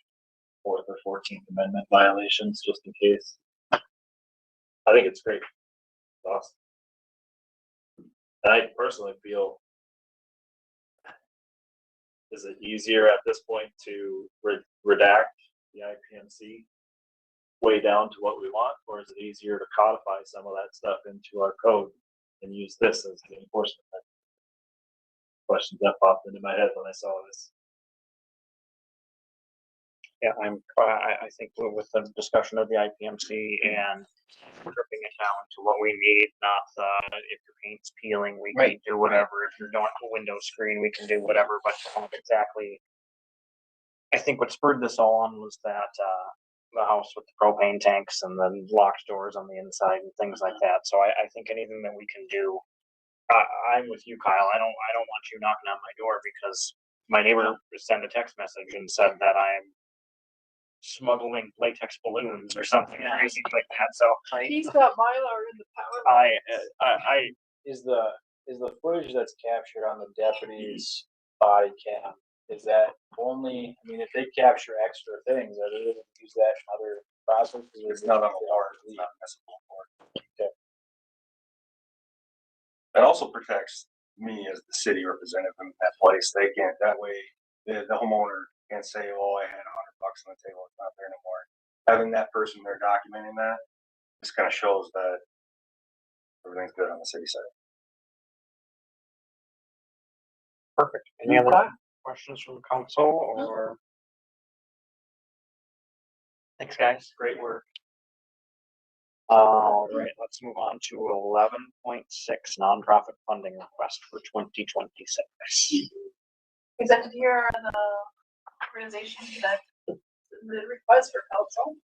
4th or 14th Amendment violations just in case. I think it's great. It's awesome. And I personally feel is it easier at this point to redact the IPMC way down to what we want, or is it easier to codify some of that stuff into our code and use this as the enforcement mechanism? Questions that popped into my head when I saw this. Yeah, I think with the discussion of the IPMC and stripping it down to what we need, not if your paint's peeling, we can do whatever. If you're doing a window screen, we can do whatever, but exactly. I think what spurred this all on was that, the house with the propane tanks and the locked doors on the inside and things like that. So I think anything that we can do, I'm with you, Kyle. I don't want you knocking on my door because my neighbor sent a text message and said that I'm smuggling latex balloons or something crazy like that. So He's got Mylar in the power. I Is the footage that's captured on the deputy's body cam, is that only, I mean, if they capture extra things, are they able to use that in other processes? It's not on the warrant, it's not admissible for it. Okay. It also protects me as the city representative in that place. They can't, that way, the homeowner can't say, oh, I had $100 on the table, it's not there anymore. Having that person there documenting that, just kind of shows that everything's good on the city side. perfect. Any other questions from council or? Thanks, guys. Great work. All right, let's move on to 11.6 nonprofit funding request for 2026. Presented here are the organizations that the request for council.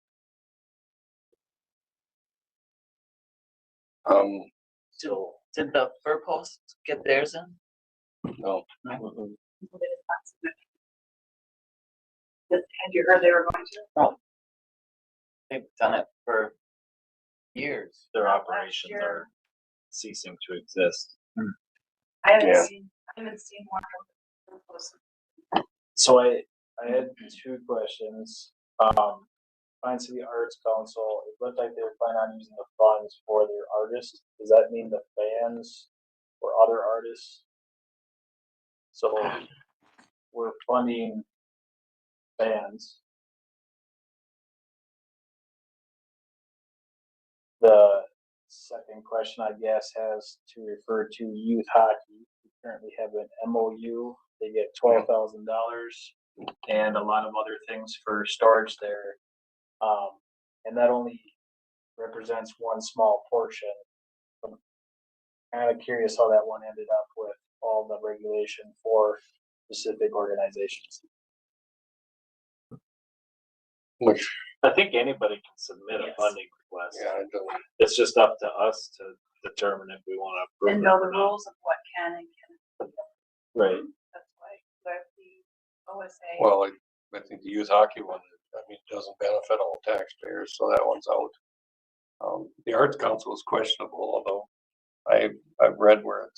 So did the Fur Post get theirs in? No. And you heard they were going to. No. They've done it for years. Their operations are ceasing to exist. I haven't Yeah. seen one of those. So I had two questions. Pine City Arts Council, it looked like they were planning on using the funds for their artists. Does that mean the fans or other artists? So we're funding bands. The second question, I guess, has to refer to youth hockey. We currently have an MOU. They get $12,000 and a lot of other things for storage there. And that only represents one small portion. I'm kind of curious how that one ended up with all the regulation for specific organizations. Which I think anybody can submit a Yes. funding request. Yeah, it doesn't. It's just up to us to determine if we want to approve And it know or the not. rules of what can and can't. Right. That's why, but the OSA. Well, I think the youth hockey one, I mean, doesn't benefit all taxpayers, so that one's out. The Arts Council is questionable, although I've read where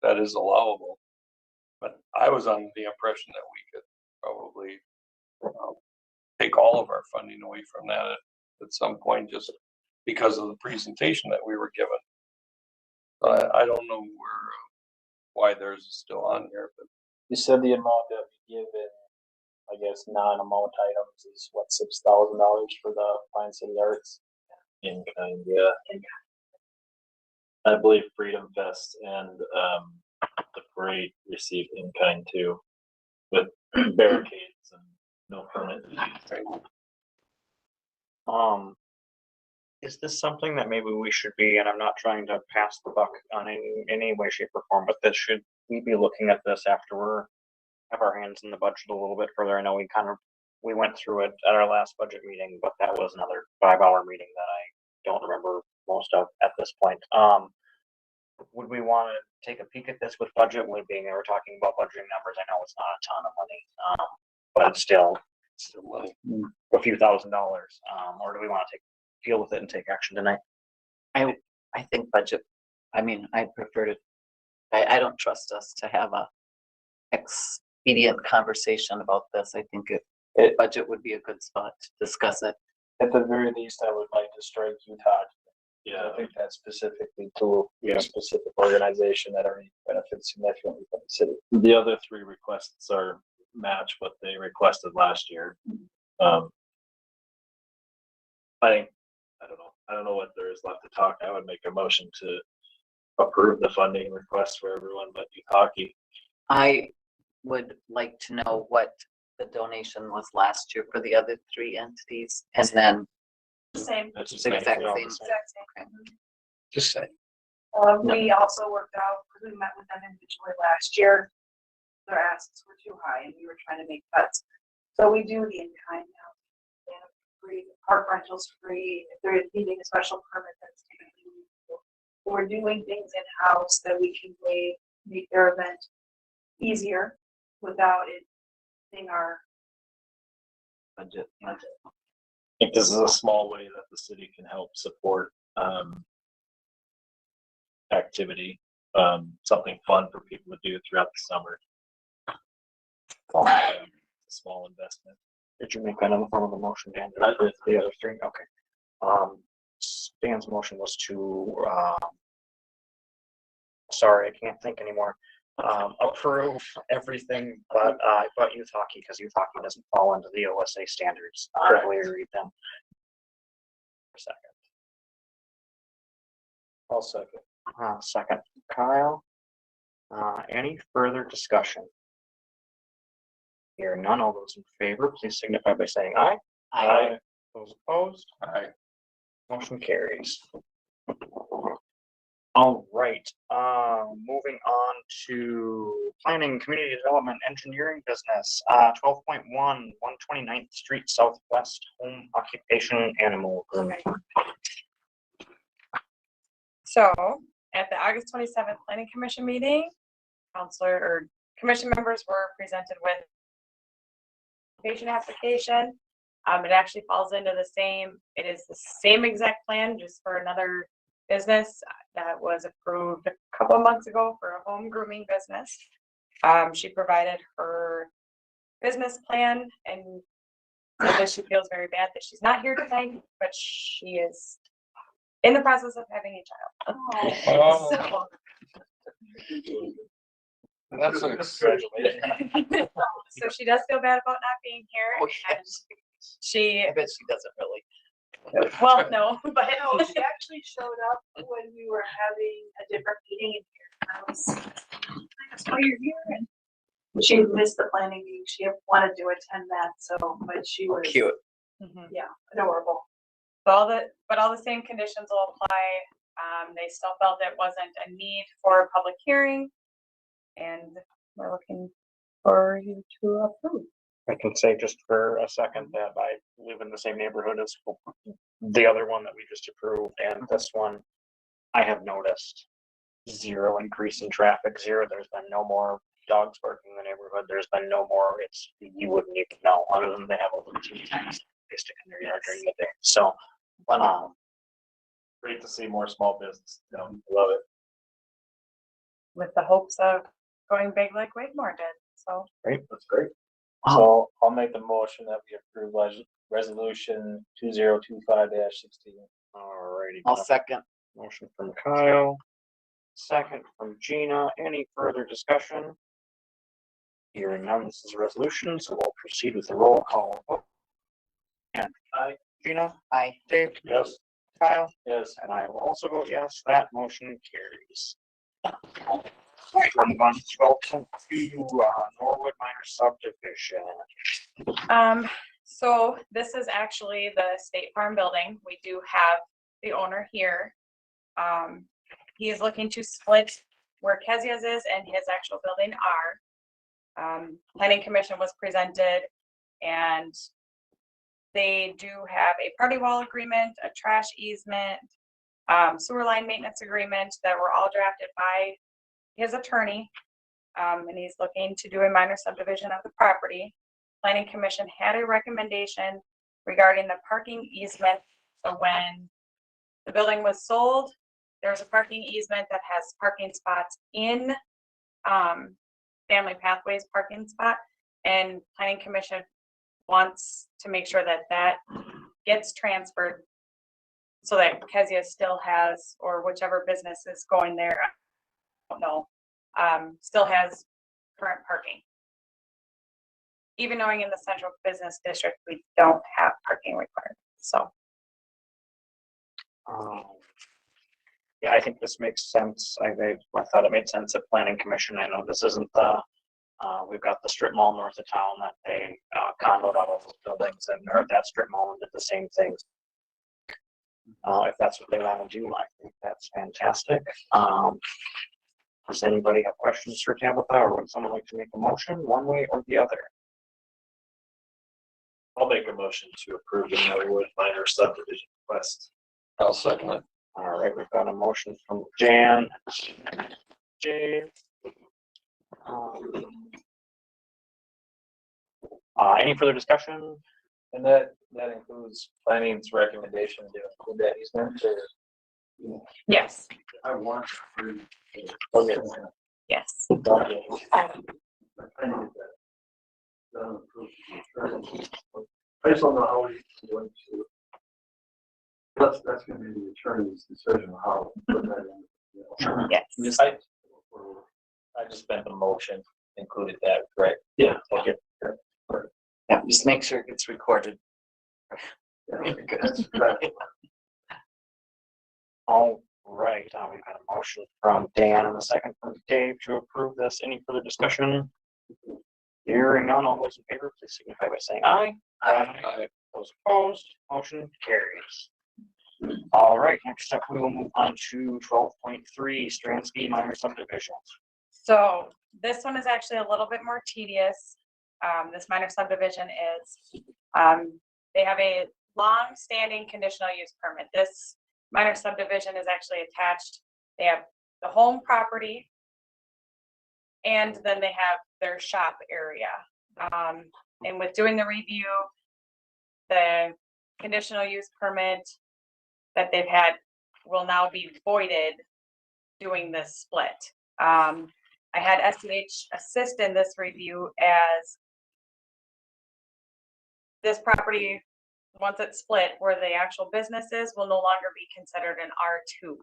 that is allowable. But I was under the impression that we could probably take all of our funding away from that at some point, just because of the presentation that we were given. I don't know why theirs is still on here, but You said the amount that we give in, I guess, non-amount items is what, $6,000 for the Pine City Arts? in kind, yeah. I believe Freedom Fest and the parade received in kind too, with barricades and no permit. Is this something that maybe we should be, and I'm not trying to pass the buck on any way, shape or form, but this should we be looking at this after have our hands in the budget a little bit further? I know we went through it at our last budget meeting, but that was another 5-hour meeting that I don't remember most of at this point. Would we want to take a peek at this with budget? We're talking about budgeting numbers. I know it's not a ton of money, but it's still money. a few $1,000s. Or do we want to deal with it and take action tonight? I think budget, I mean, I prefer to, I don't trust us to have a expedient conversation about this. I think budget would be a good spot to discuss it. At the very least, I would like to strike youth hockey. Yeah. I think that's specifically to a specific organization that already benefits significantly from the city. The other three requests are match what they requested last year. Um, I don't know what there is left to talk. I would make a motion to approve the funding request for everyone but youth hockey. I would like to know what the donation was last year for the other three entities, and then Same. That's it's the same exact thing. same. Exact same. Just say. We also worked out, because we met with them individually last year. Their asks were too high and we were trying to make cuts. So we do the in-kind now. They have free, park rentals free, if they're needing a special permit, that's typically legal. We're doing things in-house that we can make their event easier without it being our Budget. budget. I think this is a small way that the city can help support activity, something fun for people to do throughout the summer. A small investment. Did you make that in the form of a motion, Dan? I did. The other three, okay. Dan's motion was to, sorry, I can't think anymore. Approve everything but youth hockey, because youth hockey doesn't fall into the OSA standards. Correct. We read them. For a second. I'll second. Second, Kyle. Any further discussion? Hearing none, all those in favor, please signify by saying aye. Aye. Those opposed? Aye. Motion carries. All right, moving on to planning, community development, engineering business, 12.1, 129th Street Southwest, home occupation animal grooming. So at the August 27th Planning Commission meeting, counselor or commission members were presented with patient application. It actually falls into the same, it is the same exact plan, just for another business that was approved a couple months ago for a home grooming business. She provided her business plan and said that she feels very bad that she's not here tonight, but she is in the process of having a child. Oh. That's an Congratulations. So she does feel bad about not being here. Oh, and She, I bet she doesn't really. well, no, but No, she actually showed up when we were having a different meeting in here. And I was, that's why you're here. And she missed the planning meeting. She wanted to attend that, so, but she was. Cute. Yeah, adorable. but all the same conditions will apply. They still felt it wasn't a need for a public hearing. And we're looking for you to approve. I can say just for a second that I live in the same neighborhood as the other one that we just approved, and this one, I have noticed zero increase in traffic, zero. There's been no more dogs barking in the neighborhood. There's been no more, you wouldn't even know, other than they have over 2 times they stick in their yard during the day. So, Great to see more small business. Love it. With the hopes of going big like Wigmore did, so. Great. That's great. So I'll make the motion that we approve resolution 2025-16. Alrighty. I'll second. Motion from Kyle, second from Gina. Any further discussion? Hearing none, this is a resolution, so we'll proceed with the roll call. And Aye. Gina, Aye. Dave, Yes. Kyle, Yes. and I will also vote yes. That motion carries. Right, we'll move on to 12.2, Norwood Minor Subdivision. So this is actually the State Farm building. We do have the owner here. He is looking to split where Kezia's is and his actual building are. Planning Commission was presented and they do have a party wall agreement, a trash easement, sewer line maintenance agreement that were all drafted by his attorney. And he's looking to do a minor subdivision of the property. Planning Commission had a recommendation regarding the parking easement. So when the building was sold, there's a parking easement that has parking spots in Family Pathways parking spot. And Planning Commission wants to make sure that that gets transferred so that Kezia still has, or whichever business is going there, I don't know, still has current parking. even knowing in the central business district, we don't have parking requirements, so. Yeah, I think this makes sense. I thought it made sense at planning commission. I know this isn't we've got the strip mall north of town that they condoed out all those buildings, and or that strip mall did the same things. If that's what they want to do, I think that's fantastic. Does anybody have questions for Tabitha, or would someone like to make a motion one way or the other? I'll make a motion to approve the Millwood minor subdivision request. I'll second it. All right, we've got a motion from Jan. Jay. Any further discussion? And that includes planning's recommendation to include that easement or? Yes. I want to. Okay. Yes. I kind of get that. I just don't know how we going to. That's gonna be the attorney's decision how to put that in. You know. Yes. I just meant the motion included that, right? Yeah. Okay. Yeah, just make sure it gets recorded. All right, we've got a motion from Dan and a second from Dave to approve this. Any further discussion? Hearing none, all those in favor, please signify by saying aye. Aye. Those opposed, motion carries. All right, next up, we will move on to 12.3 Stransky minor subdivisions. So this one is actually a little bit more tedious. This minor subdivision is, they have a long-standing conditional use permit. This minor subdivision is actually attached. They have the home property, and then they have their shop area. And with doing the review, the conditional use permit that they've had will now be voided doing this split. I had SEH assist in this review as this property, once it's split, where the actual business is, will no longer be considered an R2.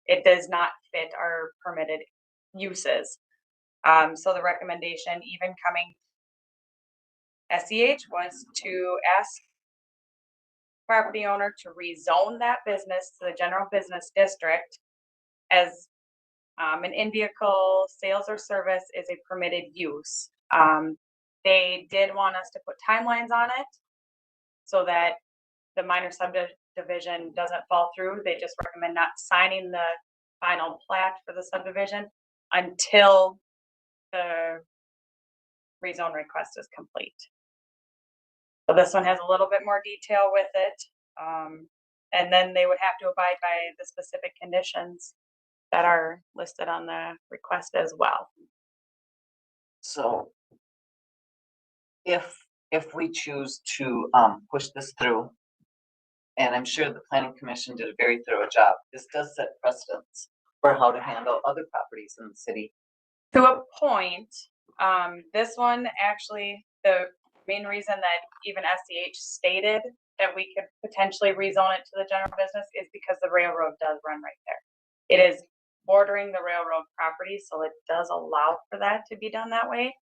It does not fit our permitted uses. So the recommendation, even coming SEH, was to ask property owner to rezone that business to the general business district as an in-vehicle sales or service is a permitted use. They did want us to put timelines on it so that the minor subdivision doesn't fall through. They just recommend not signing the final plat for the subdivision until the rezone request is complete. So this one has a little bit more detail with it. And then they would have to abide by the specific conditions that are listed on the request as well. So if we choose to push this through, and I'm sure the planning commission did a very thorough job, this does set precedents for how to handle other properties in the city. To a point, this one actually, the main reason that even SEH stated that we could potentially rezone it to the general business is because the railroad does run right there. It is bordering the railroad property, so it does allow for that to be done that way.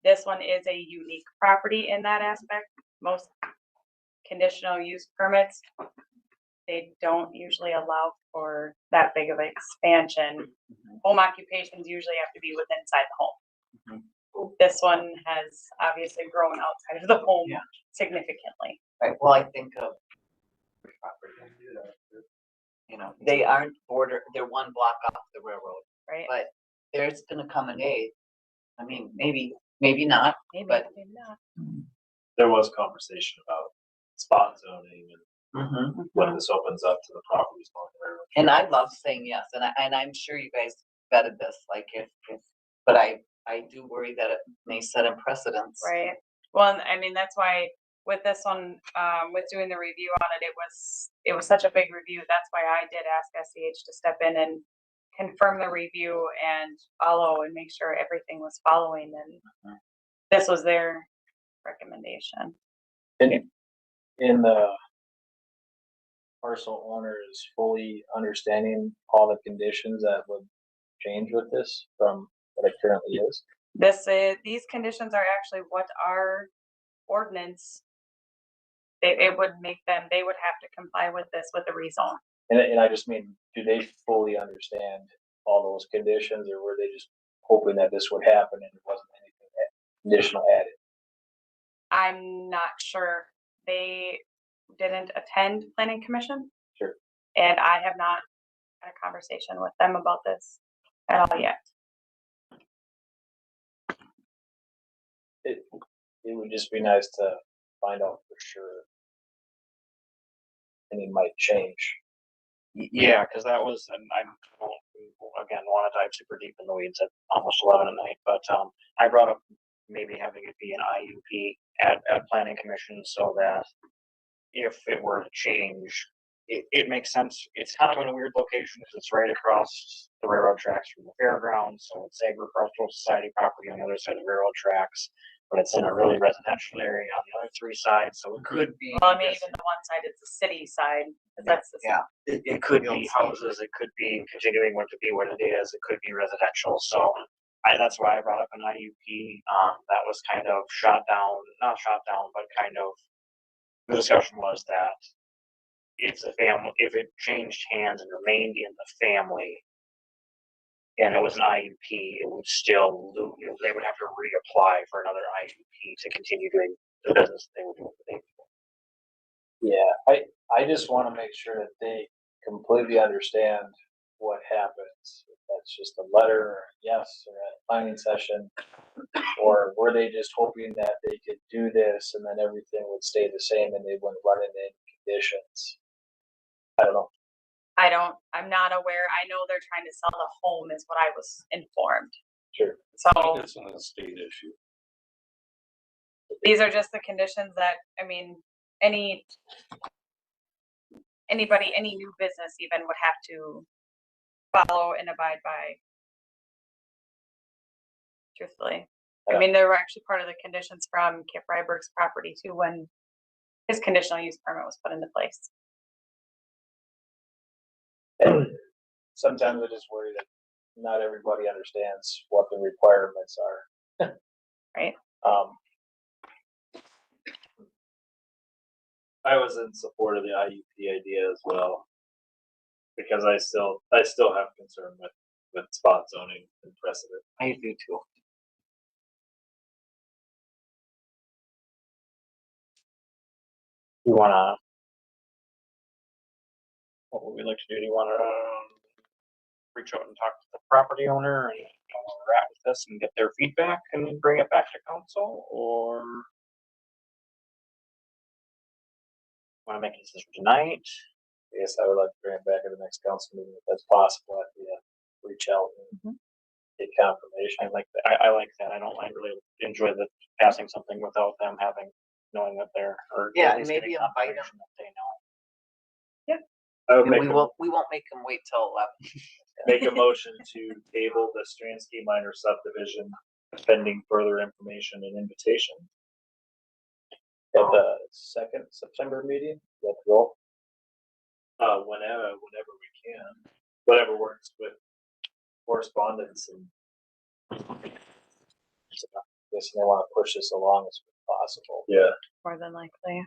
This one is a unique property in that aspect. Most conditional use permits, they don't usually allow for that big of an expansion. Home occupations usually have to be within inside the home. This one has obviously grown outside of the home significantly. Right, well, I think of they aren't they're one block off the railroad. Right. But there's gonna come a day, I mean, maybe not, but Maybe not. There was conversation about spot zoning and when this opens up to the properties along the railroad. and I love saying yes, and I'm sure you guys vetted this, like but I do worry that it may set a precedence. Right. Well, I mean, that's why with this one, with doing the review on it, it was such a big review. That's why I did ask SEH to step in and confirm the review and follow and make sure everything was following. And this was their recommendation. In the parcel owner is fully understanding all the conditions that would change with this from what it currently is. These conditions are actually what our ordinance, it would make them, they would have to comply with this with a rezone. And I just mean, do they fully understand all those conditions, or were they just hoping that this would happen and it wasn't anything additional added? I'm not sure. They didn't attend planning commission. Sure. And I have not had a conversation with them about this at all yet. It would just be nice to find out for sure. And it might change. Yeah, because that was, and I don't, again, want to dive super deep in the weeds at almost 11 at night, but I brought up maybe having it be an IUP at planning commission so that if it were to change, it makes sense. It's kind of in a weird location because it's right across the railroad tracks from the fairgrounds, so it's agricultural society property on the other side of the railroad tracks, but it's in a really residential area on the other three sides, so it could be. Well, I mean, even the one side is the city side, 'cause that's the. Yeah, it could be houses, it could be continuing what to be what it is, it could be residential, so that's why I brought up an IUP, that was kind of shot down, not shot down, but kind of, the discussion was that if if it changed hands and remained in the family, and it was an IUP, it would still, they would have to reapply for another IUP to continue doing the business they were doing. Yeah, I just want to make sure that they completely understand what happens. If that's just a letter, or a yes, or a planning session, or were they just hoping that they could do this and then everything would stay the same and they wouldn't run into any conditions? I don't know. I'm not aware. I know they're trying to sell the home is what I was informed. Sure. So It's an estate issue. these are just the conditions that, I mean, anybody, any new business even would have to follow and abide by. Truthfully. I mean, they were actually part of the conditions from Kip Ryberg's property too, when his conditional use permit was put into place. Sometimes I just worry that not everybody understands what the requirements are. Right. I was in support of the IUP idea as well. Because I still have concern with spot zoning and precedent. I do too. You wanna, what would we like to do? Do you wanna reach out and talk to the property owner and where we're at with this and get their feedback and bring it back to council, or wanna make a decision tonight? Yes, I would like to bring it back at the next council meeting if that's possible. I'd reach out and get confirmation. I like that. I like that. I don't like really enjoy the passing something without them knowing that they're, or Yeah, at and least maybe getting invite them. confirmation that they know. I would And make we won't make them wait till 11. make a motion to table the Stransky minor subdivision pending further information and invitation. At the second September meeting, let's go. Whenever we can, whatever works with correspondence and. Guess they want to push this along as possible. Yeah. More than likely.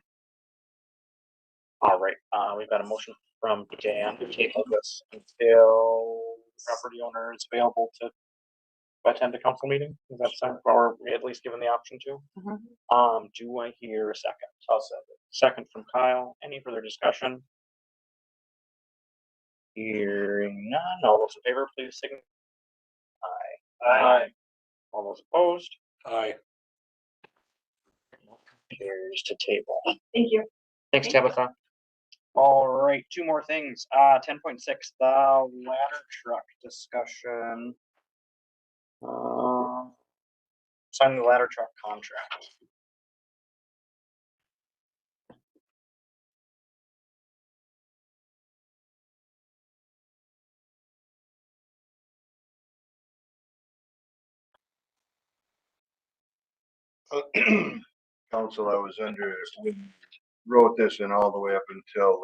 All right, we've got a motion from Dan to table this until the property owner is available to attend a council meeting. Is that something, or at least given the option to? Do I hear a second? I'll send it. Second from Kyle. Any further discussion? Hearing none. All those in favor, please signify. Aye. All those opposed? Aye. Carries to table. Thank you. Thanks, Tabitha. All right, two more things. 10.6, the ladder truck discussion. Signing the ladder truck contract. Council, I was under, we wrote this in all the way up until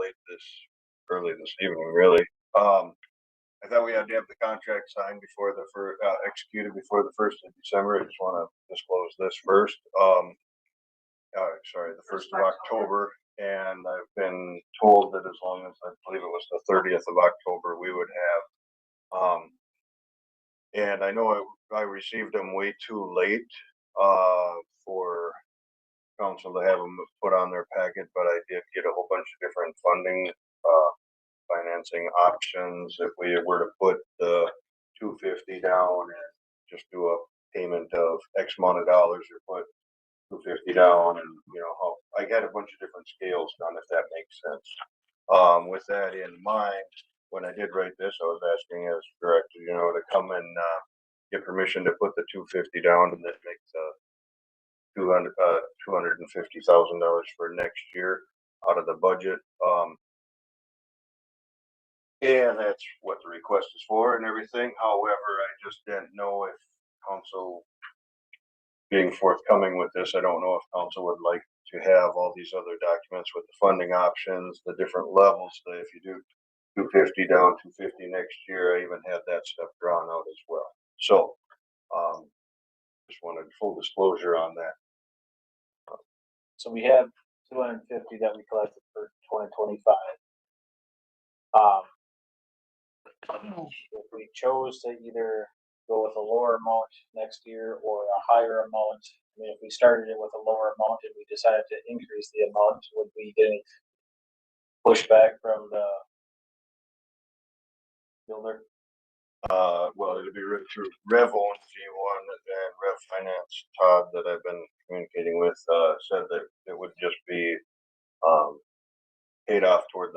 early this evening, really. I thought we had to have the contract signed before the executed before the 1st of December. I just wanna disclose this first. Sorry, the 1st of October. And I've been told that as long as, I believe it was the 30th of October, we would have, and I know I received them way too late, for council to have them put on their packet, but I did get a whole bunch of different funding, financing options. If we were to put the 250 down and just do a payment of X amount of dollars, or put 250 down, and I got a bunch of different scales done, if that makes sense. With that in mind, when I did write this, I was asking as director, to come and get permission to put the 250 down, and then make the $250,000 for next year out of the budget. And that's what the request is for and everything. However, I just didn't know if council being forthcoming with this, I don't know if council would like to have all these other documents with the funding options, the different levels, that if you do 250 down, 250 next year, I even had that stuff drawn out as well. So, just wanted full disclosure on that. So we have 250 that we collected for 2025. If we chose to either go with a lower amount next year or a higher amount, I mean, if we started it with a lower amount and we decided to increase the amount, would we get any pushback from the builder? Well, it'll be through Rev Owns G1 and Rev Finance Todd that I've been communicating with, said that it would just be paid off toward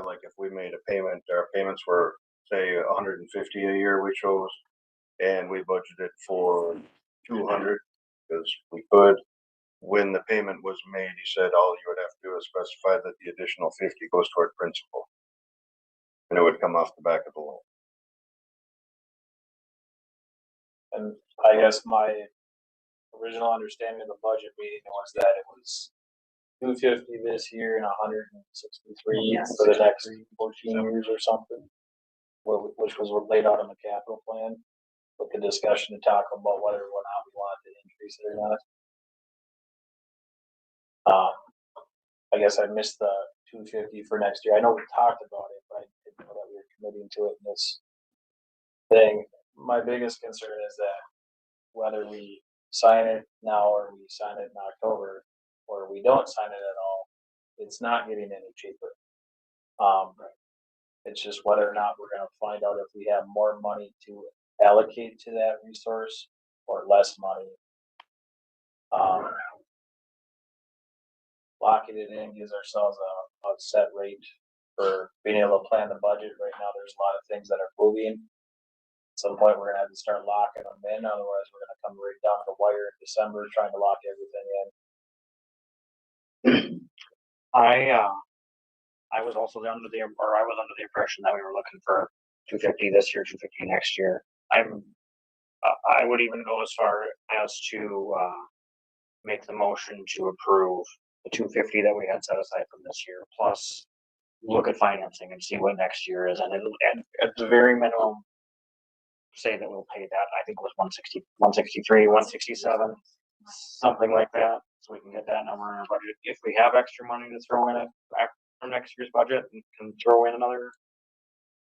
like if we made a payment, our payments were say 150 a year we chose, and we budgeted for 200 because we could. When the payment was made, he said all you would have to do is specify that the additional 50 goes toward principal, and it would come off the back of the loan. And I guess my original understanding of the budget meeting was that it was 250 this year and 163 for the next 14 years or something, which was laid out in the capital plan, with the discussion to talk about whether or not we wanted to increase it or not. I guess I missed the 250 for next year. I know we talked about it, but I didn't know that we were committing to it in this thing. My biggest concern is that whether we sign it now or we sign it in October, or we don't sign it at all, it's not getting any cheaper. It's just whether or not we're gonna find out if we have more money to allocate to that resource or less money. Locking it in gives ourselves a set rate for being able to plan the budget. Right now, there's a lot of things that are moving. At some point, we're gonna have to start locking them in, otherwise we're gonna come right down to the wire in December trying to lock everything in. I was also I was under the impression that we were looking for 250 this year, 250 next year. I would even go as far as to make the motion to approve the 250 that we had set aside from this year, plus look at financing and see what next year is, and at the very minimum, say that we'll pay that. I think it was 160, 163, 167, something like that. So we can get that number in our budget. If we have extra money to throw in it from next year's budget and can throw in another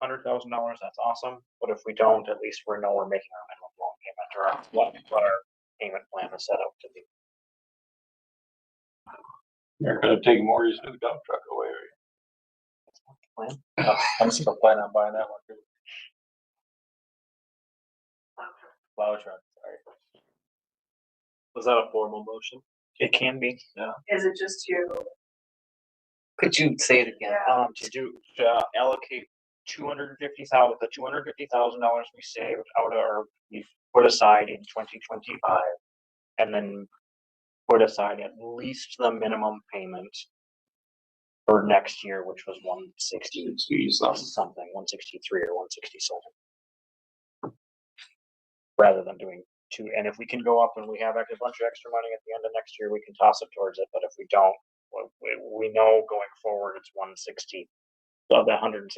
$100,000, that's awesome. But if we don't, at least we know we're making our minimum loan payment, or what our payment plan is set up to be. You're gonna take Maury's new dump truck away, are you? I'm still planning on buying that one too. Plow truck, sorry. Was that a formal motion? It can be. Yeah. Is it just you? Could you say it again? To allocate 250,000, the $250,000 we saved we put aside in 2025, and then put aside at least the minimum payment for next year, which was 160 something, 163 or 167. Rather than doing two, and if we can go up and we have a bunch of extra money at the end of next year, we can toss it towards it. But if we don't, we know going forward it's 160 of the $163,000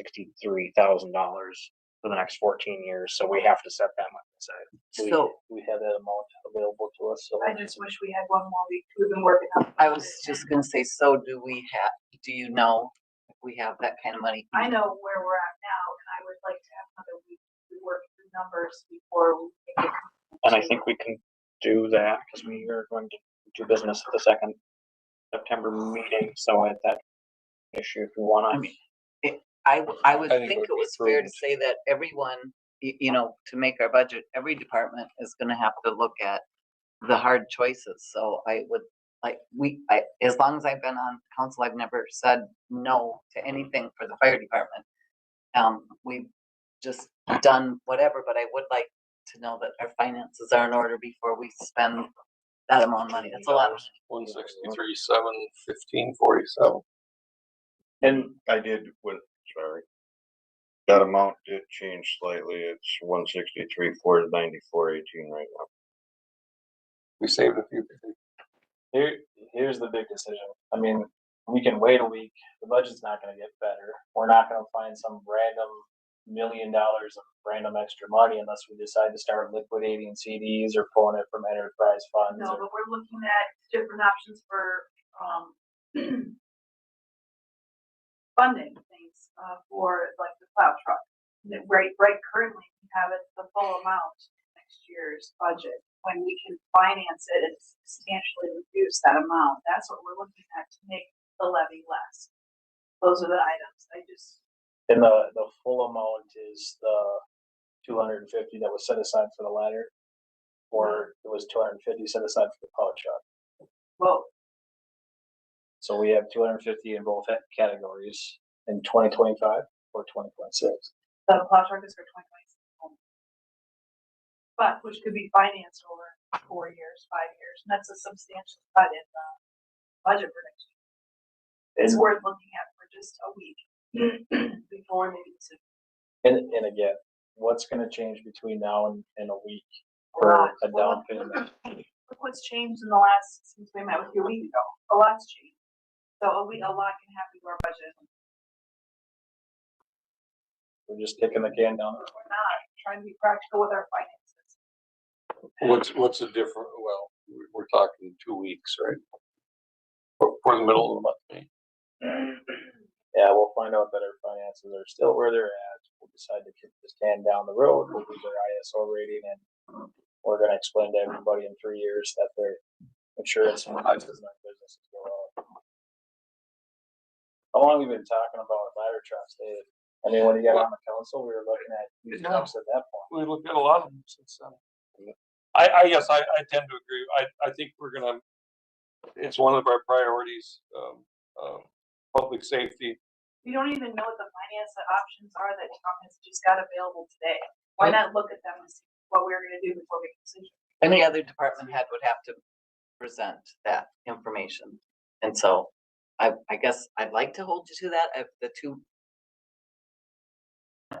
for the next 14 years. So we have to set that money aside. So We have that amount available to us, so. I just wish we had one more week. We've been working on. I was just gonna say, so do you know if we have that kind of money? I know where we're at now, and I would like to have another week to work through numbers before we make it. And I think we can do that because we are going to do business at the second September meeting. So at that issue, if you want to, I mean, I would I think it think would it be was fair to prudent. say that everyone, you know, to make our budget, every department is gonna have to look at the hard choices. So I would, like, as long as I've been on council, I've never said no to anything for the fire department. We've just done whatever, but I would like to know that our finances are in order before we spend that amount of money. That's a lot of money. 163, 715.47. And I did, sorry. That amount did change slightly. It's 163, 494.18 right now. We saved a few. Here's the big decision. I mean, we can wait a week. The budget's not gonna get better. We're not gonna find some random $1 million of random extra money unless we decide to start liquidating CDs or pulling it from enterprise funds. No, or- but we're looking at different options for, funding things, for like the plow truck. Right, currently, we have it the full amount next year's budget. When we can finance it and substantially reduce that amount, that's what we're looking at to make the levy less. Those are the items. And the full amount is the 250 that was set aside for the ladder, or it was 250 set aside for the plow truck. Well, So we have 250 in both categories in 2025 or 2026. the plow truck is for 2026. But which could be financed over 4 years, 5 years, and that's a substantial cut in the budget for next year. It's worth looking at for just a week before making a decision. And again, what's gonna change between now and a week for a down payment? Look what's changed in the last, since we met with you a week ago, a lot's changed. So a lot can happen to our budget. We're just kicking the can down the road. We're not trying to be practical with our finances. What's the difference? Well, we're talking 2 weeks, right? For the middle of the month. Yeah, we'll find out that our finances are still where they're at. We'll decide to kick this can down the road. We'll lose our ISO rating, and we're gonna explain to everybody in 3 years that their insurance and business go up. How long have we been talking about ladder trucks, Dave? I mean, when you got on the council, we were looking at used trucks at that point. We looked at a lot of them since then. I guess I tend to agree. I think we're gonna, it's one of our priorities, public safety. We don't even know what the finance options are that Tom has just got available today. Why not look at them and see what we're gonna do before we make a decision? Any other department head would have to present that information. And so I guess I'd like to hold you to that. If the two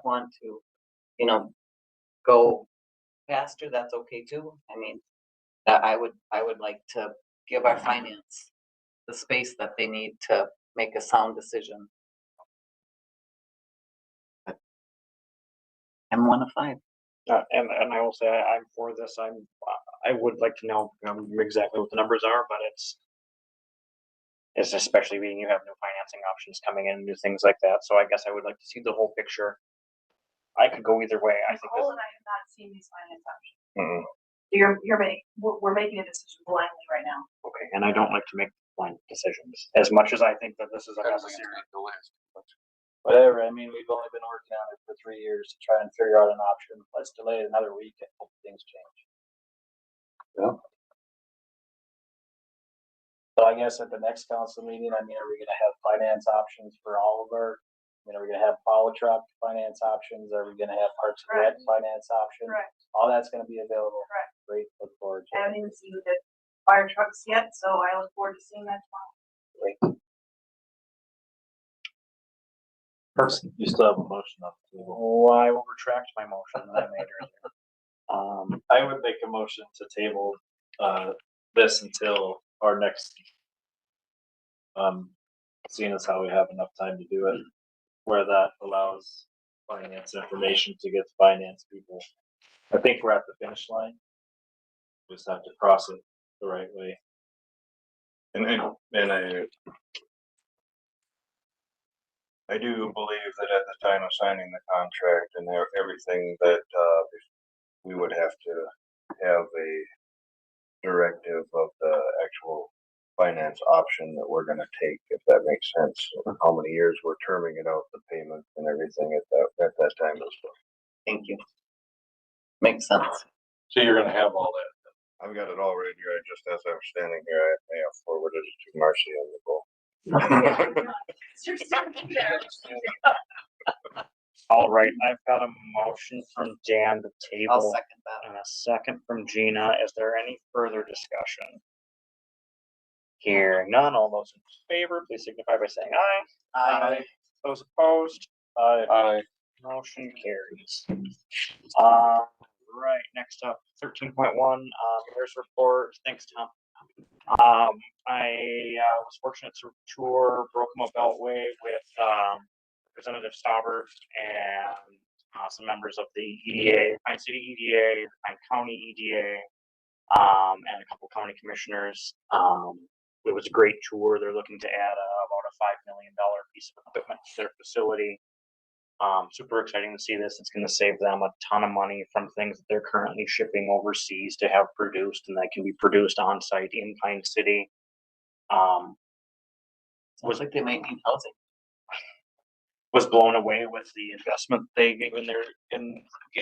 want to, you know, go faster, that's okay too. I mean, I would like to give our finance the space that they need to make a sound decision. But I'm 1 of 5. and I will say I'm for this. I would like to know exactly what the numbers are, but it's especially being you have new financing options coming in, new things like that. So I guess I would like to see the whole picture. I could go either way. I think Nicole and I have not seen these finance options. Mhm. We're making a decision blindly right now. Okay, and I don't like to make blind decisions as much as I think that this is unnecessary. Whatever, I mean, we've only been working on it for 3 years to try and figure out an option. Let's delay it another week and hope things change. Yeah. So I guess at the next council meeting, I mean, are we gonna have finance options for all of our, I mean, are we gonna have plow truck finance options? Are we gonna have Parks and Rec finance options? Correct. All that's gonna be available. Correct. Great, look forward to I it. haven't even seen the fire trucks yet, so I look forward to seeing that tomorrow. Person, you still have a motion on the table. Oh, I will retract my motion that I made earlier. I would make a motion to table, this until our next. Seeing as how we have enough time to do it. where that allows finance information to get to finance people. I think we're at the finish line. Just have to cross it the right way. I do believe that at the time of signing the contract and everything that, we would have to have a directive of the actual finance option that we're gonna take, if that makes sense. How many years we're terming it out, the payment and everything at that time as well. Thank you. Makes sense. So you're gonna have all that. I've got it all right here. I just, as I'm standing here, I may have forwarded it to Marcy on the goal. You're standing there. All right, I've got a motion from Dan to I'll table second that. and a second from Gina. Is there any further discussion? Hearing none, all those in favor, please signify by saying aye. Aye. Those opposed, Aye. motion carries. Right, next up, 13.1, mayor's report. Thanks, Tom. I was fortunate to tour Broken Beltway with Representative Stauber and some members of the EDA, Pine City EDA, Pine County EDA, and a couple county commissioners. It was a great tour. They're looking to add about a $5 million piece of equipment to their facility. Super exciting to see this. It's going to save them a ton of money from things that they're currently shipping overseas to have produced, and that can be produced on site in Pine City. Looks like they might need housing. Was blown away with the investment they gave in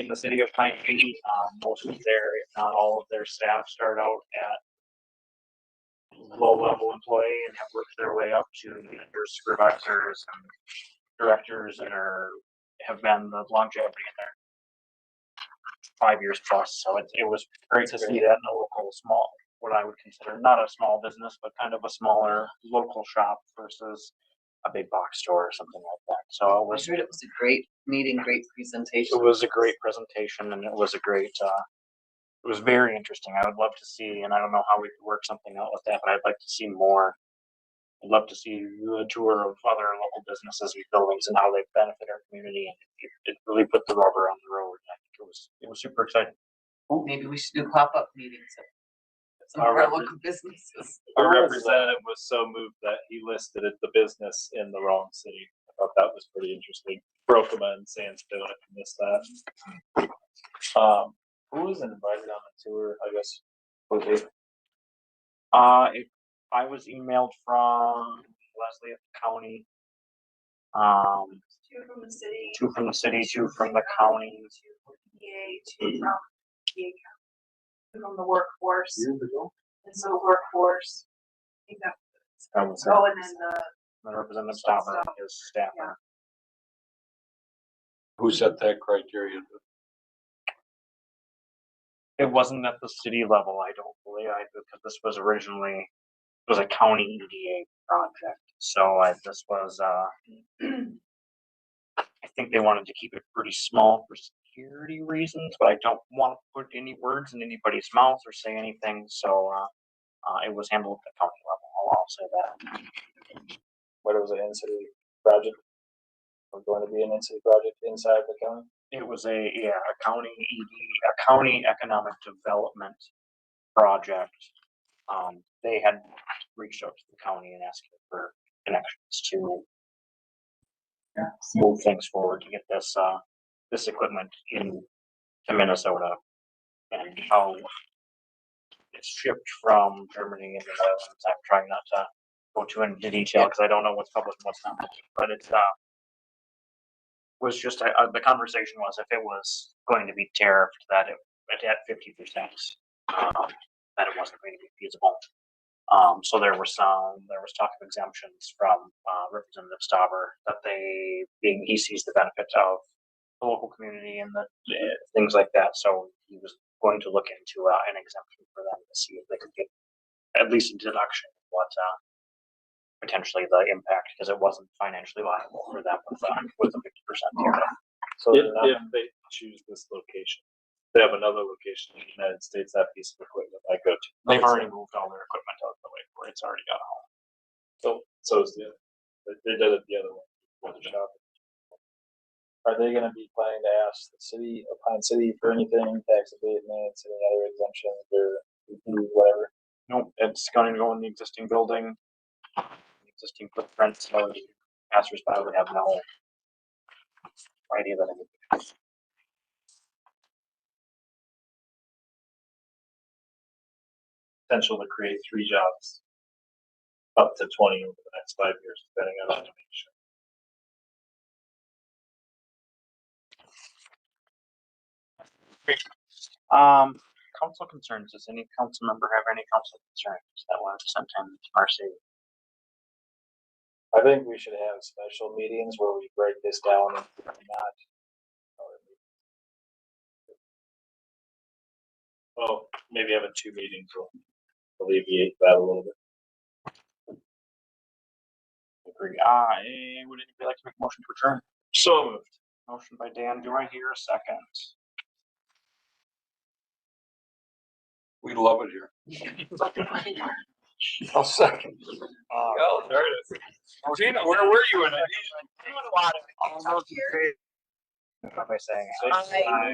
the city of Pine City. Most of their, if not all of their staff start out at low-level employee and have worked their way up to managers, supervisors, and directors, and have been the longevity in there 5 years plus. So it was great to see that in a local small, what I would consider not a small business, but kind of a smaller local shop versus a big box store or something like that. So I heard it was a great meeting, great presentation. it was a great presentation, and it was a great, it was very interesting. I would love to see, and I don't know how we could work something out with that, but I'd like to see more. I'd love to see a tour of other local businesses and buildings and how they benefit our community. And it really put the rubber on the road. I think it was super exciting. Oh, maybe we should do pop-up meetings at some of our local businesses. Our representative was so moved that he listed the business in the wrong city. I thought that was pretty interesting. Brokema and Sandsville, if you missed that. Who was invited on the tour, I guess? Was it? I was emailed from Leslie at the county. 2 from the city. 2 from the city, 2 from the county. 2 from EDA, 2 from EDA, 2 from the workforce. And so workforce. I think that's. Oh, and then the Representative Stauber and his staff. Yeah. Who set that criteria? It wasn't at the city level, I don't believe, because this was originally, it was a county EDA project. So this was, I think they wanted to keep it pretty small for security reasons, but I don't want to put any words in anybody's mouth or say anything. So it was handled at the county level. I'll say that. What was it, in-city project? Or going to be an in-city project inside the county? It was a county economic development project. They had reached out to the county and asked for connections to move things forward to get this equipment in to Minnesota, and how it's shipped from Germany into the Netherlands. I'm trying not to go too into detail because I don't know what's public and what's not, but it's was just the conversation was if it was going to be tariffed that it at 50%, that it wasn't going to be feasible. So there was talk of exemptions from Representative Stauber that he sees the benefit of the local community and the things like that. So he was going to look into an exemption for them to see if they could get at least a deduction of what potentially the impact, because it wasn't financially viable for them with a 50% tariff. So if they choose this location, they have another location in the United States, that piece of equipment I go to. They've already moved all their equipment out of the way where it's already got a home. So is they did it the other way. For the shop. are they gonna be planning to ask the city, Pine City for anything, tax abatements, any other exemptions or whatever? Nope, it's going to go in the existing building, existing footprint, so the passersby would have no idea that it. Potential to create 3 jobs. Up to 20 over the next 5 years, depending on automation. Council concerns, does any council member have any council concerns that want to send to Marcy? I think we should have special meetings where we break this down and not. Well, maybe having 2 meetings will alleviate that a little bit. Agree. Would anybody like to make a motion to adjourn? So moved. Motion by Dan, do I hear a second? We love it here. I'll second. Oh, there it is. Gina, where were you in it? All those in favor, by saying aye. Aye.